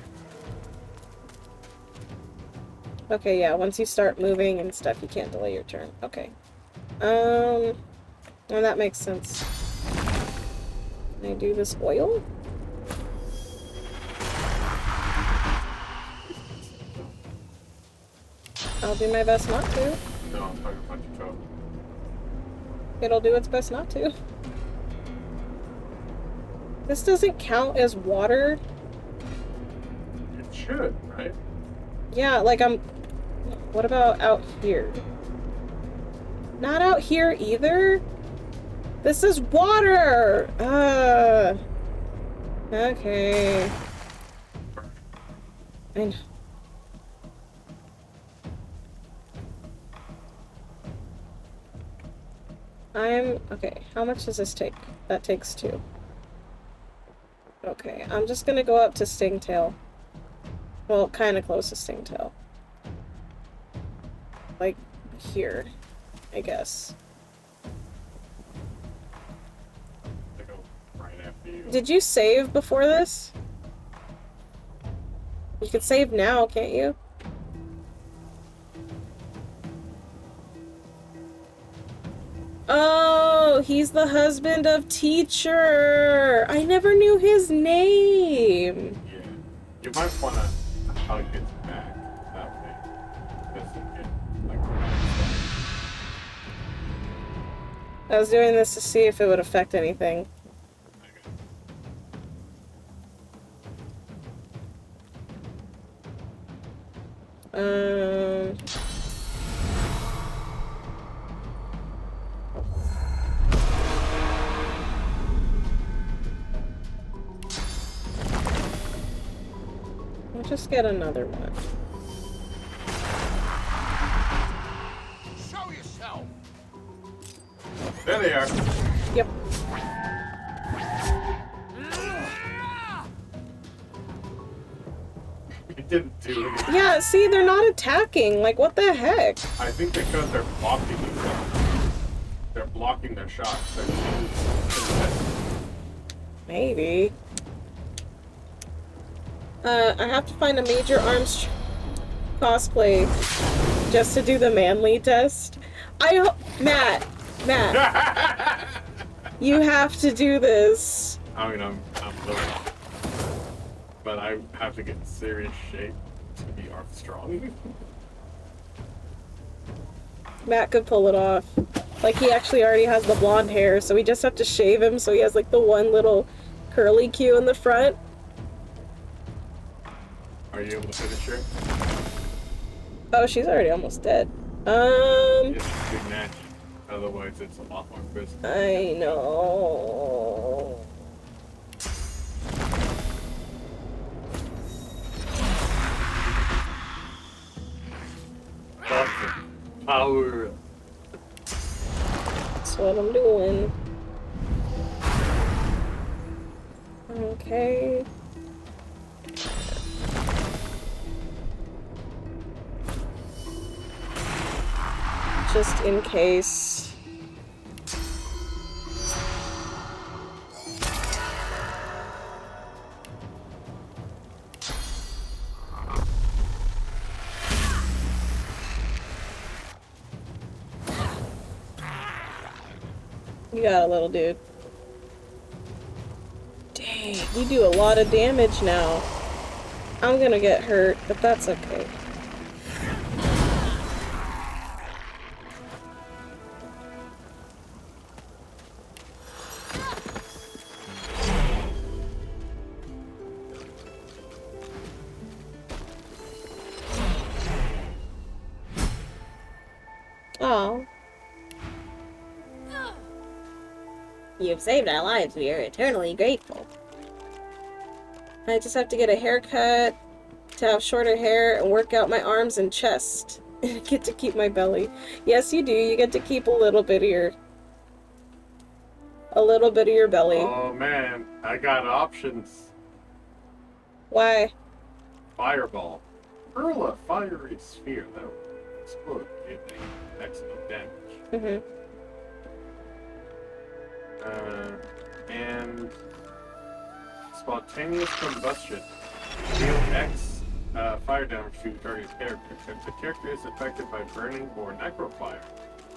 Okay, yeah, once you start moving and stuff, you can't delay your turn. Okay. Well, that makes sense. Can I do this oil? I'll do my best not to. No, I'm talking about your toe. It'll do its best not to. This doesn't count as water. It should, right? Yeah, like what about out here? Not out here either? This is water! Okay. I know. Okay, how much does this take? That takes 2. Okay, I'm just gonna go up to Stingtail. Well, kinda close to Stingtail. Like, here, I guess. I go right after you. Did you save before this? You could save now, can't you? Oh, he's the husband of Teacher! I never knew his name! Yeah. You might want to hug his back that way. Just in case, like, I was doing this to see if it would affect anything. I'll just get another one. Show yourself. There they are. Yep. It didn't do anything. Yeah, see, they're not attacking. Like, what the heck? I think because they're blocking each other. They're blocking their shots. They're Maybe. I have to find a major arms cosplay just to do the manly test. Matt, you have to do this. I mean, I'm really, but I have to get in serious shape to be Armstrong. Matt could pull it off. Like, he actually already has the blonde hair, so we just have to shave him so he has, like, the one little curly Q in the front. Are you able to finish her? Oh, she's already almost dead. It's a good match. Otherwise, it's a lot more crisp. I know. Power. That's what I'm doing. Okay. Just in case. You got a little dude. Dang, you do a lot of damage now. I'm gonna get hurt, but that's okay. Oh. You've saved our lives. We are eternally grateful. I just have to get a haircut to have shorter hair and work out my arms and chest. And get to keep my belly. Yes, you do. You get to keep a little bit of your belly. Oh man, I got options. Why? Fireball. Hurl a fiery sphere that will explode, giving excellent damage. And spontaneous combustion. Deal X fire damage to target character. If the character is affected by burning or necrofire,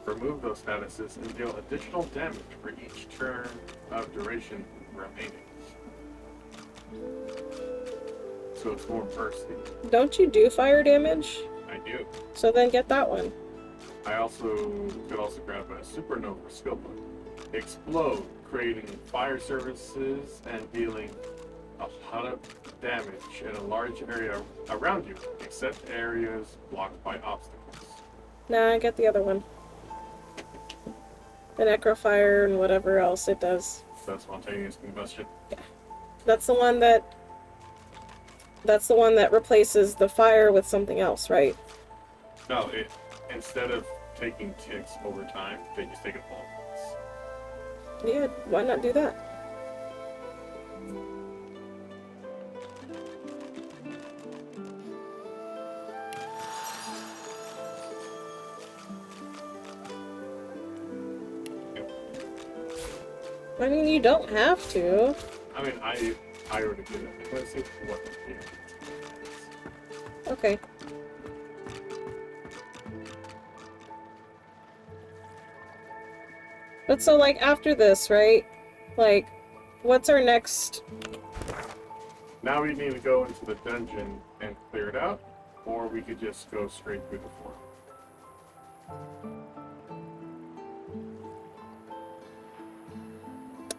remove those statuses and deal additional damage for each turn of duration remaining. So it's more bursty. Don't you do fire damage? I do. So then get that one. I could also grab a supernova skill book. Explode, creating fire surfaces and dealing a lot of damage in a large area around you, except areas blocked by obstacles. Nah, I get the other one. The necrofire and whatever else it does. So spontaneous combustion. Yeah. That's the one that replaces the fire with something else, right? No, instead of taking ticks over time, they just take it all at once. Yeah, why not do that? I mean, you don't have to. I mean, I already did it. Let's see what the deal is. Okay. But so, like, after this, right? Like, what's our next... Now we need to go into the dungeon and clear it out, or we could just go straight through the floor.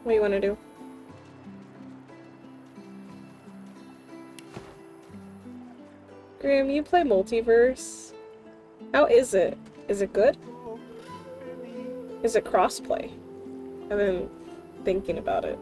What do you want to do? Graham, you play Multiverse. How is it? Is it good? Is it crossplay? I've been thinking about it.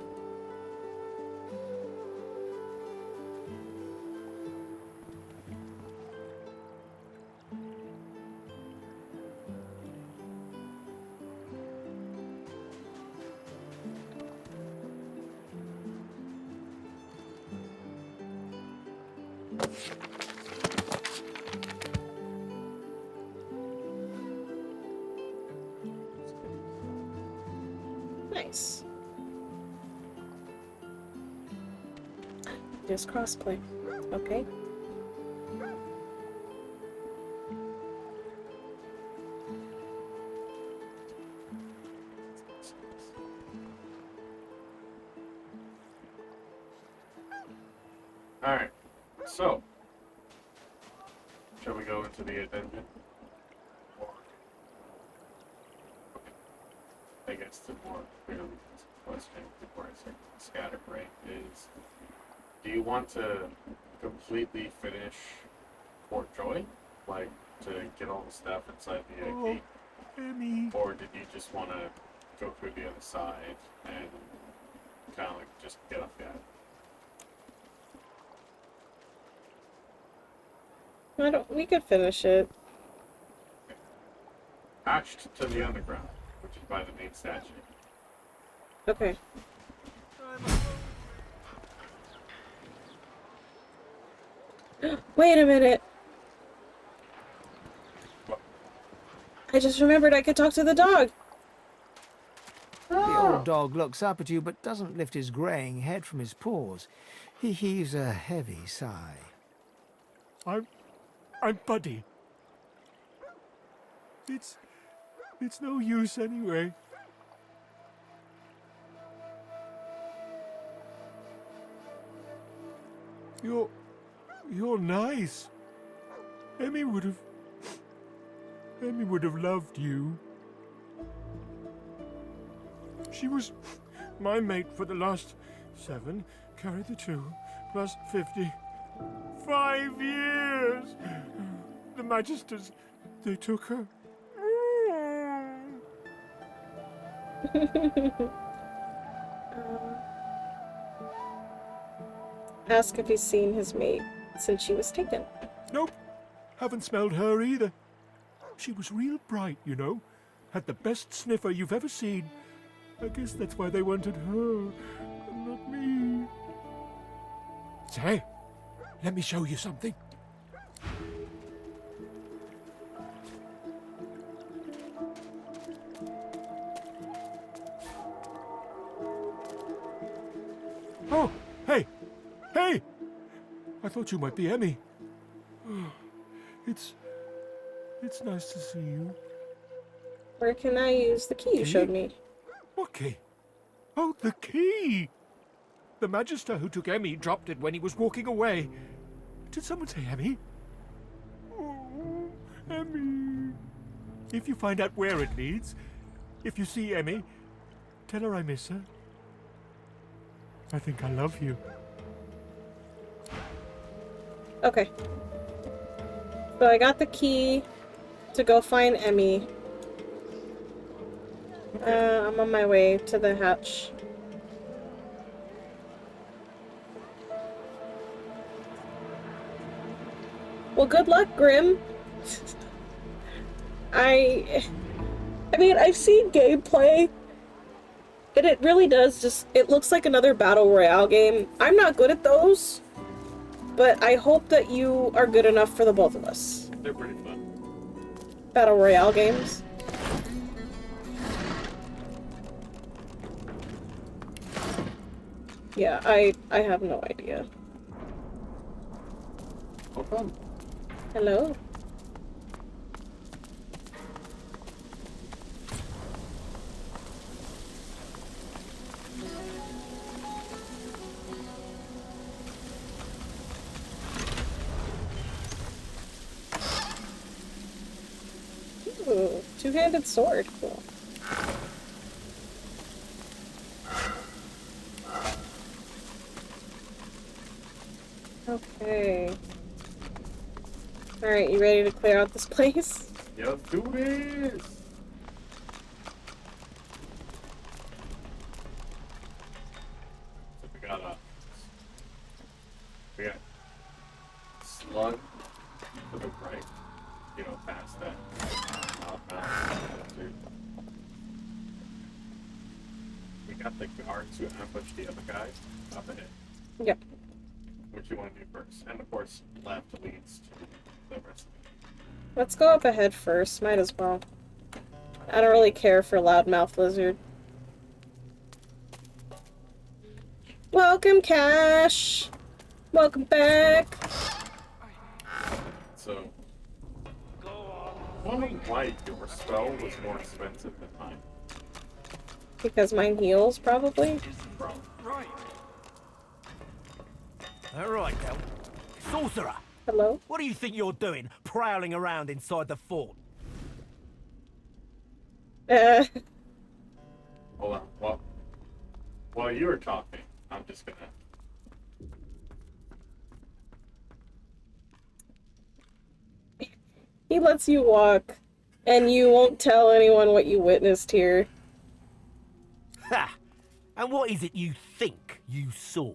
Nice. Just crossplay. Okay. Alright, so, shall we go into the dungeon? Or, okay. I guess the more clearly question before I start scatterbrain is, do you want to completely finish Fort Joy? Like, to get all the stuff inside the gate? Or did you just want to go through the other side and kind of like just get off the island? We could finish it. Attached to the underground, which is by the main statue. Okay. Wait a minute. What? I just remembered I could talk to the dog. The old dog looks up at you but doesn't lift his greying head from his paws. He heaves a heavy sigh. I'm Buddy. It's no use anyway. You're nice. Emmy would have loved you. She was my mate for the last 7, carry the 2, plus 50. 5 years! The Magisters, they took her. ask if he's seen his mate since she was taken. Nope. Haven't smelled her either. She was real bright, you know. Had the best sniffer you've ever seen. I guess that's why they wanted her, and not me. Say, let me show you something. Oh, hey! Hey! I thought you might be Emmy. It's nice to see you. Where can I use the key you showed me? What key? Oh, the key! The Magister who took Emmy dropped it when he was walking away. Did someone say Emmy? Oh, Emmy. If you find out where it leads, if you see Emmy, tell her I miss her. I think I love you. Okay. So I got the key to go find Emmy. I'm on my way to the hatch. Well, good luck, Grim. I mean, I've seen gameplay, and it really does just, it looks like another Battle Royale game. I'm not good at those, but I hope that you are good enough for the both of us. They're pretty fun. Battle Royale games. Yeah, I have no idea. Welcome. Hello. Ooh, two-handed sword. Cool. Okay. Alright, you ready to clear out this place? Yeah, let's do this! So we got slug to the right, you know, past that. We got the guards who ambushed the other guy up ahead. Yep. What you want to do first, and of course, left leads to the rest of it. Let's go up ahead first, might as well. I don't really care for loudmouth lizard. Welcome, Cash! Welcome back! So, wondering why your spell was more expensive than mine. Because mine heals, probably? Right. All right, now. Sorcerer! Hello? What do you think you're doing, prowling around inside the fort? Hold on. While you were talking, I'm just gonna... He lets you walk, and you won't tell anyone what you witnessed here. Ha! And what is it you think you saw?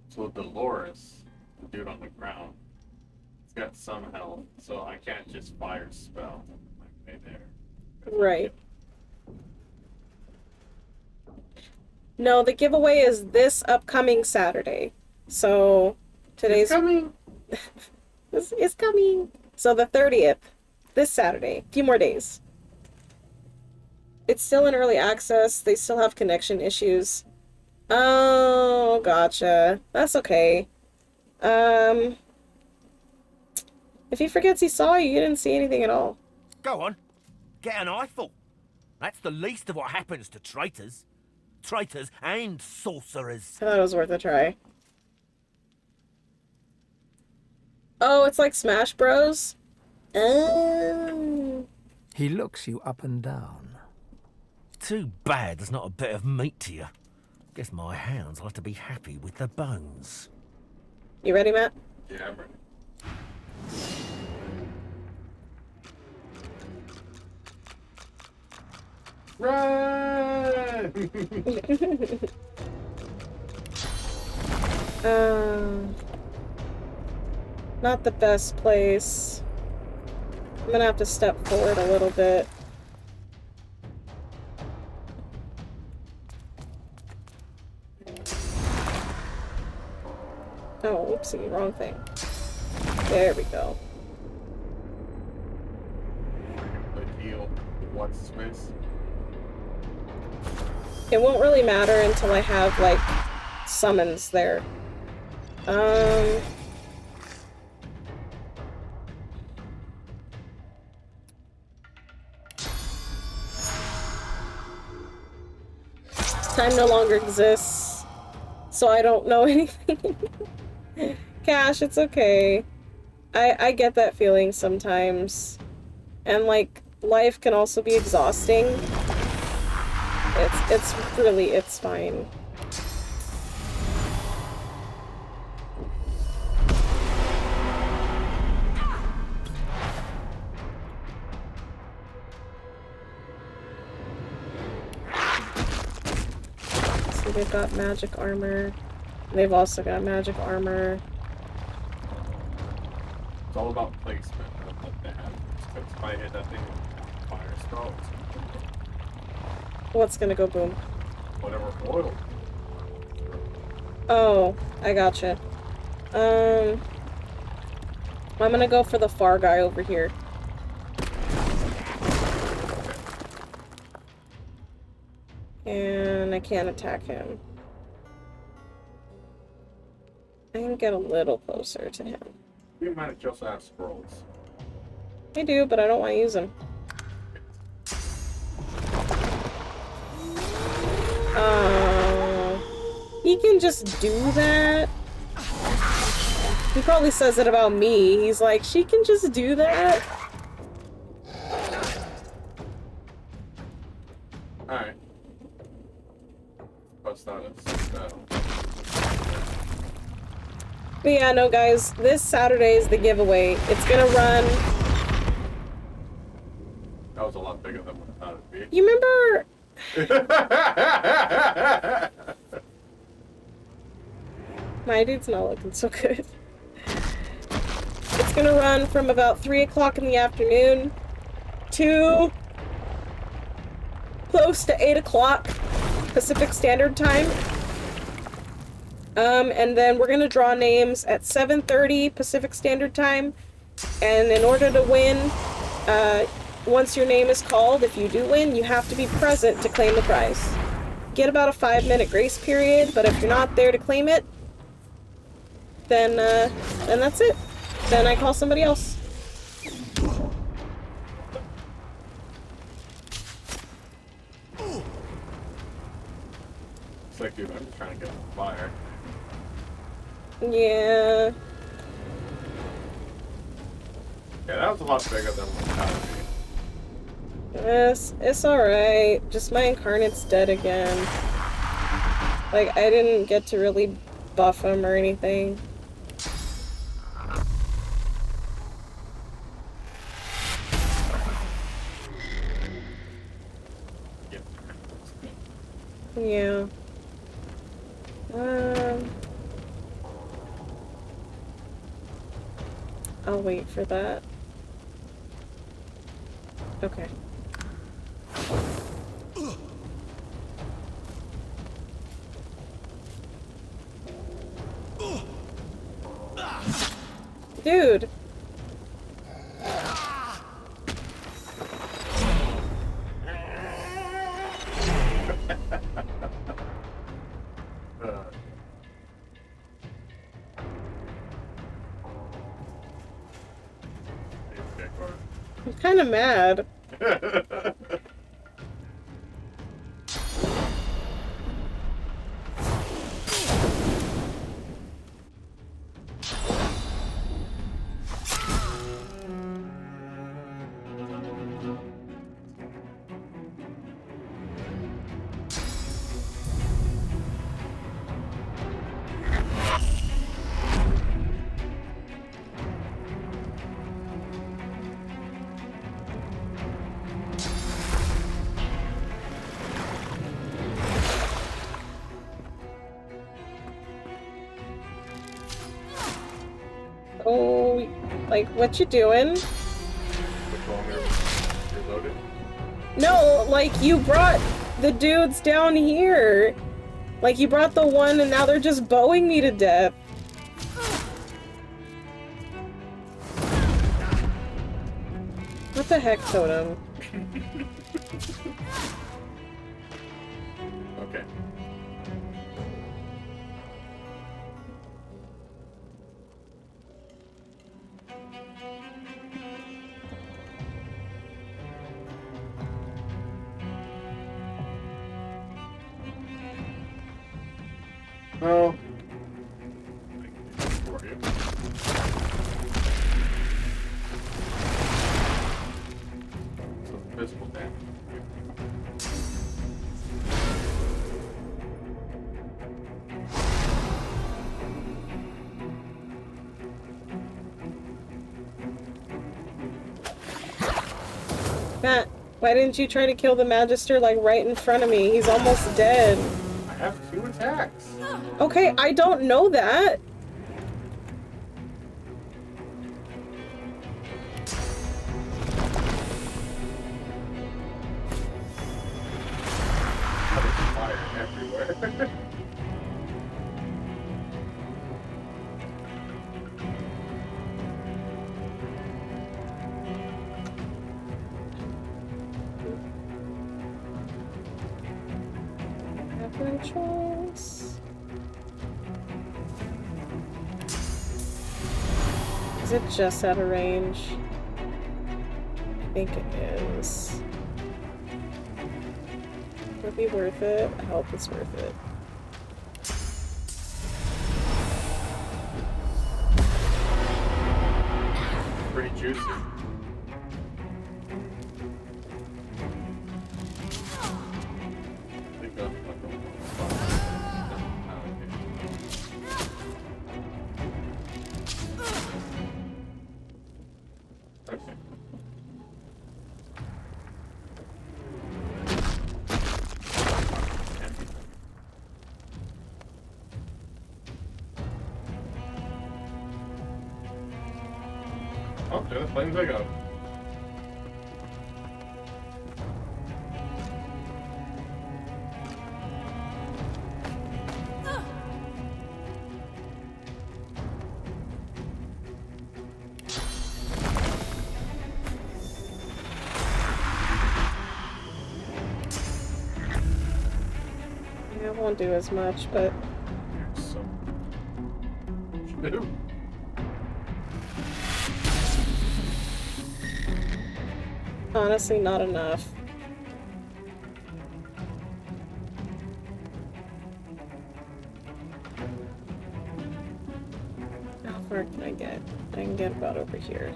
So Dolores, the dude on the ground, he's got some health, so I can't just fire spell like right there. Right. No, the giveaway is this upcoming Saturday. So, today's... It's coming! It's coming! So the 30th, this Saturday, a few more days. It's still in early access, they still have connection issues. Oh, gotcha. That's okay. If he forgets he saw you, you didn't see anything at all. Go on. Get an eyeful. That's the least of what happens to traitors. Traitors and sorcerers. I thought it was worth a try. Oh, it's like Smash Bros? Oh. He looks you up and down. Too bad there's not a bit of meat to you. Guess my hounds will have to be happy with the bones. You ready, Matt? Yeah, I'm ready. Right! Not the best place. I'm gonna have to step forward a little bit. Oh, oopsie, wrong thing. There we go. The heal. What's space? It won't really matter until I have, like, summons there. Time no longer exists, so I don't know anything. Cash, it's okay. I get that feeling sometimes. And, like, life can also be exhausting. It's fine. So they've got magic armor. They've also got magic armor. It's all about placement of what they have. Because if I hit that thing with fire spell, What's gonna go boom? whatever oil. Oh, I gotcha. I'm gonna go for the far guy over here. And I can't attack him. I can get a little closer to him. You might just have scrolls. I do, but I don't want to use them. He can just do that. He probably says it about me. He's like, she can just do that. Alright. What's that? But yeah, no guys, this Saturday is the giveaway. It's gonna run... That was a lot bigger than what I thought it'd be. You remember... My dude's not looking so good. It's gonna run from about 3 o'clock in the afternoon to close to 8 o'clock Pacific Standard Time. And then we're gonna draw names at 7:30 Pacific Standard Time. And in order to win, once your name is called, if you do win, you have to be present to claim the prize. Get about a 5-minute grace period, but if you're not there to claim it, then that's it. Then I call somebody else. It's like, dude, I'm just trying to get on fire. Yeah. Yeah, that was a lot bigger than what I thought it'd be. Yes, it's alright. Just my incarnate's dead again. Like, I didn't get to really buff him or anything. Yeah. I'll wait for that. Okay. Dude. I'm kind of mad. Like, what you doing? Which one reloaded? No, like, you brought the dudes down here. Like, you brought the one and now they're just bowing me to death. What the heck, Totem? Okay. Well, I can do this for you. Some physical damage. Matt, why didn't you try to kill the Magister, like, right in front of me? He's almost dead. I have 2 attacks. Okay, I don't know that. There's fire everywhere. Have no choice. Is it just out of range? I think it is. Would it be worth it? I hope it's worth it. Pretty juicy. Okay. Oh, there the flames I go. Yeah, it won't do as much, but So. honestly not enough. How far can I get? I can get about over here.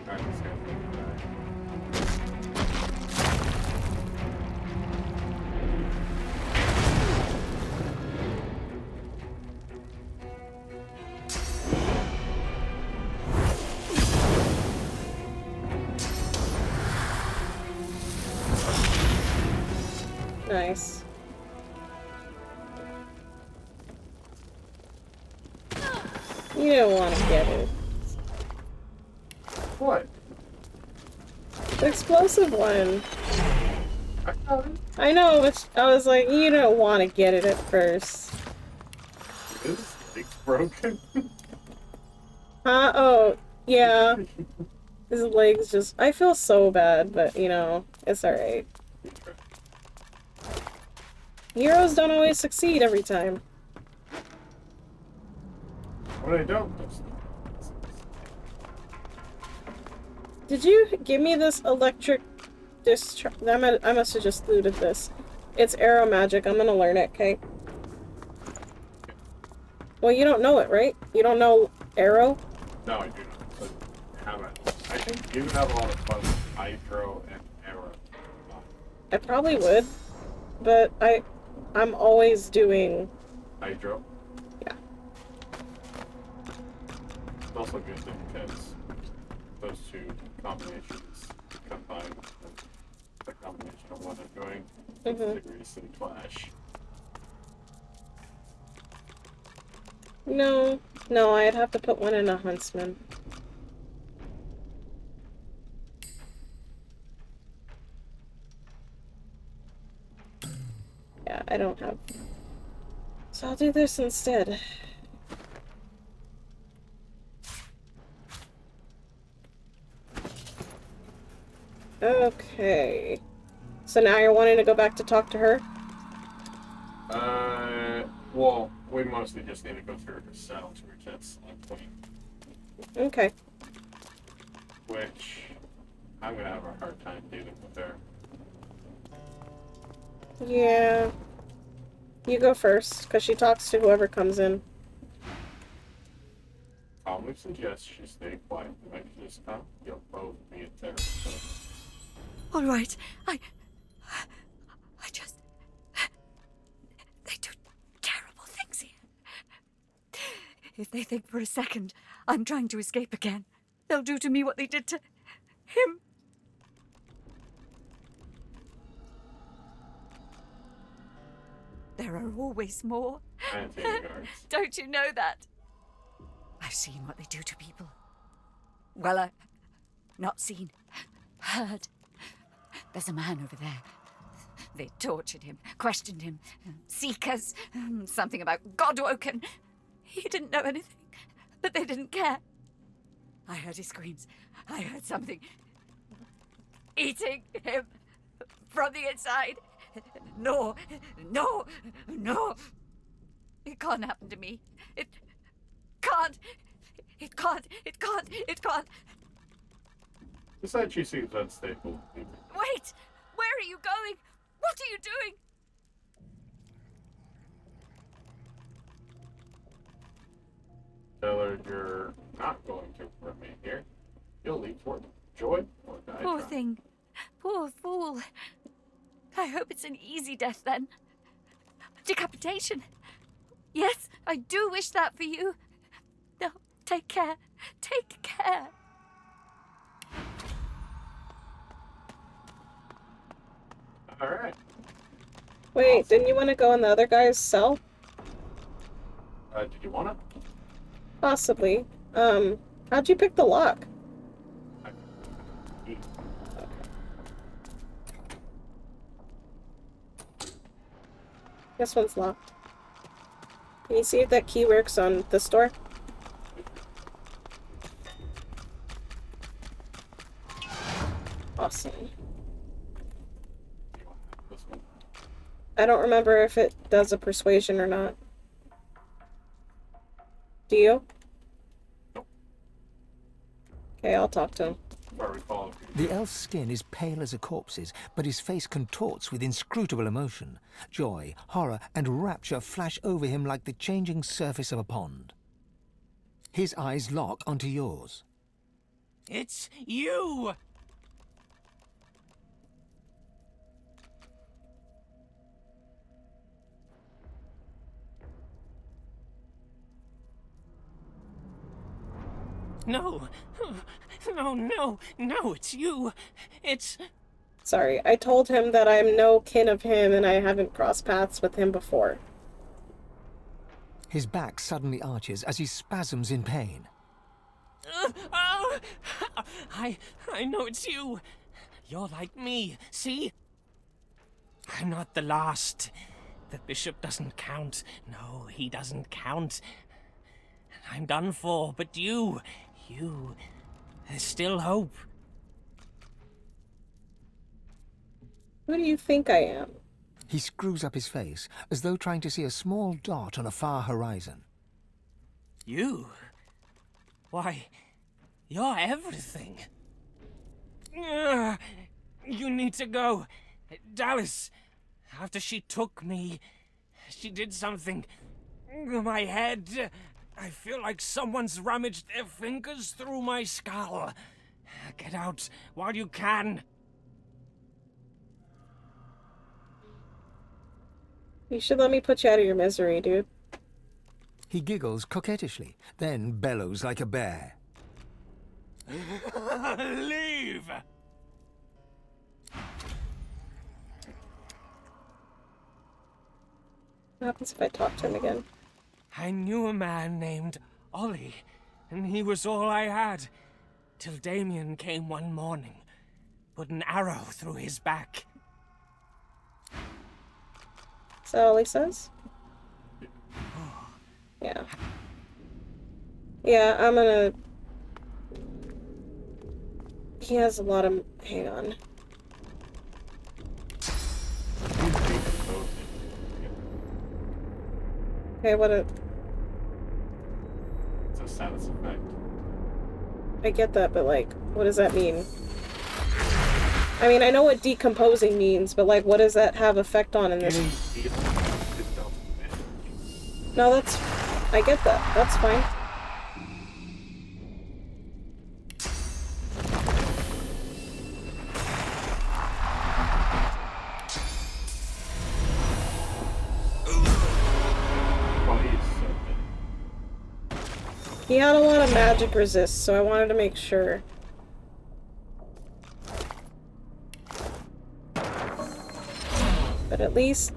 Alright, let's go. Nice. You don't want to get it. What? The explosive one. I got it. I know, but I was like, you don't want to get it at first. This thing's broken. Huh? Oh, yeah. His legs just... I feel so bad, but, you know, it's alright. Heroes don't always succeed every time. When I don't. Did you give me this electric discharge? I must have just looted this. It's arrow magic. I'm gonna learn it, okay? Well, you don't know it, right? You don't know arrow? No, I do not. But I think you have a lot of fun with hydro and arrow. I probably would, but I'm always doing... Hydro? Yeah. It's also good because those two combinations combined, the combination of one and doing degrees and clash. No, I'd have to put one in a huntsman. Yeah, I don't have. So I'll do this instead. Okay. So now you're wanting to go back to talk to her? Well, we mostly just need to go through her sounds routines on point. Okay. Which I'm gonna have a hard time dealing with her. Yeah. You go first, because she talks to whoever comes in. Calmly suggest she stay quiet. When she just come, you'll both be in therapy. All right, I just... They do terrible things here. If they think for a second I'm trying to escape again, they'll do to me what they did to him. There are always more. Don't you know that? I've seen what they do to people. Well, I've not seen, heard. There's a man over there. They tortured him, questioned him. Seekers, something about Godwoken. He didn't know anything, but they didn't care. I heard his screams. I heard something eating him from the inside. No. It can't happen to me. It can't. Besides, she seems unstable. Wait! Where are you going? What are you doing? Tell her you're not going to remain here. You'll leave for Joy or die. Poor trying. thing. Poor fool. I hope it's an easy death then. Decapitation. Yes, I do wish that for you. No, take care. Take care. Alright. Wait, didn't you want to go in the other guy's cell? Did you want to? Possibly. How'd you pick the lock? This one's locked. Can you see if that key works on this door? Awesome. I don't remember if it does a persuasion or not. Do you? Okay, I'll talk to him. The elf's skin is pale as a corpse's, but his face contorts with inscrutable emotion. Joy, horror, and rapture flash over him like the changing surface of a pond. His eyes lock onto yours. It's you! No, it's you. It's... Sorry, I told him that I'm no kin of him and I haven't crossed paths with him before. His back suddenly arches as he spasms in pain. I know it's you. You're like me, see? I'm not the last. The bishop doesn't count. No, he doesn't count. I'm done for, but you, there's still hope. Who do you think I am? He screws up his face, as though trying to see a small dot on a far horizon. You? Why, you're everything. You need to go. Dallas, after she took me, she did something. My head... I feel like someone's rummaged their fingers through my skull. Get out while you can. You should let me put you out of your misery, dude. He giggles coquettishly, then bellows like a bear. Leave! What happens if I talk to him again? I knew a man named Ollie, and he was all I had. Till Damien came one morning, put an arrow through his back. Is that all he says? Yeah. Yeah, I'm gonna... He has a lot of... Hang on. Okay, what a... It's a status effect. I get that, but like, what does that mean? I mean, I know what decomposing means, but like, what does that have effect on in this? No, that's... I get that. That's fine. He had a lot of magic resist, so I wanted to make sure. But at least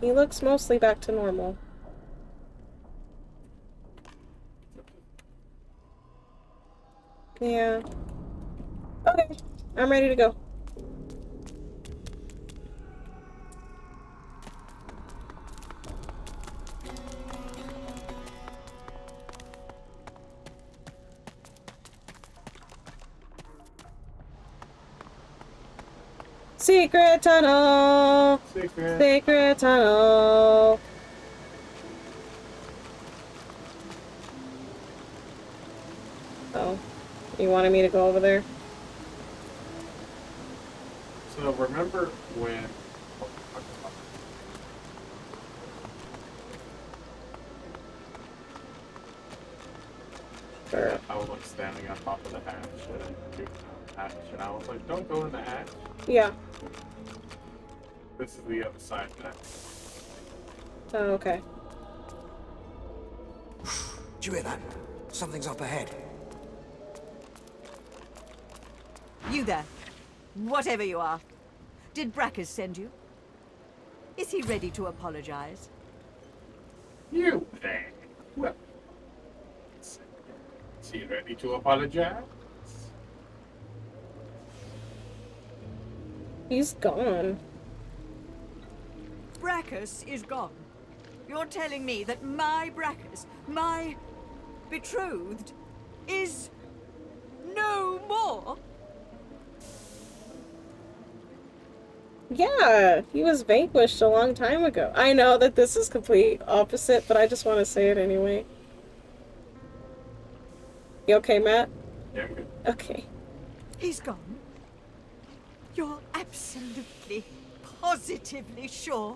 he looks mostly back to normal. Yeah. Okay, I'm ready to go. Secret tunnel! Secret tunnel! Oh. You wanted me to go over there? So remember when... Sure. I was like standing on top of the hatch and I was like, don't go in the hatch. Yeah. This is the other side of that. Oh, okay. Do you hear that? Something's up ahead. You there. Whatever you are. Did Brackers send you? Is he ready to apologize? You there? Well, is he ready to apologize? He's gone. Brackers is gone. You're telling me that my Brackers, my betrothed, is no more? Yeah, he was vanquished a long time ago. I know that this is complete opposite, but I just want to say it anyway. You okay, Matt? Yeah, I'm good. Okay. He's gone? You're absolutely, positively sure?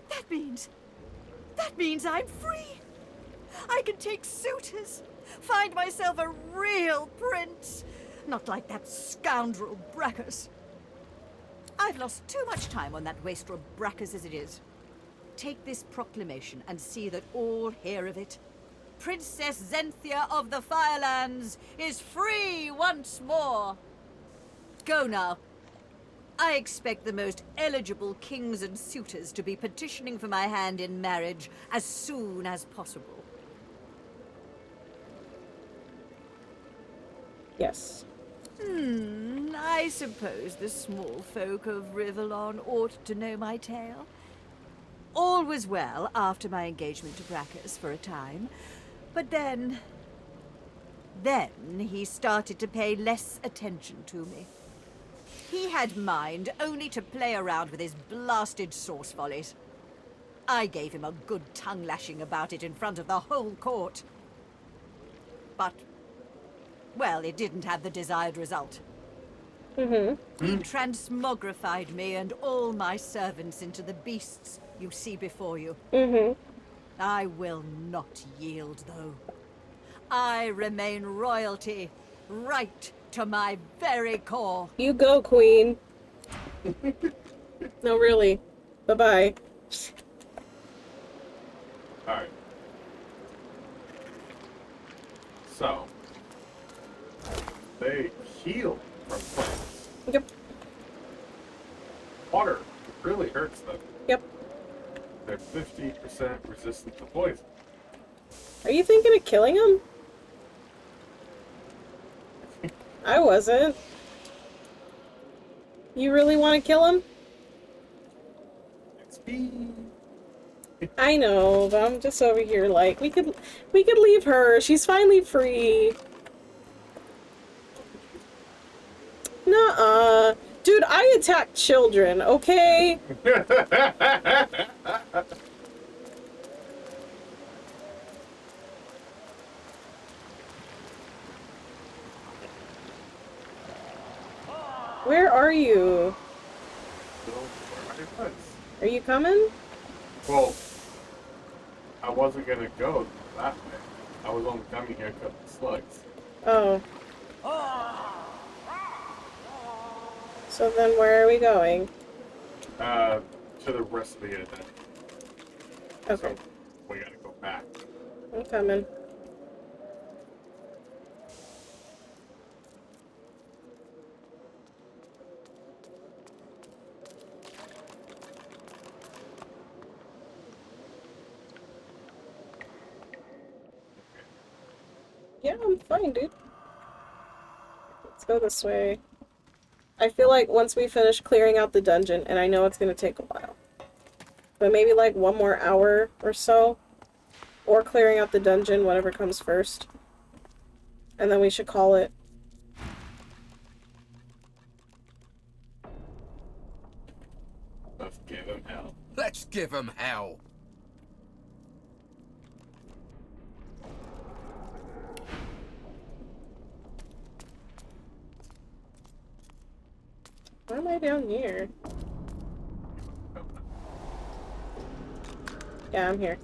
That means I'm free. I can take suitors, find myself a real prince, not like that scoundrel Brackers. I've lost too much time on that wastrel Brackers as it is. Take this proclamation and see that all hear of it. Princess Zenthia of the Firelands is free once more. Go now. I expect the most eligible kings and suitors to be petitioning for my hand in marriage as soon as possible. Yes. I suppose the small folk of Rivellon ought to know my tale. All was well after my engagement to Brackers for a time, but then he started to pay less attention to me. He had mind only to play around with his blasted sauce follies. I gave him a good tongue-lashing about it in front of the whole court. But, well, it didn't have the desired result. He transmogrified me and all my servants into the beasts you see before you. I will not yield, though. I remain royalty, right to my very core. You go, Queen. No, really. Bye-bye. Alright. So, They heal from plants. Yep. Water really hurts them. Yep. They're 50% resistant to poison. Are you thinking of killing him? I wasn't. You really want to kill him? XP. I know, but I'm just over here like, we could leave her. She's finally free. Nuh-uh. Dude, I attack children, okay? Where are you? Are you coming? Well, I wasn't gonna go that way. I was only coming here to cut the slugs. Oh. So then where are we going? To the rest of the event. Okay. So we gotta go back. I'm coming. Yeah, I'm fine, dude. Let's go this way. I feel like once we finish clearing out the dungeon, and I know it's gonna take a while, but maybe like 1 more hour or so, or clearing out the dungeon, whatever comes first, and then we should call it. Let's give him hell. Let's give him hell. Why am I down here? Yeah, I'm here.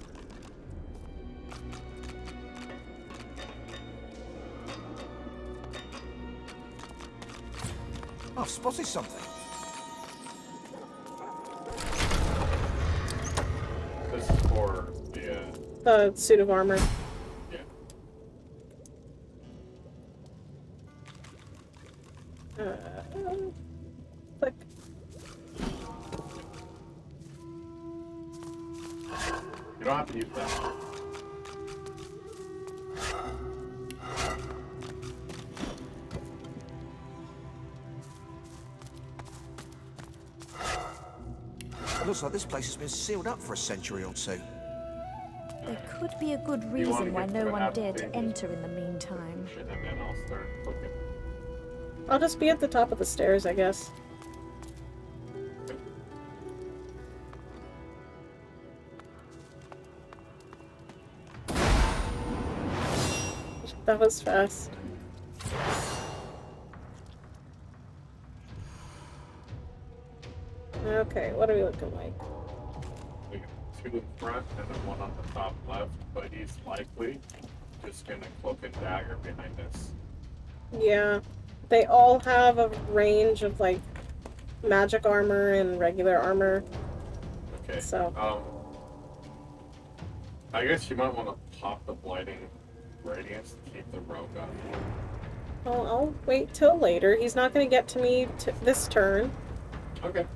I've spotted something. This is for the suit of armor. Yeah. Click. You don't have to use that. It looks like this place has been sealed up for a century or two. There could be a good You wanna reason why get no to one have dared to pages. enter in the meantime. And then I'll start looking. I'll just be at the top of the stairs, I guess. That was fast. Okay, what are we looking like? We got 2 in front and then 1 on the top left, but he's likely just gonna cloak and dagger behind us. Yeah, they all have a range of like magic armor and regular armor. Okay. So. I guess you might want to pop the blighting radiance to keep the rogue up. Well, I'll wait till later. He's not gonna get to me this turn. Okay.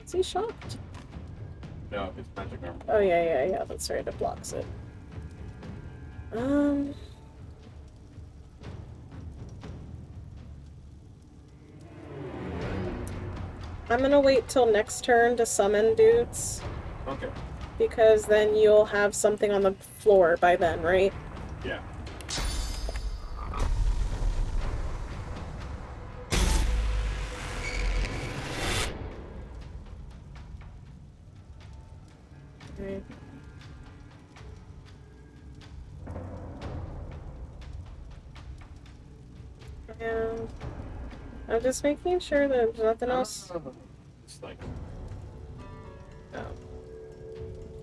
Is he shocked? No, it's magic armor. Oh yeah, that's right, it blocks it. I'm gonna wait till next turn to summon dudes. Okay. Because then you'll have something on the floor by then, right? Yeah. Okay. And I'm just making sure that there's nothing else. It's like. Oh.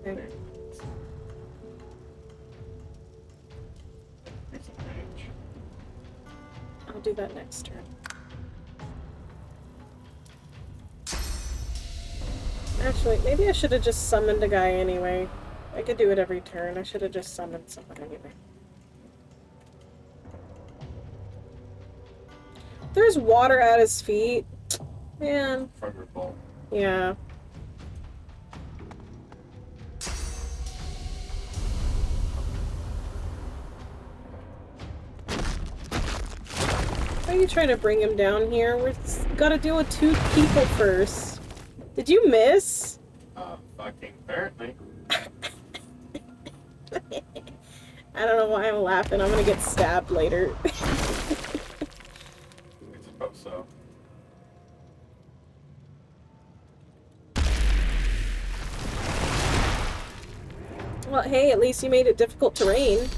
Okay. I'll do that next turn. Actually, maybe I should have just summoned a guy anyway. I could do it every turn. I should have just summoned someone anyway. There's water at his feet. Man. Yeah. Why are you trying to bring him down here? We've gotta deal with 2 people first. Did you miss? Fucking apparently. I don't know why I'm laughing. I'm gonna get stabbed later. I suppose so. Well, hey, at least you made it difficult terrain.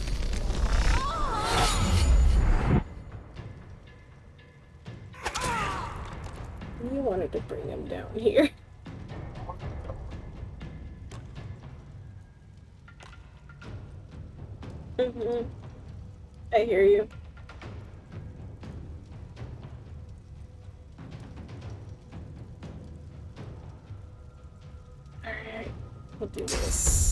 You wanted to bring him down here. Mm-hmm. I hear you. Alright, we'll do this.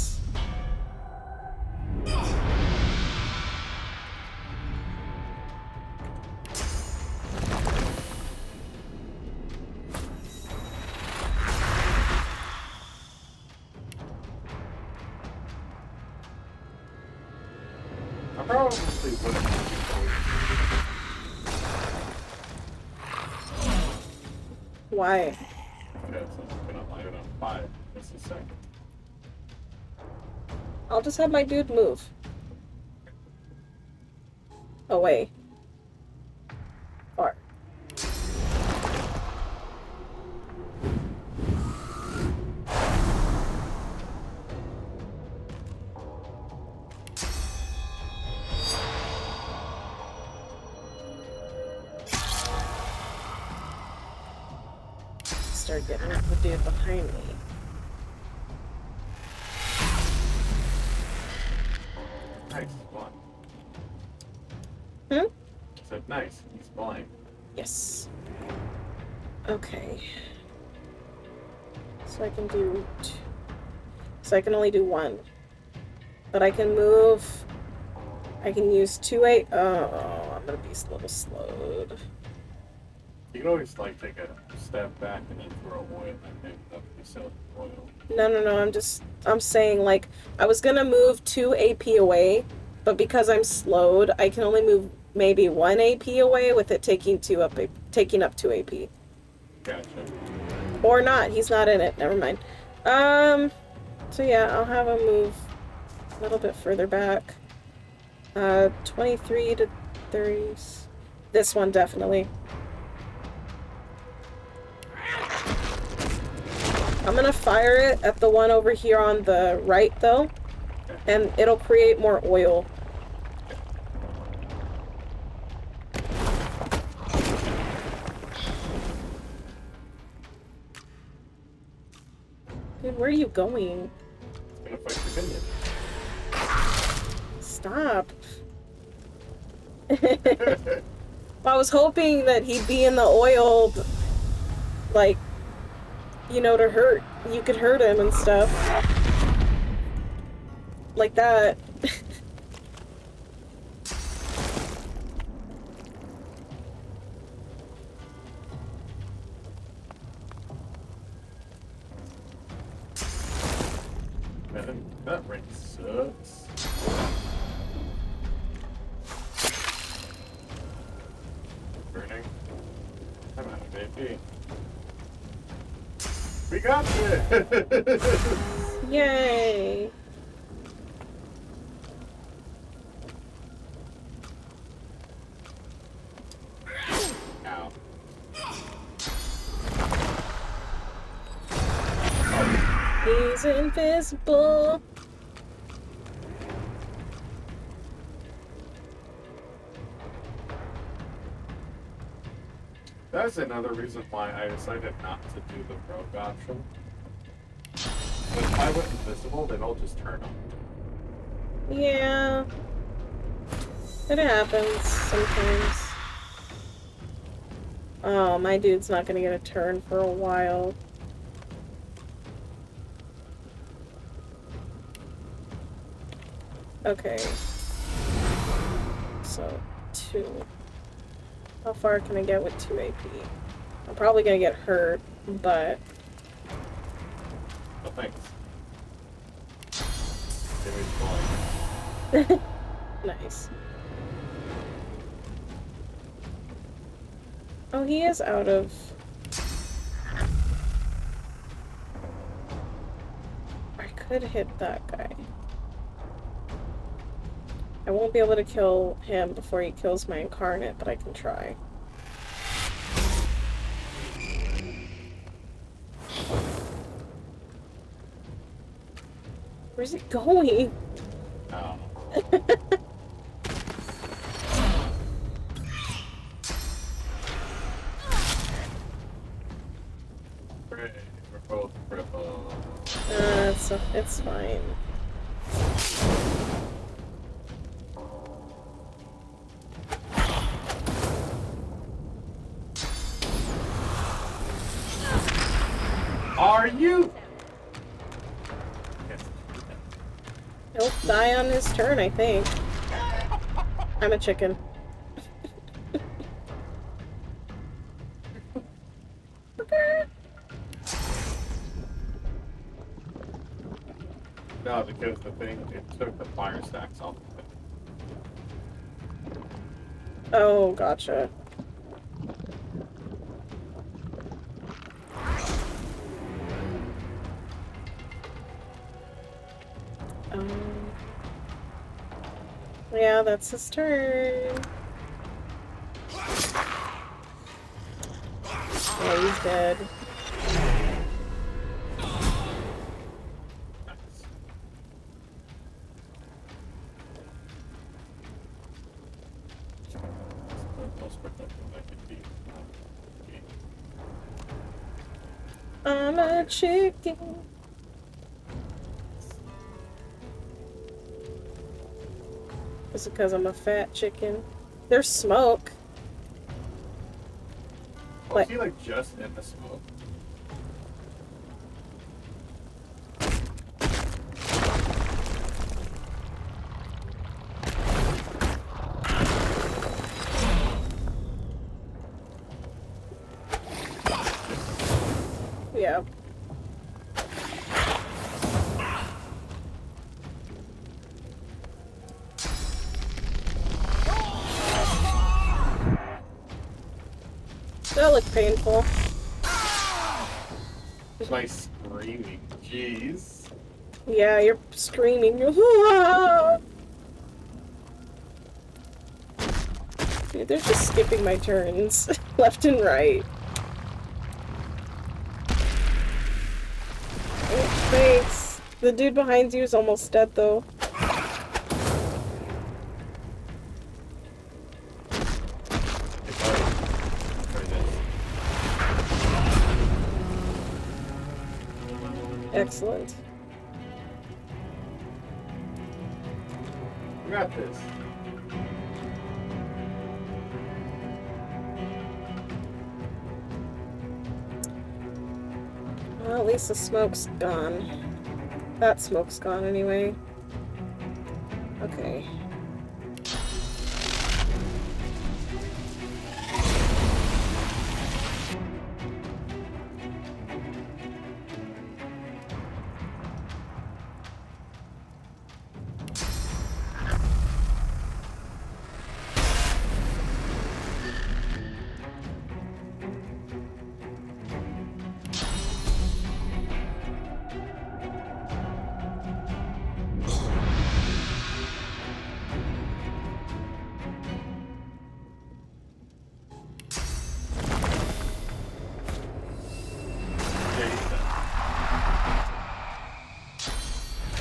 I probably wouldn't. Why? Because I'm gonna light it on fire. Just a second. I'll just have my dude move. Away. Far. Start getting the dude behind me. Nice, he's blind. Hmm? I said nice, he's blind. Yes. Okay. So I can do so I can only do 1. But I can move. I can use 2-8. Oh, I'm gonna be a little slowed. You can always like take a step back and then throw oil and maybe that would be selling oil. No, I'm saying like I was gonna move 2 AP away, but because I'm slowed, I can only move maybe 1 AP away with it taking up 2 AP. Gotcha. Or not, he's not in it, never mind. So yeah, I'll have him move a little bit further back. 23 to 30s. This one definitely. I'm gonna fire it at the one over here on the right though, and it'll create more oil. Dude, where are you going? Gonna fight the minion. Stop. I was hoping that he'd be in the oil, like, you know, to hurt. You could hurt him and stuff. Like that. Man, that ring sucks. Burning. I'm out of AP. We got this! Yay! Ow. He's invisible. That's another reason why I decided not to do the rogue option. If I went invisible, they'd all just turn on. Yeah. It happens sometimes. Oh, my dude's not gonna get a turn for a while. Okay. So, 2. How far can I get with 2 AP? I'm probably gonna get hurt, but... Oh, thanks. Give me the point. Nice. Oh, he is out of... I could hit that guy. I won't be able to kill him before he kills my incarnate, but I can try. Where's he going? Oh. Great, we're both crippled. It's fine. Are you? He'll die on his turn, I think. I'm a chicken. No, because the thing, it took the fire stacks off of it. Oh, gotcha. Yeah, that's his turn. Yeah, he's dead. I'm a chicken. Is it because I'm a fat chicken? There's smoke. Oh, is he like just in the smoke? Yeah. That looked painful. My screaming, jeez. Yeah, you're screaming. Dude, they're just skipping my turns. Left and right. Oh, thanks. The dude behind you is almost dead, though. Excellent. You got this. Well, at least the smoke's gone. That smoke's gone anyway. Okay.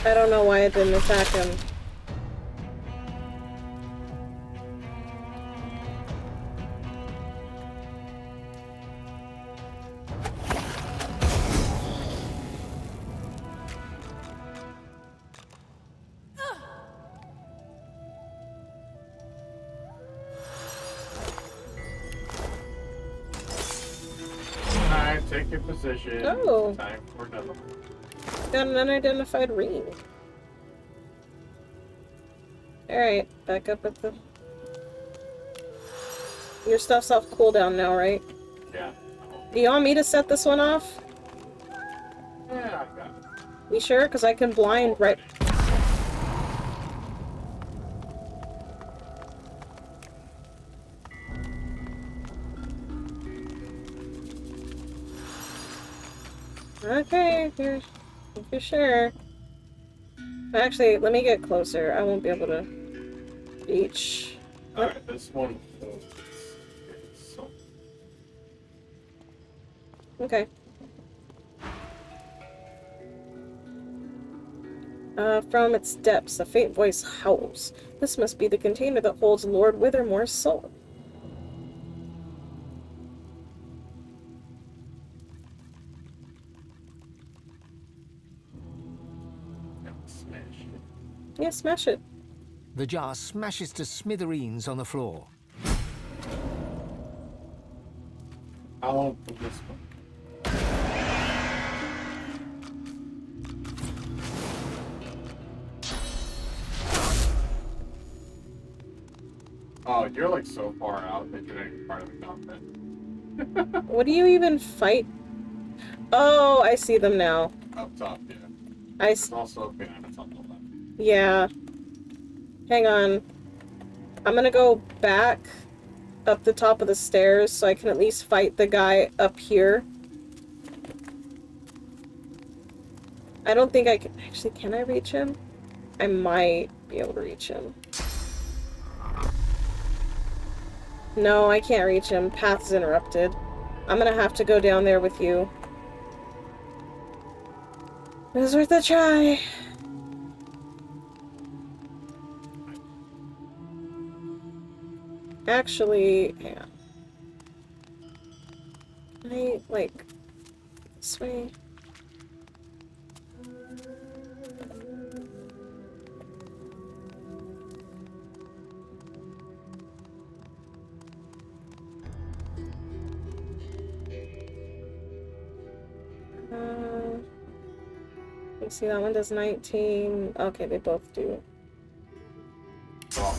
I don't know why it didn't attack him. Alright, take your position. Oh. Time for another one. Got an unidentified ring. Alright, back up at the... Your stuff's off cooldown now, right? Yeah. Do you want me to set this one off? Yeah, I got it. You sure? Because I can blind right... Okay, if you're sure. Actually, let me get closer. I won't be able to reach. Alright, this one. So. Okay. From its depths, a faint voice howls. This must be the container that holds Lord Withermore's soul. Smash it. Yeah, smash it. The jar smashes to smithereens on the floor. I'll open this one. Oh, you're like so far out that you're not even part of the cockpit. What do you even fight? Oh, I see them now. Up top, yeah. There's also a banana on the left. Yeah. Hang on. I'm gonna go back up the top of the stairs so I can at least fight the guy up here. I don't think I can... Actually, can I reach him? I might be able to reach him. No, I can't reach him. Path's interrupted. I'm gonna have to go down there with you. It was worth a try. Actually, hang on. Can I, like, this way? You see, that one does 19. Okay, they both do. Oh.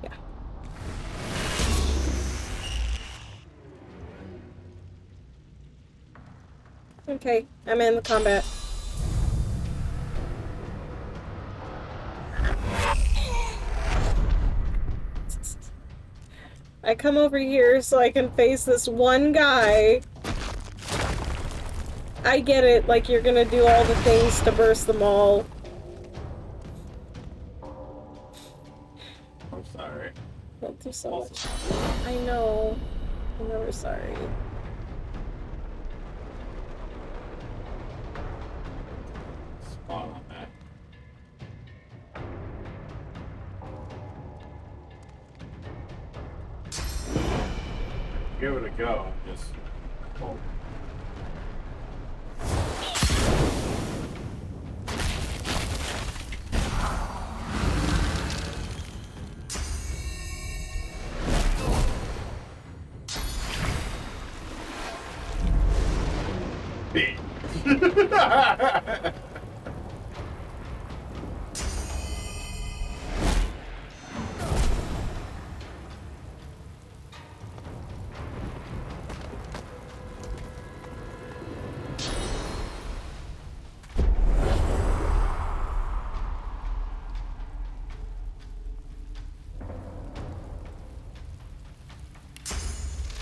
Yeah. Okay, I'm in the combat. I come over here so I can face this one guy. I get it, like you're gonna do all the things to burst them all. I'm sorry. Don't do so much. I know. I'm never sorry. Spot on that. Give it a go. Just hold.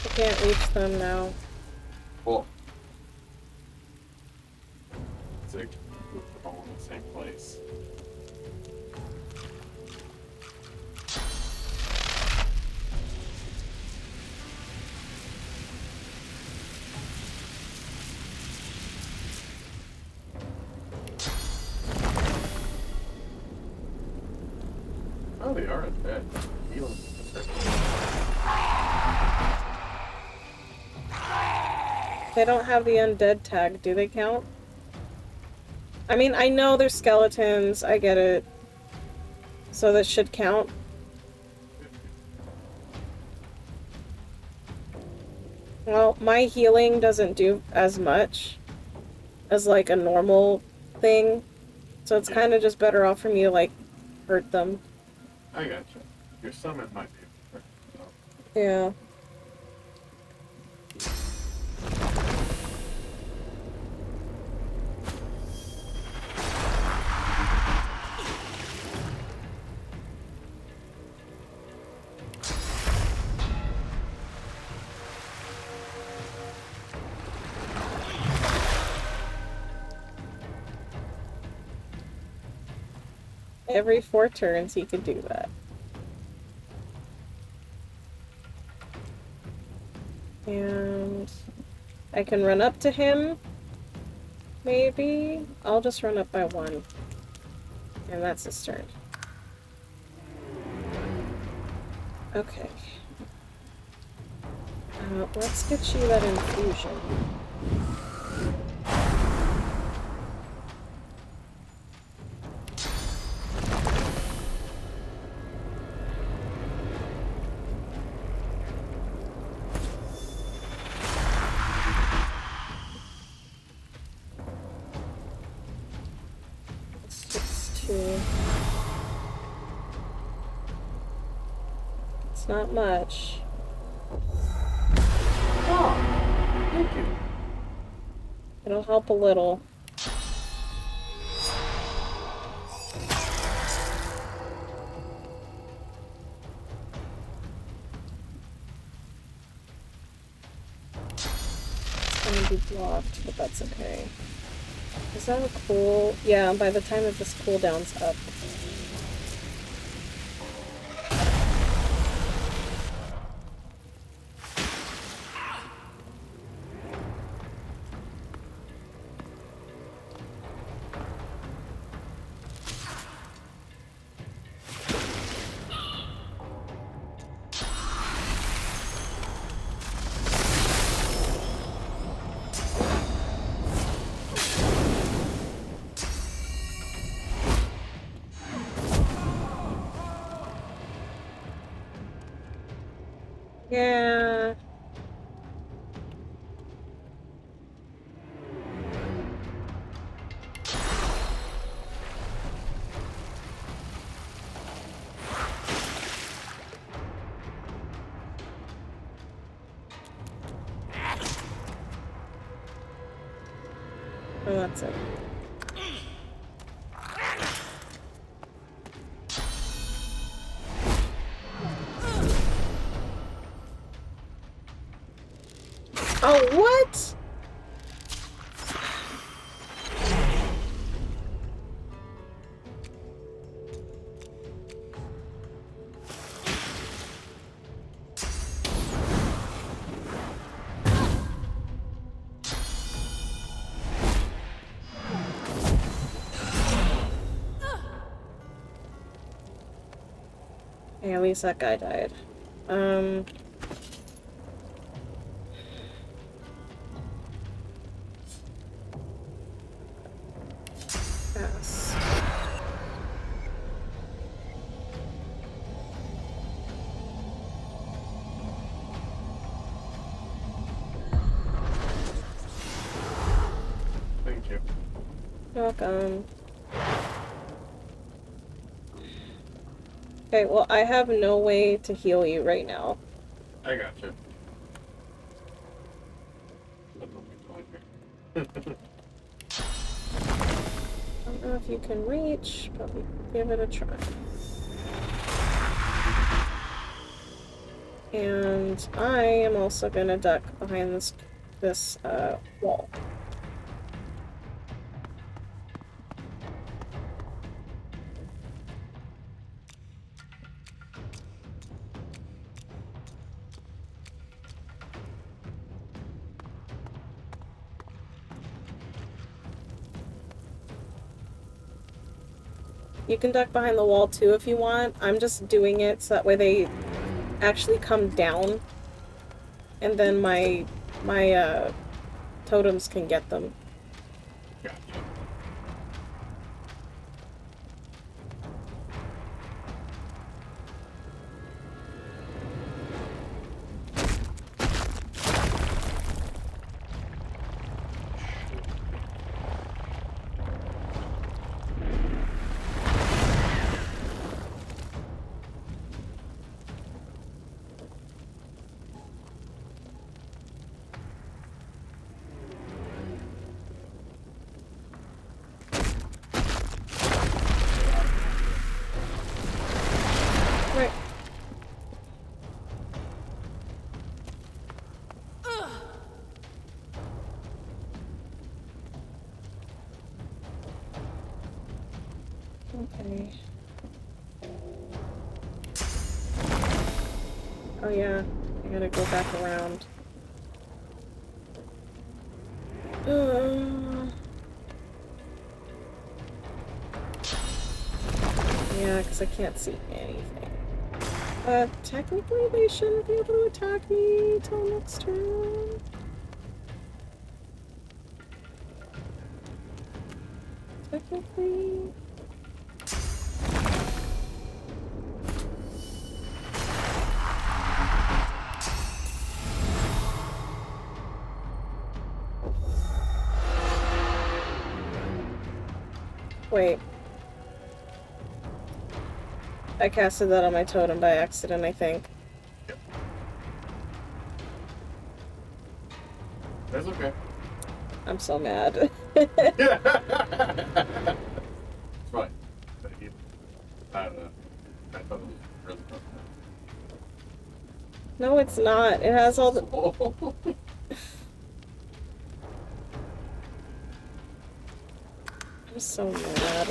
I can't reach them now. Cool. It's like we're all in the same place. Oh, they are in bed. Healing. They don't have the undead tag. Do they count? I mean, I know they're skeletons. I get it. So that should count. Well, my healing doesn't do as much as like a normal thing. So it's kind of just better off for me to, like, hurt them. I gotcha. Your summon might be. Yeah. Every 4 turns he can do that. And I can run up to him. Maybe. I'll just run up by 1. And that's his turn. Okay. Let's get you that infusion. It's not much. Oh, thank you. It'll help a little. It's gonna be blocked, but that's okay. Is that a cool? Yeah, by the time that this cooldown's up. Yeah. Oh, that's it. Oh, what? Hey, at least that guy died. Pass. Thank you. You're welcome. Okay, well, I have no way to heal you right now. I gotcha. I don't know if you can reach, but we can give it a try. And I am also gonna duck behind this wall. You can duck behind the wall too if you want. I'm just doing it so that way they actually come down. And then my totems can get them. Gotcha. Okay. Oh yeah, I gotta go back around. Yeah, because I can't see anything. Technically they shouldn't be able to attack me till next turn. Technically. Wait. I casted that on my totem by accident, I think. That's okay. I'm so mad. It's fine. I don't know. I thought it was really fun. No, it's not. It has all the... I'm so mad.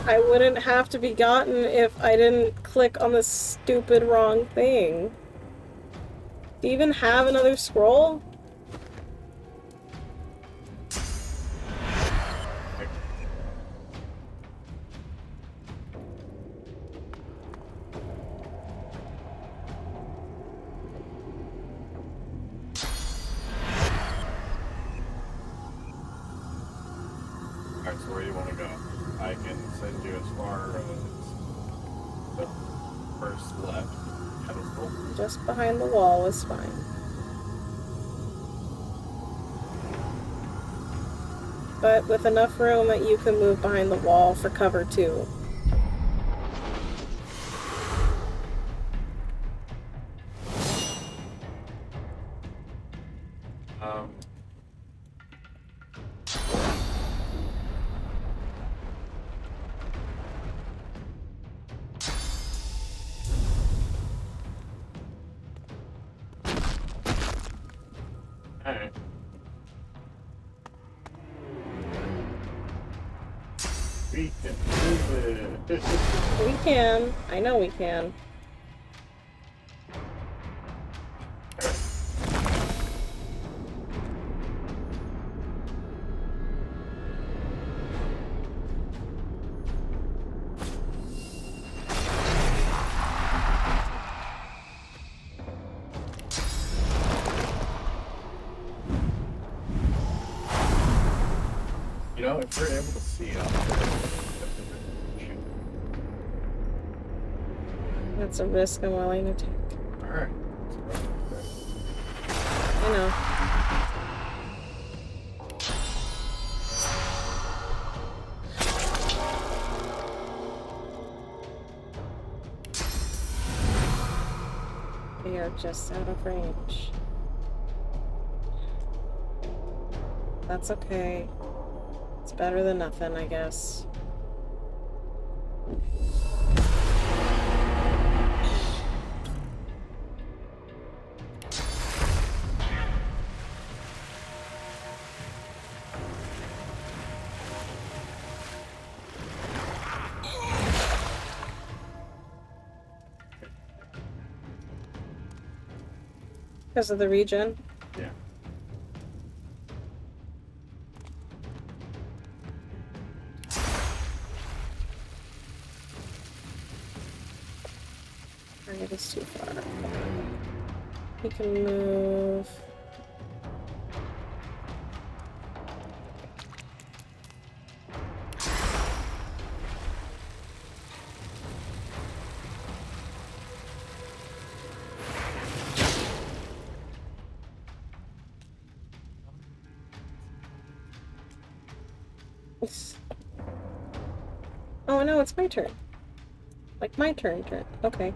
I wouldn't have to be gotten if I didn't click on the stupid wrong thing. Do you even have another scroll? Alright, so where do you want to go? I can send you as far as the first left pedestal. Just behind the wall is fine. But with enough room that you can move behind the wall for cover too. Alright. We can move it. We can. I know we can. You know, if you're able to see up there, shoot. That's a risk I'm willing to take. Alright. I know. We are just out of range. That's okay. It's better than nothing, I guess. Because of the region? Yeah. It is too far. He can move. Oh no, it's my turn. Like my turn. Okay.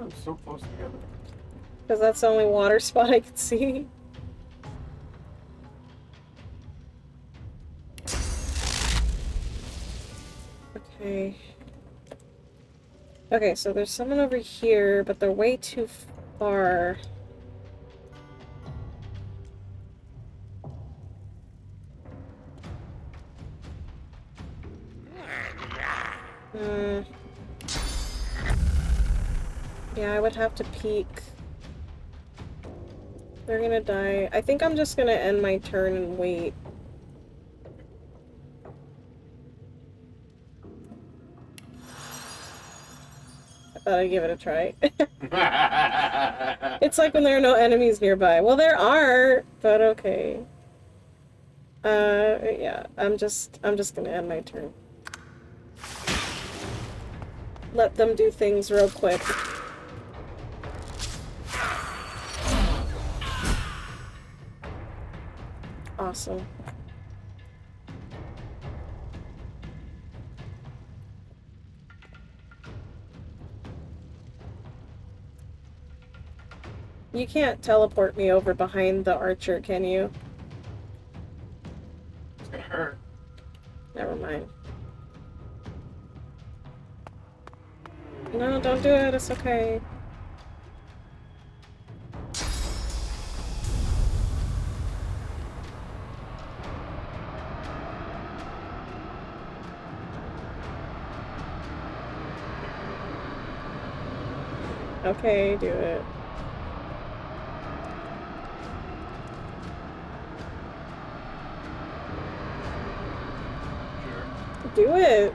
them so close together? Because that's the only water spot I could see. Okay. Okay, so there's someone over here, but they're way too far. Yeah, I would have to peek. They're gonna die. I think I'm just gonna end my turn and wait. I thought I'd give it a try. It's like when there are no enemies nearby. Well, there are, but okay. Yeah, I'm just gonna end my turn. Let them do things real quick. Awesome. You can't teleport me over behind the archer, can you? It's gonna hurt. Never mind. No, don't do it. It's okay. Okay, do it. Do it.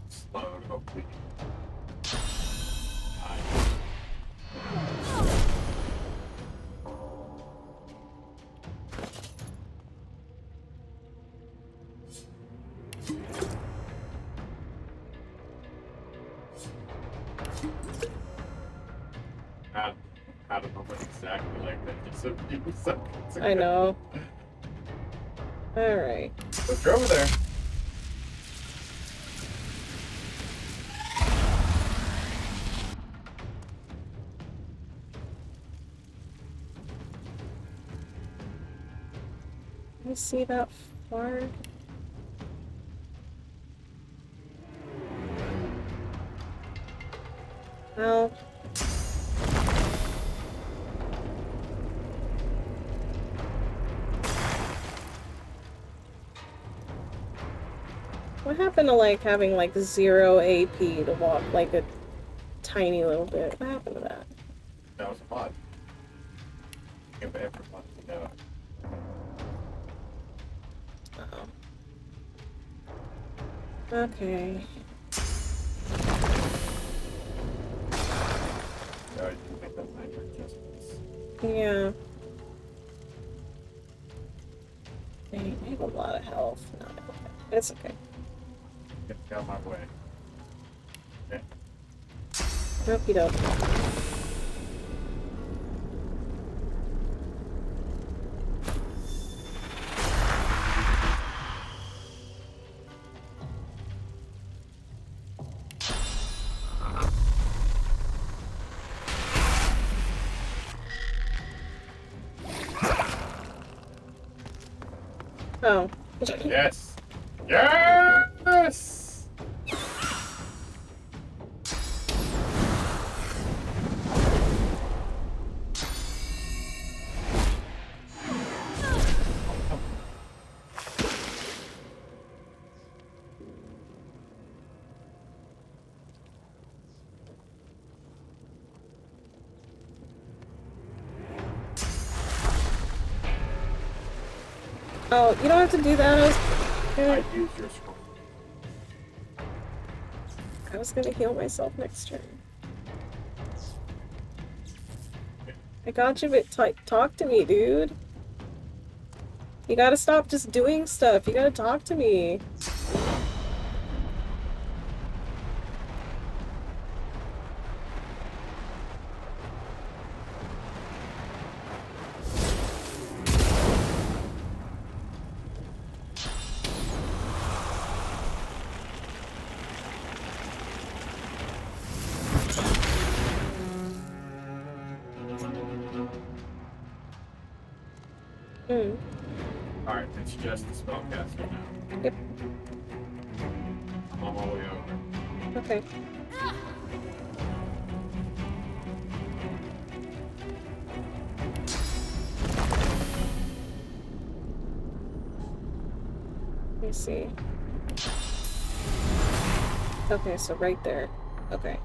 Slowed, hopefully. Had a moment exactly like that just a few seconds ago. I know. Alright. Let's go over there. Can you see that far? Well. What happened to like having like 0 AP to walk like a tiny little bit? What happened to that? That was a mod. Give everyone to know. Okay. Sorry, I didn't make that minor adjustments. Yeah. Dang, I have a lot of health. No, it's okay. Get out of my way. Okay. Okie doke. Oh. Yes! Yes! Oh, you don't have to do that. I used your scroll. I was gonna heal myself next turn. I got you, but talk to me, dude. You gotta stop just doing stuff. You gotta talk to me. Alright, it's just the spellcaster now. Yep. I'm on my way over. Okay. Let me see. Okay, so right there. Okay.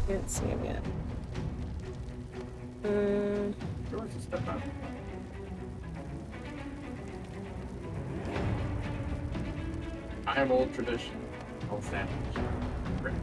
Can't see him yet. Where's the step out? I am old tradition. Old sandwich. Great.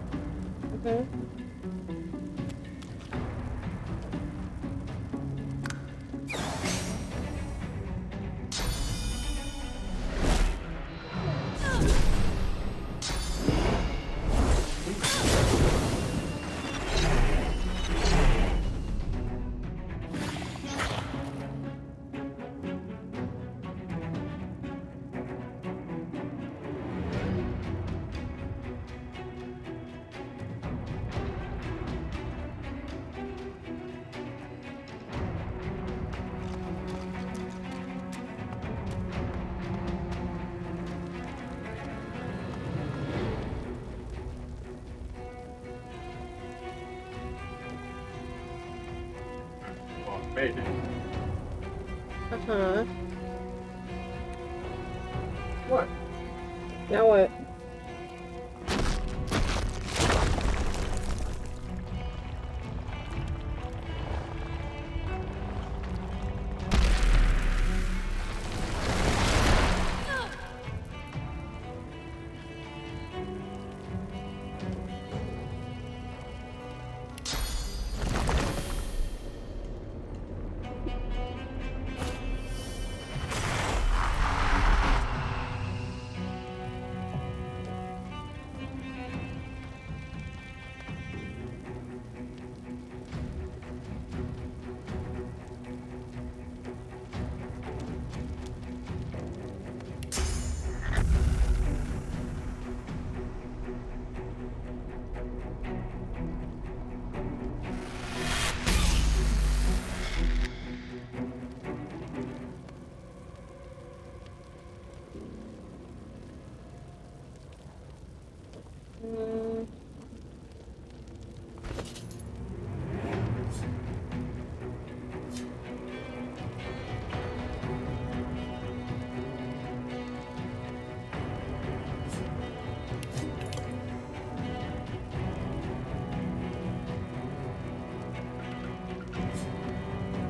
Made it. Uh-huh. What? Now what?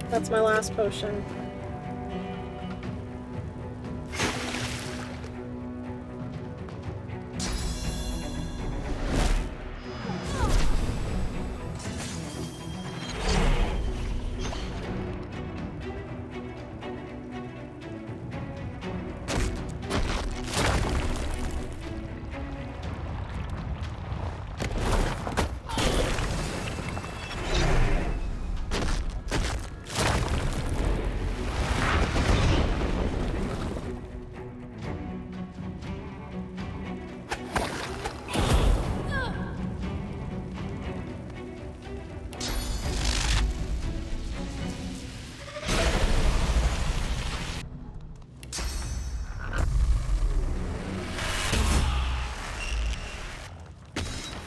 That's my last potion.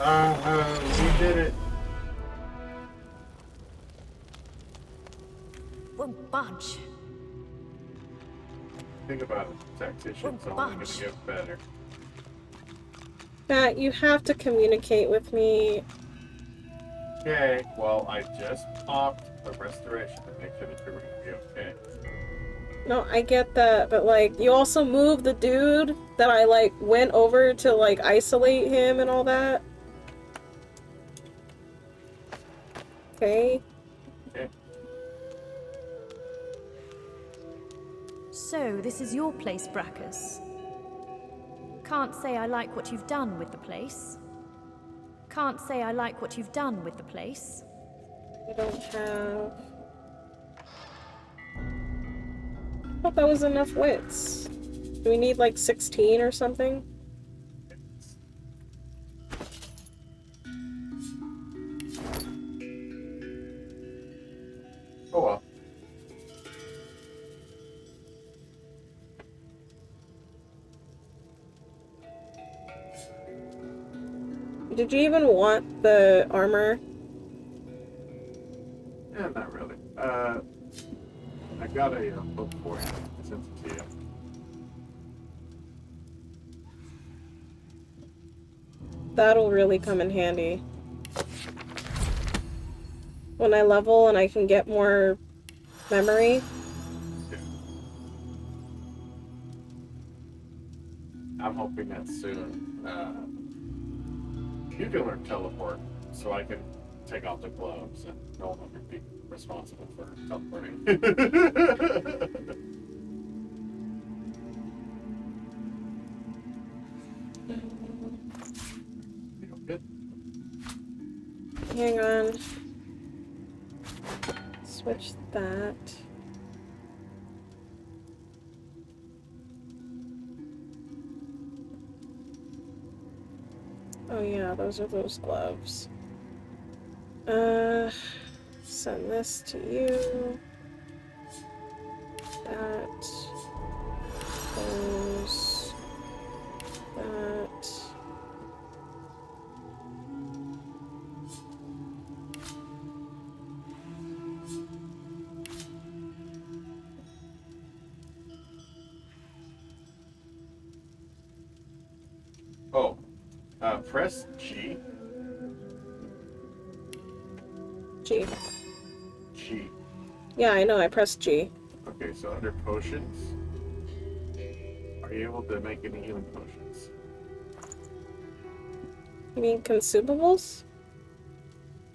We did it. Won't budge. Think about it. Tactician's only going to get better. Matt, you have to communicate with me. Okay, well, I just popped of restoration to make sure that you're going to be okay. No, I get that, but like, you also moved the dude that I like went over to like isolate him and all that. Okay. Okay. So, this is your place, Brackus. Can't say I like what you've done with the place. Can't say I like what you've done with the place. I don't have... I thought that was enough wits. Do we need like 16 or something? Oh well. Did you even want the armor? Yeah, not really. I got a book for you. I sent it to you. That'll really come in handy. When I level and I can get more memory. I'm hoping that soon you can learn teleport, so I can take off the gloves and no longer be responsible for teleporting. Good. Hang on. Switch that. Oh yeah, those are those gloves. Send this to you. That. Those. That. Oh, press G. G. G. Yeah, I know, I pressed G. Okay, so under potions, are you able to make any healing potions? You mean consumables?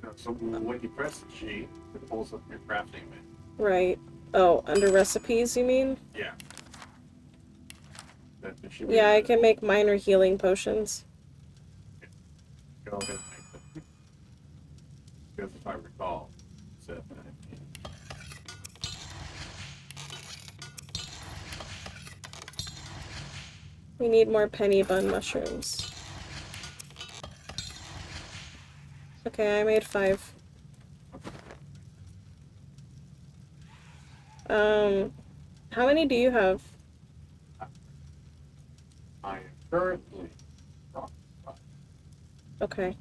No, so when you press G, it pulls up your crafting menu. Right. Oh, under recipes, you mean? Yeah. That should be Yeah, I can make minor healing potions. Go ahead and make them. Because if I recall, it said that. We need more penny bun mushrooms. Okay, I made 5. How many do you have? I am currently Okay.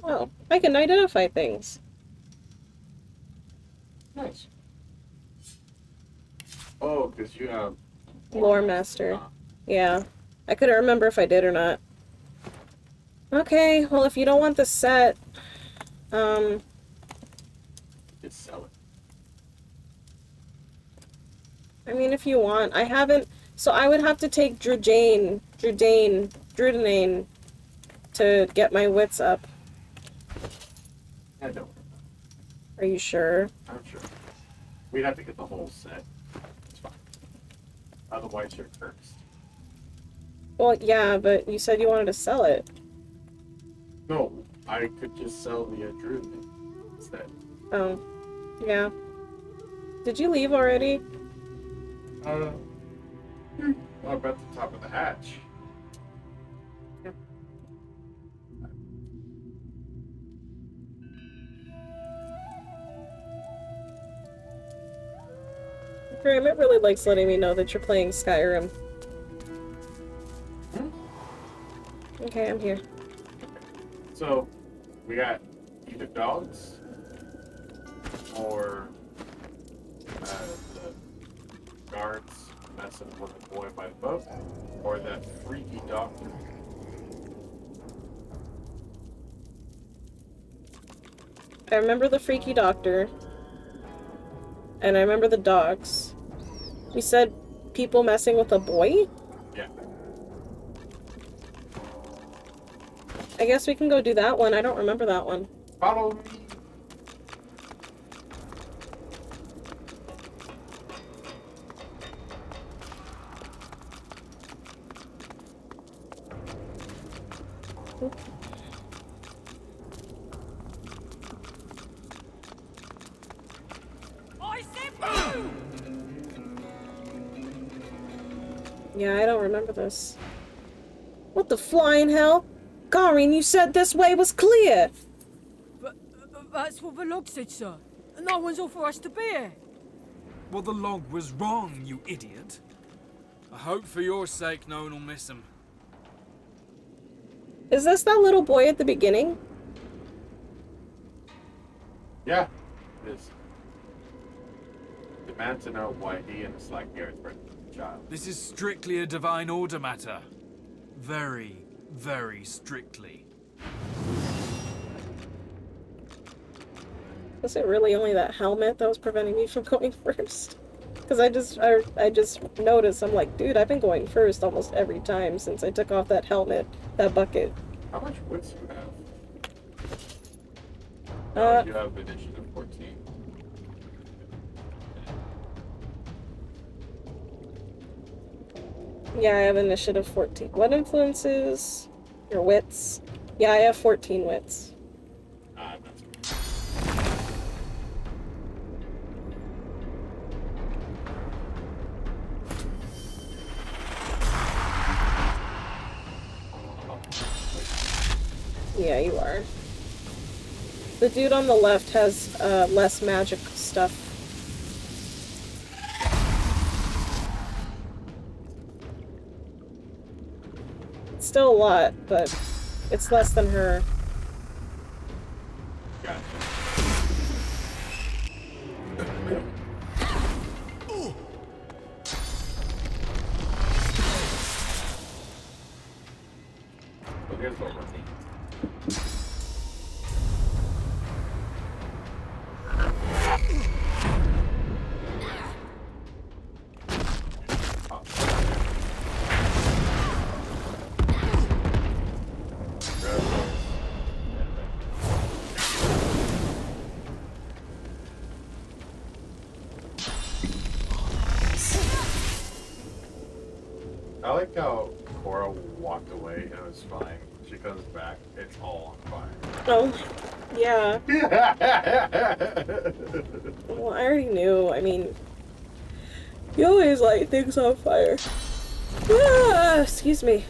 Oh, I can identify things. Nice. Oh, because you have Lore Master. Yeah. I couldn't remember if I did or not. Okay, well if you don't want the set, just sell it. I mean if you want. I haven't, so I would have to take Drudane to get my wits up. I don't. Are you sure? I'm sure. We'd have to get the whole set. It's fine. Otherwise you're cursed. Well, yeah, but you said you wanted to sell it. No, I could just sell the Druid instead. Oh, yeah. Did you leave already? Well, up at the top of the hatch. Graham, it really likes letting me know that you're playing Skyrim. Okay, I'm here. So, we got either dogs or the guards messing with the boy by the boat, or that freaky doctor. I remember the freaky doctor. And I remember the dogs. We said people messing with a boy? Yeah. I guess we can go do that one. I don't remember that one. Follow me. Yeah, I don't remember this. What the flying hell? Garin, you said this way was clear! But that's what the log said, sir. No one's authorized to be here. Well, the log was wrong, you idiot. I hope for your sake no one will miss him. Is this that little boy at the beginning? Yeah, it is. Demand to know why he and his like Garrett's child. This is strictly a divine order matter. Very, very strictly. Was it really only that helmet that was preventing me from going first? Because I just noticed, I'm like, dude, I've been going first almost every time since I took off that helmet, that bucket. How much wits do you have? You have initiative 14. Yeah, I have initiative 14. What influences your wits? Yeah, I have 14 wits. Yeah, you are. The dude on the left has less magic stuff. It's still a lot, but it's less than her. Gotcha. So here's what we're doing. I like how Cora walked away and it was fine. She comes back, it's all on fire. Oh, yeah. Well, I already knew. I mean, you always light things on fire. Ah, excuse me.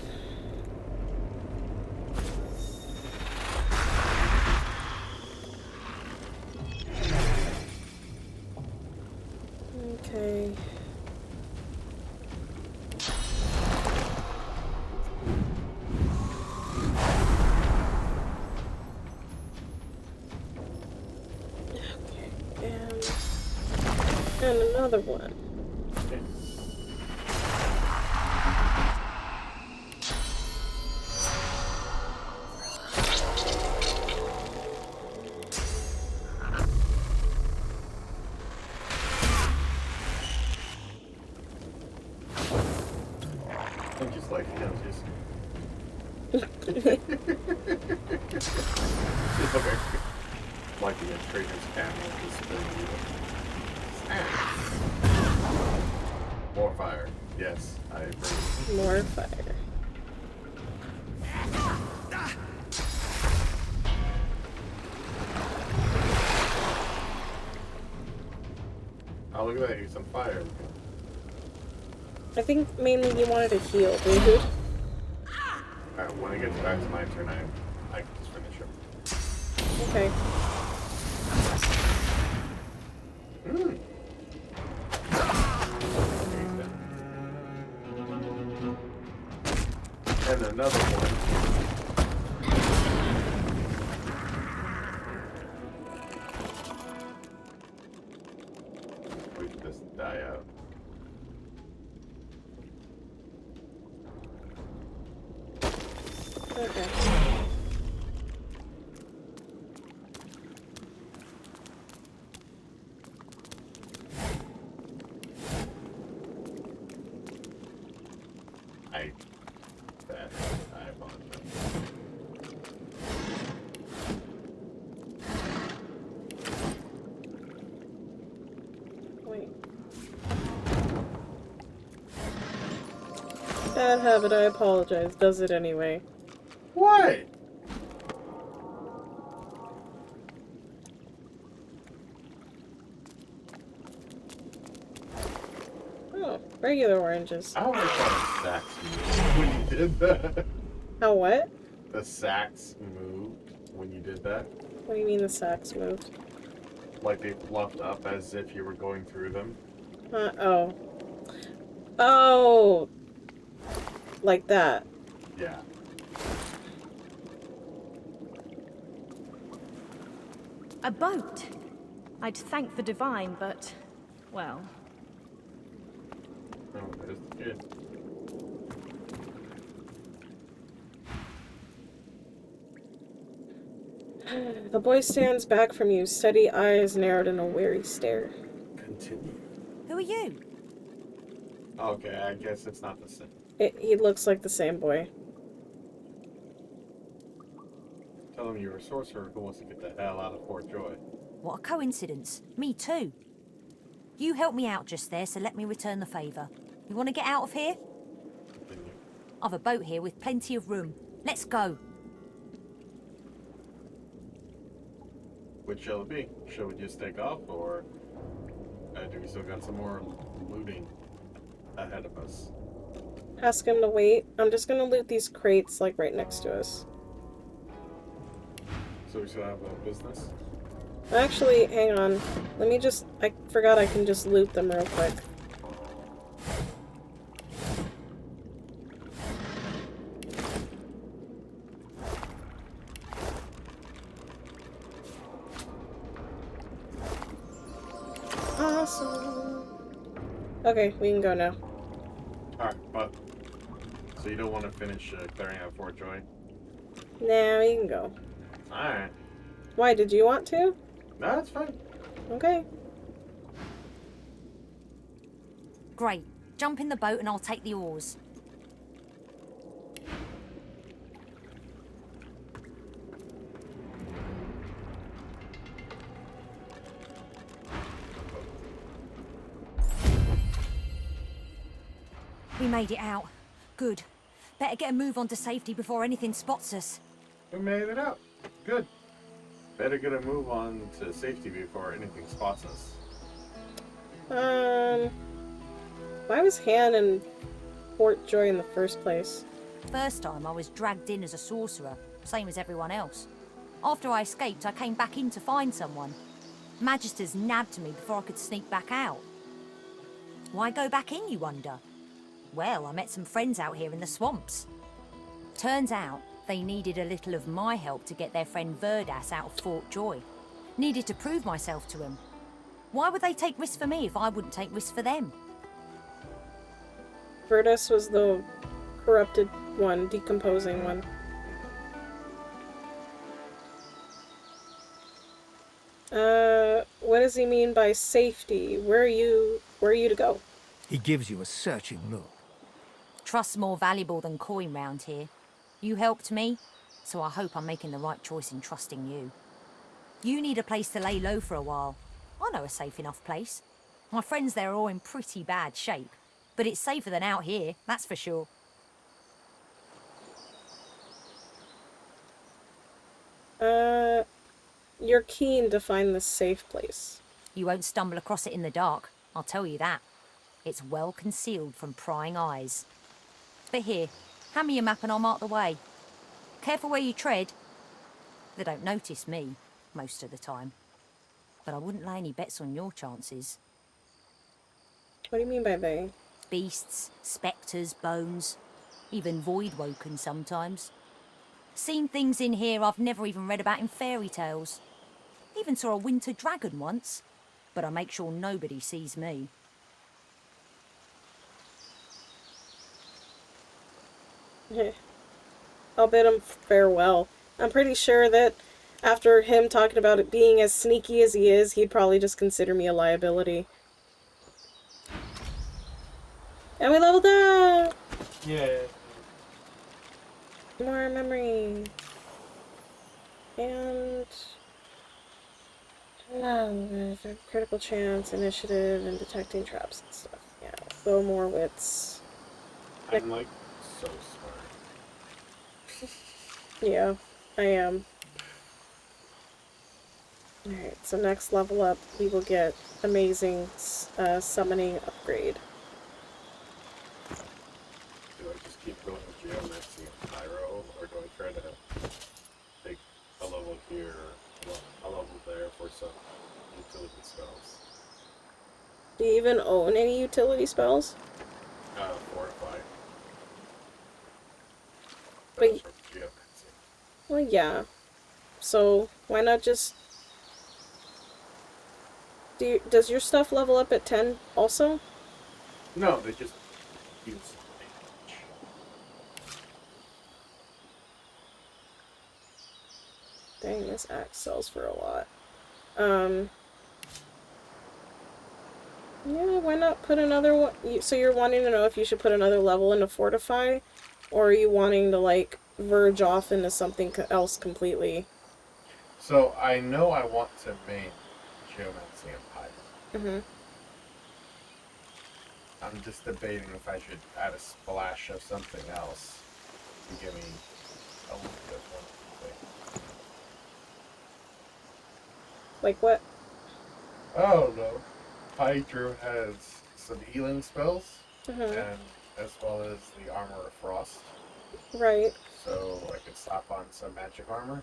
Okay. And another one. I'm just like, you know, just... Just like the Trader's camera, just spinning you. More fire. Yes, I agree. More fire. Oh, look at that. He's on fire. I think mainly you wanted to heal, dude. Alright, when it gets back to my turn, I can just finish him. Okay. And another one. We can just die out. Okay. Bad habit, I apologize. Does it anyway. Why? Oh, regular oranges. I always thought the sacks moved when you did that. How what? The sacks moved when you did that. What do you mean the sacks moved? Like they fluffed up as if you were going through them. Oh. Oh! Like that. Yeah. A boat. I'd thank the divine, but, well. Oh, there's the kid. The boy stands back from you, steady eyes narrowed in a weary stare. Continue. Who are you? Okay, I guess it's not the same. He looks like the same boy. Tell him you're a sorcerer who wants to get the hell out of Fort Joy. What a coincidence. Me too. You helped me out just there, so let me return the favour. You want to get out of here? Continue. I've a boat here with plenty of room. Let's go. Which shall it be? Shall we just take off, or do we still got some more looting ahead of us? Ask him to wait. I'm just gonna loot these crates, like, right next to us. So we still have a business? Actually, hang on. Let me just... I forgot I can just loot them real quick. Awesome. Okay, we can go now. Alright, but... So you don't want to finish clearing out Fort Joy? Nah, we can go. Alright. Why, did you want to? No, that's fine. Okay. Great. Jump in the boat and I'll take the oars. We made it out. Good. Better get a move on to safety before anything spots us. We made it out. Good. Better get a move on to safety before anything spots us. Why was Han in Fort Joy in the first place? First time I was dragged in as a sorcerer, same as everyone else. After I escaped, I came back in to find someone. Magisters nabbed me before I could sneak back out. Why go back in, you wonder? Well, I met some friends out here in the swamps. Turns out they needed a little of my help to get their friend Verdas out of Fort Joy. Needed to prove myself to him. Why would they take risks for me if I wouldn't take risks for them? Verdas was the corrupted one, decomposing one. What does he mean by safety? Where are you to go? He gives you a searching look. Trust's more valuable than coin round here. You helped me, so I hope I'm making the right choice in trusting you. You need a place to lay low for a while. I know a safe enough place. My friends there are all in pretty bad shape, but it's safer than out here, that's for sure. You're keen to find this safe place. You won't stumble across it in the dark, I'll tell you that. It's well concealed from prying eyes. But here, hand me your map and I'll mark the way. Careful where you tread. They don't notice me, most of the time. But I wouldn't lay any bets on your chances. What do you mean by they? Beasts, spectres, bones, even void-woken sometimes. Seen things in here I've never even read about in fairy tales. Even saw a winter dragon once, but I make sure nobody sees me. I'll bid him farewell. I'm pretty sure that after him talking about it being as sneaky as he is, he'd probably just consider me a liability. And we leveled up! Yeah. More memory. And... critical chance, initiative, and detecting traps and stuff. Yeah, go more wits. I'm like so smart. Yeah, I am. Alright, so next level up, we will get amazing summoning upgrade. Do I just keep going with Geomancy and Pyro, or do I try to take a level here, a level there for some utility spells? Do you even own any utility spells? Fortify. But, That's from Geomancy. well, yeah. So, why not just... does your stuff level up at 10 also? No, they just use damage. Dang, this axe sells for a lot. Yeah, why not put another one? So you're wanting to know if you should put another level into Fortify? Or are you wanting to, like, verge off into something else completely? So, I know I want to main Geomancy and Pyro. Mm-hmm. I'm just debating if I should add a splash of something else to give me a little bit more thing. Like what? Oh no. Hydro has some healing spells, Mm-hmm. and as well as the Armor of Frost. Right. So I can slap on some magic armor.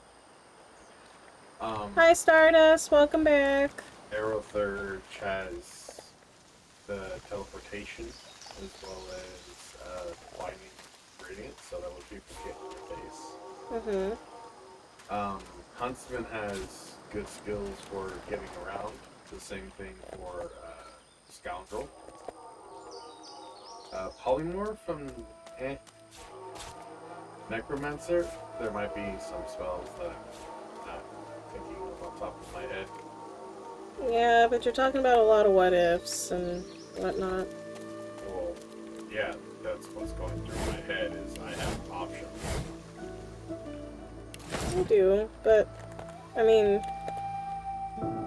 Hi Stardust, welcome back. Arrow Third has the teleportation as well as blinding radiance, so that would people get in your face. Mm-hmm. Huntsman has good skills for getting around. The same thing for Scoundrel. Polymorph and Necromancer, there might be some spells that I'm not thinking of on top of my head. Yeah, but you're talking about a lot of what ifs and whatnot. Well, yeah, that's what's going through my head is I have options. You do, but I mean,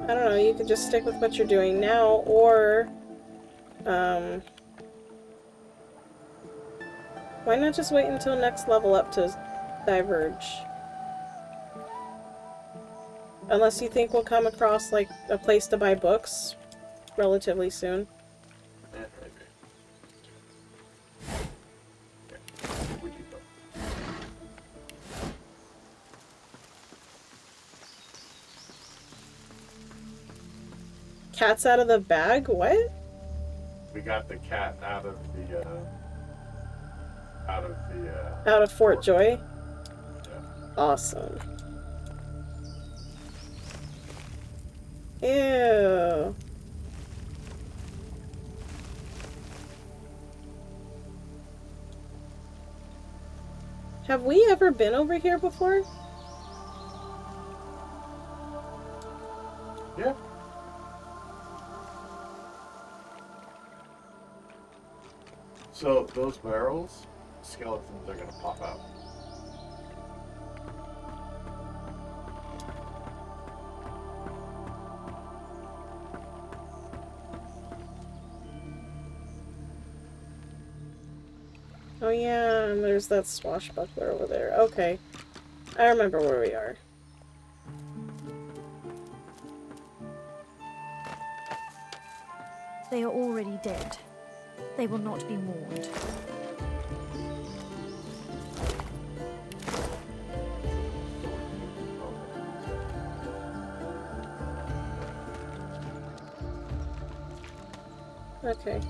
I don't know, you could just stick with what you're doing now, or why not just wait until next level up to diverge? Unless you think we'll come across, like, a place to buy books relatively soon. Yeah, maybe. Okay. Would you go? Cat's out of the bag? What? We got the cat out of the Out of Fort Joy? Yeah. Awesome. Ew. Have we ever been over here before? Yeah. So those barrels, skeletons are gonna pop out. Oh yeah, and there's that swashbuckler over there. Okay. I remember where we are. They are already dead. They will not be mourned. Okay.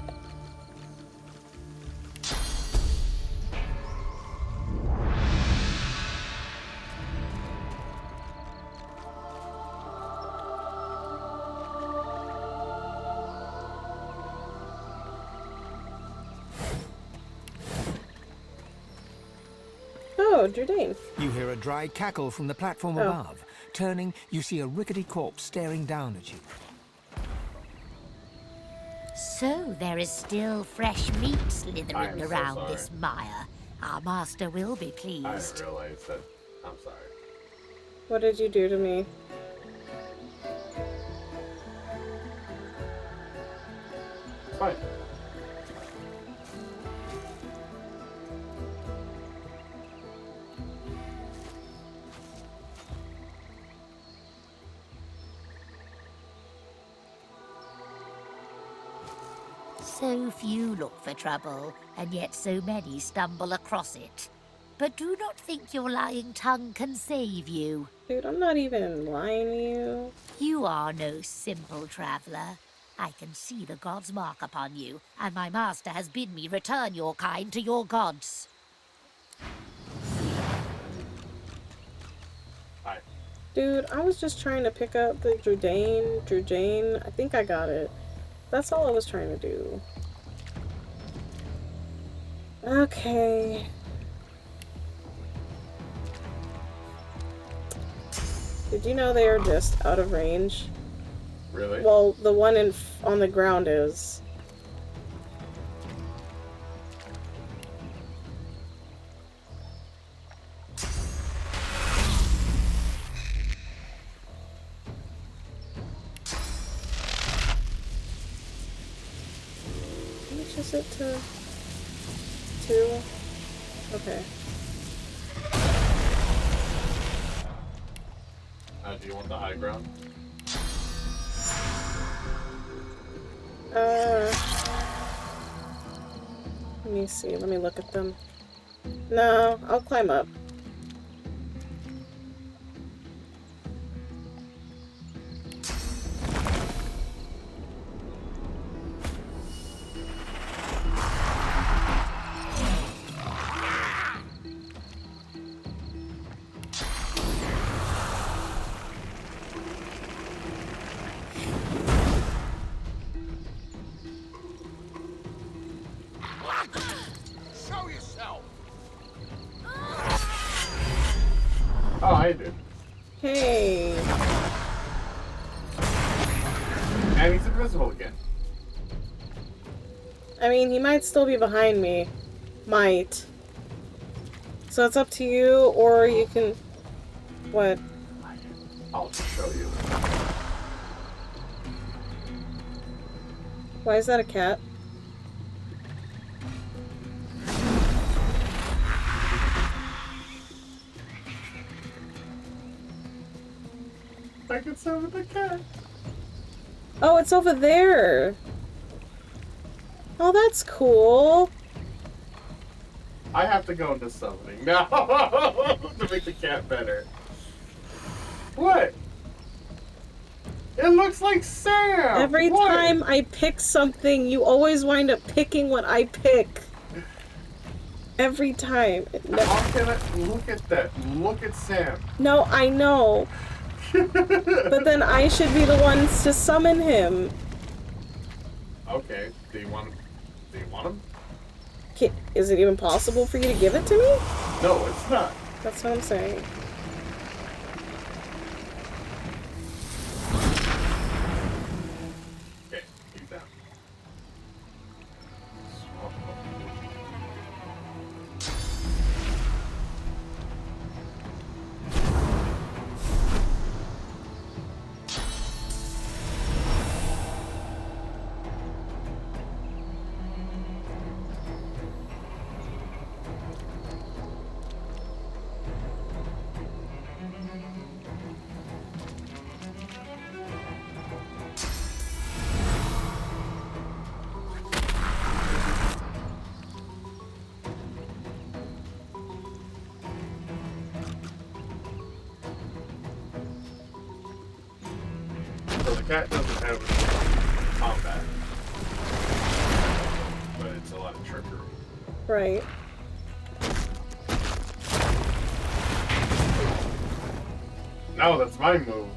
Oh, Jardine. You hear a dry cackle from the platform above. Turning, you see a rickety corpse staring down at you. So there is still fresh meat slithering so around sorry. this mire. Our master will be I pleased. didn't realize that. I'm sorry. What did you do to me? Fine. So few look for trouble, and yet so many stumble across it. But do not think your lying tongue can save you. Dude, I'm not even lying to you. You are no simple traveler. I can see the god's mark upon you, and my master has bid me return your kind to your gods. Hi. Dude, I was just trying to pick up the Drudane. I think I got it. That's all I was trying to do. Okay. Did you know they are just out of range? Really? Well, the one on the ground is. How much is it to 2? Okay. Do you want the high ground? Let me see. Let me look at them. No, I'll climb up. Show yourself! Oh, I did. Hey. And he's invisible again. I mean, he might still be behind me. Might. So it's up to you, or you can... What? I'll show you. Why is that a cat? I can summon the cat. Oh, it's over there. Oh, that's cool. I have to go into summoning now to make the cat better. What? It looks like Sam! Every time I pick something, you always wind up picking what I pick. Every time. How can I look at that? Look at Sam. No, I know. But then I should be the ones to summon him. Okay. Do you want him? Is it even possible for you to give it to me? No, it's not. That's what I'm saying. Okay, he's down. So the cat doesn't have combat, but it's a lot of trickery. Right. No, that's my move.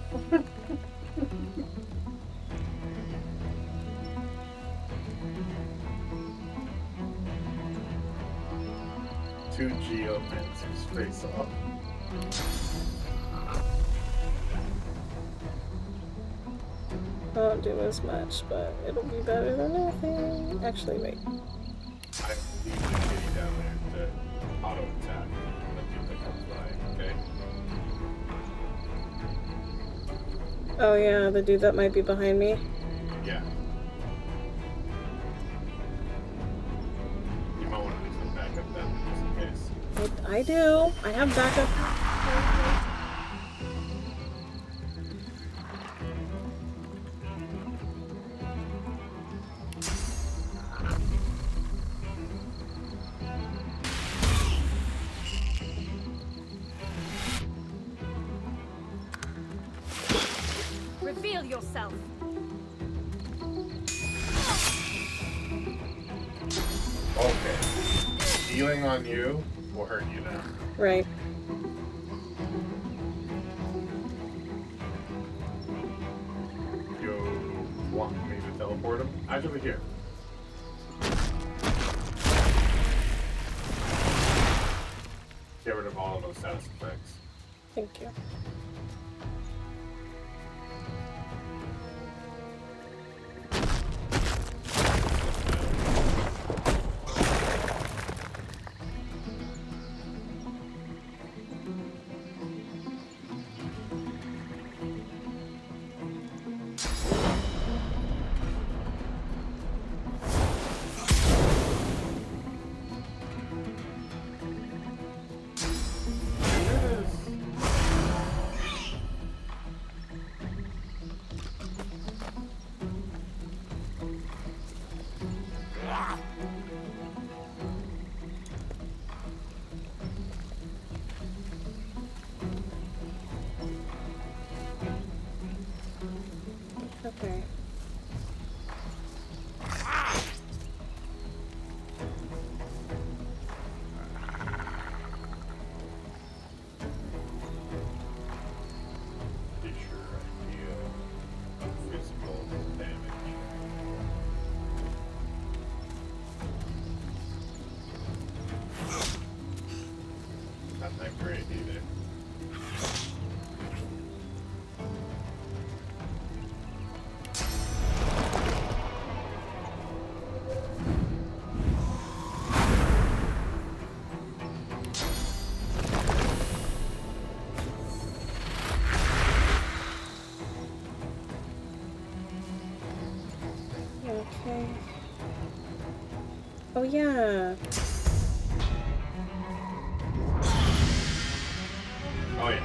Two geomancers face off. Won't do as much, but it'll be better than nothing. Actually, wait. I leave the kitty down there to auto attack the dude that comes by, okay? Oh yeah, the dude that might be behind me. Yeah. You might want to do some backup then, just in case. I do. I have backup. Reveal yourself. Okay. Healing on you will hurt you now. Right. You want me to teleport him? Actually, here. Get rid of all of those status effects. Thank you. Okay. Get your idea of physical damage. Not that great either. Okay. Oh yeah. Oh yeah.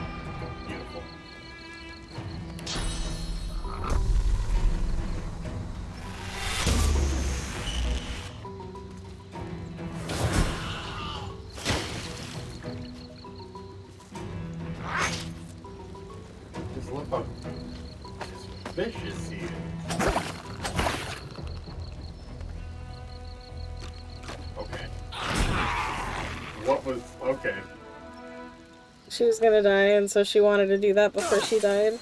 Beautiful. Just look how vicious he is. Okay. What was okay? She was gonna die, and so she wanted to do that before she died.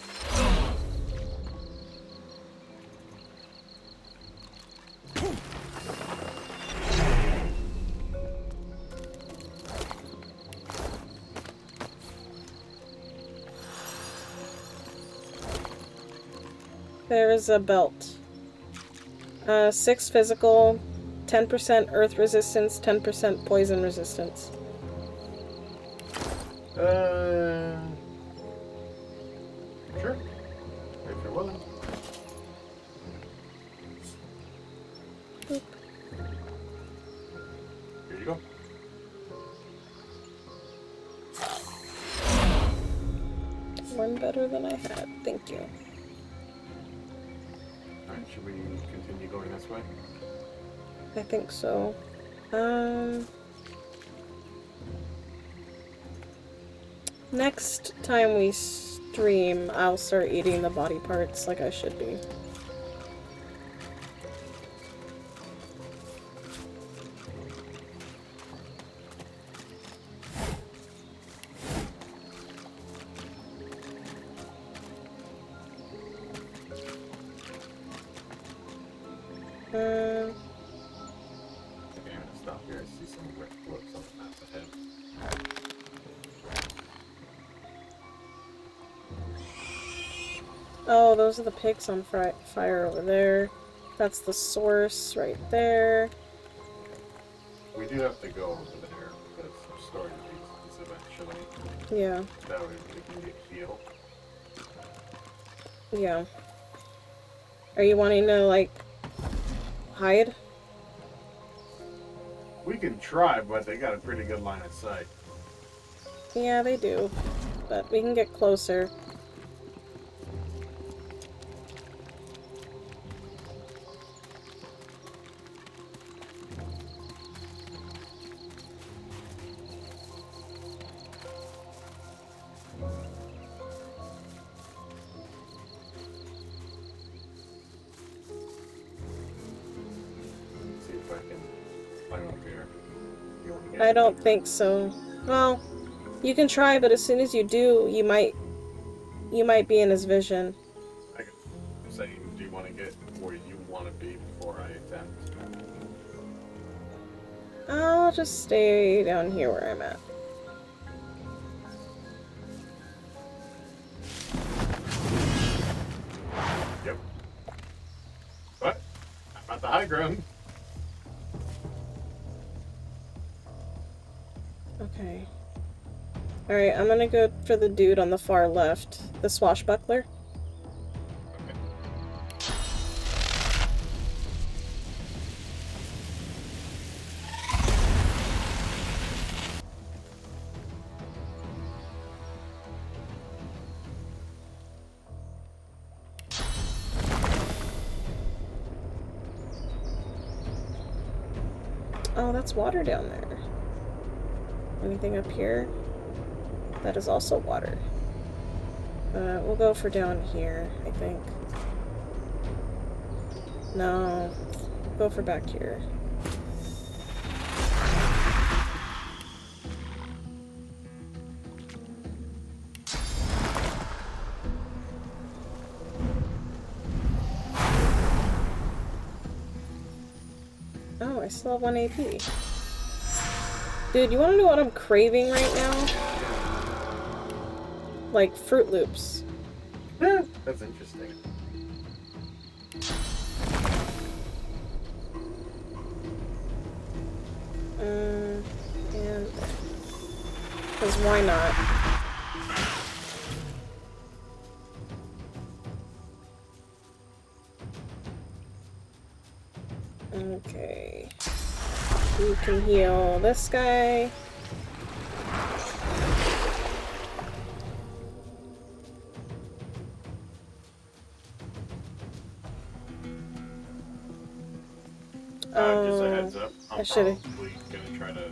There's a belt. 6 physical, 10% earth resistance, 10% poison resistance. Sure. If you're willing. Boop. Here you go. One better than I had. Thank you. Alright, should we continue going this way? I think so. Next time we stream, I'll start eating the body parts like I should be. Okay, I'm gonna stop here. I see some red flips on the map ahead. Oh, those are the pigs on fire over there. That's the source right there. We do have to go over there because I'm storing these eventually. Yeah. That way we can get healed. Yeah. Are you wanting to, like, hide? We can try, but they got a pretty good line of sight. Yeah, they do. But we can get closer. I don't think so. Well, you can try, but as soon as you do, you might be in his vision. I can say, do you want to get where you want to be before I attempt? I'll just stay down here where I'm at. Yep. But I'm at the high ground. Okay. Alright, I'm gonna go for the dude on the far left. The swashbuckler. Oh, that's water down there. Anything up here? That is also water. We'll go for down here, I think. No. Go for back here. Oh, I still have 1 AP. Dude, you wanna know what I'm craving right now? Like, Fruit Loops. That's interesting. And... Because why not? Okay. You can heal this guy. Just a heads up, I'm I should've. probably gonna try to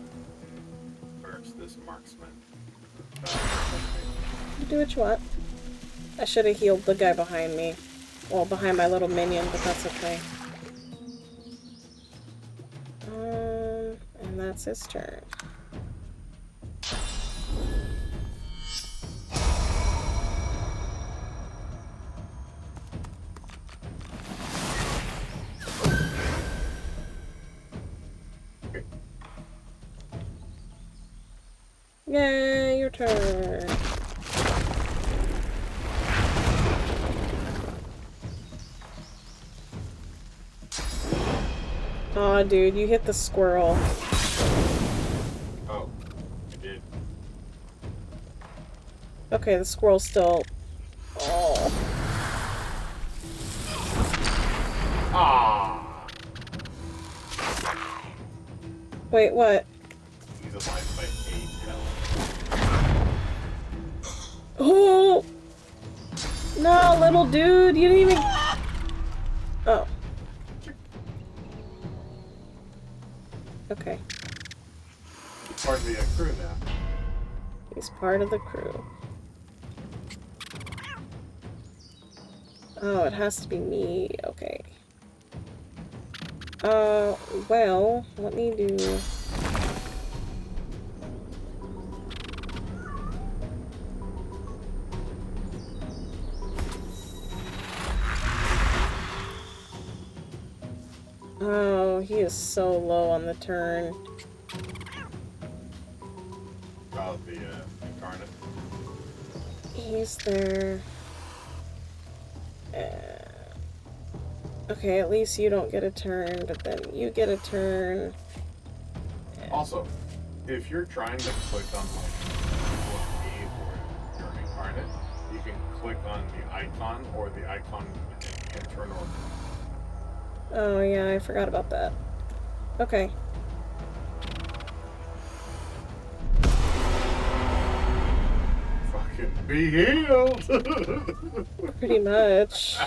burst this marksman. Do what you want. I should have healed the guy behind me. Well, behind my little minion, but that's okay. And that's his turn. Yay, your turn. Aw, dude, you hit the squirrel. Oh, I did. Okay, the squirrel's still... Oh. Ah. Wait, what? He's alive by 8 health. Oh! No, little dude, you didn't even... Oh. Okay. He's part of the crew now. He's part of the crew. Oh, it has to be me. Okay. Well, let me do... Oh, he is so low on the turn. Oh, the incarnate. He's there. Okay, at least you don't get a turn, but then you get a turn. Also, if you're trying to click on like or your incarnate, you can click on the icon or the icon internal. Oh yeah, I forgot about that. Okay. Fucking be healed! Pretty much.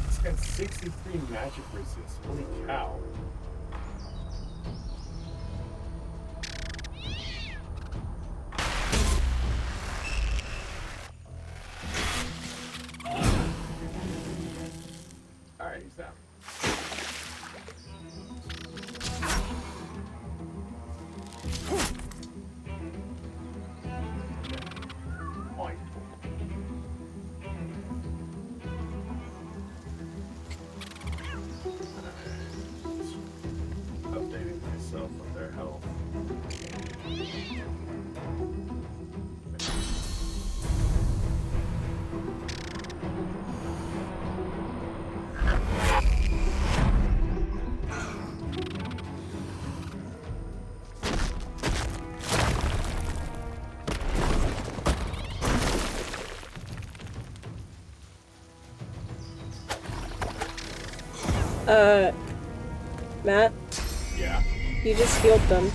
It's got 63 magic resist. Holy cow. Alright, he's down. Matt? Yeah. You just healed them.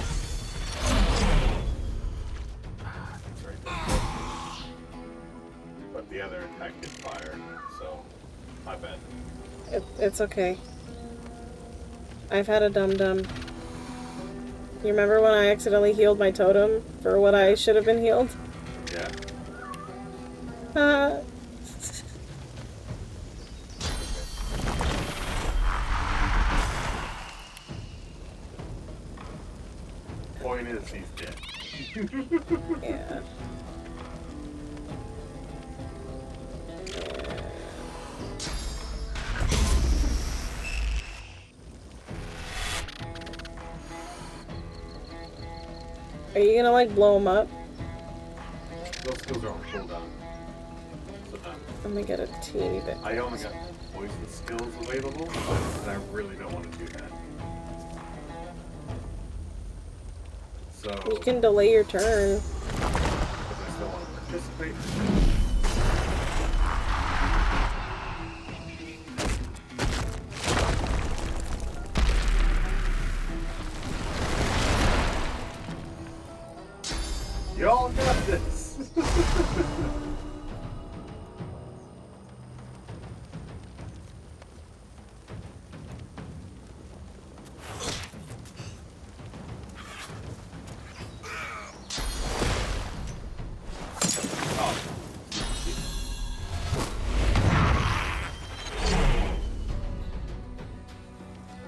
But the other attack did fire, so my bad. It's okay. I've had a dum-dum. You remember when I accidentally healed my totem for what I should have been healed? Yeah. Point is, he's dead. Yeah. Are you gonna like blow him up? Those skills are on cooldown. So no. Let me get a teeny bit. I only got poison skills available, and I really don't want to do that. So. You can delay your turn. Because I still want to participate. Y'all got this!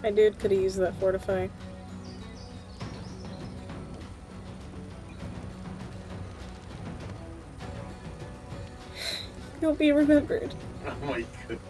My dude could have used that fortify. He'll be remembered. Oh my goodness.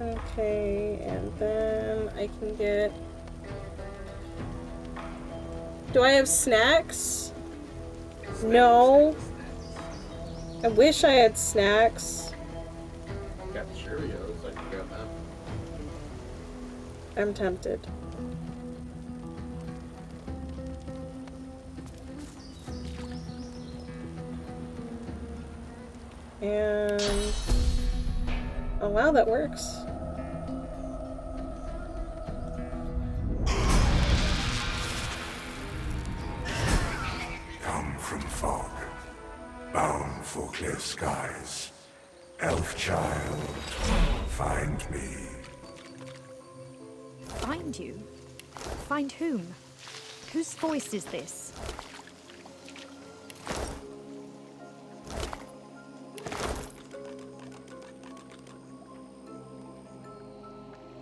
Okay, and then I can get... Do I have snacks? No. I wish I had snacks. Got Cheerios, I can grab them. I'm tempted. And... Oh wow, that works. Come from fog, bound for clear skies. Elf child, find me. Find you? Find whom? Whose voice is this?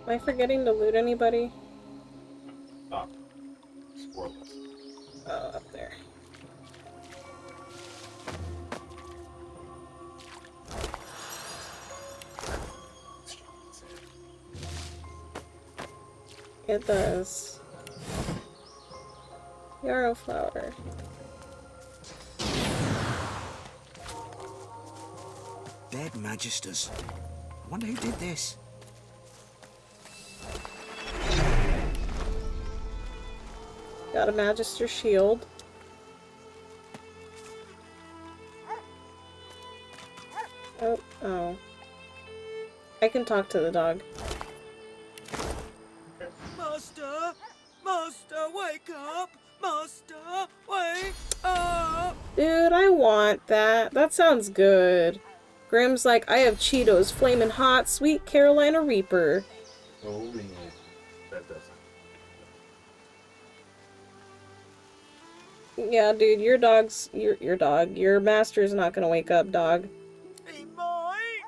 Am I forgetting to loot anybody? Up. Squirrels. Oh, up there. It does. Yarrow flower. Dead Magisters. I wonder who did this. Got a Magister shield. Oh. I can talk to the dog. Master! Master, wake up! Master, wake up! Dude, I want that. That sounds good. Grim's like, I have Cheetos, flaming hot, sweet Carolina Reaper. Holy, that doesn't. Yeah, dude, your dog's your dog. Your master's not gonna wake up, dog. He might!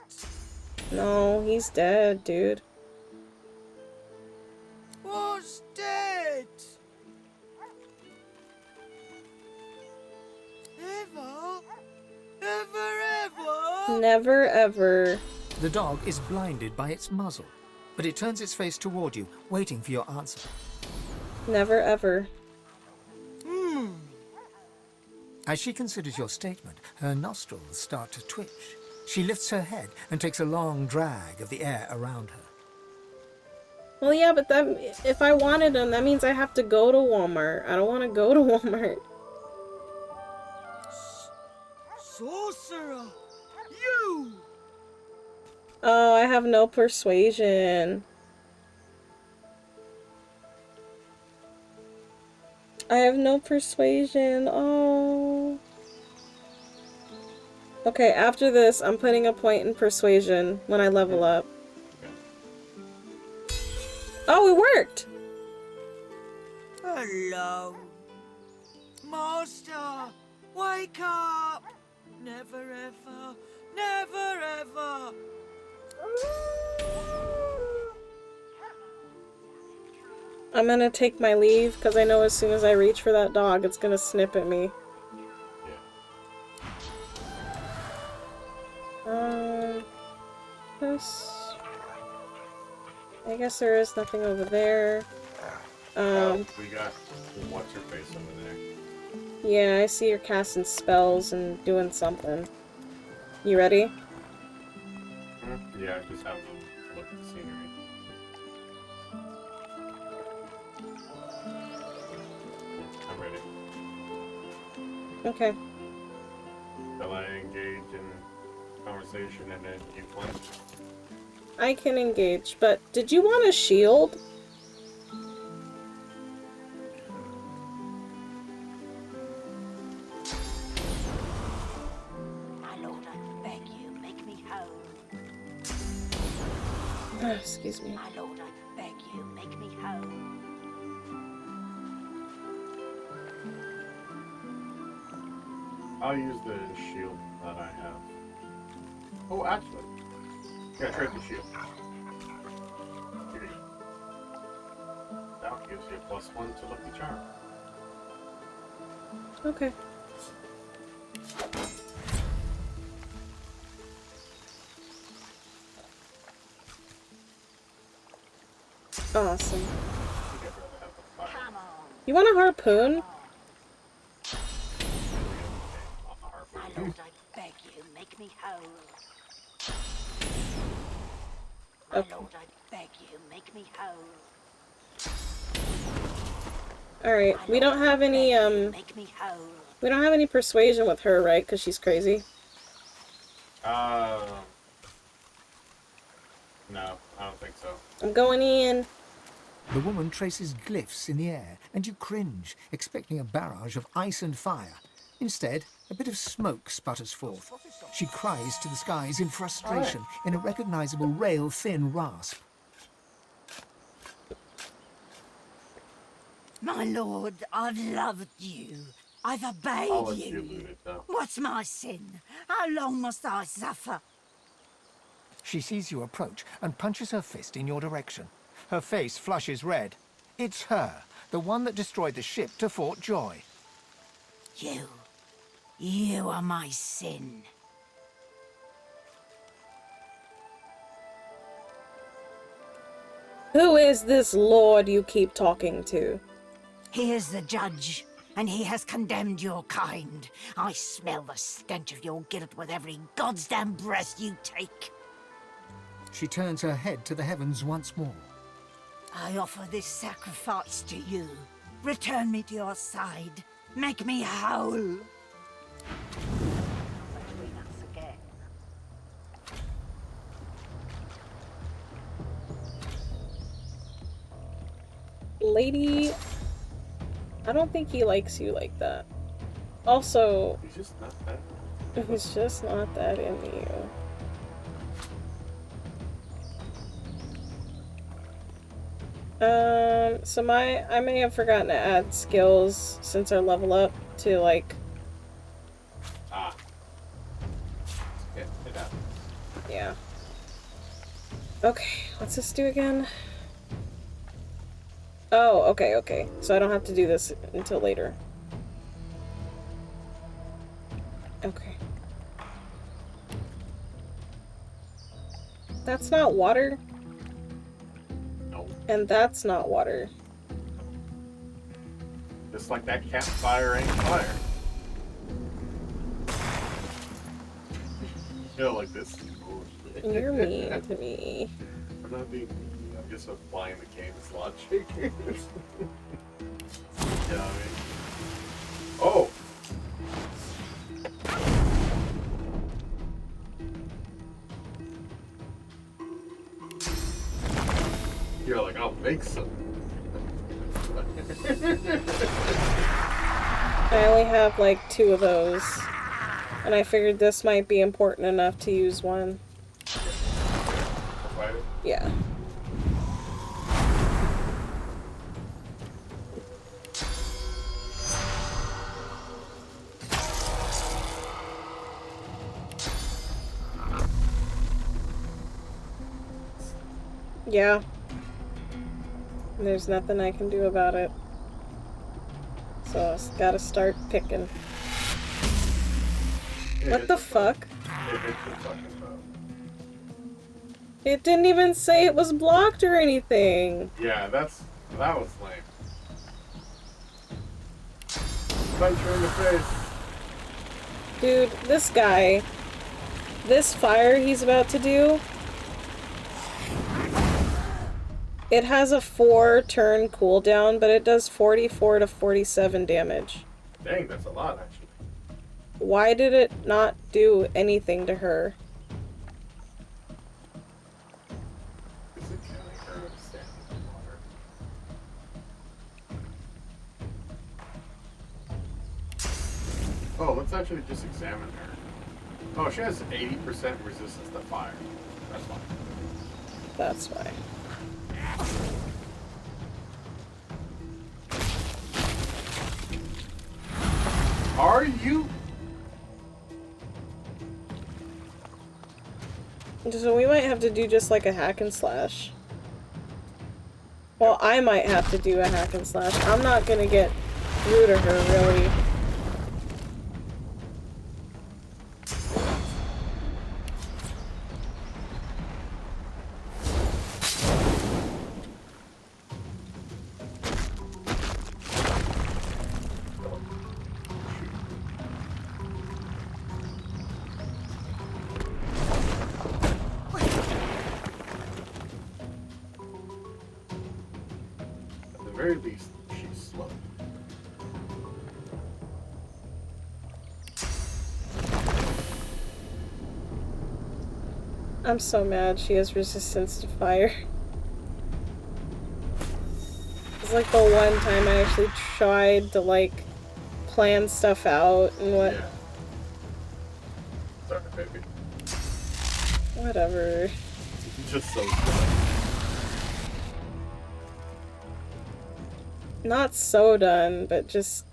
No, he's dead, dude. What's dead? Ever? Ever? Never ever. The dog is blinded by its muzzle, but it turns its face toward you, waiting for your answer. Never ever. As she considers your statement, her nostrils start to twitch. She lifts her head and takes a long drag of the air around her. Well, yeah, but that if I wanted them, that means I have to go to Walmart. I don't want to go to Walmart. Sorcerer! You! Oh, I have no persuasion. I have no persuasion. Oh. Okay, after this, I'm putting a point in persuasion when I level up. Oh, it worked! Hello. Master! Wake up! Never ever, never ever! I'm gonna take my leave, because I know as soon as I reach for that dog, it's gonna snip at me. This... I guess there is nothing over there. We got what's her face over there. Yeah, I see you're casting spells and doing something. You ready? Yeah, I just have to look at the scenery. I'm ready. Okay. Shall I engage in conversation and then you plunge? I can engage, but did you want a shield? My lord, I beg you, make me whole. Excuse me. My lord, I beg you, make me whole. I'll use the shield that I have. Oh, actually. Yeah, trade the shield. Here you go. That gives you a +1 to Lucky Charm. Okay. Awesome. You want a harpoon? My lord, I beg you, make me whole. My Okay. lord, I beg you, make me whole. Alright, we don't have any, Make me whole. we don't have any persuasion with her, right? Because she's crazy. No, I don't think so. I'm going in. The woman traces glyphs in the air, and you cringe, expecting a barrage of ice and fire. Instead, a bit of smoke sputters forth. She cries to the skies in frustration, in a recognizable rail-thin rasp. My lord, I've loved you. I've obeyed I'll let you. you loot it, though. What's my sin? How long must I suffer? She sees you approach and punches her fist in your direction. Her face flushes red. It's her, the one that destroyed the ship to Fort Joy. You are my sin. Who is this lord you keep talking to? He is the judge, and he has condemned your kind. I smell the stench of your guilt with every goddamn breath you take. She turns her head to the heavens once more. I offer this sacrifice to you. Return me to your side. Make me whole. Lady, I don't think he likes you like that. Also, He's just not that. he's just not that into you. So I may have forgotten to add skills since our level up to like. Yeah, it happens. Yeah. Okay, what's this do again? Oh, okay. So I don't have to do this until later. Okay. That's not water. No. And that's not water. Just like that campfire ain't fire. You know, like this. You're mean to me. I'm not being mean. I'm just applying the game's logic. You know what I mean? Oh! You're like, I'll make some. I only have like 2 of those. And I figured this might be important enough to use one. Yeah. Yeah. There's nothing I can do about it. So I just gotta start picking. What the fuck? It didn't even say it was blocked or anything. Yeah, that was lame. Punch her in the face. Dude, this guy, this fire he's about to do, it has a 4-turn cooldown, but it does 44 to 47 damage. Dang, that's a lot, actually. Why did it not do anything to her? Is it killing her standing in the water? Oh, let's actually just examine her. Oh, she has 80% resistance to fire. That's fine. That's why. Are you? So we might have to do just like a hack and slash. Well, I might have to do a hack and slash. I'm not gonna get through to her, really. At the very least, she's slow. I'm so mad she has resistance to fire. It's like the one time I actually tried to, like, plan stuff out and what. Yeah. Sorry, baby. Whatever. Just so slow. Not so done, but just.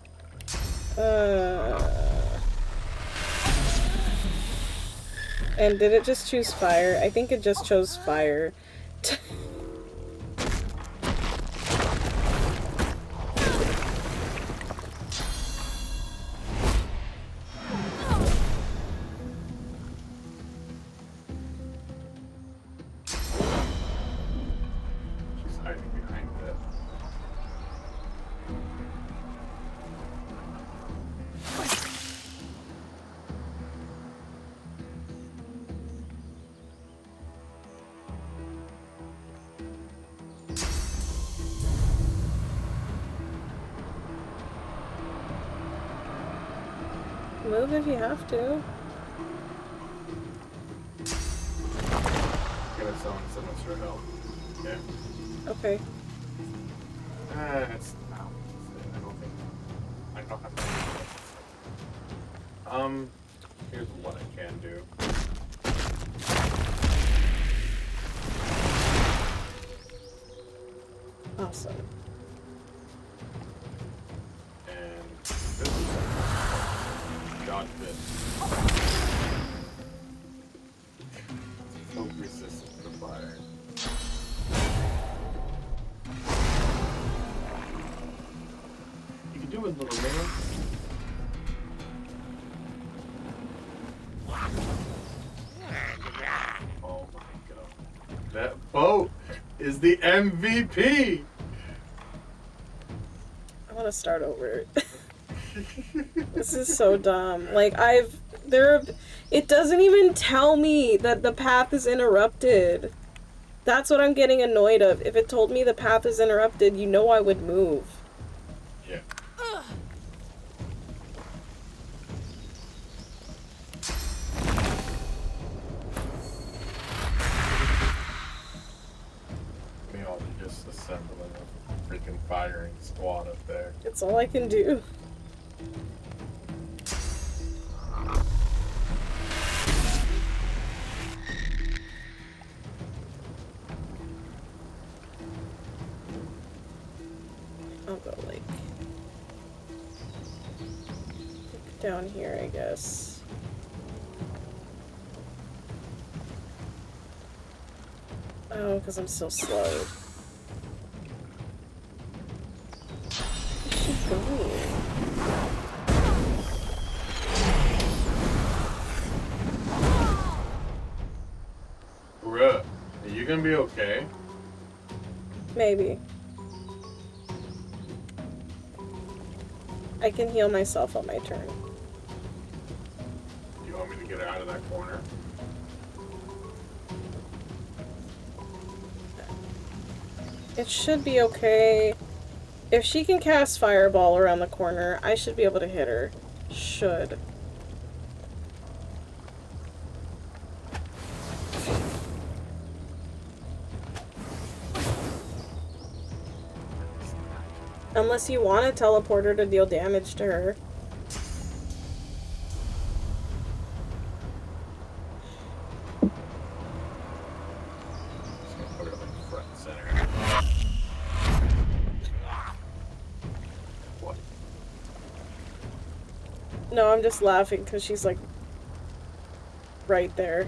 And did it just choose fire? I think it just chose fire. She's hiding behind that. Move if you have to. Give it some extra help. Okay. Okay. It's no. I don't think. I don't have to. Here's what I can do. Awesome. And this is dodge this. So resistant to fire. You can do it, little man. Oh my god. is the MVP. I want to start over. This is so dumb. Like, it doesn't even tell me that the path is interrupted. That's what I'm getting annoyed of. If it told me the path is interrupted, you know I would move. Yeah. We all just assembling a freaking firing squad up there. It's all I can do. I'll go like down here, I guess. Oh, because I'm so slow. Where's she going? Bruh, are you gonna be okay? Maybe. I can heal myself on my turn. You want me to get out of that corner? It should be okay. If she can cast Fireball around the corner, I should be able to hit her. Should. Unless you want to teleport her to deal damage to her. Put her like front and center. What? No, I'm just laughing because she's like right there.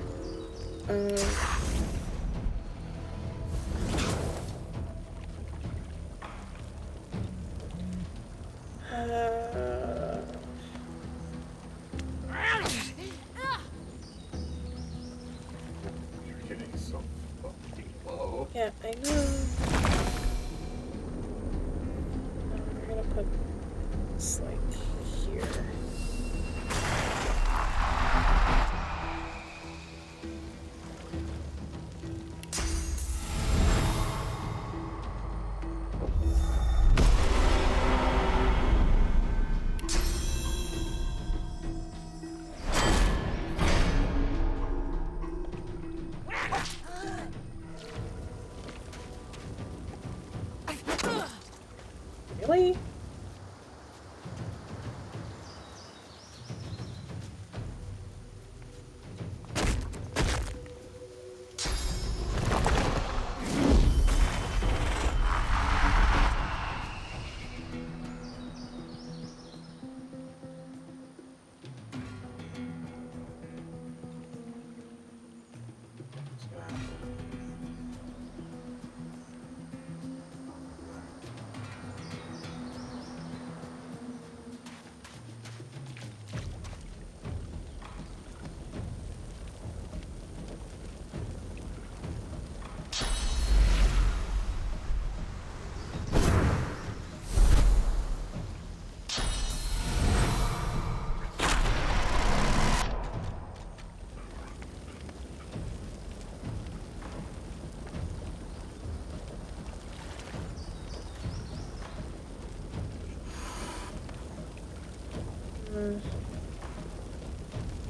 You're getting so fucking low. Yeah, I know. We're gonna put this like here. Really?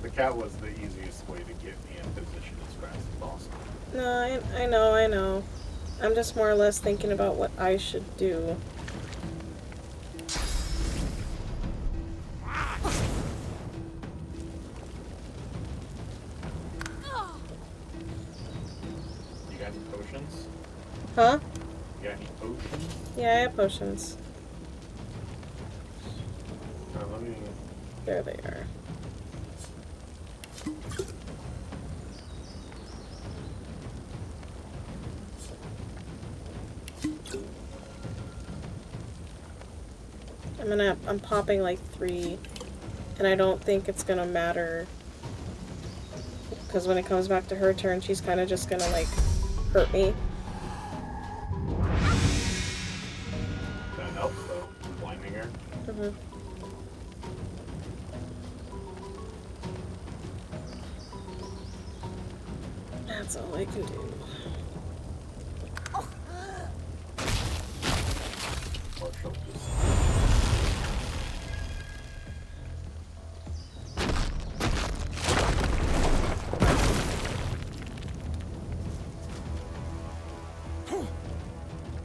The cat was the easiest way to get me in position as fast as possible. No, I know. I'm just more or less thinking about what I should do. You got any potions? Huh? You got any potions? Yeah, I have potions. Let me... There they are. I'm popping like 3, and I don't think it's gonna matter, because when it comes back to her turn, she's kind of just gonna like hurt me. That's all I can do.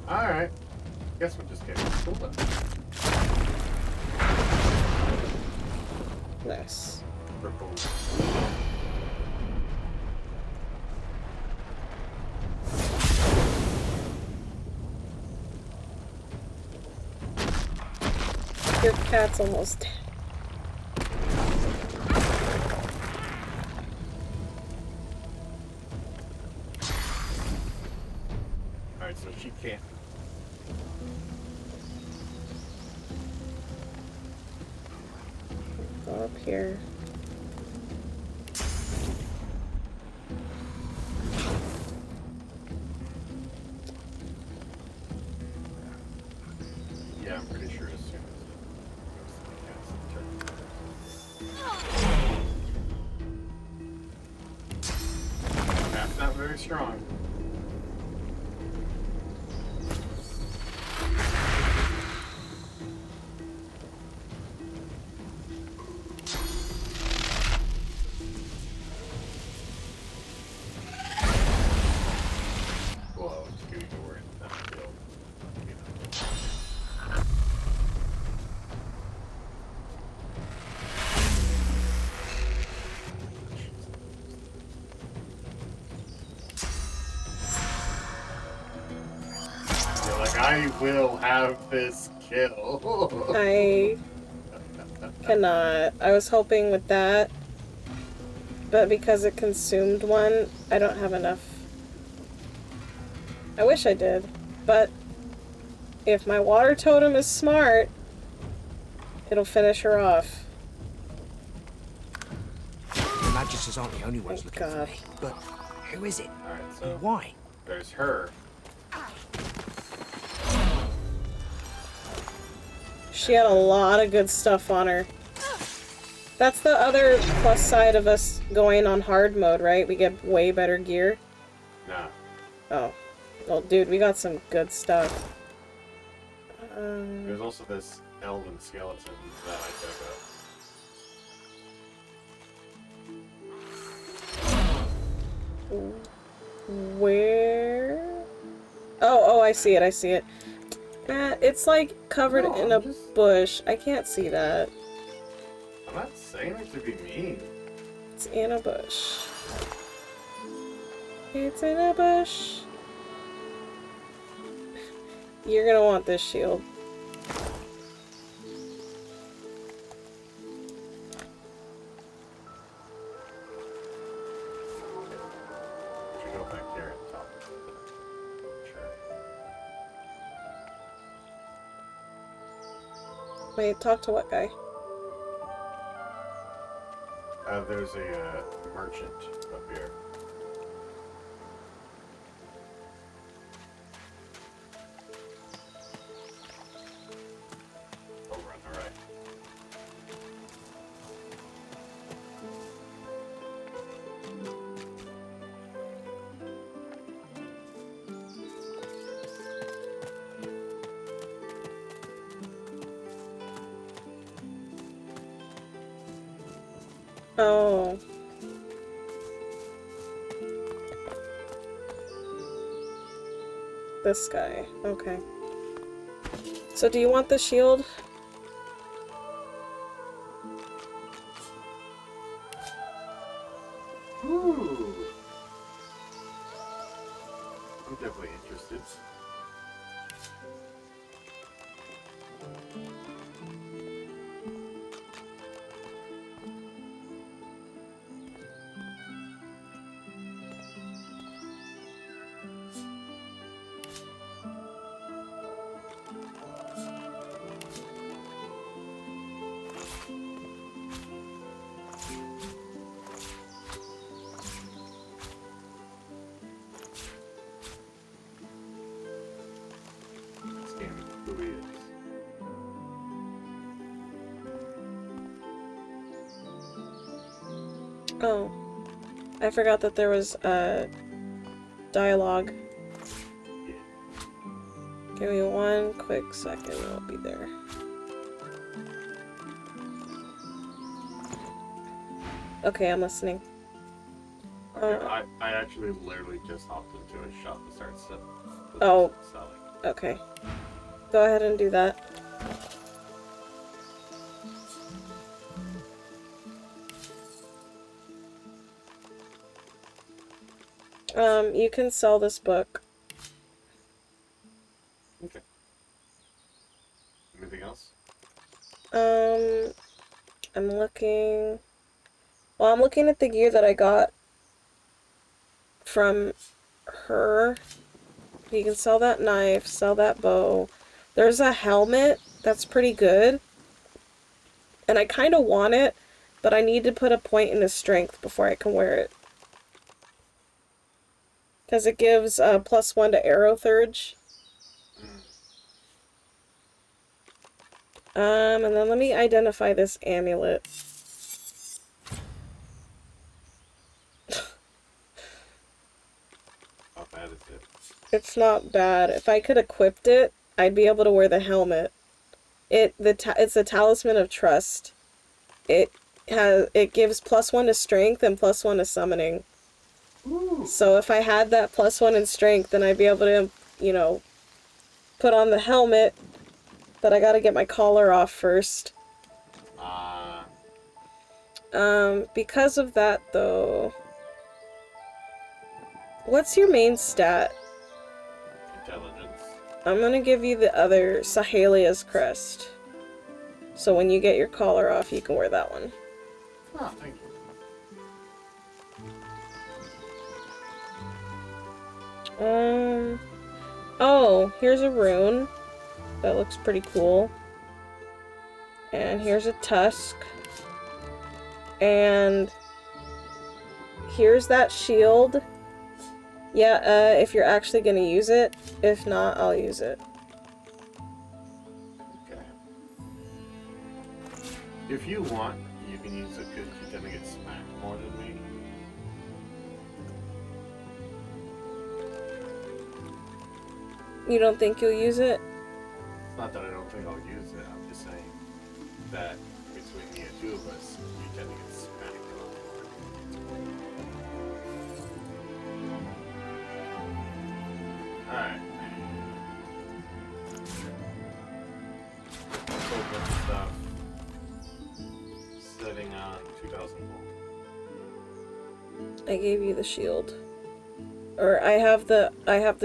Alright. Guess we're just getting cool then. Nice. Purple. Your cat's almost dead. Alright, so she can't. Go up here. Yeah, I'm pretty sure as soon as it goes to the cast, that's not very strong. Well, I was getting to worry that field. You're like, I will have this kill. I cannot. I was hoping with that, but because it consumed one, I don't have enough. I wish I did, but if my water totem is smart, it'll finish her off. The Magisters aren't the only ones looking for me. But who is it? Alright, so Why? there's her. She had a lot of good stuff on her. That's the other plus side of us going on hard mode, right? We get way better gear. Nah. Oh. Well, dude, we got some good stuff. There's also this elven skeleton that I dug up. Where? Oh, I see it, I see it. It's like covered in a bush. I can't see that. I'm not saying it to be mean. It's in a bush. It's in a bush. You're gonna want this shield. Should go back there and talk. Sure. Wait, talk to what guy? There's a merchant up here. Over on the right. Oh. This guy. Okay. So do you want the shield? Ooh. I'm definitely interested. Oh. I forgot that there was dialogue. Give me one quick second, I'll be there. Okay, I'm listening. Okay, I actually literally just hopped into a shop to start selling. Oh, okay. Go ahead and do that. You can sell this book. Okay. Anything else? I'm looking... Well, I'm looking at the gear that I got from her. You can sell that knife, sell that bow. There's a helmet that's pretty good. And I kind of want it, but I need to put a point in his strength before I can wear it. Because it gives +1 to arrow thurge. And then let me identify this amulet. How bad is it? It's not bad. If I could equip it, I'd be able to wear the helmet. It's a talisman of trust. It gives +1 to strength and +1 to summoning. Ooh. So if I had that +1 in strength, then I'd be able to, you know, put on the helmet. But I gotta get my collar off first. Because of that, though... What's your main stat? Intelligence. I'm gonna give you the other, Sahelia's crest. So when you get your collar off, you can wear that one. Oh, thank you. Oh, here's a rune. That looks pretty cool. And here's a tusk. And here's that shield. Yeah, if you're actually gonna use it. If not, I'll use it. Okay. If you want, you can use it because you tend to get smacked more than me. You don't think you'll use it? It's not that I don't think I'll use it, I'm just saying that between the two of us, you tend to get smacked a lot more. Alright. Let's open stuff. Setting on 2000 volt. I gave you the shield. Or I have the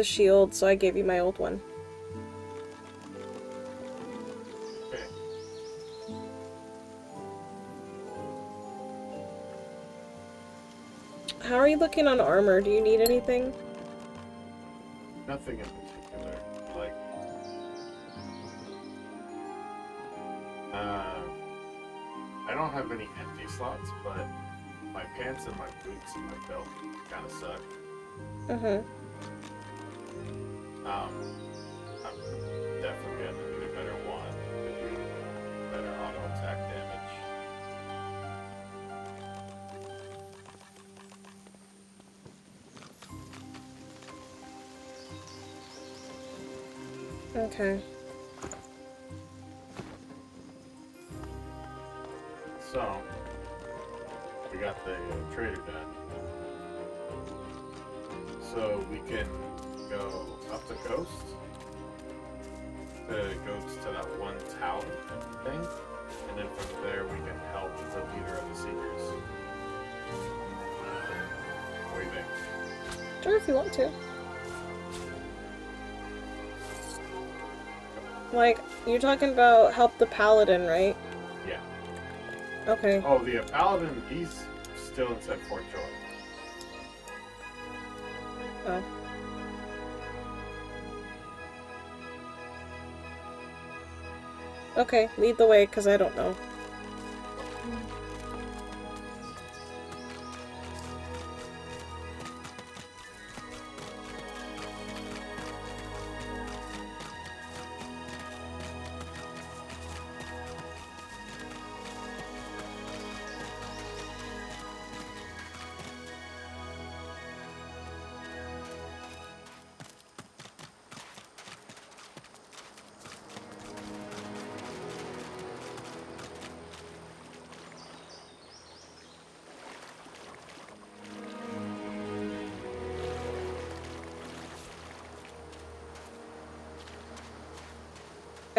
shield, so I gave you my old one. Okay. How are you looking on armor? Do you need anything? Nothing in particular. Like, I don't have any empty slots, but my pants and my boots and my belt kind of suck. Mm-hmm. I'm definitely gonna need a better one to do better auto attack damage. Okay. So, we got the trader done. So we can go up the coast. It goes to that one town thing, and then from there we can help the leader of the Seekers. What do you think? Sure, if you want to. Like, you're talking about help the paladin, right? Yeah. Okay. Oh, the paladin, he's still inside Fort Joy. Oh. Okay, lead the way, because I don't know.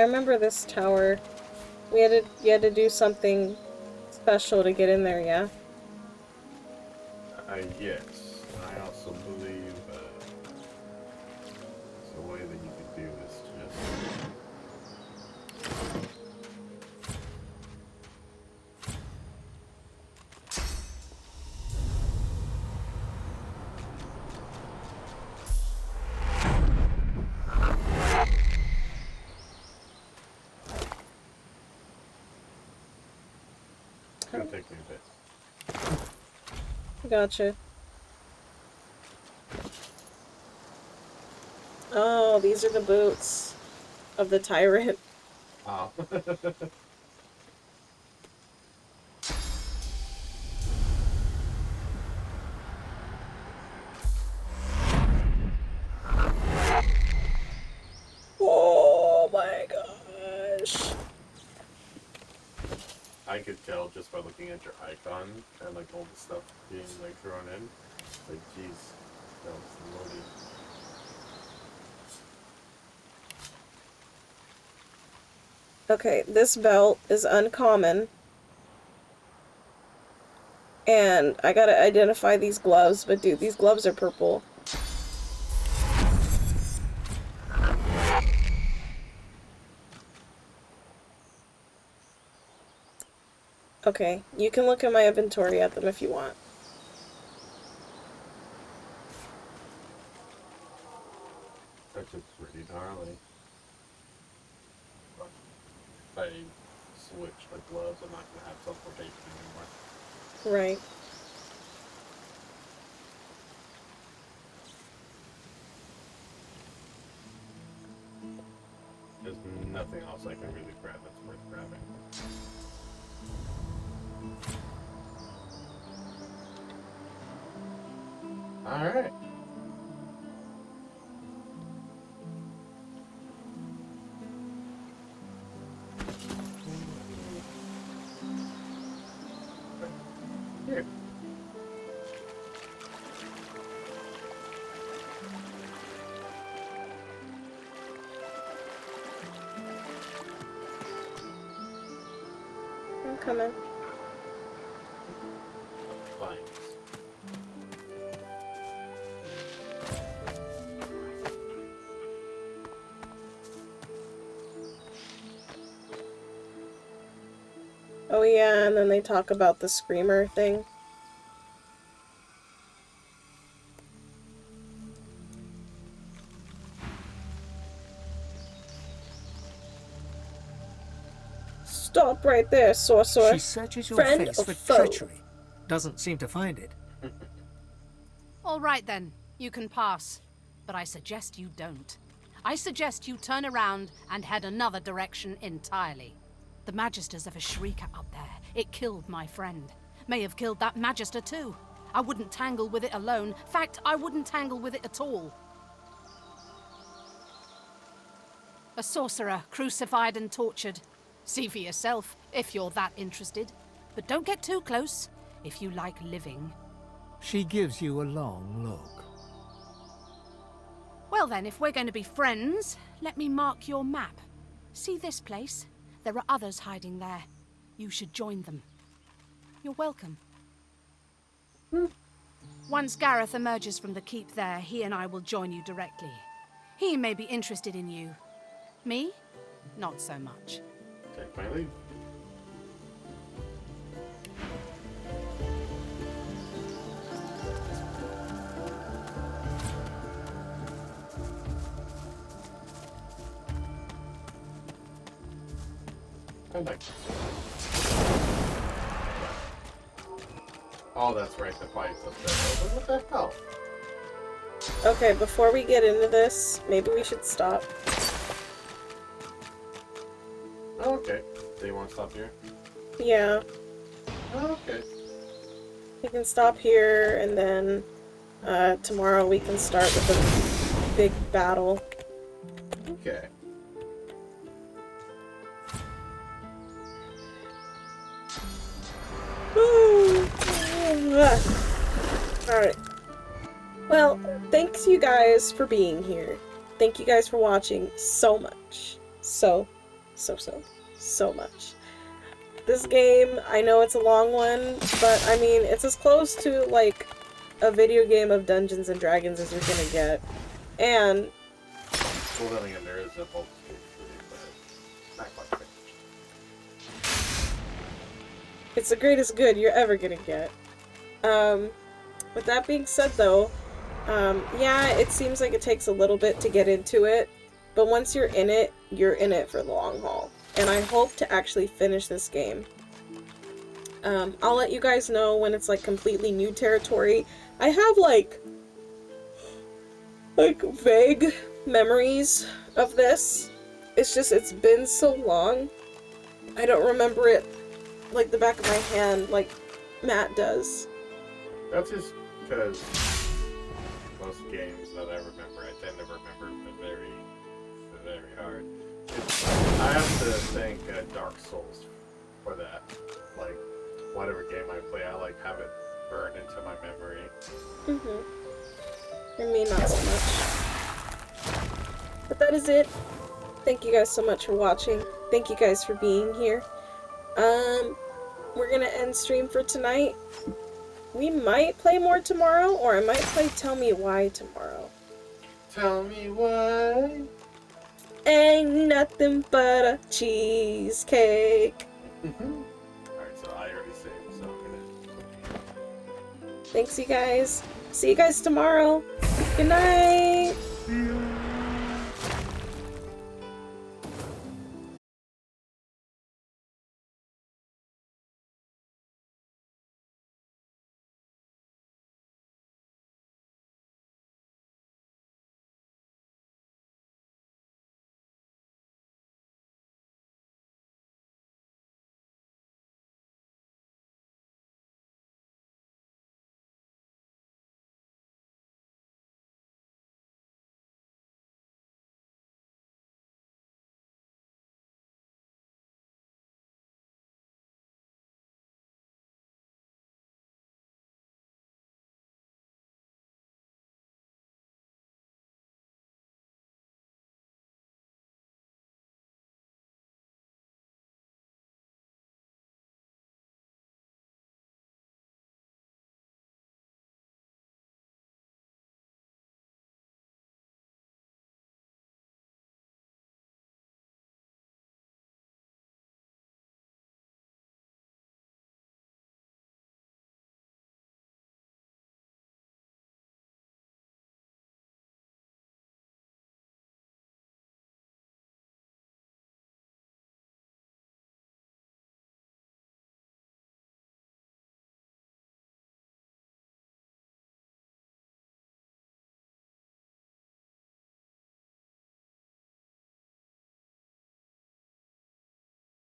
I remember this tower. You had to do something special to get in there, yeah? Yes. I also believe there's a way that you could do this just... It's gonna take me a bit. Gotcha. Oh, these are the boots of the tyrant. Oh. Oh my gosh. I could tell just by looking at your icon and like all the stuff being like thrown in. Like, jeez, that was loaded. Okay, this belt is uncommon. And I gotta identify these gloves, but dude, these gloves are purple. Okay, you can look at my inventory at them if you want. That's just pretty gnarly. But if I switch the gloves, I'm not gonna have teleportation anymore. Right. There's nothing else I can really grab that's worth grabbing. Alright. Here. I'm coming. Fine. Oh yeah, and then they talk about the screamer thing. Stop right there, sorcerer. She searches your Friend face or for foe? treachery. Doesn't seem to find it. All right then, you can pass. But I suggest you don't. I suggest you turn around and head another direction entirely. The Magisters have a shrieker up there. It killed my friend. May have killed that Magister too. I wouldn't tangle with it alone. Fact, I wouldn't tangle with it at all. A sorcerer, crucified and tortured. See for yourself, if you're that interested. But don't get too close, if you like living. She gives you a long look. Well then, if we're going to be friends, let me mark your map. See this place? There are others hiding there. You should join them. You're welcome. Once Gareth emerges from the keep there, he and I will join you directly. He may be interested in you. Me? Not so much. Take my leave. I like this. Oh, that's right, the fight's up there. What the hell? Okay, before we get into this, maybe we should stop. Oh, okay. Do you want to stop here? Yeah. Oh, okay. We can stop here, and then tomorrow we can start with the big battle. Okay. Alright. Well, thanks you guys for being here. Thank you guys for watching so much. So so much. This game, I know it's a long one, but I mean, it's as close to like a video game of Dungeons and Dragons as you're gonna get. And well, then again, there is a multi-stage video, but not quite. It's the greatest good you're ever gonna get. With that being said though, yeah, it seems like it takes a little bit to get into it, but once you're in it for the long haul. And I hope to actually finish this game. I'll let you guys know when it's like completely new territory. I have like vague memories of this. It's just, it's been so long. I don't remember it like the back of my hand like Matt does. That's just because most games that I remember, I tend to remember them very hard. I have to thank Dark Souls for that. Like, whatever game I play, I like have it burned into my memory. For me, not so much. But that is it. Thank you guys so much for watching. Thank you guys for being here. We're gonna end stream for tonight. We might play more tomorrow, or I might play Tell Me Why tomorrow. Tell me why. Ain't nothing but a cheesecake. Alright, so I already saved, so I'm gonna... Thanks, you guys. See you guys tomorrow. Good night.